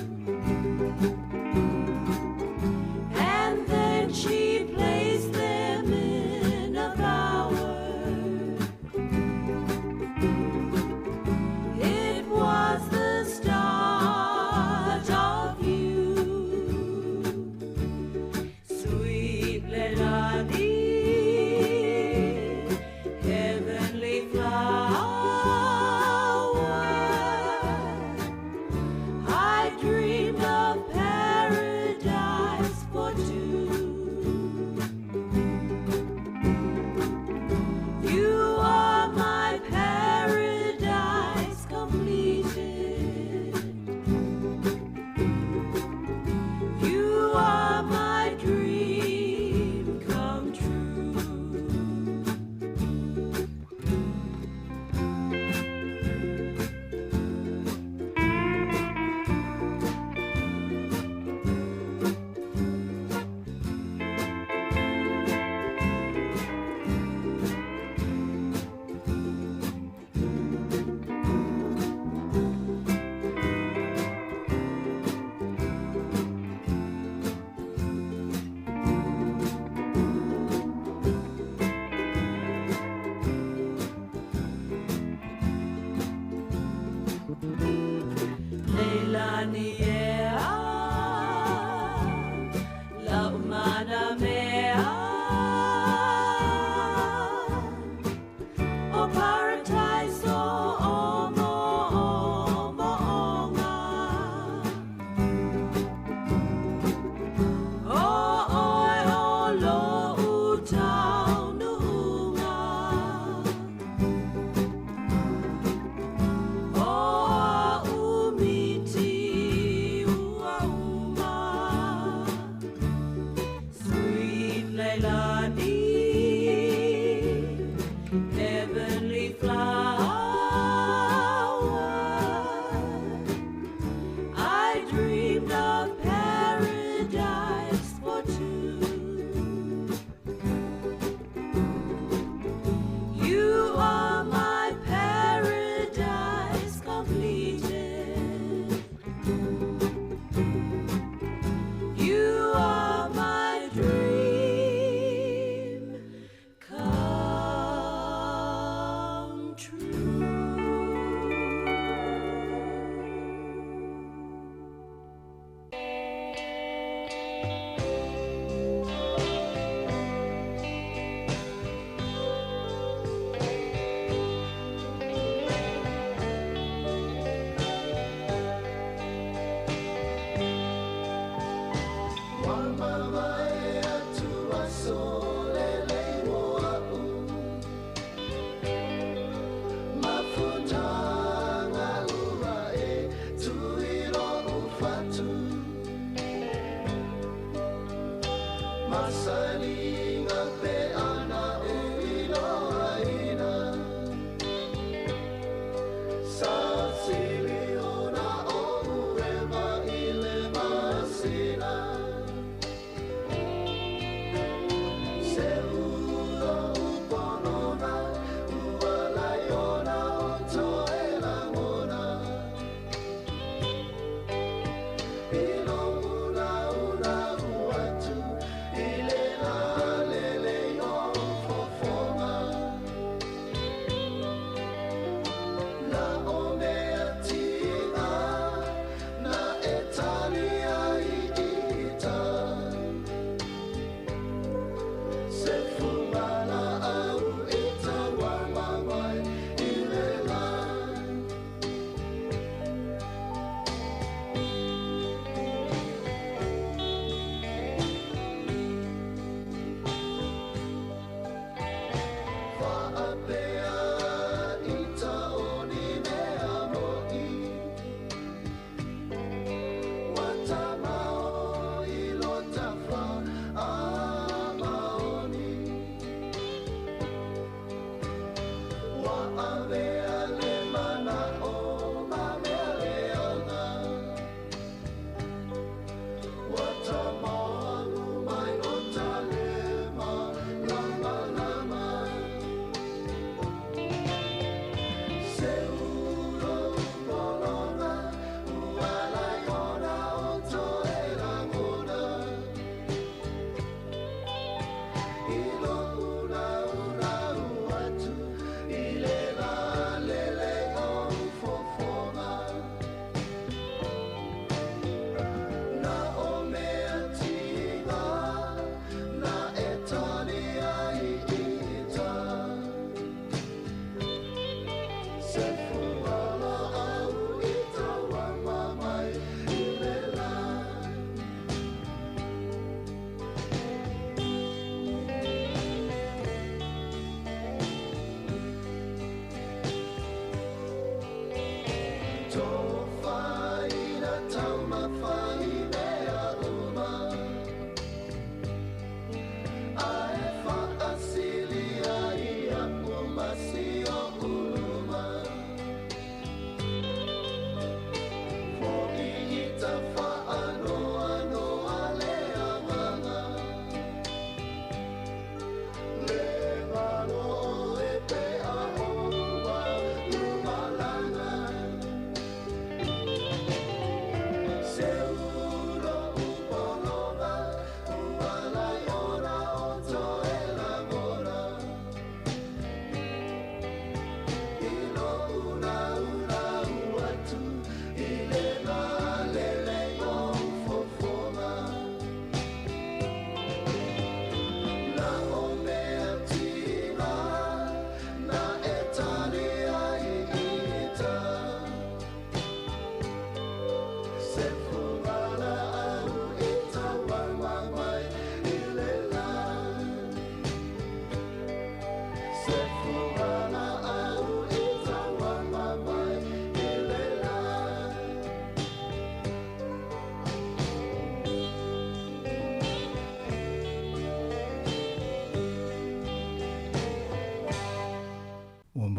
and then she placed them in a bower. It was the start of you, sweet Leilani, heavenly flower. I dreamed of paradise for two. You are my paradise completed. You are my dream come true. Leilani ea, la umana mea, o paradise o omo omo onga, o oi o lo utau nuunga, o umiti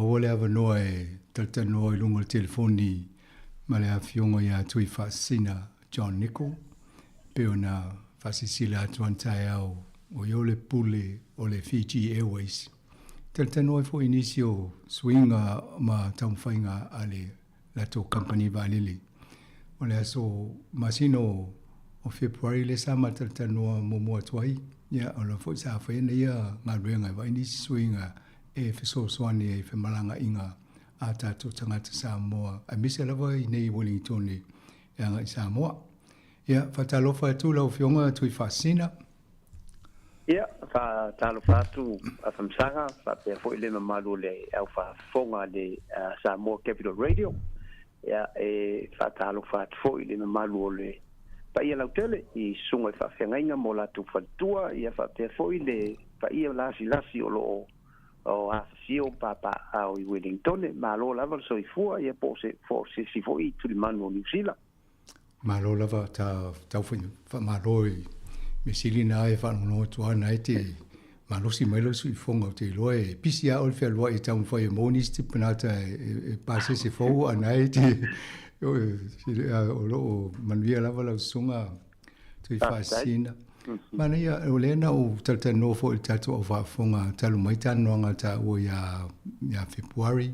ole ava noa e taltanoa I lunga telefoni ma le awhionga ia tui whaasina John Nicol. Pe ona whaasisila atuan tae au o iole pule o le Fiji Airways. Taltanoa fo inisio swinga ma taumwhainga ale lato company valili. O le aso masino o February le sama taltanoa momoa tuai. Ia o la fo sa whaena ia ngā ruenga wa inisi swinga e whesoswani e whemalanga inga a tātou tangata Sāmoa. A misa lava I nei Wellington e anga I Sāmoa. Ia, whatalofa atu lau whionga tui whaasina. Ia, whatalofa atu a whamsanga, whapea fo I le mamalu le au whafonga le Samoa Capital Radio. Ia, e whatalofa atu fo I le mamalu o le paia lautele I sunga I whawhengainga mo la tu whatua. Ia, whapea fo I le paia lasi o lo o asio papa au I Wellington ma lo lava so I fua ia po se si fo I tu manu o New Zealand ma lo lava ta fa ma lo me silina e fa no tu ana te ma lo si melo sui fonga te lo e pisia o fe lo I tau foi monis te penata e passe se fo ana te o lo manuia lava la sunga tu fa sina Mana ia o lena o taltano fo I tatu o whafonga talu mai tanoanga ta o ia February.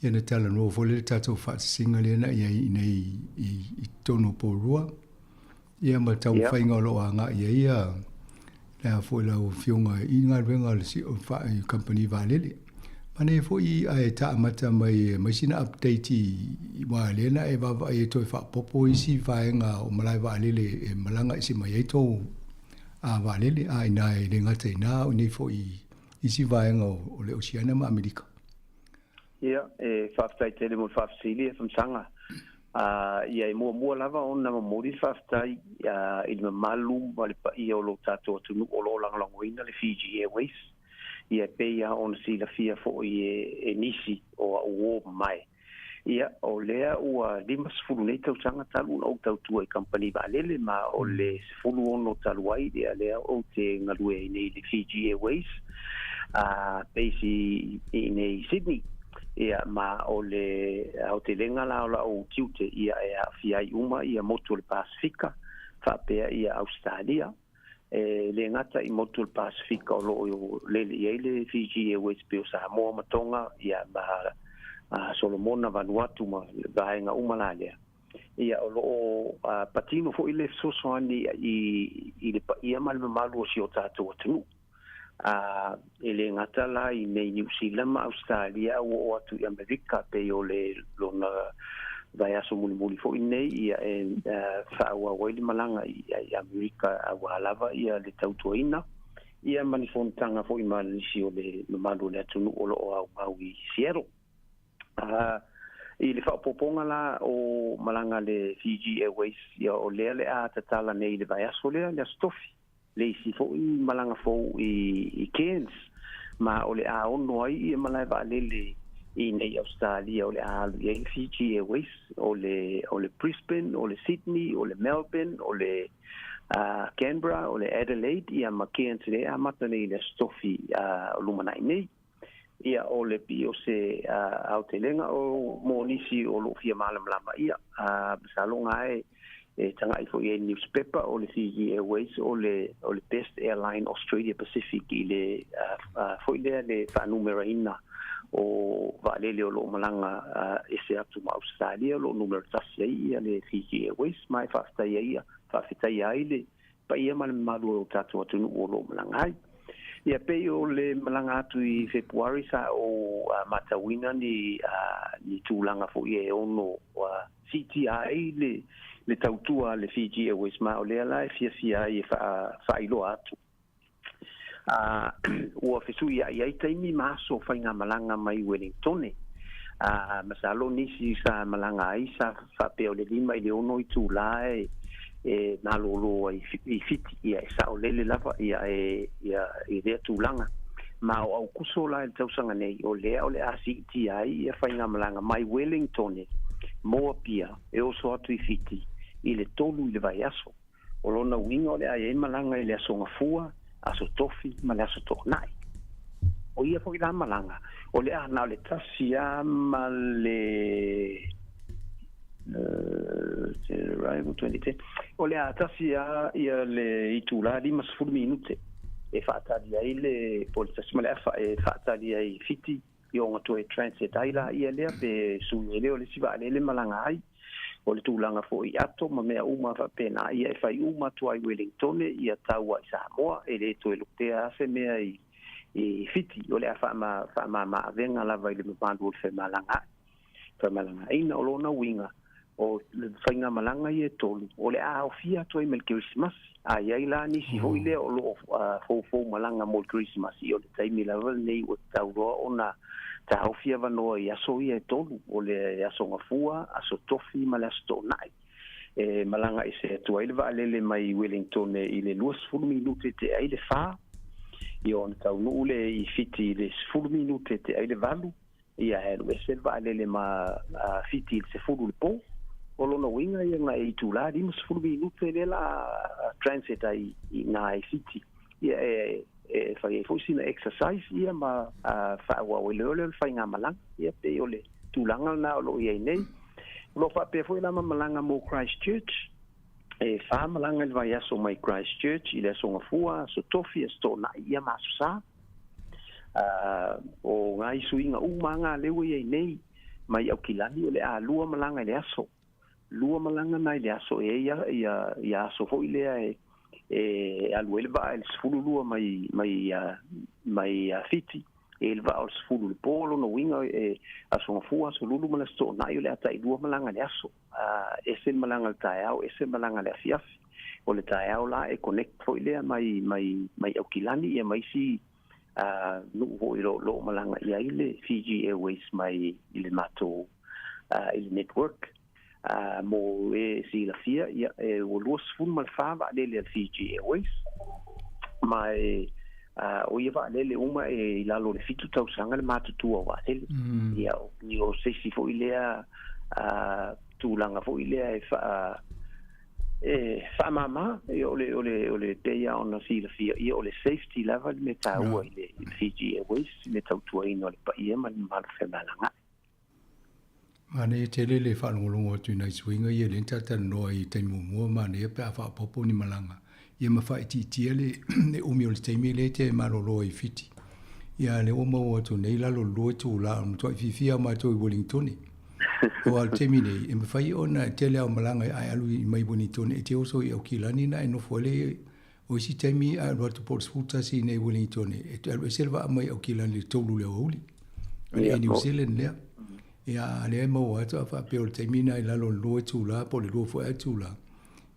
Ia na talano fo le tatu o whaasinga lena ia I tono porua. Ia ma tau whainga o loa nga ia lea fo I lau whionga I ngā ruenga le si o whaai company valele. Mana ia fo I ai ta amata mai sina update I wa lena e wawa e toi whaapopo I si whaenga o malai valele e malanga I si mai e tau a valele a ina e le ngata ina o nei fo I si vaenga o le Oceania ma Amerika. Ia, e whaftai tele mo whafsili e whamsanga. Ia e mua lava o na mamori whaftai I le mamalu ma le paia o lo tato atunu o lo langalangoina le Fiji Airways. Ia peia o na sila fia fo I e nisi o a uo mai. Ia o lea ua lima sefulu nei tautanga talu o tautua I company valele ma o le sefulu ono talu ai lea o te ngalue I nei le Fiji Airways peisi I nei Sydney ia ma o le au te lenga la o tiute ia e a fiai uma ia motu le Pasifika whapea ia Australia le ngata I motu le Pasifika o lo lele ia le Fiji Airways pe o Samoa matonga ia ma Solomona Vanuatu ma vaenga umalale ia o lo patino fo I le sosoani I le paia mal malu o si o tatou atu ele ngata la I nei New Zealand ma Australia o atu I Amerika pe o le lona vai aso muli fo I nei ia e whaua waili malanga I Amerika a walava ia le tautuaina ia manifontanga fo I malisi o le malu le atunu o lo o au I Seattle I le whaopoponga la o malanga le Fiji Airways ia o lea le a tatala nei le vai aso lea le stofi le isi fo I malanga fo I Cairns ma o le a ono ai I malai va lele I nei Australia o le a alu I Fiji Airways o le Brisbane o le Sydney o le Melbourne o le Canberra o le Adelaide ia ma Cairns le a mata nei le stofi o lumanai nei ia o le pi o se au te lenga o monisi o lo fia malam lama ia salonga e tanga I fo I newspaper o le Fiji Airways o le best airline Australia Pacific I le fo I le whanumera ina o valele o lo malanga ese atu ma Australia lo numero tasi ia le Fiji Airways mai whaftai ia whawhitai ai le pa ia malu o tatu atu o lo malanga ai ia pei o le malanga atu I February sa o matawina ni tūlanga fo I e ono CTI le tautua le Fiji Airways ma o lea la e fia I whailo atu. Ua fesu ia taimi maso whainga malanga mai Wellington masalo nisi sa malanga ai sa whapeo le lima I le ono I tūla e nalolo I fiti ia e sao lele lava ia lea tūlanga ma o au kuso la il tausanga nei o lea a CTI ia whainga malanga mai Wellington moa pia e oso atu I fiti I le tolu I le vai aso o lona winga o le a malanga I le aso ngafua aso tofi ma le aso tohnai o o ia fo ila malanga o le ana le tasia male arrival 2010 o le tasia ia le itula di mas 10 minute e fatali ai le polizia male fa e fatali ai fiti io ngato e transit ai la ia le pe su le o le siva le malanga ai o le tūlanga fo I ato, ma mea uma fa pena ia e whai uma tua I Wellington ia taua I Sāmoa, e le to e luktea ase mea I fiti, o le a wha venga lava I le mapandu o le whamalanga ina o lona winga, o le whainga malanga I e tolu, o le a o fia tua I mel Christmas, a iai la nisi hoi le o lo fo malanga mo Christmas, I o le taimi lava nei o tauroa o na ta ofia vanoa I aso ia e tolu o le aso ngafua, aso tofi ma le aso tonai. E malanga I se atua ile vaalele mai Wellington I le 20 minute te ai le wha. I o tau nuu le I fiti le 10 minute te ai le valu. Ia Airways le vaalele ma fiti le 10 le po. O lona winga ia nga I tula di ma 10 minute le la transit ai nga I fiti. Ia fai e fosina exercise ia ma fa wa le fai nga malang ia pe ole tulanga na lo ia nei lo fa pe foi la malanga mo Christchurch e fa malanga le vai aso mai Christchurch ile so ngafua so tofi sto na ia masusa o ngai suinga manga le ia nei mai au kilani ole a lua malanga le aso lua malanga na le aso ia so foi le aluele va el sfululua mai fiti el va al sfulul polo no winga aso fua so lulu mala sto na ile ata idua malanga le aso ese malanga taao ese malanga le fiaf o le taao la e connect fo ile mai okilani e mai si no vo lo malanga ia ile Fiji Airways mai ile mato ile network mo si la fia o los fun mal fava le Fiji Airways mai o ia va le uma e la lo le fitu tau sanga le matu tu wa ele ia o se si fo ile tu langa fo ile fa mama o le te ia ona si la fia ia o le safety level me tau ile Fiji Airways me tau tu ino le pa ia mal fe malanga Mane tele le whanongolongo tu nai swinga ia le tata noa I taimu mua mane pe a whapopo ni malanga. Ia mawha iti tia le umi o le taimi le te marolo I fiti. Ia le oma o tu nei lalo loe tu la mtua I fifia ma tu I Wellington. O al taimi nei e mawhai ona tele au malanga ai alu I mai Wellington e te oso I au kilani na e no fuale o isi taimi a roatu port sputa si nei Wellington e tu alu e selva a mai au kilani le tolu le auli. E New Zealand lea. Ia le mo atu fa pe o termina I lalo loe tu la po le lo fo atu la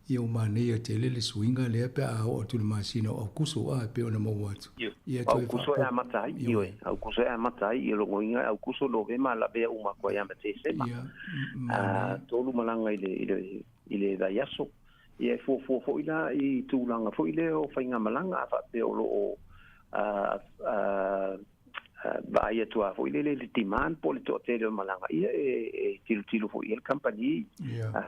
ia o mane ia tele le swinga le pe a o tu le masina o kuso a pe o na mo atu ia tu kuso e matai io au kuso e matai io lo ngoinga au kuso lo ve ma la be uma ko ia mate se ma tolu malanga ile da yaso ia fo ila I tu langa fo ile o fainga malanga fa pe o lo vai tu a foi le timan po le tele malanga ia e tilo fo il company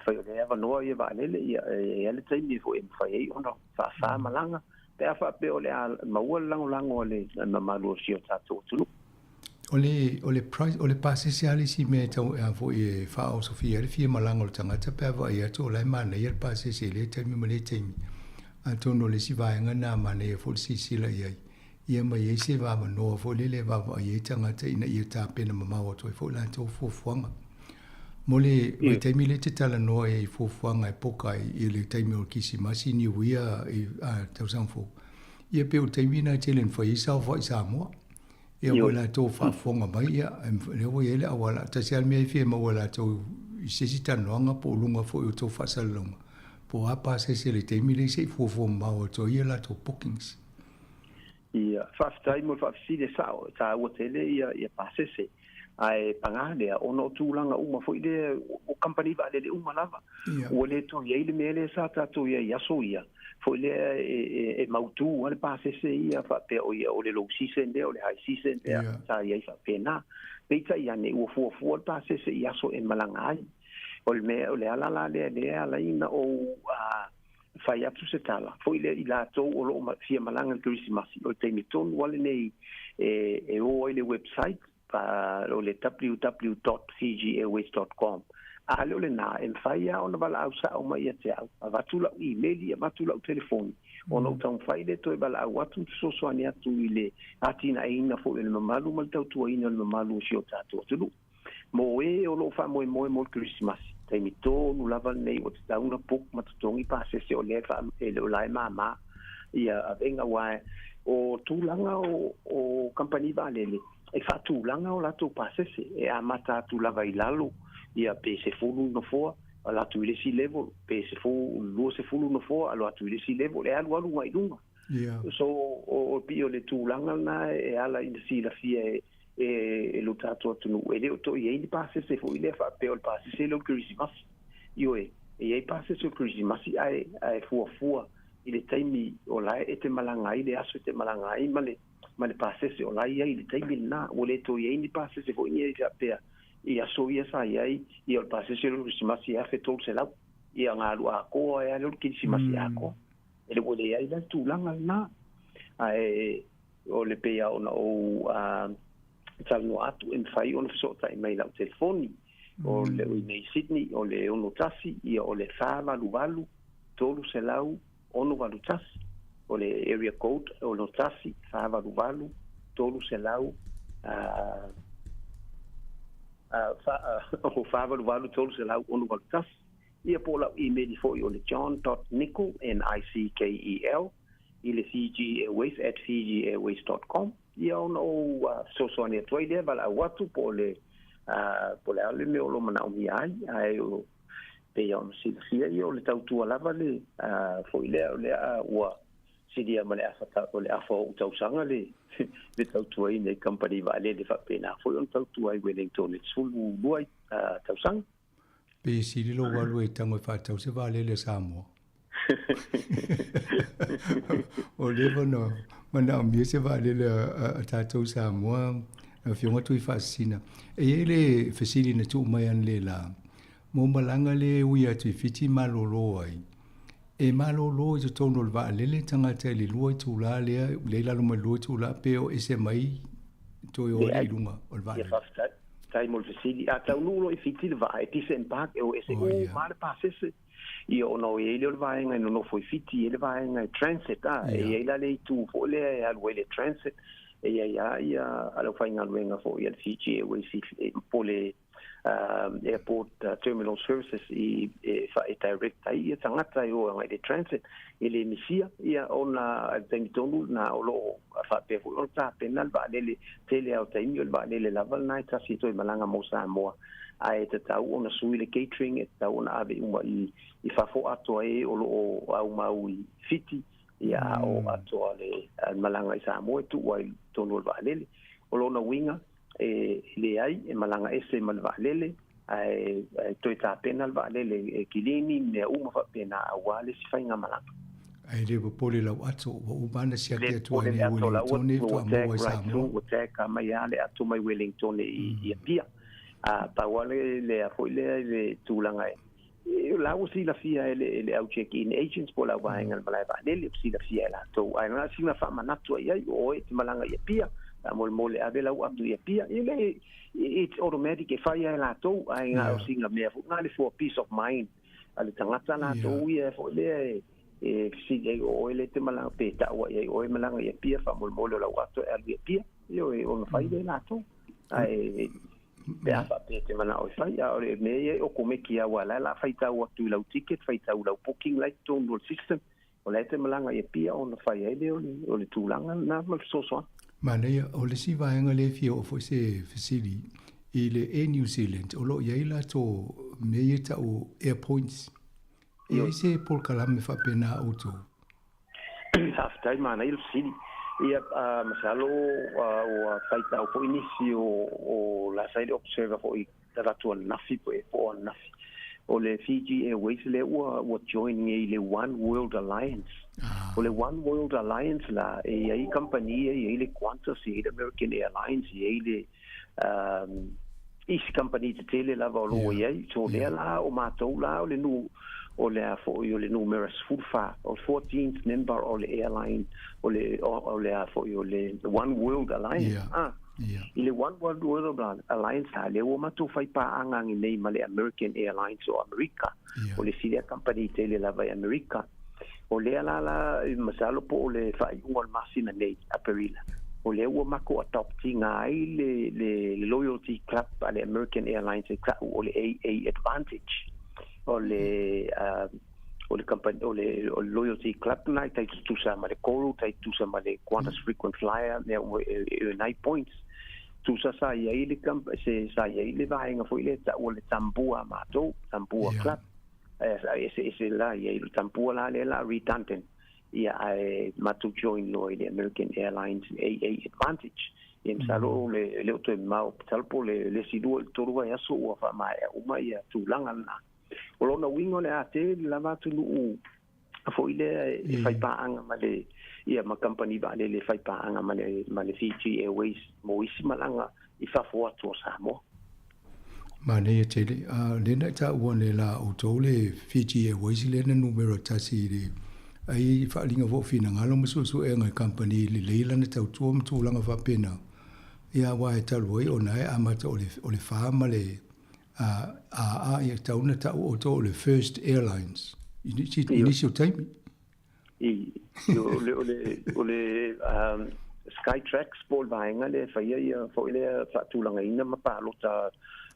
fa le ava no ia va le ia le tsaini fo em fa ei ono fa malanga pe fa pe o le ma o lango le na malo sio tato tu ole price ole passe se ali si me tau a fo e fa o sofia le fie malanga o tanga te pe va ia to le mana ia passe se le temi me le temi a tono le si va ngana mana e fo si la ia ia mai e se va no fo le va ia tanga te ina ia ta pena mama o to fo la to fo fuanga mole me te mile te tala no e fo fuanga e poka I le te me kisi masi ni wia a tau sanfo ia pe o te mina te len fo isa fo Sāmoa ia wala to fa fuanga mai ia le wo ele awala ta se me fi ma wala to se si tanoanga po lunga fo o to fa salonga po apa se le te mile se fo ma o to ia la to bookings ia faftai mo fafside sao ta o tele ia passe se ai pangale ono tulanga uma foi de o company va le uma lava o le to ia le mele sa ta to ia so ia foi le e mautu al passe se ia fa pe o ia o le lo si sende o le high si sende ta ia fa pena peita ia ne o fo passe se ia so en malangai o le ala le ala ina o fai atu se tala. Foi le ila tau o lo fia malanga Christmas o te miton wale nei e o le website pa o le www.fijiairways.com. A le o le na e mwhai a ona wala au sa o mai a te au. A watula o emaili, a watula o telefoni. Ona o tau mwhai le toi wala au atu so ane atu i le atina e ina fo le mamalu mal tau tua ina le mamalu si o tātua tulu. Mo e o lo wha moe mo Christmas. Taimi tōnu lava nei o te tauna puk matutongi pasese o le wha e le o lai mama. Ia a venga wae o tūlanga o company valele. E wha tūlanga o lato pasese e a mata tūlava i lalo. Ia pe se fulu no foa a latu ile si level pe se fulu lo se fulu no foa a latu ile si level e alu ngai lunga so o pio le tūlanga na e ala i si la fie e lo tato tunu e le to i ni passe se fo ile fa pe o passe se lo Christmas io e passe se Christmas ai fu ile taimi o la e te malanga ile aso te malanga i male passe se o la i ile taimi na o le to i ni passe se fo i ja pe ia so ia sa ia o passe se lo Christmas ia fe tol se la ia ngalu a ko ia lo Christmas ia ko ele o le ia ile tūlanga na ai o le pe ona o talo atu en fai on so tai mai la telefoni o le nei Sydney o le ono tasi ia o le fava luvalu tolu se lau ono valu tasi o le area code o no tasi fava luvalu tolu se lau o fava luvalu tolu se lau ono valu tasi ia po la email fo o le john.nickel NICKEL i le fijiairways@fijiairways.com ia ona o sosoani atu ai lea vala watu po le ale me o lo mana o mi ai o pe ia ona silafia ia o le tautua lava le fo i lea o lea ua sidia ma le afata o le afa o tausaga le tautua i nei company vaale le faapena foi ona tautua ai Wellington le sulu lua i tausaga pe sili lo walu e tango fatau se vale le Sāmoa o levo no mana mi se vale le tatou Sāmoa a fionga tui fascina e ele fasili na tu mai an le la mo malanga le uia tu fiti malolo ai e malolo i tono le va le tangata le lua tu la le la lo malo tu la peo ese mai to o le lunga o va tai mo fasili a tau nulo i fiti le va e tise empak e o ese o mare pasese io no e le vai ngai no foi fiti le vai ngai transit e la le tu fo le al le transit e ia alo fai ngai wenga fo ia Fiji we si po le airport terminal services i fa direct ai tangata io ngai le transit e le misia ia ona tentonu na olo fa pe fo ta penal va le tele au taimi va le laval night si to malanga mo Sāmoa ai te tau ona sui le catering e tau ona ave uma i fafo ato e o au mau i fiti ia o ato le malanga i Sāmoa tu wai tonu valele o lona winga e le ai e malanga ese mal valele ai toi ta penal valele e kilini ne uma fa pena awale si fainga malanga ai le pole lau ato o bana sia te tu ai Wellington e tu amo i Sāmoa o te ka mai ale ato mai Wellington i pia pa wale le foi le tulanga e la usi la fia le au check in agents por la wanga malai ba le usi la fia la to ai na singa fa manatu ai o e malanga ia pia mol mole ave la atu ia pia ile it's automatic e fai la to ai na singa me fu na le for peace of mind ale tangata na to ia fo le e si o ele te malanga pe ta o e malanga ia pia fa mol mole la atu ia pia io e o fai la to ai pe afa pe te mana o fai a ore me o come ki a wala la fai ta o tu la ticket fai ta o booking like to no system o le te malanga e pia on fai ele o le tulanga na mal so mana ia o le si vaenga le fia o fo se facili i le e New Zealand o lo ia ila to me ia ta o airpoints e se por kalame fa pena o to after mana il city ia masalo o faita o inicio o la side observer for da tu nafi po nafi o le Fiji Airways le o joining le One World Alliance o le One World Alliance la e ai compagnia e le Qantas e le American Airlines e le each company te tele la volo e so le la o matou la o le nu o le afo o le numerous fufa o 14th member o le airline o le afo o le One World Alliance I le One World Order Alliance a le o matu fai paanga ngi nei ma le American Airlines o America. O le silia company te le lava America. O le ala masalo po o le fai ungal masina nei a perila. O le ua mako adopti ngā ai le Loyalty Club a le American Airlines o le AA Advantage. O le company o le Loyalty Club na tai tusa ma le Coral tai tusa ma le Qantas Frequent Flyer ne o 9 points. Tusa sa ia i le se sa ia i le vaenga fo ile ta o le Tambua mato Tambua Club. Se la ia i le Tambua la le la redundant. Ia ai matu join lo le American Airlines AA Advantage. Im salo le o te mau talpo le sidu tolu vai aso o fa mai uma ia tulanga na. O lona wingo le ate la vatu lu fo ile fai paanga ma le ia ma company va le fai paanga ma le Fiji Airways mo isi malanga I fa fo atu Samoa. Ma ne te le na ta uone la o tole Fiji Airways le na numero tasi le ai fa linga vo fina ngalo mususu e ngai company le leila na tau tuam tulanga fa pena ia wa e talu o nai amata o le fa ma le ia tau na tau o to le First Airlines initial time o le Skytrax pol vaenga le fa ia fo ile fa tulanga ina ma palo ta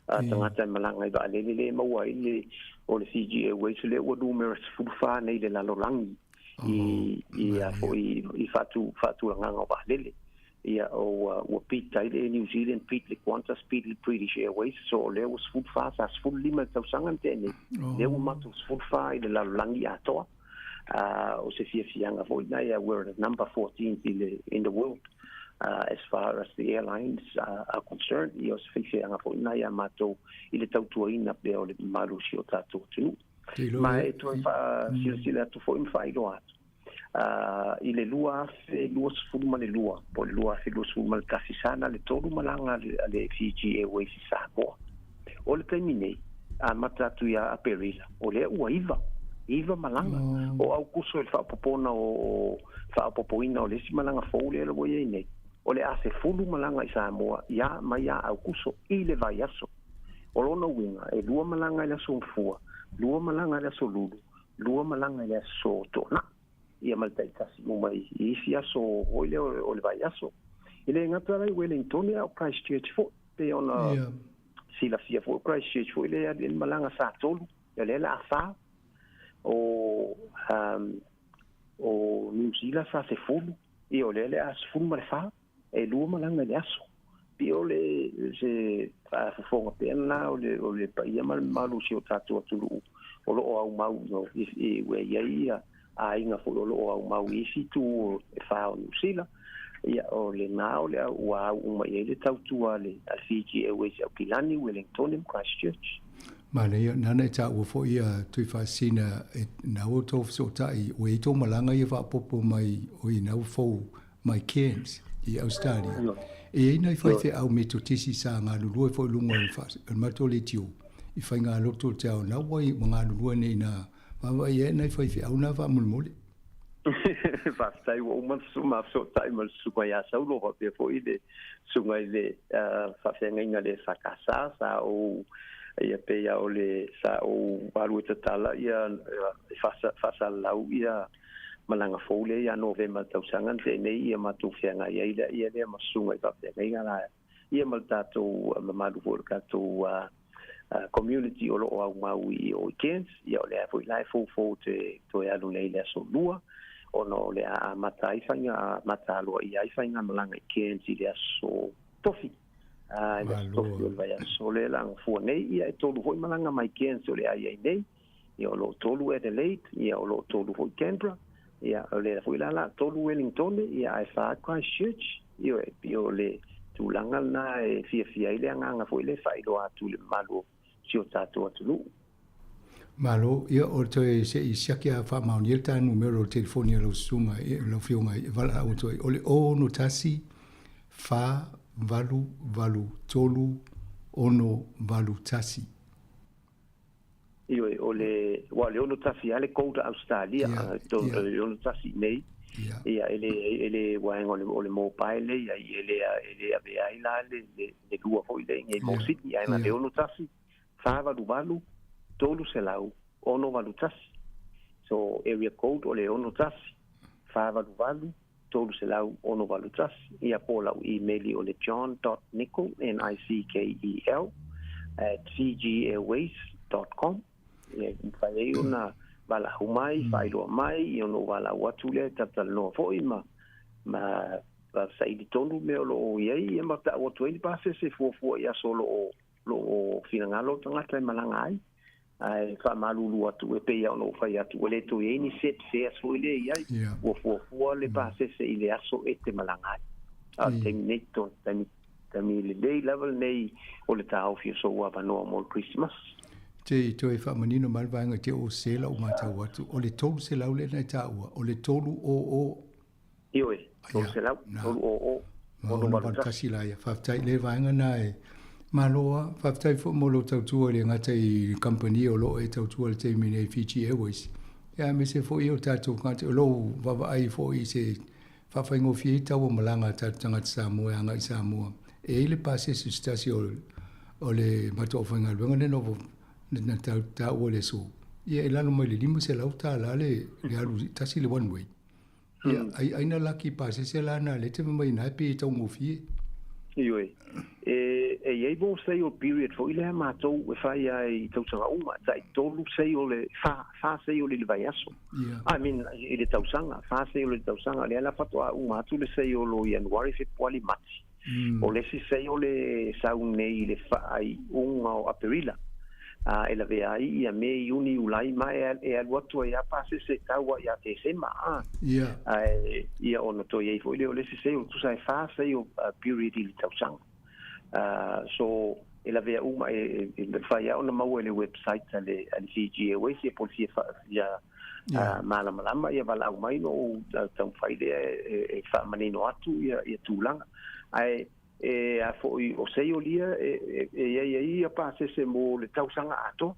tangata malanga I va le maua ile o le Fiji Airways le o numerous fufa nei le lalolangi ia fo I fatu langa ba lele ia o pita ile New Zealand pit le Qantas pit le British Airways so le was food fast as full lima tau sanga tene le o matu food fa ile lalolangi atoa o se fianga fo ina ia we're at number 14 in the world as far as the airlines are concerned I was fianga fo ina ia mato ile tau tuaina pe o le malusi o tatu tunu mai to fa silsila to fo in failo at ile lua sfuma le lua po lua se lo sfuma le kasisana le tolu malanga le Fiji Airways Sāmoa o le termine a matatu ia a perila o le iva malanga o au kuso e fa popona o fa popoina o le si malanga fo le lo ye nei o le ase fulu malanga I Sāmoa ia mai ia au kuso I le vai aso o lona winga e lua malanga le so fua lua malanga le so lulu lua malanga le so tona ia malta tasi mo mai I si aso o le vai aso ile ngata lai Wellington ia o Christchurch fo pe ona sila sia fo Christchurch fo ile ia malanga sa tolu le la fa o New Zealand fa se fulu I o le as fulu ma fa e lua malanga le aso pi o le se fa fo pena o le pa ia malu si o tatu tulu o lo au mau no I we ia a inga fo lo au mau isi tu e fa o New Zealand ia o le nao le wa uma ile tau tua le Fiji Airways o Kilani Wellington Christchurch Mana ia nana ta ua fo ia tui whasina na o tō so tai o e tō malanga ia whapopo mai o I nau fo mai Cairns I Australia. E nei whaife au me to tisi sa ngā lulua fo lunga I mato le tio I whai ngā lotu tau na wai ngā lulua nei na mawa ia nei whaife au na wha mulmole. Whastai wa uman suma so tai mal suma ia saulo wa pe fo I le sunga I le whawhenga inga le whakasa sa o ia pe ia o le sa o walu tatala ia fasa lau ia malanga fole ia November tau sanga te nei ia matu fianga ia le masunga I fianga inga la ia maltato mamalu for kato community o lo au maui o Cairns ia o le foi lai fo te to ia lu nei le so lua o no le a matai fanga matalo ia fanga malanga Cairns ia so tofi le vai sole lang fu nei ia tolu foi malanga mai Cairns o le ai nei ia o lo tolu Adelaide ia o lo tolu foi Canberra ia o le foi la tolu Wellington ia ai fa Christchurch ia o le tulanga na e fia ile anga foi le failo atu le malo si o tato atu Malo ia o te se I siakia wha mauniel ta numero telefonia lo sunga lo fionga vala au toi o le o no tasi fa valu tolu ono valu tasi o le ono tasi ale kouta Australia to ono tasi nei ia ele waenga o le mobile ia ele ave ai la le lua foi le ngai mo siti ai na le ono tasi fava du valu tolu se lau ono valu tasi so area code o le ono tasi fava du valu tolu se lau ono valu tasi ia po lau email o le john.nickel nickel @fjiairways.com ia fai una bala humai fai lo mai io no bala watule tatal no foi ma sai di tonu me lo ia ma ta o 20 passe se fo ia solo lo finangalo tanga tre malanga ai fa malulu atu e pe ia no fai atu le to e ni set se so ile ia fo le passe se ile aso ete malanga a terminator tami le day level nei o le tau fi so wa no more Christmas te to e fa manino malvanga te o sela o mata watu o le tolu sela o le na taua o le tolu o io e tolu sela tolu o no ba kasila ya fa tai le vanga na e maloa fa tai fo mo lo tau tu le ngata i company o lo e tau tu le te mine Fiji Airways ya me se fo io tatu kante lo va ai fo i se fa fa ngo fi tau malanga tanga Sāmoa nga Sāmoa e le passe su stasio o le mato fa nga venga no na ta o le so ia ela no mai le limo se lau ta la le alu tasi le one way ia ai na laki passe se la na le te mai na pe tau mo fi io e bo sei o period for ile ma to we fai ai tau tanga uma tai tolu sei o le fa sei o le vai aso I mean ile tau sanga fa sei o le tau sanga le la fato uma tu le sei o lo January February March o le si sei o le saunei le fa ai o Aprila e la vea ia me uni ulai mai e al watu ia passe se taua ia te sema ia ono to ia foi le se o tu sai fa sei o period il tausang so e la vea uma e fa ia ona mau le website ale Fiji Airways e policia ia malama ia vala mai no tau fai e fa manino atu ia tulanga ai a foi o sei o lia ia passe se mo le tausanga ato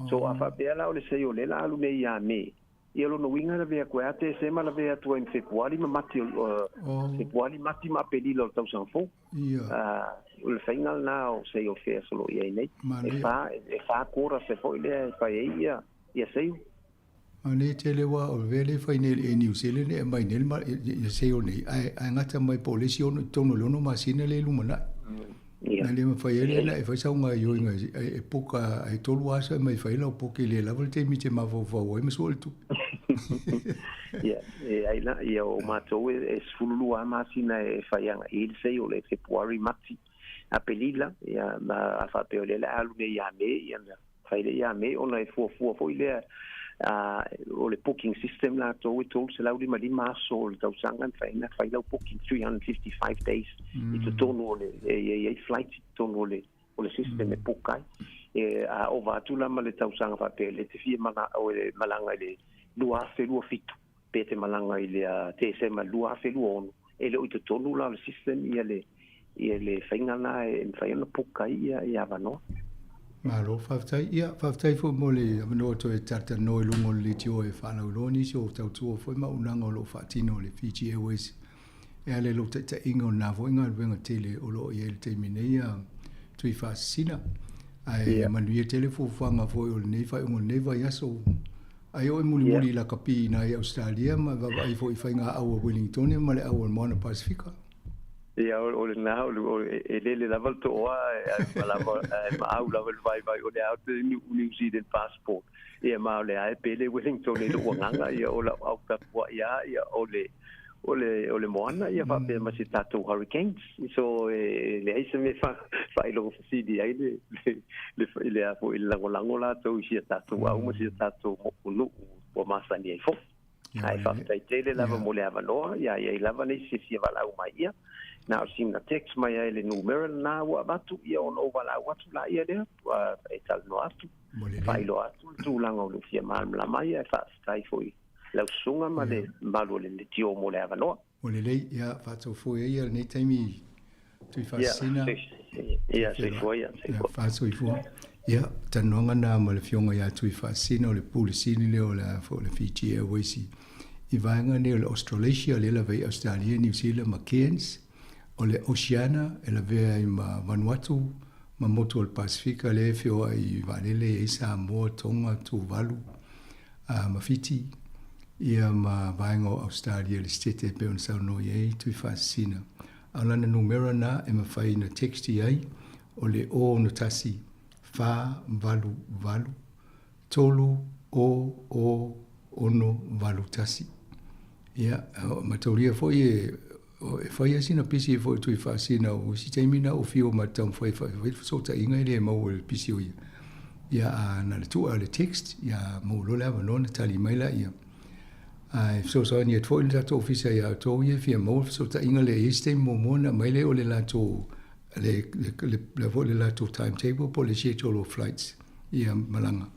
so a fa bela o le sei o le la lu me ia me ia lo no winga la vea kwa te se ma la vea tu en February ma mati February mati ma pedi lo tausanga fo o le final na o sei o fe solo ia nei e fa cora se foi le fa ia sei ane tele wa o vele final e New Zealand e mai nel ma e se o nei ai ngata mai polisi o tono lono masina le lumana na le fa ele la e fa sa nga yo nga e poka e tolu asa mai fa ela poka le la volte mi te ma vo vo e me soltu e ai la ia o mato e sfulu a masina e fa yang il sei o le February mati a pelila ia ma fa pe le la alu ne ia me ia fa ile ia me ona e fo ile o le booking system la to we told se la uli mali maso le tau sangan fa ina booking 355 days it tono le flight tono le system e pukai a over tu la male tau sanga fa pe le te fi mana o le malanga le lua fe lua fitu pe te malanga ile te se ma lua fe lua ono e le it tono la le system ia le fainga na e faina pukai ia vano malo faftai fo mole no to e tata no lungo le tio e fa no loni so tau tu fo ma unanga lo fatino le Fiji Airways e ale lo te ingo na vo inga venga tele o lo ye te mineia tu I fa sina ai manu ye tele fo fanga fo o ne fa un ne va yaso ai o muli la kapi na Australia ma va ai fo I fa nga au Wellington ma le au Moana Pacifica ia o le na o le la volta o ma au la vai o le out New Zealand passport ia ma le ai pele Wellington le o nganga ia o la au ka ia o le Moana ia va pe ma si tato hurricanes so le ai se me fa lo si di ai le a po il lango la to si tato au ma si tato no o ma sa ni fo ai fa tele la mo le avalo ia la va ni si va la o mai ia now seen the text my ele numero na wa batu ia on over la watu la ia de e tal no atu fai lo atu tu lango lu fia mal la mai e fa stai foi la sunga ma le malu le tio mo le avano o le ia fa to foi ia nei taimi tu fa sina ia se foi fa so I foi ia tanonga na mo le fionga ia tu fa sina o le pulisini le o la fo le Fiji Airways I vaenga ne o le Australasia le la vei Australia, New Zealand, ma Cairns, o le Oceania, e la vea i ma Vanuatu, ma motu o le Pasifika le fio i vanele e Samoa, Tonga, Tuvalu, ma Fiji, ia ma vaenga o Australia le stete pe on sauno iei tui fascina. Alana numera na e ma fai na texti ai, o le o no tasi, fa, valu, valu, tolu, o, ono, valu tasi. Ia, matauria foi e fai asina pisi e foi tui fascina o si taimina o fio matau foi so ta inga ele mau o pisi o ia. Ia, na le tua le text, ia mau lo lava nona tali maila ia. Ai, so ni et foi le tato ofisa ia to ia fia mau so ta inga le este mo mona maile o le lato le vole lato timetable po le schedule of flights ia malanga.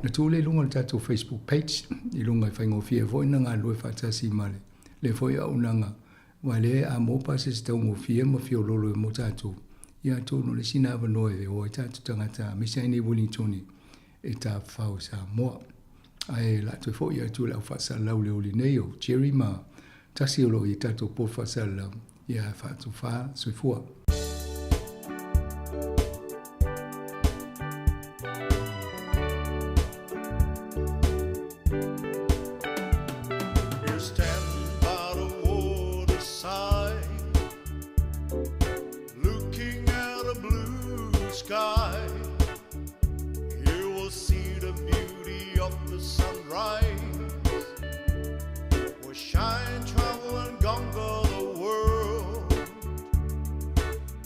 Na tūle lunga le tato Facebook page, i lunga i whaingo fia foi na ngā lue whatasi male. Le foi au nanga, wa le a mō pase se tau ngō fia ma fio lolo e mō tato. Ia tōno le sina awa noe o i tato tangata, Misaini Wellingtoni e tā whau Sāmoa. Ai la toi foi ia tūle au whasa lau le oli nei o Jerry ma tasi olo i tato po whasa lau. Ia whatu wha soifua.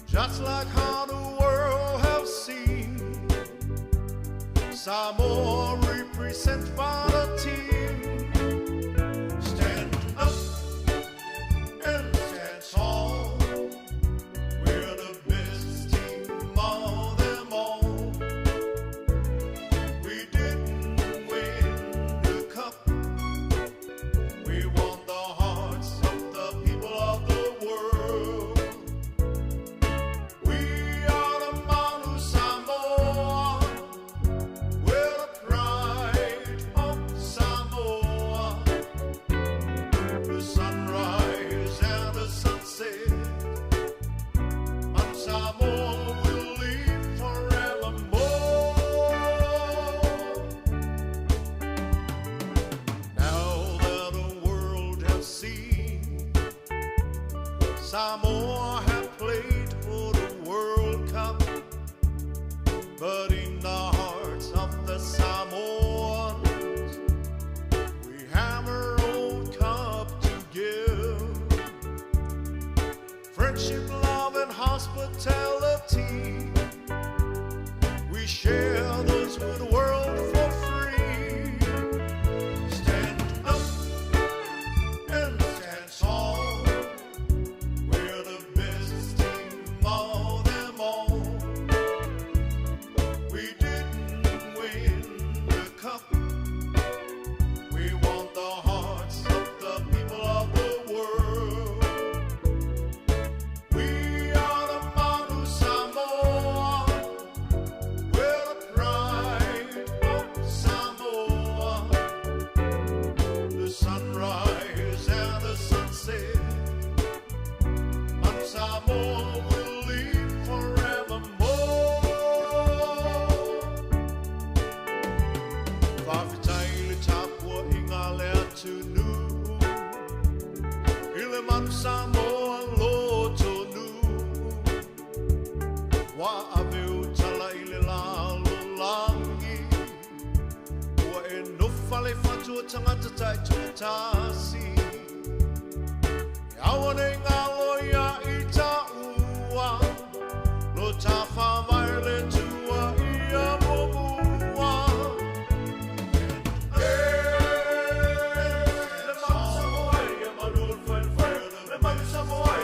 Just like how the world has seen Samoa represent by the team. Stand up and stand tall. We're the best team of them all. We didn't win the cup. We won the hearts of the people of the world. Samoa have played for the World Cup, but in the hearts of the Samoans, we have our own cup to give. Friendship, love, and hospitality, we share those with the world for free. Stand up and stand tall. Samoa lotu nu wa aveu tala ile la langi wa e no fale fatu tangata tai tuatasi awane ngalo ya ita ua no tafa maile tua ia moua Samoa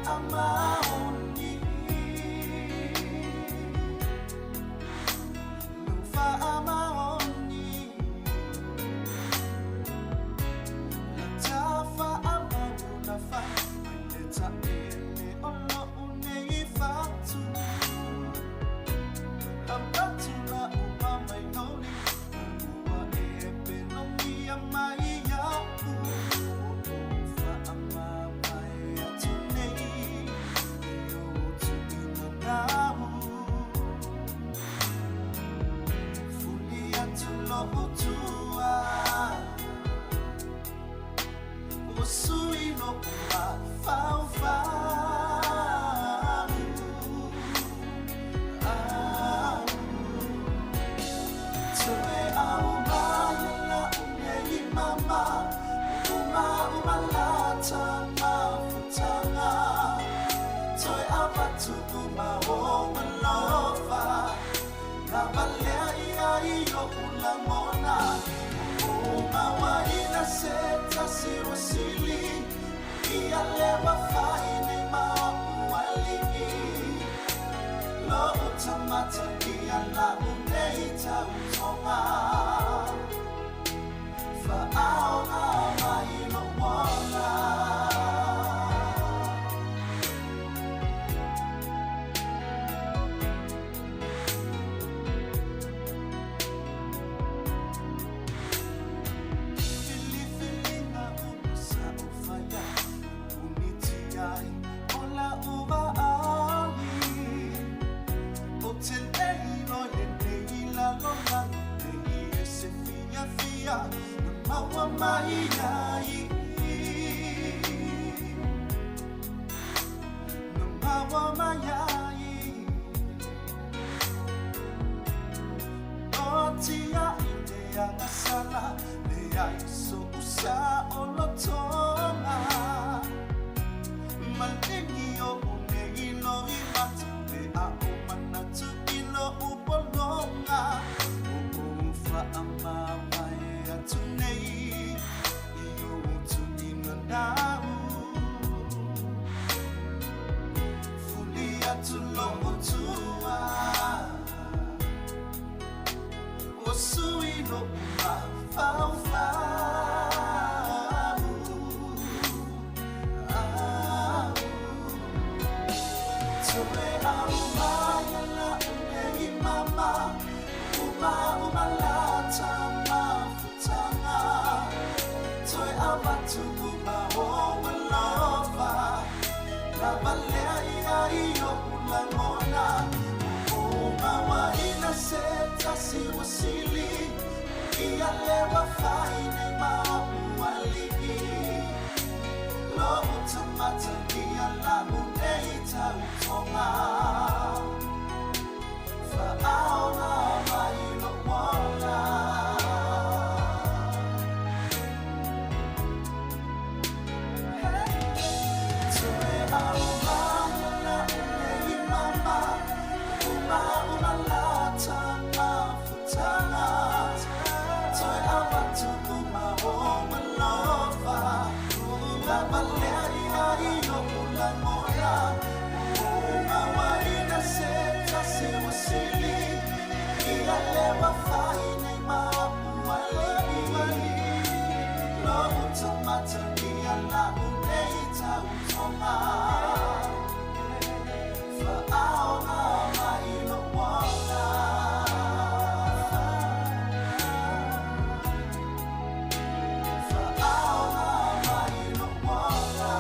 amaoni Lufa amaoni Latafa amaguna fa Leta ene ono une fatu Lambatu na umama inoni Uwa ebe no mia mai yapu Ufa amamai atunei Yotu ina namu Fuli atulo utua Usui no uma faufamu Tue au mayala unei mama Uma lata mafutanga Toi avatu uma o malofa Na balea ia iyo ulamona Uma waina seta siwasili Ia lewa faine maualii Lo utamata ia la uneita utonga Fa'aonga maino wala Fili-filinga umasa ufaya Unitiai ola uva awi Otel eino yende ila longa Nei ese fia fia Mawa mahiai Mawa mahiai Otia idea ngasala Lea iso usa olotonga Malingi o une ilo imatu Lea umanatu ilo upolonga Ufa amawai atunei Iyo utu ina nau Fuli atulo utua Osui no uma faufamu Tue au mayala unei mama Uma lata mafutanga Toi avatu uma o malofa Na balea ia iyo ulamona Uma waina seta siwasili Ia lewa faine maualii Lo utamata ia la uneita utonga Fa'aonga maino wala Tue au mayala unei mama Uma lata mafutanga Toi avatu uma o malofa La balea ia iyo ulamona Uma waina seta siwasili Ia lewa faine maualii Lo utamata ia la uneita utonga Fa'aonga maino wala Fa'aonga maino wala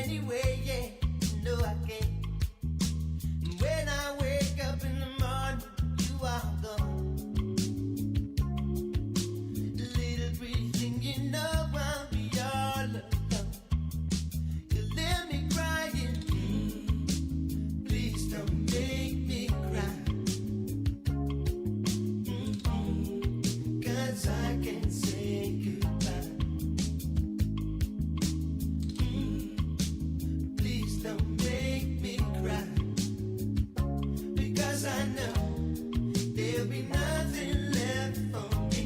anyway, yeah. No, I can't. When I wake up in the morning, you are gone. The little pretty thing, you know I'll be all alone. You leave me crying. Please don't make me cry. 'Cause I can't say goodbye. Please don't make me cry. Because I know there'll be nothing left for me.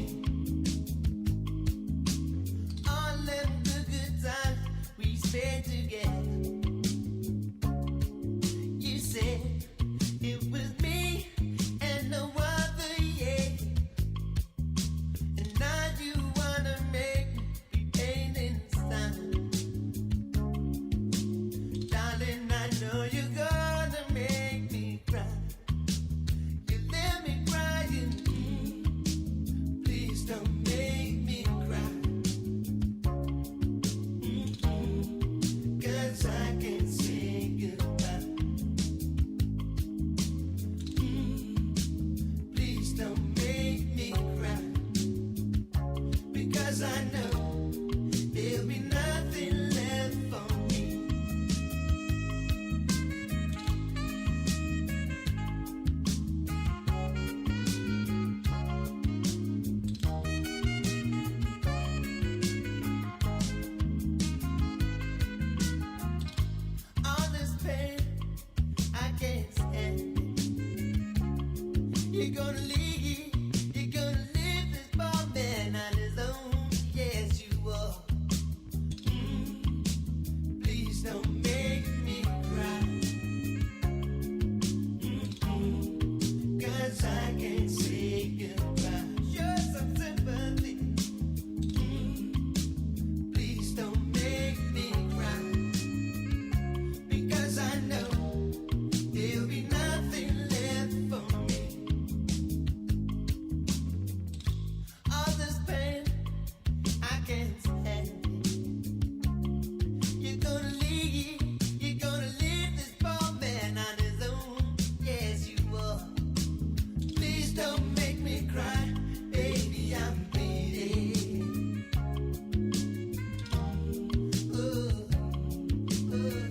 All them good times we spent together. You said it was me and no other, yeah. And now you wanna make me be pain inside. Darling, I know you're gonna make me cry. You leave me crying. Please don't make me cry. 'Cause I can't say goodbye. Please don't make me cry. Because I know there'll be nothing left for me. All this pain, I can't stand it. You're gonna leave this poor man on his own. Yes, you are. Please don't make me cry. 'Cause I can't say goodbye. Show some sympathy. Please don't make me cry. Because I know there'll be nothing left for me. All this pain, I can't stand it. You're gonna leave this poor man on his own. Yes, you are. Please don't make me cry, baby, I'm bleeding. Ooh, ooh.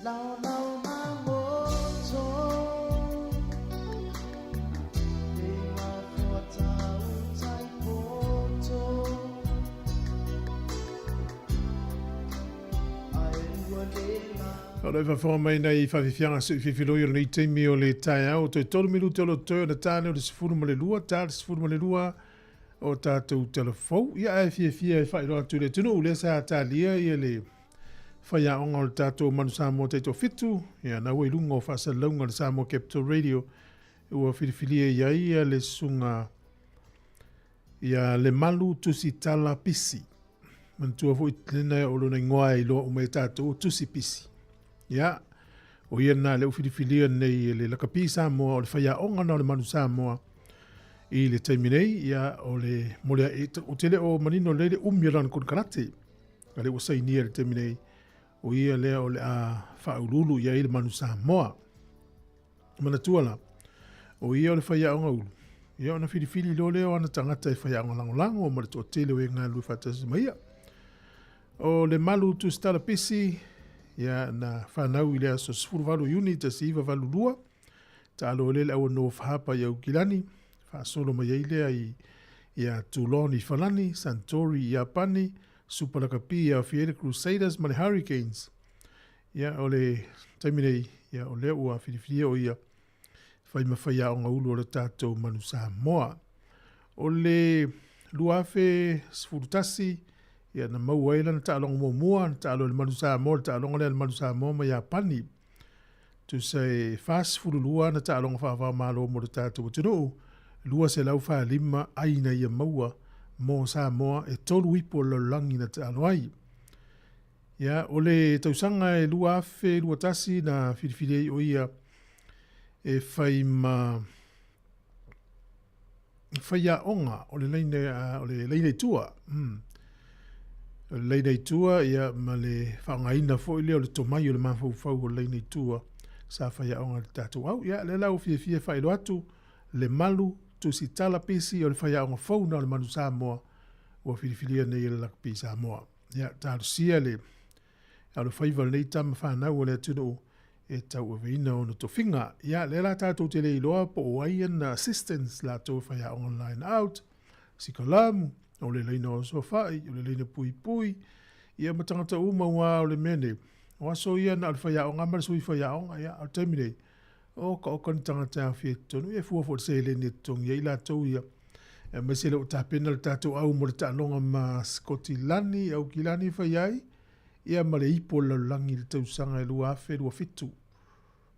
Lao lao mang moto e ma fuatau tai moto ai rualela. O le whawha mai nei whawhiwhianga su whiwhiroi o nei teimi o le tai au. Toi tolu minuti o lo toi o na tāne o le sifuru ma le lua, tā le sifuru ma le lua o tātou telefou. Ia e fia e whairoa tu le tunu, ule sa tālia i le whaia onga o le tātou manu Sāmoa teito fitu. Ia na ue lunga o whasa launga le Sāmoa Capital Radio. Ua whiriwhiria ia le sunga ia le malu tusi tala pisi. Mantua fo itlina o lona ingoa i loa o mai tātou tusi pisi. Ia, o ia na le uwhiriwhiria nei le lakapi Sāmoa o le whaia onga na o le manu Sāmoa i le taiminei, ia o le molea o tele o manino le umiran kon karate. A le wasainia le taiminei. O ia lea o le a whaululu ia i le manu Sāmoa. Mana tuala. O ia o le whaia onga ulu. Ia o na whiriwhiri lo leo ana tangata i whaia onga langolango o mara tō tele o e ngā lui whatas maia. O le malu tu stala pisi, ia na whanau i lea so sifuru valu uni ta si iwa valu lua. Ta alo lele au no whahapa i au kilani. Whaasolo mai ei lea i ia Tuloni Falani, Santori i Apani, Supalakapi ia Fiera Crusaders ma le Hurricanes. Ia o le taiminei, ia o lea ua whiriwhiria o ia whai mawhaia o ngā ulu o le tātou manu Sāmoa. O le luafe sfurutasi, Ia na mau ai lana ta'alonga mua, ta'alo le malu Sāmoa, ta'alonga le malu Sāmoa ma ia pani. Tu say fast fululua na ta'alonga whawha malo mo le tātou tunu. Lua se lau wha lima aina ia maua mo Sāmoa e tolu ipo lo langi na ta'alo ai. Ia, ole tausanga e lua afe, lua tasi na whiriwhirei o ia e whai ma... whai a onga o le leine tua. O le leine tua ia ma le whaongaina fo ile o le tomai o le mawhau o le leine tua sa whai a onga le tātou au. Ia, le lau fia whai lo atu le malu tu si tala pisi o le whai a onga fau na o le manu Sāmoa o whiriwhiria nei le lakpi Sāmoa. Ia, tāru sia le a le whaiva nei tama whanau o le atunu e tau e veina o na tofinga. Ia, le la tātou te le iloa po o aian assistance la tau whai a online out. Si kalamu, o le leina o sofai, o le leina pui pui. Ia matangata uma ua o le mene. O aso ia na al whai a onga, mara sui whai a onga, ia, al taimine. O ka o kan tangata a whia tonu, ia fua fua se le ne tongi, ia la tau ia. E mesele o tāpena le tātou au mo le tālonga ma Skotilani, au kilani whai ai. Ia ma le ipo la langi le tausanga e lua afe, lua fitu.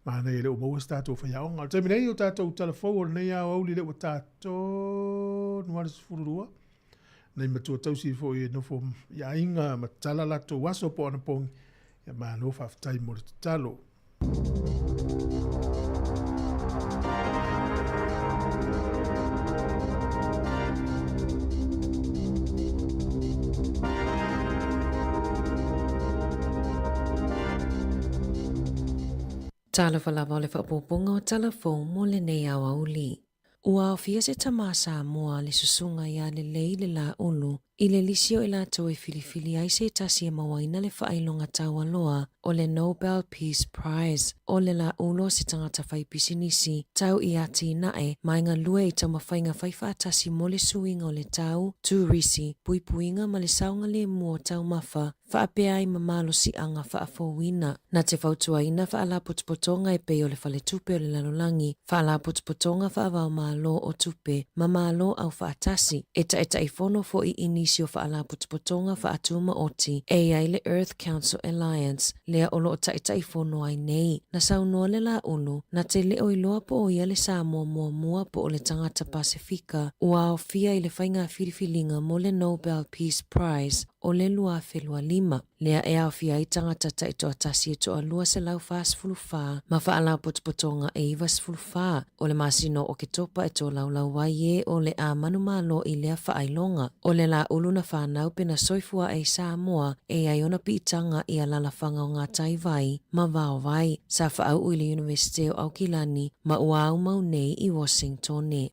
Mana e le o maua stato whai aonga. Al taimine o tātou talafou o nei au au li le o tātou nuare sifururua. Nei matua tausi fo i nofo ia inga matala lato waso po ana pongi. Ia maa no whaftai mo le talo. Talofa lava o le whaapoponga o talafou mo le nei au auli. Ua o fia se tama Sāmoa le susunga ia le lei le la ulu i le lisio i la tau e filifili ai se tasi e mawaina le whaailonga tau aloa o le Nobel Peace Prize o le la ulo se tangata whai pisinisi tau i ati nae mainga lue i tau mawhainga whaifa atasi mo le suinga o le tau tu risi pui puinga ma le saunga le mua tau mafa whaapea ai mamalo si anga whaafowina na te whautuaina whaala putupotonga e peo le whale tupe o le lalolangi whaala putupotonga whaavau malo o tupe mamalo au whaatasi eta i fono fo i inisio whaala putupotonga whaatuma oti e ai le Earth Council Alliance lea olo o i fono ai nei na saunoa le la ulu na te leo i loa po o ia le Sāmoa mua po o le tangata Pasifika ua o fia i le whainga whiriwhilinga mo le Nobel Peace Prize o le lua whelua lima. Lea e au fia i tangata ta i toa tasi e toa lua se lau whaas fulufaa ma whaala putupotonga e iwas fulufaa o le masino o ke topa e toa lau waie o le a manu malo i lea whaailonga o le la ulu na whanau pena soifua e Sāmoa e aiona piitanga i a lalawhanga o ngā taivai ma vao vai sa whaau ui le University o Aukilani ma ua au mau nei i Washington.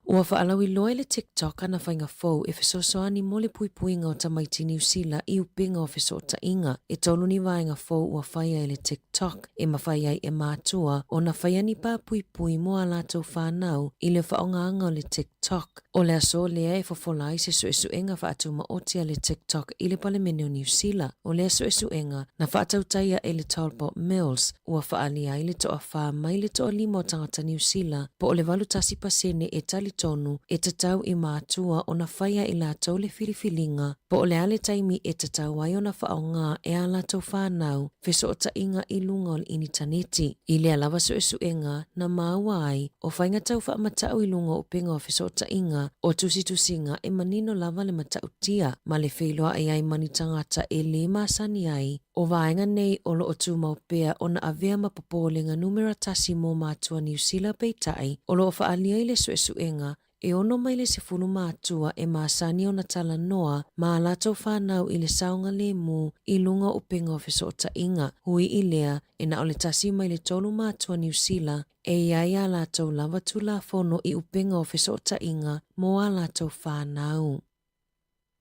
Ua whaalau i loe le TikTok ana whainga fau e whesosoani mo le puipuinga o tamaiti New Zealand i upinga o whesota inga. E tolu ni wainga fau ua whaia i le TikTok e mawhaia i e mātua o na whaia ni pā puipui mo a lātou whanau i le whaongaanga o le TikTok. O le aso lea e whafolai se suesuenga whaatuma otia le TikTok i le palemene o New Zealand. O le suesuenga na whaatautaia e le Talbot Mills ua whaalia i le toa wha mai le toa lima o tangata New Zealand po o le valutasi pasene e tali tonu e tatau i mātua o na whaia i lātou le whiriwhilinga po o le ale taimi e tatau ai o na whaonga e a lātou whanau wheso o tainga i lunga o le initaneti. I le alawa suesuenga na maua ai o whainga tau whaamatau i lunga o pinga o wheso o tainga o tusitusinga e manino lava le matau tia ma le whailoa ai ai manitangata e le masani ai o vaenga nei o lo o tu maupea o na avea mapopolenga numera tasi mo mātua New Zealand peitai o lo o whaalia i le suesuenga e ono mai le sefulu mātua e masani o na tala noa ma alatou whanau i le saunga le mu i lunga o pinga o wheso o tainga hui i lea e na o le tasi mai le tolu mātua New Zealand e iai a alatou lava tu la fono i upinga o wheso o tainga mo alatou whanau.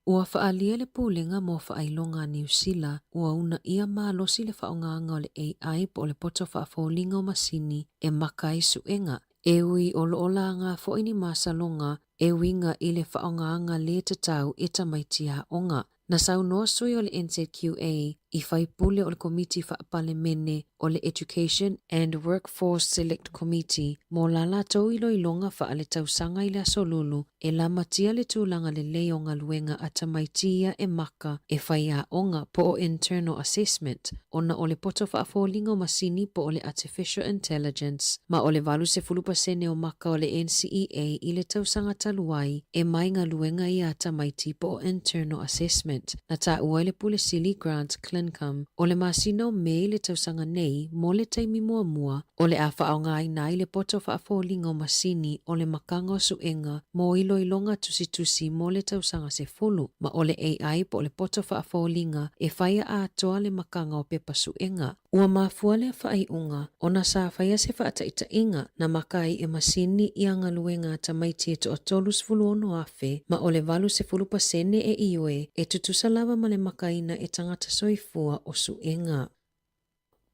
Ua whaalia le pūlinga mo whaailonga New Zealand ua una ia mālosi le whaonganga o le AI po le poto whaafolinga o masini e maka i suenga. E ui o loola ngā foini masalonga e winga i le whaonganga le te tau e tamaitia onga. Na saunoa sui o le NZQA I whaipule o le komiti whaapale mene o le Education and Workforce Select Committee mo la lātou iloilonga whaale tausanga i le asolulu e la matia le tūlanga le leo ngā luenga atamaitia e maka e whaia onga po o internal assessment ona o le poto whaafolinga o masini po o le artificial intelligence ma o le valu se fulupasene o maka o le NCEA i le tausanga taluai e mai ngā luenga i atamaiti po o internal assessment na ta ua le pule sili grant clincum o le masino me le tausanga nei mo le taimi mua o le a whaonga i nai le poto whaafolinga o masini o le makanga o suenga mo iloilonga tusi mo le tausanga se fulu ma o le AI po le poto whaafolinga e whaia a toa le makanga o pepa suenga. Ua mafua le whaiunga ona sa whaia se whaataita inga na makai e masini i anga luenga tamaiti e to atolus fulu ono afe ma o le valu se fulu pasene e iwe e tutusa lava ma le makaina e tangata soifua o suenga.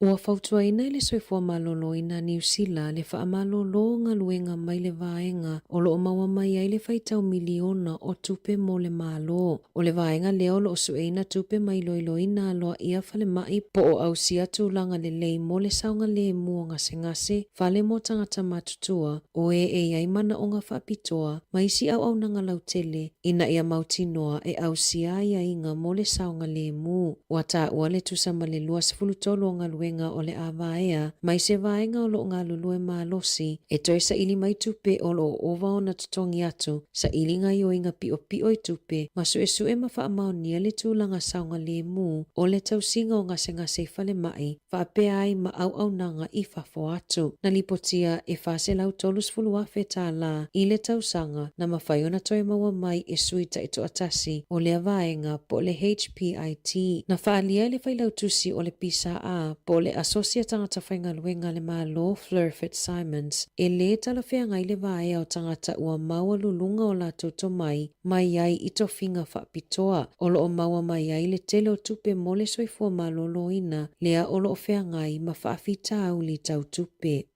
Ua fautua ina i le soifua malolo ina New Zealand le wha malolo ngā luenga mai le vaenga o lo o maua mai ai le whaitau miliona o tupe mo le malo. O le vaenga leo lo o sueina tupe mai loilo ina aloa ia whale mai po o au sia tūlanga le lei mo le saunga le mua ngase whale mo tangata matutua o e ai mana o ngā whapitoa mai si au nanga lautele ina ia mautinoa e au sia ia inga mo le saunga le mu. Ua tā ua le tusama le lua sefulutolo ngā luenga o le avaea, mai se vaenga o lo ngā lulue malosi, e toi sa ili mai tupe o lo ova o na tutongi atu, sa ili ngai o inga pio i tupe, ma sue ma wha amaonia le tūlanga saunga le mu, o le tausinga o ngase whale mai, wha apea ai ma au nanga i whafo atu, na lipotia e whase lau tolus fulua whetā la, i le tausanga, na mawhaiona toi maua mai e suita e to atasi, o le vaenga po le HPIT, na whaalia le whailau tusi o le pisa a, po le asosia tangata whainga luenga le malo Fleur Fitzsimons e le talawhea ngai le vaea o tangata ua maua lulunga o la toto mai ai i to whinga whapitoa o lo o maua mai ai le tele o tupe mo le soifua malolo ina lea o lo o whea ngai ma whaafita au li tau tupe.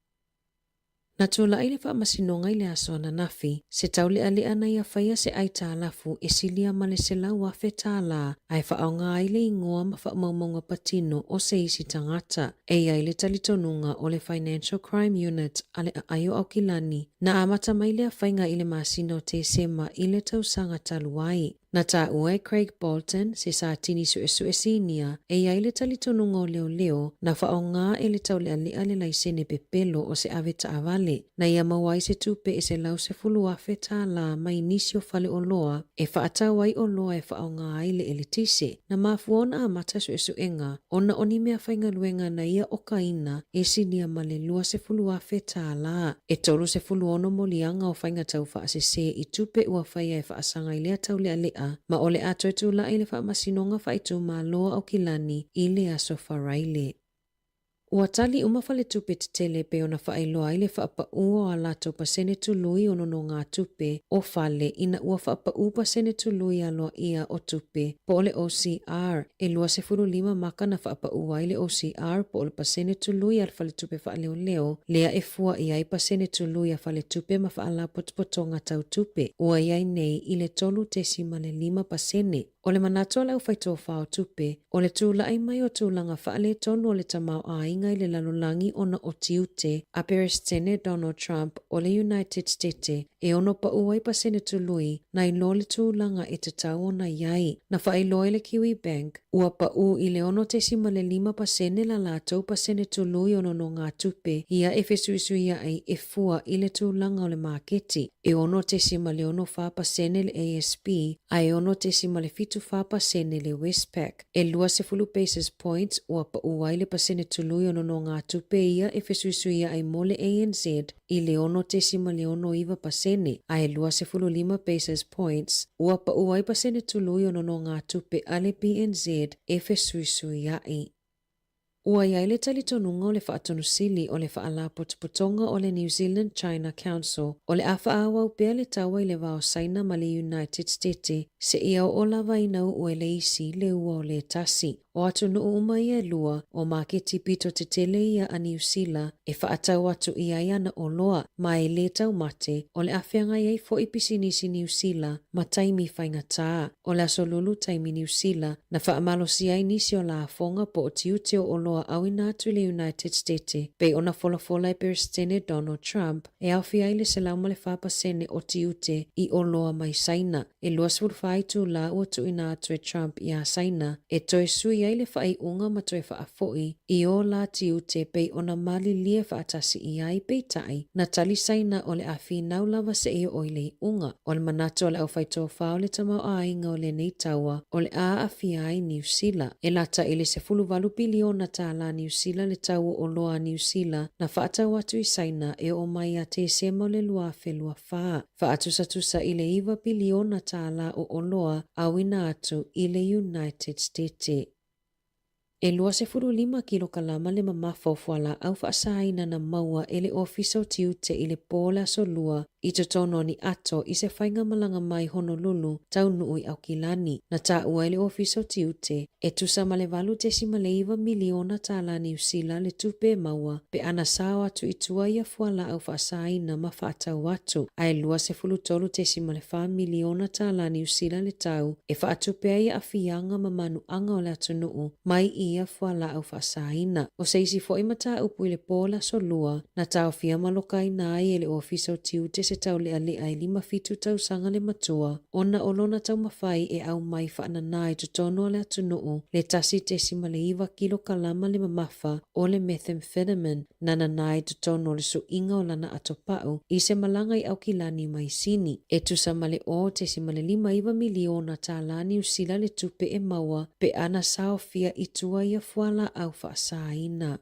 Na tula ile wha masinonga ile aso na nafi, se taule ali ana ia whaia se aita alafu e silia male se lau a whetala, ai wha au ngā ile ingoa ma wha maumonga patino o se isi tangata, e ile talitonunga o le Financial Crime Unit ale a ayo au kilani, na amata maile a whainga ile masino te sema ile tausanga taluai. Na tā ue Craig Bolton se sa tini sue sinia e ile talitonunga o leo na wha au ngā ele taule ali ale laisene pepelo o se aveta avale. Na ia mawai se tupe e se lau se fulu afe tā la mai nisi o fale o loa e wha atawai o loa e wha au ngā ile ele tise. Na mafuona a mata suenga ona oni mea whainga luenga na ia o kaina e sinia male lua se fulu afe tā la. E tolu se fulu ono molianga o whainga tau wha asese i tupe ua whaia e wha asanga ilea taule ale ma ole ato tu la ile fa masinonga fa itu ma loa o kilani ile aso faraile. Ua tali umawhale tupe te tele pe ona whaailoa ile whaapau a lato pasene tului ono no ngā tupe o whale ina ua whaapau pasene tului aloa ia o tupe po ole OCR e lua se furu lima maka na whaapau ile OCR po ole pasene tului al whale tupe whaaleo lea e fua iai pasene tului a whale tupe ma whaala potpotonga tau tupe ua iai nei ile tolu tesima le lima pasene. O le manato lau whaito whao tupe, o le tūla ai mai o tūlanga whaale tonu o le tamau a inga i le lalolangi ona o tiute a Perestene Donald Trump o le United States e ono pa uai pasene tului na i lo le tūlanga e te tau ona iai. Na whailo le Kiwi Bank, ua pa u i le ono tesima le lima pasene la lātou pasene tului ono no ngā tupe ia e fesuisuia ai e fua i le tūlanga o le maketi. E ono tesima le ono wha pasene le ASP, a e ono tesima le fitu wha pasene le Westpac. E lua se fulu basis points ua pa uai le pasene tului ono no ngā tupe ia e fesuisuia ai mo le ANZ i le ono tesima le ono iwa pasene. A e lua se fulu lima basis points ua pa uai pasene tului ono no ngā tupe ale BNZ e fesuisuia ai. Ua iai le talitonunga o le whaatonusili o le whaala potopotonga o le New Zealand China Council o le awha awau pea le tawa i le wao saina ma le United States se ia o lava inau ue le isi le ua o le tasi. o atu nuu umai e lua o maketi pito te tele ia a New Zealand e whaatau atu ia iana o loa ma e le tau mate o le awhianga iei fo i pisinisi New Zealand ma taimi whaingataa o le aso lulu taimi New Zealand na whaamalosi ai nisi o la afonga po o tiute o loa awina atu le United States pe ona fola e Presidente Donald Trump e awhi ai le selama le whapasene o tiute i o loa mai saina e luas fulfai tu la ua tu ina atu e Trump i a saina e toe sui ai le whai unga ma toe whaafoi i o la tiute pe ona mali lia whaatasi i ai pe tai na tali saina o le awhi nau lava se e o le unga o le manato o le au whaitoa whao le tamau a inga o le nei taua o le a awhi ai New Zealand e lata i le se fulu biliona ta la New Zealand le tau o loa New Zealand na whaatau atu i saina e o mai a te sema le lua whelua whaa. Whaatusa i le iwa biliona ta la o loa awina atu i le United States. E lua se furu 5 kilo kalama le mamafa o fuala au whaasaina na maua e le ofisa o tiute i le pōla so lua i te tono ni ato i se whainga malanga mai Honolulu tau nui au kilani. Na ta ua i le ofisa o tiute e tusa ma le valu tesima le iwa miliona ta la New Zealand le tupe maua pe ana sao atu i tua ia fuala au whaasaina ma whaatau atu. Ai lua se fulu tolu tesima le 5 miliona ta la New Zealand le tau e whaatupea ia awhianga ma manu anga o le atu nuu mai ia fuala au whaasaina. O seisi fo imata upu i le pōla so lua na tau fia malokai na ai e le ofisa o tiute se tau lea ai 5 fitu tau sanga le matua. Ona olona tau mawhai e au mai whaananai tu tono le atu nuu le tasi tesima le 1 kilo kalama le mamafa o le methamphetamine nana nai tu tono le su inga o lana atopau i se malanga i au kilani mai sini. E tusa male o tesima le 5 miliona ta la New Zealand le tupe e maua pe ana sao fia i tua ia fuala au whaasaina.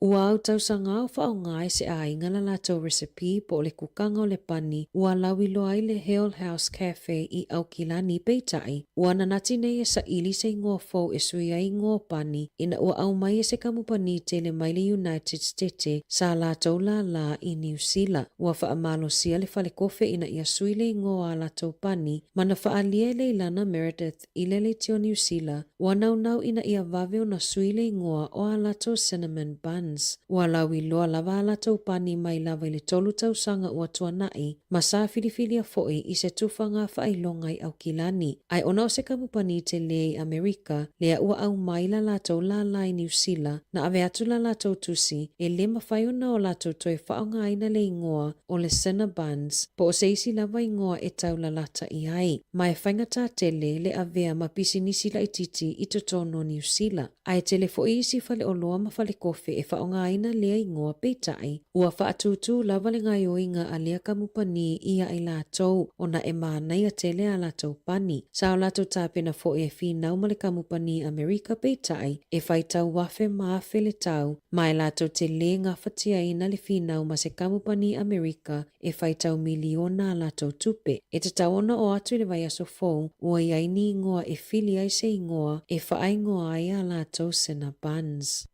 Ua au tau sanga o whao ngai se a ingala lato recipe po le kukanga o le pani ua lawi loa i le Hill House Cafe i au kilani peitai. Ua nanati nei e sa ili se ingoa fau e sui a ingoa pani ina ua au mai e se kamupani te le mai le United States sa lato la i New Zealand. Ua whaamalo sia le fale kofe ina ia sui le ingoa a lato pani mana whaalia le ilana Meredith i le tio New Zealand. Ua nau ina ia vave o na sui le ingoa o a lato cinnamon bun. Ua lawi loa lava ala tau pani mai lava i le tolu tau sanga ua tuanai ma sa filifilia foi i se tufanga whailongai au kilani. Ai ona o se kamupani te lei Amerika lea ua au mai la lato la lai New Zealand na ave atu la lato tusi e le mawhaiona o lato toe whaonga ina le ingoa o le Senna Buns po o se isi lava ingoa e tau la lata i ai. Mai whaingata tele le avea ma pisinisi la ititi i totono New Zealand. Ai tele foi isi fale o loa ma fale kofe e o ngā ina lea ingoa peitai, ua whaatutu lava le ngai o inga a lea kamupani ia i lātou o na e mānai a tele a lātou pani. Sao lātou tāpena fo e whinau ma le kamupani Amerika peitai, e whaitau wafe maafe le tau, mai lātou te le ngā whatia ina le whinau ma se kamupani Amerika e whaitau miliona a lātou tupe. E te tauona o atu le vai aso fōu, ua iaini ingoa e whili ai se ingoa e whaingoa ai a lātou Senna Buns.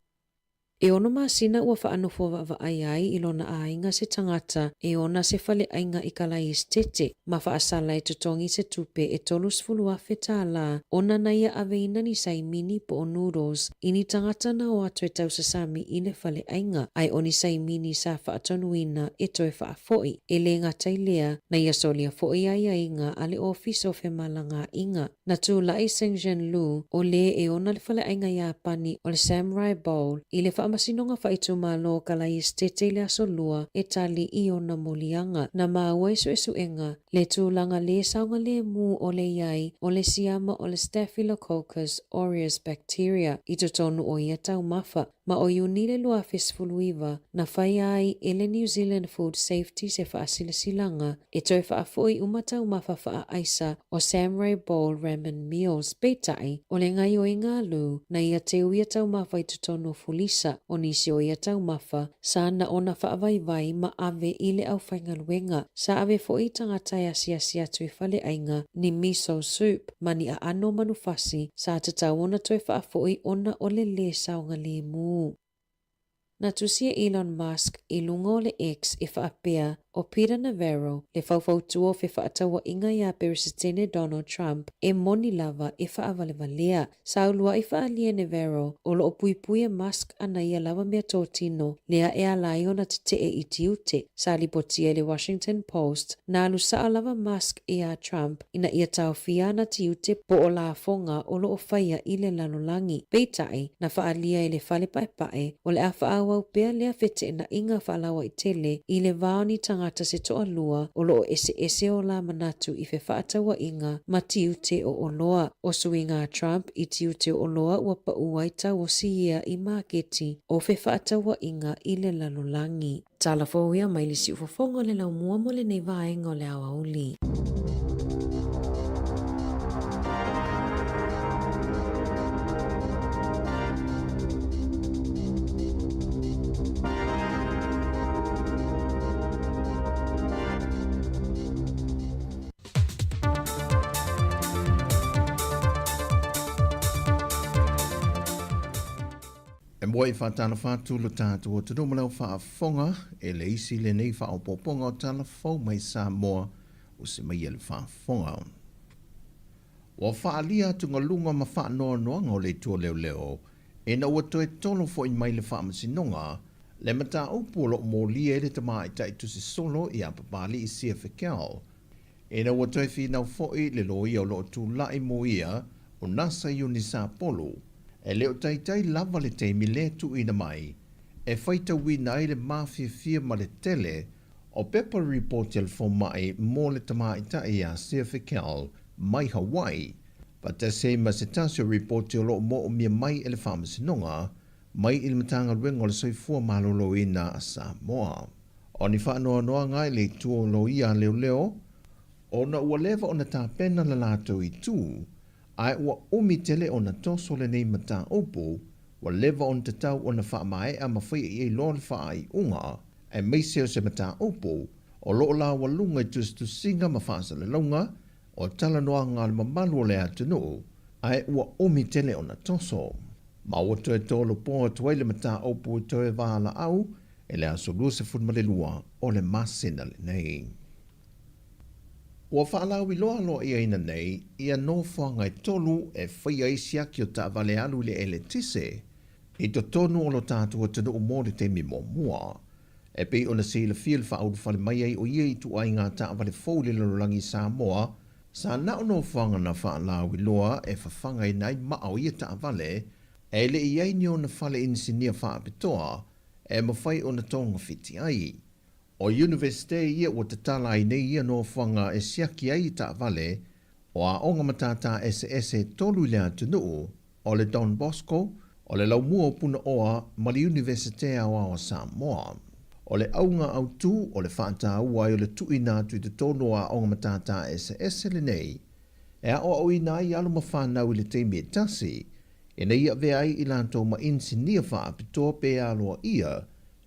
E ono masina ua whaanofo ai ai i lona ainga se tangata e ona se whale ainga i kalai estete. Ma whaasala e tutongi se tupe e tolus fulua wheta la. Ona na ia aveina ni sai mini po o noodles. Ini tangata na o atu e tau sasami i le whale ainga. Ai oni sai mini sa whaatonuina e toe whaafoi. E le ngatai lea na ia solia foi ai ainga ale office o whemalanga inga. Na tu lai Seng Jean Lu o le e ona le whale ainga ia pani o le Samurai Bowl i le masinonga whaitu malo kalai estete le aso lua e tali i ona molianga na maua esu enga le tūlanga le saunga le mu o le iai o le siama o le Staphylococcus aureus bacteria i tonu o ia tau mafa ma o iuni le lua fesfuluiva na whai ai e le New Zealand Food Safety se whaasilasilanga e toi whaafoi umatau mafa wha aisa o Samurai Bowl Ramen Meals peitai o le ngai o inga lu na ia te uia tau mafa i tonu fulisa o nisi o ia tau mafa sa na ona whaavaivai ma ave i le au whaingaluenga sa ave fo i tangatai asia tui whale ainga ni miso soup mani a ano manufasi sa te tau ona toi whaafoi ona o le saunga le mu. Na tusia Elon Musk i lunga o le X e whaapea o Peter Navarro le faufautua fe faataua inga ia peresitene Donald Trump e moni lava e faavalevalea. Saulua i faalia Navarro o loo puipui e Musk ana ia lava mea tōtino lea e alai ona te i tiute. Sa lipotia le Washington Post na alusaa lava Musk ia Trump ina ia taofia na tiute po o la fonga o loo faia i le lalolangi. Peitai na faalia i le fale paepae o le a faawau pea lea fete na inga faalawa i tele i le vaoni tangata se toa lua o loo ese o la manatu i fe faatawa inga ma tiute o oloa. O suinga Trump i tiute o oloa ua pauaita o siia i maketi o fe faatawa inga i le lalolangi. Talofa ia mai le si ufofongo le lau mua mo le nei vaenga o le awauli. E mua i whātana whātu lo tātua te domalau whaafonga e le isi le nei whaopoponga o Talofa mai Sāmoa o se mai ele whaafonga. Wa whaalia tunga lunga ma whaanoa noa ngau le tua leo leo e na ua toe tolo fo i mai le whaamasinonga le mata upo lo mo lia ele tamai tai tu se solo i apapali i sia whekeo. E na ua toe whinau fo i le loi au lo tu lai mo ia o nasa iuni sa polo. E leo taitai lava le teimi le tu ina mai, e whaita wina i le mafia fia ma le tele, o pepa report telefon mai mo le tamaita i a Sir Fikel mai Hawaii, pa te se ma se tasio report te lo mo o mia mai ele whamasinonga, mai il matanga ruengo le soifua malolo ina a Samoa. O ni whaanoa noa ngai le tuo lo ia leo leo, o na ua leva o na tāpena la lato i tū, ai ua umi tele o na toso le nei mata opo, wa leva on te tau o na wha mai a mawhai i lor wha ai unga, e meiseo se mata opo, o loo la walunga i tu singa ma whaasa le launga, o tala noa ngā le mamalu le atunu, ai ua umi tele o na toso. Ma ua toe tolo poa tuai le mata opo i toe wāla au, e le aso lua se funma le lua o le masina le nei. Ua whaalau i loa loa ia ina nei, ia no whangai tolu e whaia isia ki o ta vale alu le ele tise, i to tonu o lo tātua tanu o mōre te mi mō mua. E pei o na sila fia le whaau whale mai ai o ia i tu ai ngā ta vale fōle lalolangi Sāmoa, sa nao no whanga na whaalau i loa e whawhangai nai mao ia ta vale, e le i ai ni o na whale insinia whaapitoa, e mawhai o na tonga whiti ai. O Universite ia o te tala i nei ia no whanga e siaki ai ta vale, o a onga matata SS tolu le atunu, o le Don Bosco, o le laumua puna oa ma le Universite a o Samoa. O le aunga au tu o le whaata ua i o le tuina tu te tono a onga matata SS le nei, e a o ina i alu mawhanau i le teimi e tasi, e nei a vea i lanto ma insinia wha apitoa pe aloa ia,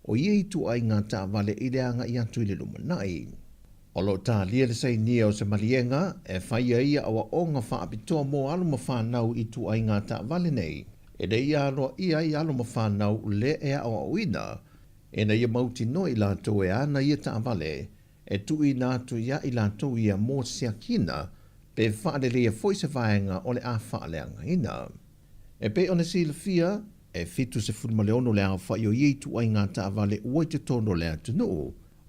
o iei tu ai ngā tā vale i leanga i atu i le lumanai. O lo tā lia le sei nia o se malienga, e whaia ia awa o ngā whaapitoa mō alu ma whanau i tu ai ngā tā vale nei. E de ia aloa ia i alu ma whanau le ea awa uina, e na ia mauti no i lato e ana ia tā vale, e tu i nātu ia i lato ia mō siakina, pe whaade lea foi se vaenga o le a whaaleanga ina. E pe ona sila fia, e fitu se funma leono le au whaio iei tu ai ngā tā vale ua te tono le atunu.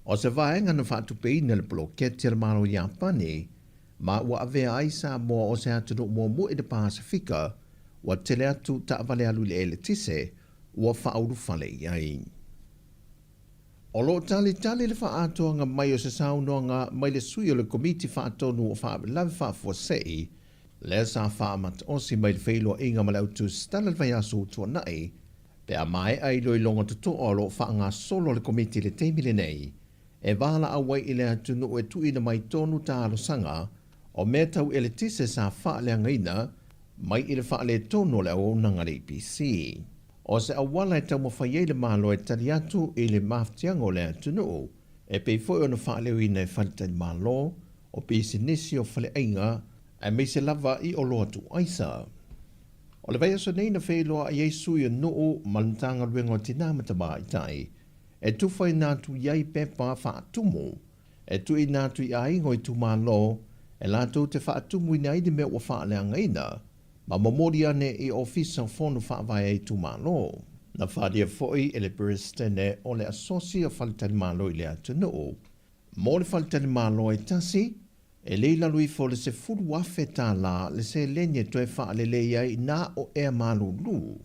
O se vaenga na whaatu peina le blokete le maro i Apani, ma ua avea ai Sāmoa o se atunu mua mu i de Pasifika, ua tele atu ta vale alu le ele tise, ua whauru whale iai. O lo tali le whaatoanga mai o se saunoanga mai le sui o le komiti whaatonu o whaabelawe whaafosei, le sa whaamat osi mai le whailo inga ma le autu stala le vaiaso tua nai, pe a mai ai loi longa tuto o lo whaanga solo le komiti le teimi le nei, e wala awai i le atunu e tuina mai tonu ta alo sanga, o mea tau ele tise sa wha le angaina, mai i le wha le tonu le au nanga le APC. O se awala e tau mawhai le malo e tali atu i le maftiango le atunu, e pei foi ona wha leo ina e whalitani malo, o pei sinisi o whale ainga, e mei se lava i o loa tu aisa. O le vaiaso nei na whailoa a Yesu i noo malantanga ruenga o tina matama i tai, e tufai nā tu iai pepa wha atumu, E tu ina tu i ai ngoi tu malo, e lato te whaatumu ina i de mea wa whaalea ngaina, ma mamori ane i ofisa whonu whaavai e tu malo. Na whaadia foi e le Bristene o le asosi o whalitani malo i le atunuu. Mo le whalitani malo e tasi, e leila lui fo le se furu wafe tā la le se lenye toe whaalele iai na o ea malo lu.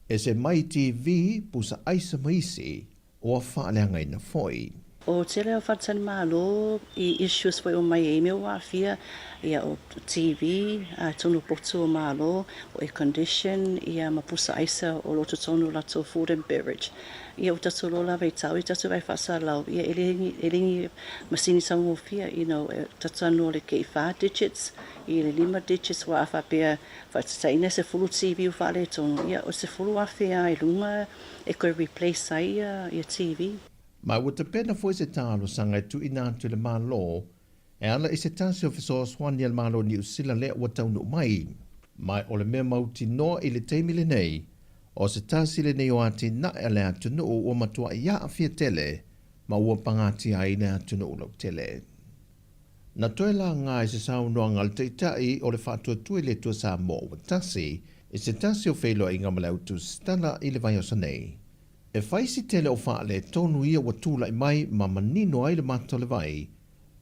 E se mai TV pusa aisa maisi o a whaalea ngaina foi. O tele o whatani malo i issues foi o mai e meo wafia ia o TV, tonu potu o malo, o air condition, ia mapusa aisa o lotu tonu lato food and beverage. Ia o tatu lola vei tau, i tatu vai whasa lau, ia elingi masini Sāmoa fia, tatu anu le kei 5 digits, i le 5 digits wa awha pia, whaitaina se fulu TV u whale tonu, ia o se fulu wafia i lunga, e koe replace ai ia TV. Mai wa te pena foi se tālo sanga tu ina tu le malo, e ala i se tasi o fiso swani al malo ni usila lea wa taunu mai. Mai o le mea mauti noa i le teimile nei, o se tasi le nei o ati na e le atunu o matua ia a fia tele, ma ua pangati a i le atunu o lau tele. Na toe la ngā i se sau noa ngal te itai o le whātua tue le tua Sāmoa wa tasi, i se tasi o wheilo i ngamalau tu stana i le vai o sanei. E whaisi tele o whaale tonu ia wa tūla i mai ma manino ai le mato le vai,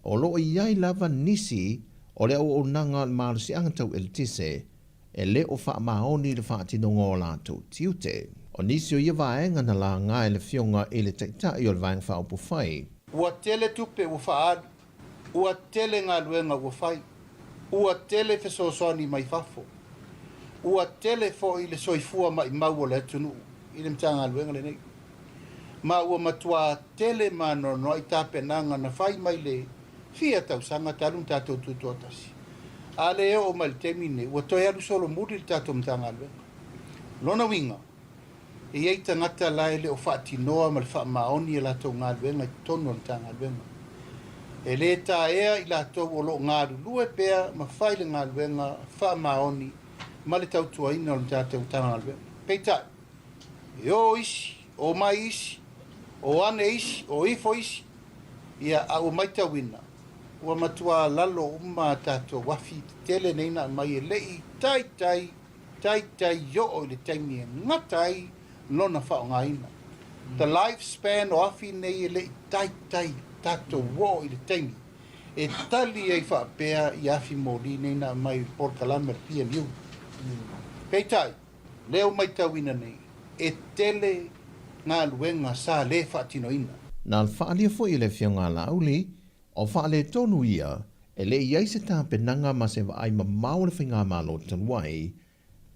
o loo iai lava nisi o le au o nanga marusi angatau el tise, e le o wha maoni le whaatino ngō lātou tiute. O nisi o ia vaenga na la ngā e le fionga e le taitai o le vaenga wha upu whai. Ua tele tupe ua whaad, ua tele ngā luenga ua whai, ua tele whesosoni mai fafo, ua tele fo i le soifua mai mau o le atunu. I le mtanga luenga le nei. Ma ua matua tele mano no i tape nanga na whai mai le fia tau sanga talum tātou tutuatasi. A le o mai temine, ua toi aru solo muri le tātou mtanga luenga. Lona winga, e ei tangata lai le o whaati noa ma le wha maoni e lātou ngā luenga i tono mtanga luenga. E le tā ea i lātou o lo ngā lue pea ma whai le ngā luenga wha maoni ma le tautua ina o le tātou mtanga luenga. Peitai. O isi, o mai isi, o ane isi, o ifo isi, ia au maita wina. Ua matua lalo uma tātou wafi tele neina mai e lei tai yo o le taimi e ngatai lona whao ngaina. The lifespan o afi nei e lei tai tātou wo i le taimi. E tali ei whaapea i afi mori neina mai por kalame pia niu. Peitai, leo maita wina nei. E tele ngā luenga sā le whaatino ina. Nā whaalia fo i le fionga lauli, o whaale tonu ia, e le iai se tāpenanga ma se wa ai ma mau le whinga malo tanuai,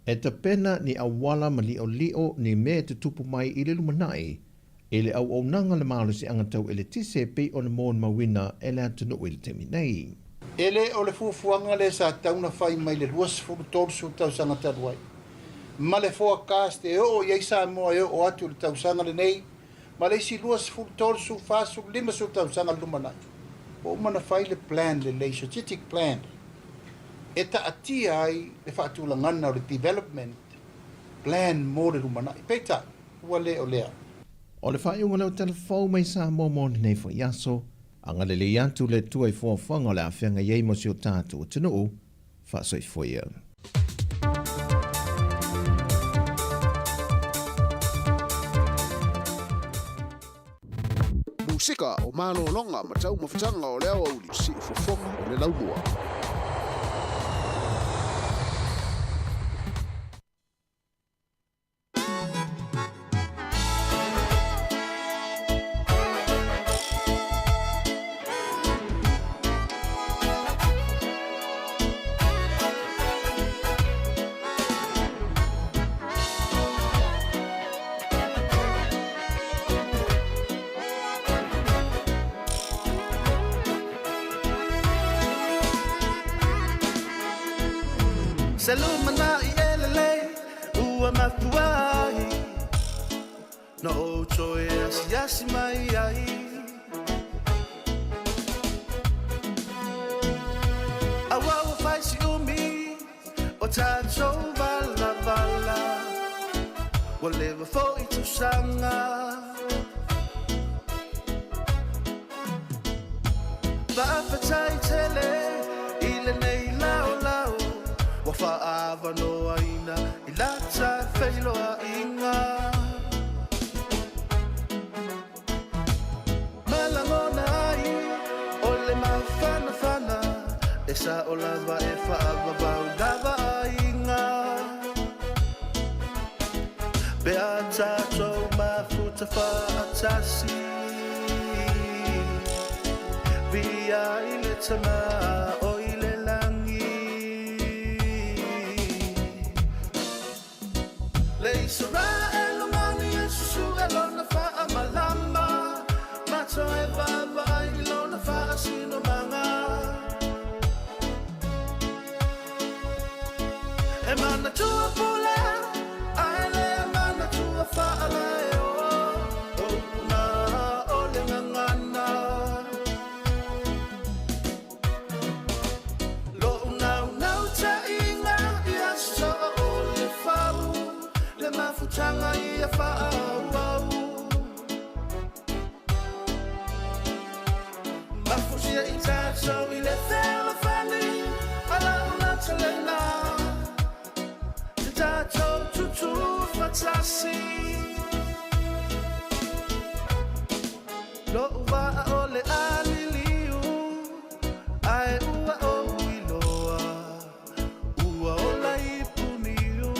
e ta pena ni awala ma lio ni me te tupu mai i le lumanai, e le au nanga le malo si angatau e le tise pe o le mon mawina e le atunu i le temi nei. E le o le fufuanga le sa tauna whai mai le luas furu torsu tau sanga taruai. Ma le forecast e o iei Sāmoa e o atu le tausanga le nei, ma le isi luas furu torsu fasu lima su tausanga lumanai. O umana whai le plan le le strategic plan. E ta atia ai le whaatula ngana o le development plan mo le lumanai. Peita, ua le o lea. O le whaiunga leo telefou mai Sāmoa mo nei fo yaso, anga le le atu le tuai fuawhanga le awhenga iei mo si o tātou o tunu, whaasoi foia. Musika o malo longa ma tau mawhitanga o leo au li si ufofonga o le laumua. Salumana ielele ua matuai no choe asiasi mai ai awa fai si umi o tacho vala vala whatever for itu sanga Whaafatai tele ile nei lao lao wa whaava no aina I lata whailoa inga Malangona ai o le mawhana whana E sa o lava e whaava bau lava inga Bea tātou mafuta whaatasi Via ile tama o ile langi Leisura e lomani e susu e lona wha malama Mato e vava I lona wha sino manga E mana tua pule ai le mana tua wha alai o na o le ngangana Mafutanga ia whaau Mafusia I tātou I le whela whani Ala una talena Te tātou tutu whatasi Lo ua o le aliliu Ai ua o iloa Ua o la ipuniu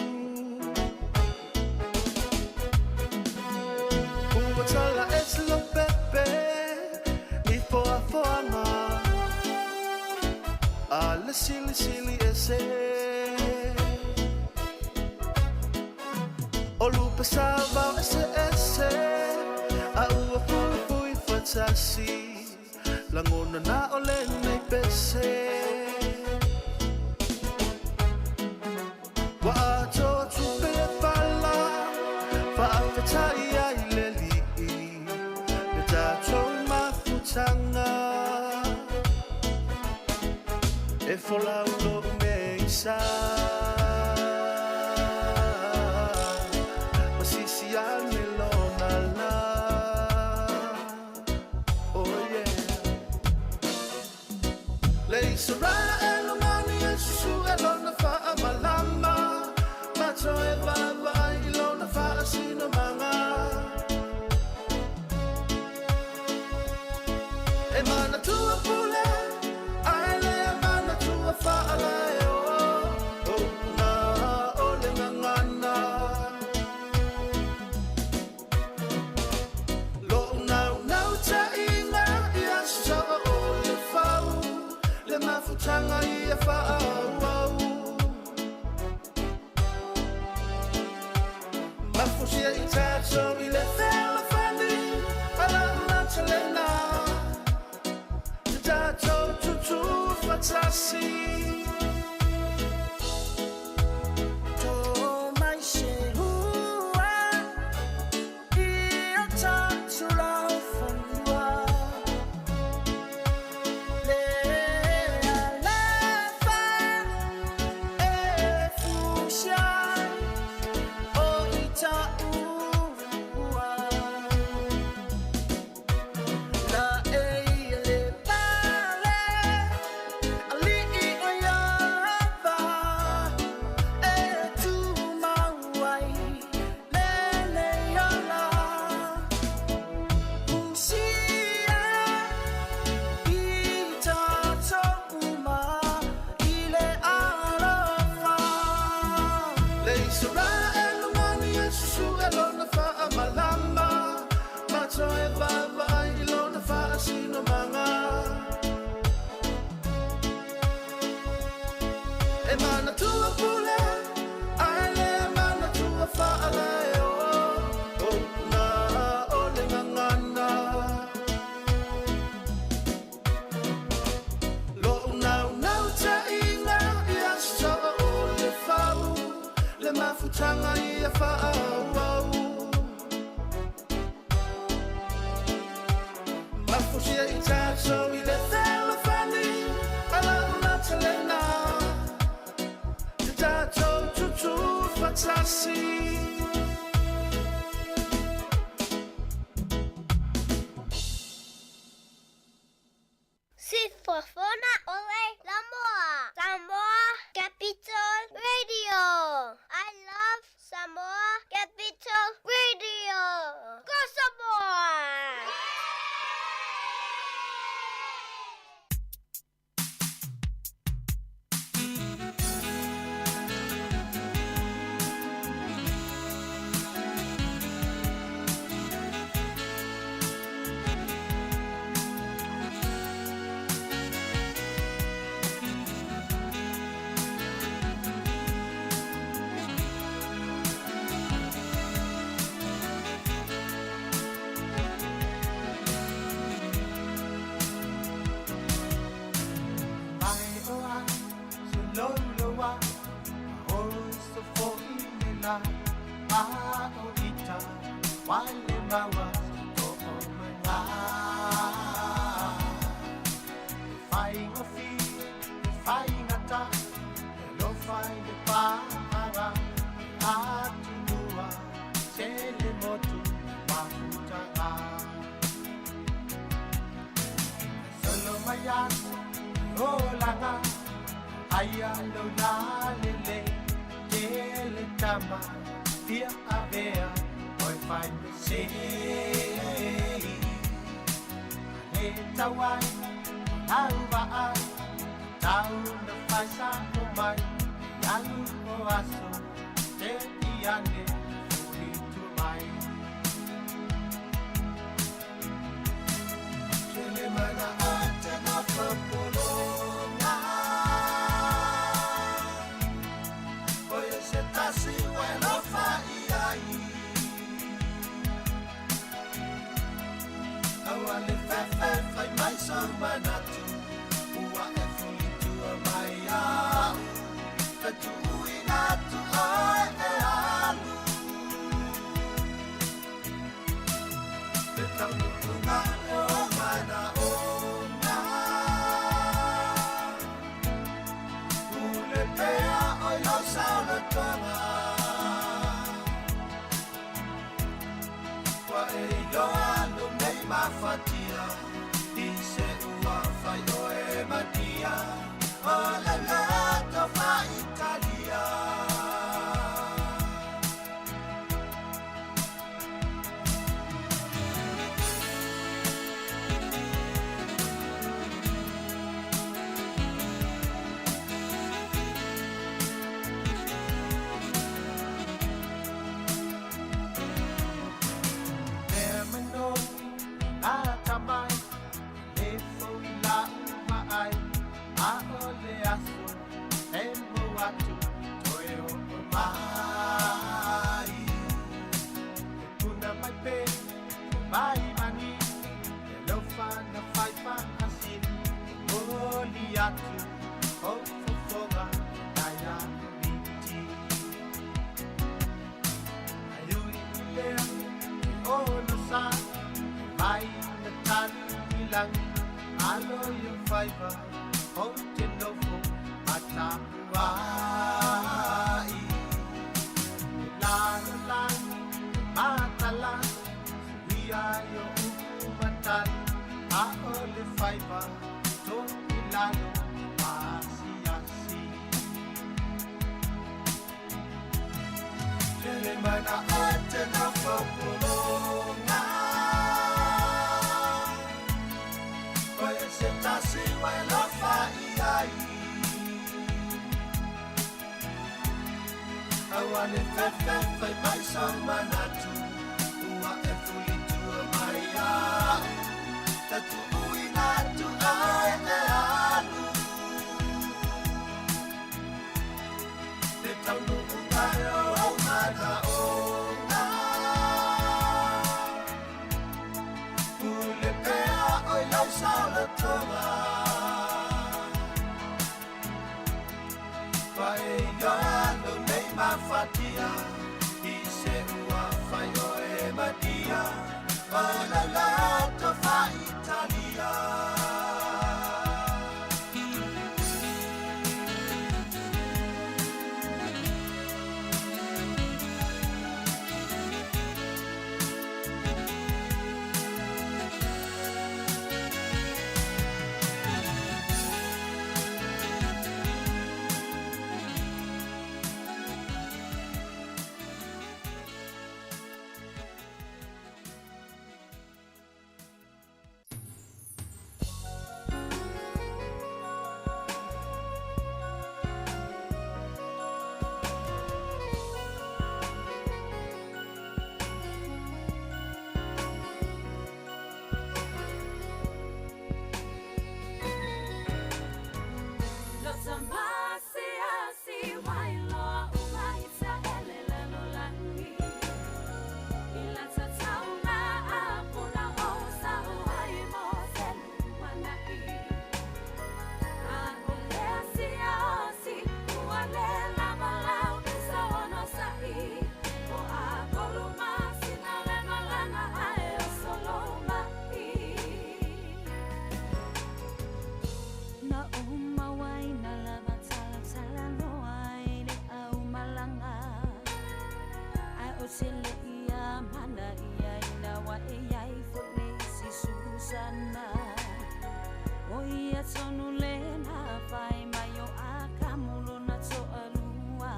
Tala es lo pepe I foa foanga Ale sili sili ese O lupe salva ese ese A ua fui fui fatasi Langona na ole nei pese Wa ato tupe e fala Fa afatai ai leli Tātou mafutanga E wholau lo me isa Masisi ane lona la Oh yeah Leisura e lomani e susu e lona wha malama Mato e vava I lona wha sino manga E mana tua pule, ai lea mana tua whaalai o na o le ngangana Lo nau ta inga I aso o le whau Le mafutanga I a whaau Mafusia I tātou I le whela whani Ala una talena Tātou tutu whatasi Tō mai se hua I a tātou lau whanua Lea lawa e fusia O I ta ua La e le Si na a o ita wale mawa o manga fai ngofi fai ngata lo fai de para atua sele motu mafuta solo mayan o langa aya lo la lele tele tama dia avea oi fai se le tawai au ba ai tau na fai sa o mai yalu o aso te iane fui tu mai chele mana ate na popolo Tasi welo fai ai Awale fefe fai mai manatu Ua e fuli tua mai au Fetu uinatu ai e alu Feta mutunga o mana ona Ule pea oi lo sauna tonga Loalo nei mafatia Ise ua fai o e matia O le lato fa Italia Atamai, e foi la mai, a ole aso, e moatu, toeo mai. E puna mai pe, mai mani, e lo na fai asin, oli atu, o fofoga, naya miti. Ayui lea, o no sa, mai na tanu ilang alo yung fiber o tinofo matapuai ilalo lang matalan suwiya yung umatan ako le fiber to ilalo masiyasi Kele mana ate na populonga Tasi welo fai ai Awale fefe fai mai manatu Ua e fuli tua mai au Tatu uinatu ai e alu Te taunu ungai o mana onga Ule pea oi lau saula tonga Pai yoalo nei mafatia Ise ua fai o e madia Ola lato fa Italia Fotele ia mana ia ina wa e ai fole si Susana. O ia tonu le na fai mai o a kamulo na to alua.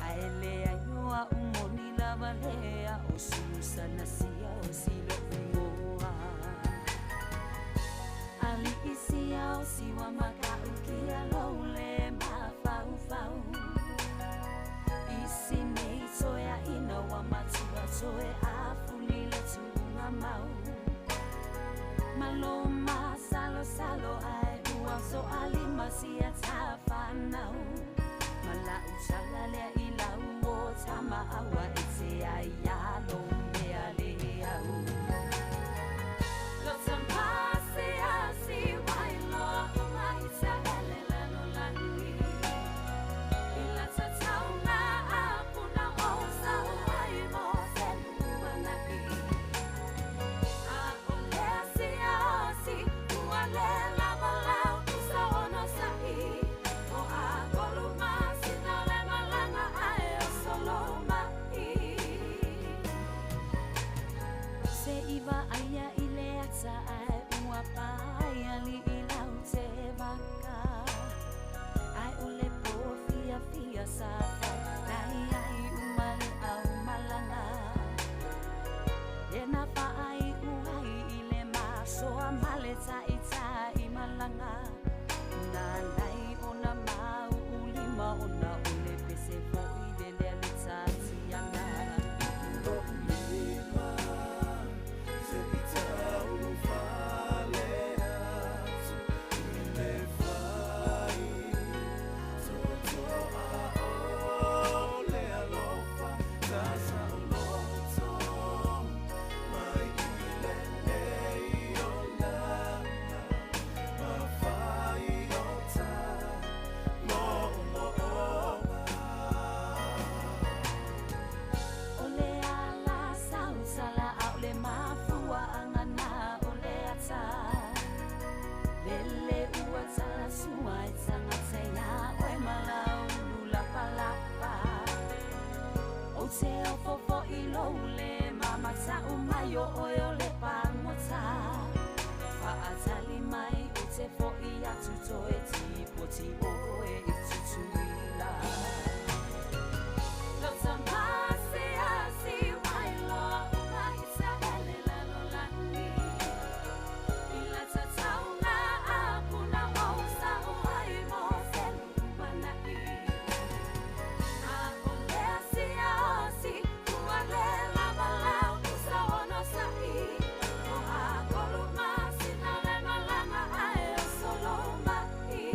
Aele aioa umoni lava lea o Susana sia o silo umoa. Ali isia o siwa maka ukia lo le ma fau fau. Isi nei soya ina wa matua soe afuni le tunga mau. Maloma salo salo ai ua so alima sia tafanau. Mala usala le ila uo tama awa ese ai alo mea le au. Lo tampase asi wailo uma ita ele lalo langi. Ila tatauna apuna osa uai mo selu anaki. A ole asi asi uale lava lau usa ono sahi. O a koluma sina le malanga ai o soloma i. Se iwa aya ile ata ai ua paia li ilau te waka. Ai ule po fia fia safa. Nai ai umale au malanga. Ena pa ai uai ile masoa male ta ita i malanga. Na nai ona mau ulima ona ule pese fo i de le alita tiana. Ulima se ita ufale atu ile fai. Toto a ole alofa tasa loto. Mai ile nei ona ma fai ota mo mo ole ala sau sala aule mafua angana ole ata. Lele ua tala suai tanga teia oe malau lula palapa. O te ofofo i loule mama ta umayo oe ole pangota. Faatali mai o te fo i atu toe tipo ti oe i tutuila. Lo tampase asi wailo uma ita ele lalo langi. Ila tatauna apuna osa uai mo selu manai. A ole asi asi uale lava lau usa ono sahi. O a koluma sina le malanga ai o soloma i.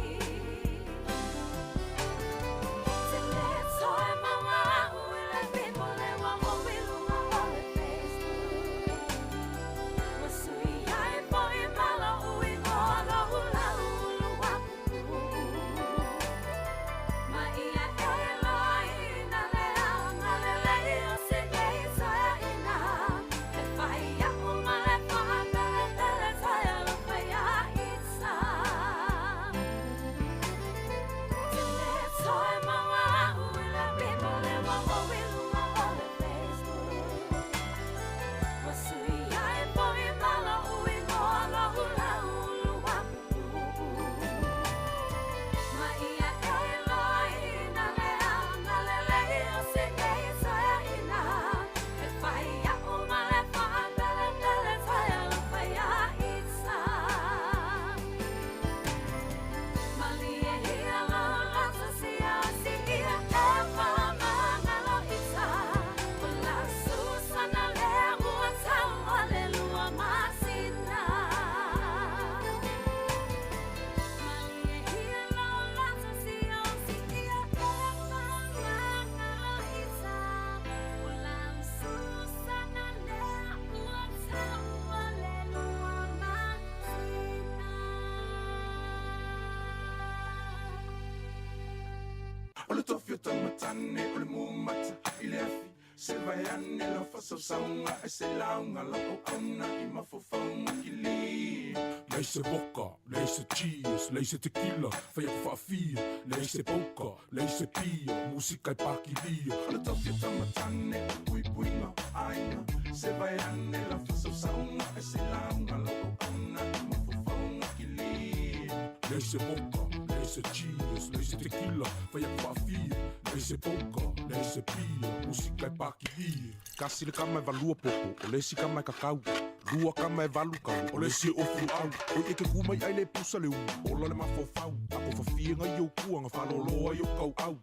Te le toe mawa uile pipo le wa o wilunga ole Facebook. Wasui ai po i mala ui olo ula ulu wapu. Ma ia Airline na le anga le lei o se kei soia ina. E whai aku ma le whaka le tele toia lo whai a itsa. Te le toe mawa uile pipo le wa o wilunga ole Facebook. Wasui ai po i mala ui olo ula ulu wapu. Ma ia Airline na le anga le lei o se kei soia ina. E whai aku ma le whaka le tele toia lo whai a itsa. Mali e hia lo lata sia si ia e whamanga lo ita. O la Susana le ua tau ole lua masina. Mali e hia lo lata sia si ia e whamanga lo ita. O la Susana le ua tau ole lua masina. O le tofi o tamatane o le mumata i le afi. Se vai ane la fasa saunga e se launga la o ana i mafofaunga i li. Ma Lei se boka, lei se cheese, lei se tequila, fai a whaafia. Lei se boka, lei se pia, musika I pakilia. Ala tawhia tamatane, pui puinga, ainga. Se vai ane la whasasaunga, e se launga lau auna, mafufaunga ki li. Lei se boka, lei se cheese, lei se tequila, fai a whaafia. Lei se boka, lei se pia, musika I pakilia. Kasi le kama e valua popo, o lesi kama e kakau. Rua kama e valu kau, o lesi ofu au. O eke kumai ai le pusa le u, o la le mafofau. Ako fafia ngai au kua, nga whaloloa i o kau au.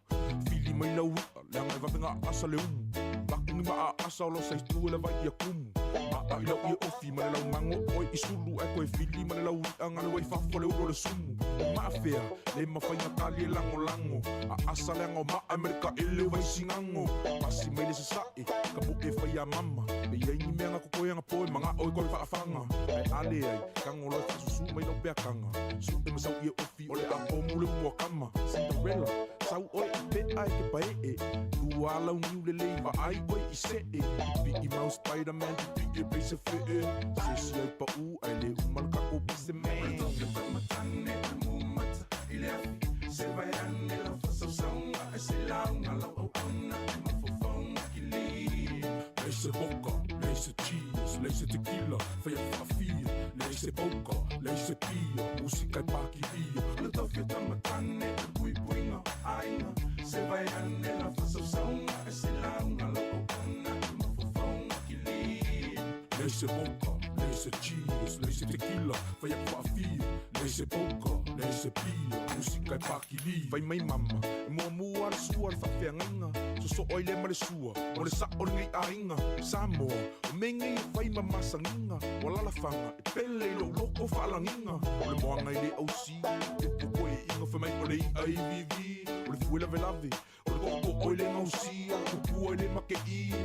Fili mai lau ua, le anga e vapenga asa le umu. Bakungi maa asa o lo saitu le vai i a kumu. Maa i lau i ofi, ma le lau mango, oi i sulu e koe fili, ma le lau anga le wai fafo le uro le sumu. O maa fea, le mawhainga kali e lango lango. A asa le anga o maa Amerika e le vai singango. Pasi mai le se sae, ka buke whai a mama. Me iengi meanga kokoe anga poe, manga oi koe whaafanga. Ai ale ai, kango loi whasusu mai lau pea kanga. Su e masau i ofi, o le a pomu le mua kama. Cinderella, sau oi I pe ai ke pae e. Lua lau niu le leiva ai oi I se e. Pi I mau Spider-Man, pi e peise fe e. Se si ai pa u, ai le umal kako pise me. Toke tamatane, mumata, I le afi. Se vai ane la whasasaunga, e se launga lau au auna, mafufaunga ki li. Lei se boka, lei se cheese, lei se tequila, fai a whaafia. Lei se boka, lei se pia, musika I pakilia. Ala tawhia tamatane, pui puinga, ainga. Se vai ane la whasasaunga, e se launga lau au auna, mafufaunga ki li. Lei se boka, lei se cheese, lei se tequila, fai a whaafia. Lei se boka, lei se pia, musika I pakilia. Fai mai mama, e mua mua le sua le whawhiangainga. So so oi le ma le sua, o le sa o le ngai ainga. Sāmoa, o me ngai fai mamasanginga. O lalafanga, e pele lo loko whalanginga. O le moanga I le au si, e puko e inga whamai o le IVV. O le fuela velave, o le koko oi le ngausia. O pua oi le make ia,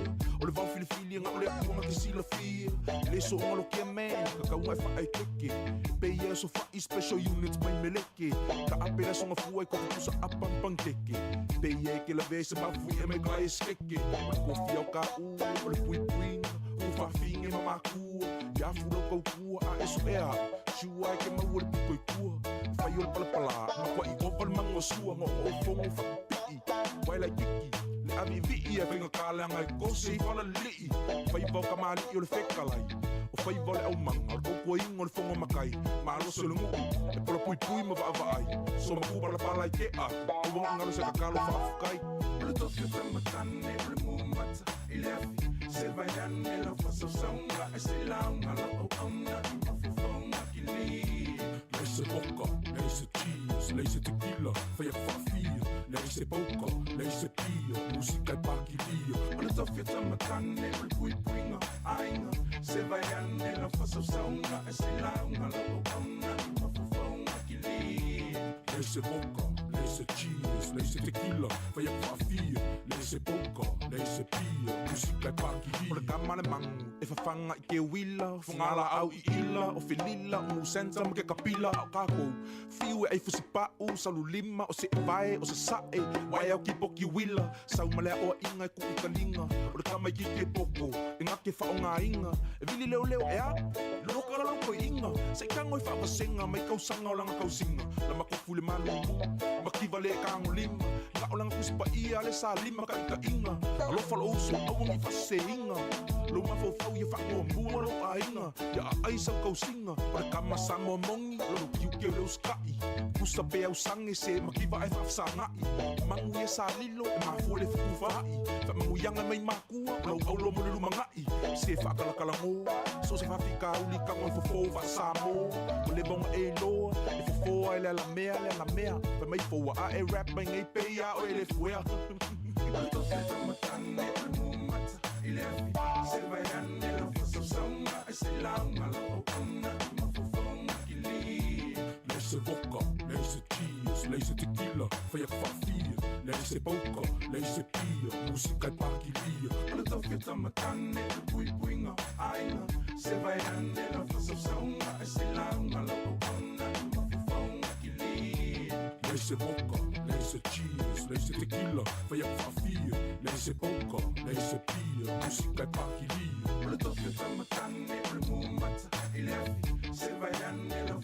o le vau filifili nga o le apunga ki sila fia. Le so ngalo kia man, kakaunga e whaai keke. Peia so whai special units mai meleke. Ka apera songa fuai koko pusa apampang keke. Peia ke la vese mafui e me kai skeke. Kofi au ka u, o le pui puinga. O whawhinge mamakua, ia furo kau kua a esu ea. Shua ke mau le pukoi kua. Whai o le palapala, makwa I opa le mango sua. Ngo o fongo whapii, wai lai kiki. Le ami vii e whinga kāleanga e kose I whala lii. Whai vau ka maali I o le whekalai. O whai vau le au manga, o kua ingo le fongo makai. Ma aloso le nguku, e pola pui pui ma vaavai. So makuba la pala I ke a, o wanga ngalo se kakalo whaafukai. Ala tawhia tamatane, le mumata, I le afi. Se vai ane la whasasaunga, e se launga lau au auna, mafufaunga ki li. Lei se boka, lei se cheese, lei se tequila, fai a whaafia. Lei se boka, lei se pia, musika I pakilia. Ala tawhia tamatane, le pui puinga, ainga. Se vai ane la whasasaunga, e se launga lau au auna, mafufaunga ki li. Lei se boka, lei se cheese, lei se tequila, fai a whaafia. Lei se boka, lei se pia, musika I pakilia. O le kama le mangu, e whawhanga I ke wila. Whangala au I ila, o whenila, o musenta ma ke kapila au kākou. Fiu e ei whusipau, salu lima, o se e vae, o se sae. Wai au ki poki wila, sau malea oa inga e kuku kalinga. O le kama I ki ke poko, e ngake whaonga inga. E vili leo leo e a, loka la lauko inga. Se kango I whaawasenga, mai kausanga o langa kausinga. La makofu le malumu, makiva le kango lima. Nga o langa kusipa ia, le sa lima ka ika inga. Alofa lo uso, awangi whase inga. Lo mafau ia whakua mua lo a inga. Ia a aisa kausinga, o le kama Sāmoa mongi, lo kiu ke leo skai. Kusa pe au sange se makiva e whafsa ngai. Mangu ia sa lilo, e mafu le whakufai. Whamangu yanga mai makua, lau aulo mo le lumangai. Se whakalakalango, so se whawhika uli kango I fofo wa Sāmoa. O le bonga e loa, e fofo ai le la mea. Whamai foa a e rap mai ngai peia o e le fuea. Ala tawhia tamatane, le mumata, I le afi. Se vai ane la whasasaunga, e se launga lau au auna, mafufaunga ki li. Lei se boka, lei se cheese, lei se tequila, fai a whaafia. Lei se boka, lei se pia, musika I pakilia. Ala tawhia tamatane, le pui puinga, ainga. Se vai ane la whasasaunga, e se launga lau au auna, mafufaunga ki li. Lei se boka, lei se cheese, lei se tequila, fai a whaafia. Lei se boka, lei se pia, musika I pakilia. Ala tawhia tamatane, le mumata, I le afi. Se vai ane la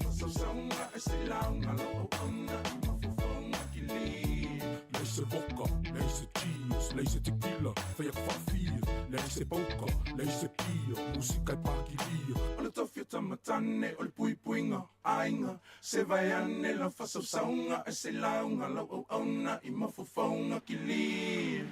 e se launga lau au na I mafufonga ki li. Leise vodka, leise cheese, leise tequila, whai a whawhia, leise pauka, leise pia, musika I pakiria. O le tawhia tamatane, o le pui puinga, ainga, se vai ane la whasausaunga, e se launga lau au na I mafufonga ki li.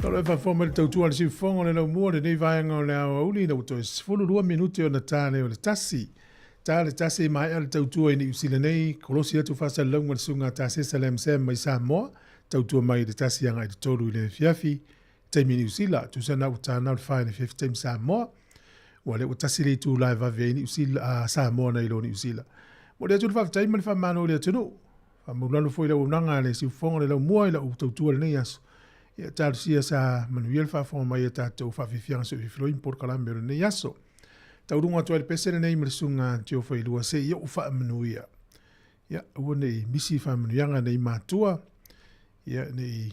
Tolo e whawhoma le tautua le siwhongo le lau mua le nei vaianga o le awa uli na uto e 12 minuti o na tāne o le tasi. Tā le tasi mai al tautua i ni usile nei, kolosi atu whasa launga le sunga tase Salem Sam mai Sāmoa, tautua mai le tasi anga i te tolu i le fiafi, teimi ni usila, tu sana utana le whaine fiafi teimi Sāmoa, wa le utasi le tu lai vavia i ni usila a Sāmoa na ilo ni usila. Mo le tu fa tai ma le fa mano le tunu. Fa mo lalo foi le unanga le si fonga le mo le u tu le nias. Ya tar sia sa manuel fa fonga mai ta tu fa fifiang so fiflo impor kala me le yaso. Ta urunga tu le pese nei me sunga tio foi lua se yo fa manuia. Ya o nei misi fa manuanga nei matua. Ya nei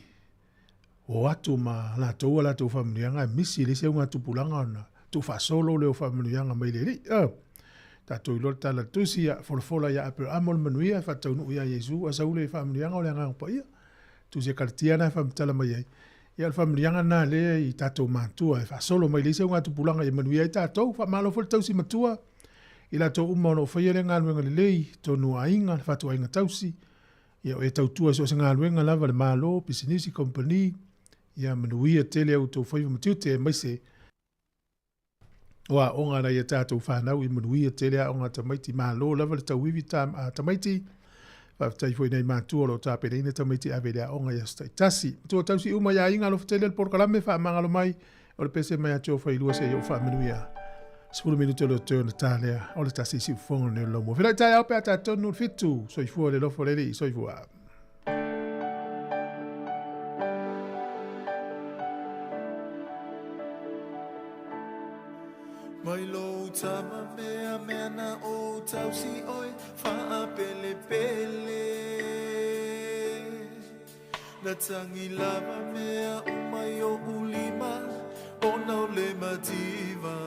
o atu ma la tu fa manuanga misi le se unga tu pulanga na. Tu fa solo le fa manuanga mai le. Ta tu lo ta la tusia fola ya ape amol manuia fa tau ya Yesu asa ule fa manuanga le nga pa ia. Tu se kartiana fa mtala mai. Ya fa manuanga na le I tato matua fa solo mai le se unga tu pulanga ya manuia I tato fa malo fol tau si matua. Ila to umono fa yele nga luenga le lei to nu ainga fa tu ainga tausi. Ya e tau tua so se nga luenga lava le malo pisinisi company ya manuia tele au to fa matiu te mai se wa onga na ia tātou whanau I manuia tele a onga tamaiti malo lava le tau wiwi tamaiti fa tai foi nei mātua lo tāpe reina tamaiti a vele a onga ia stai tasi. Tua tausi uma ia inga lo fatele le porkalame wha mangalo mai o le pese mai atio wha ilua se yo wha manuia. 10 minuto lo teo na tālea o le tasi si ufonga ne lomo. Whirai tai au pe a tātonu fitu soifua le lofo lele I soifua. Mai lo tama mea mea na o tau si oi faa pele pele Na tangi lava mea o mai o ulima o nau le mativa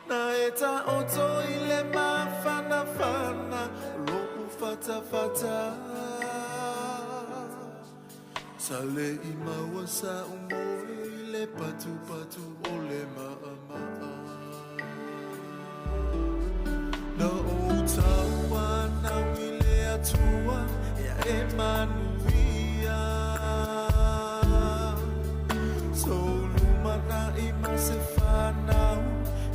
Na eta o toi le ma fana fana Loku fata fata Sale I maua sa umoi le patu patu o le maa maa Na o taua na wile atua ya e manuia So lumana I mase whanau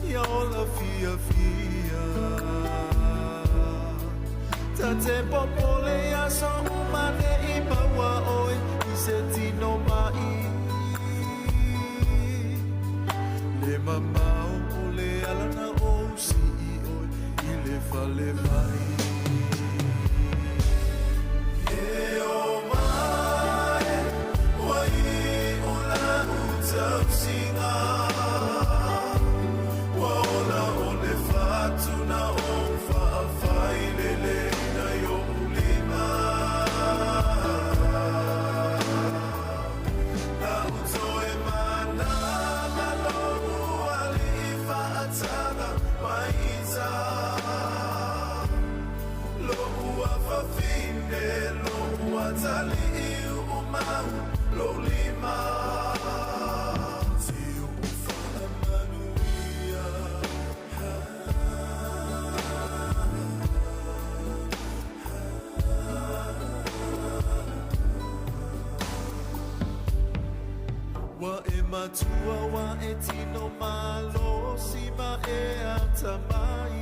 ya ola fia fia Ta te popole ya so umane I maua oi I se tino mai Le mamau o le alana o si oi I le fale mai E o mai Wai o la utau singa Wa ola o le fatu na o whaafai le le na yo ulima Na utoe mana Wa e matua wa e tino malo si ma e atamai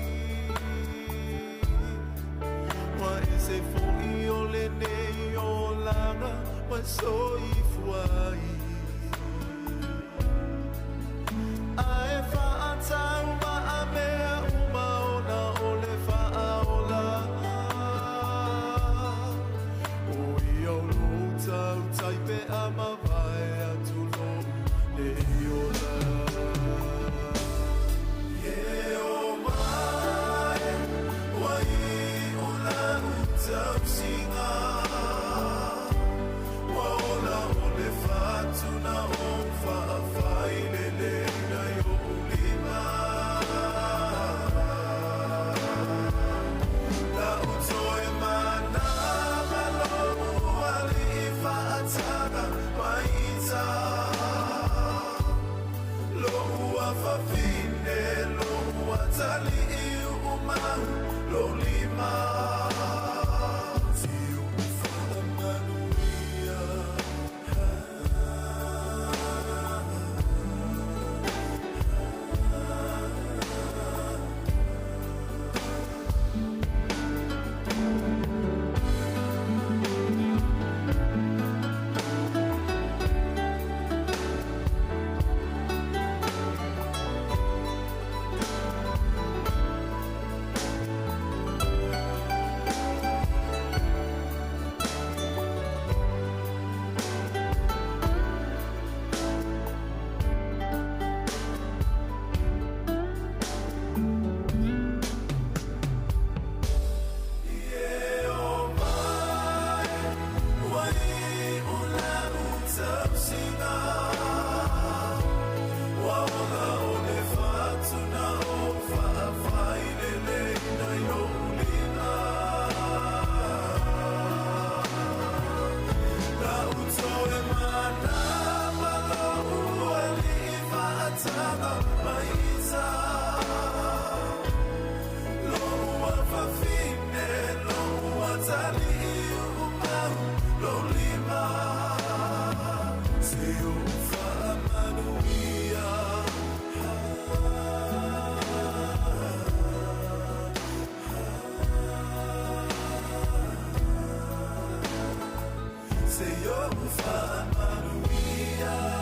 Wa e se fui o le nei o langa wa so I fuai A e wha atau ma a mea uma ona o le wha a o langa O I au lo tau taipe a mawai atu lo le iola Ye o mai wai o la utau singa Wa ola o le fatu na o whaafai le le na yo ulima La utoe mana malo ali I whaatana mai ita se yo fa manuia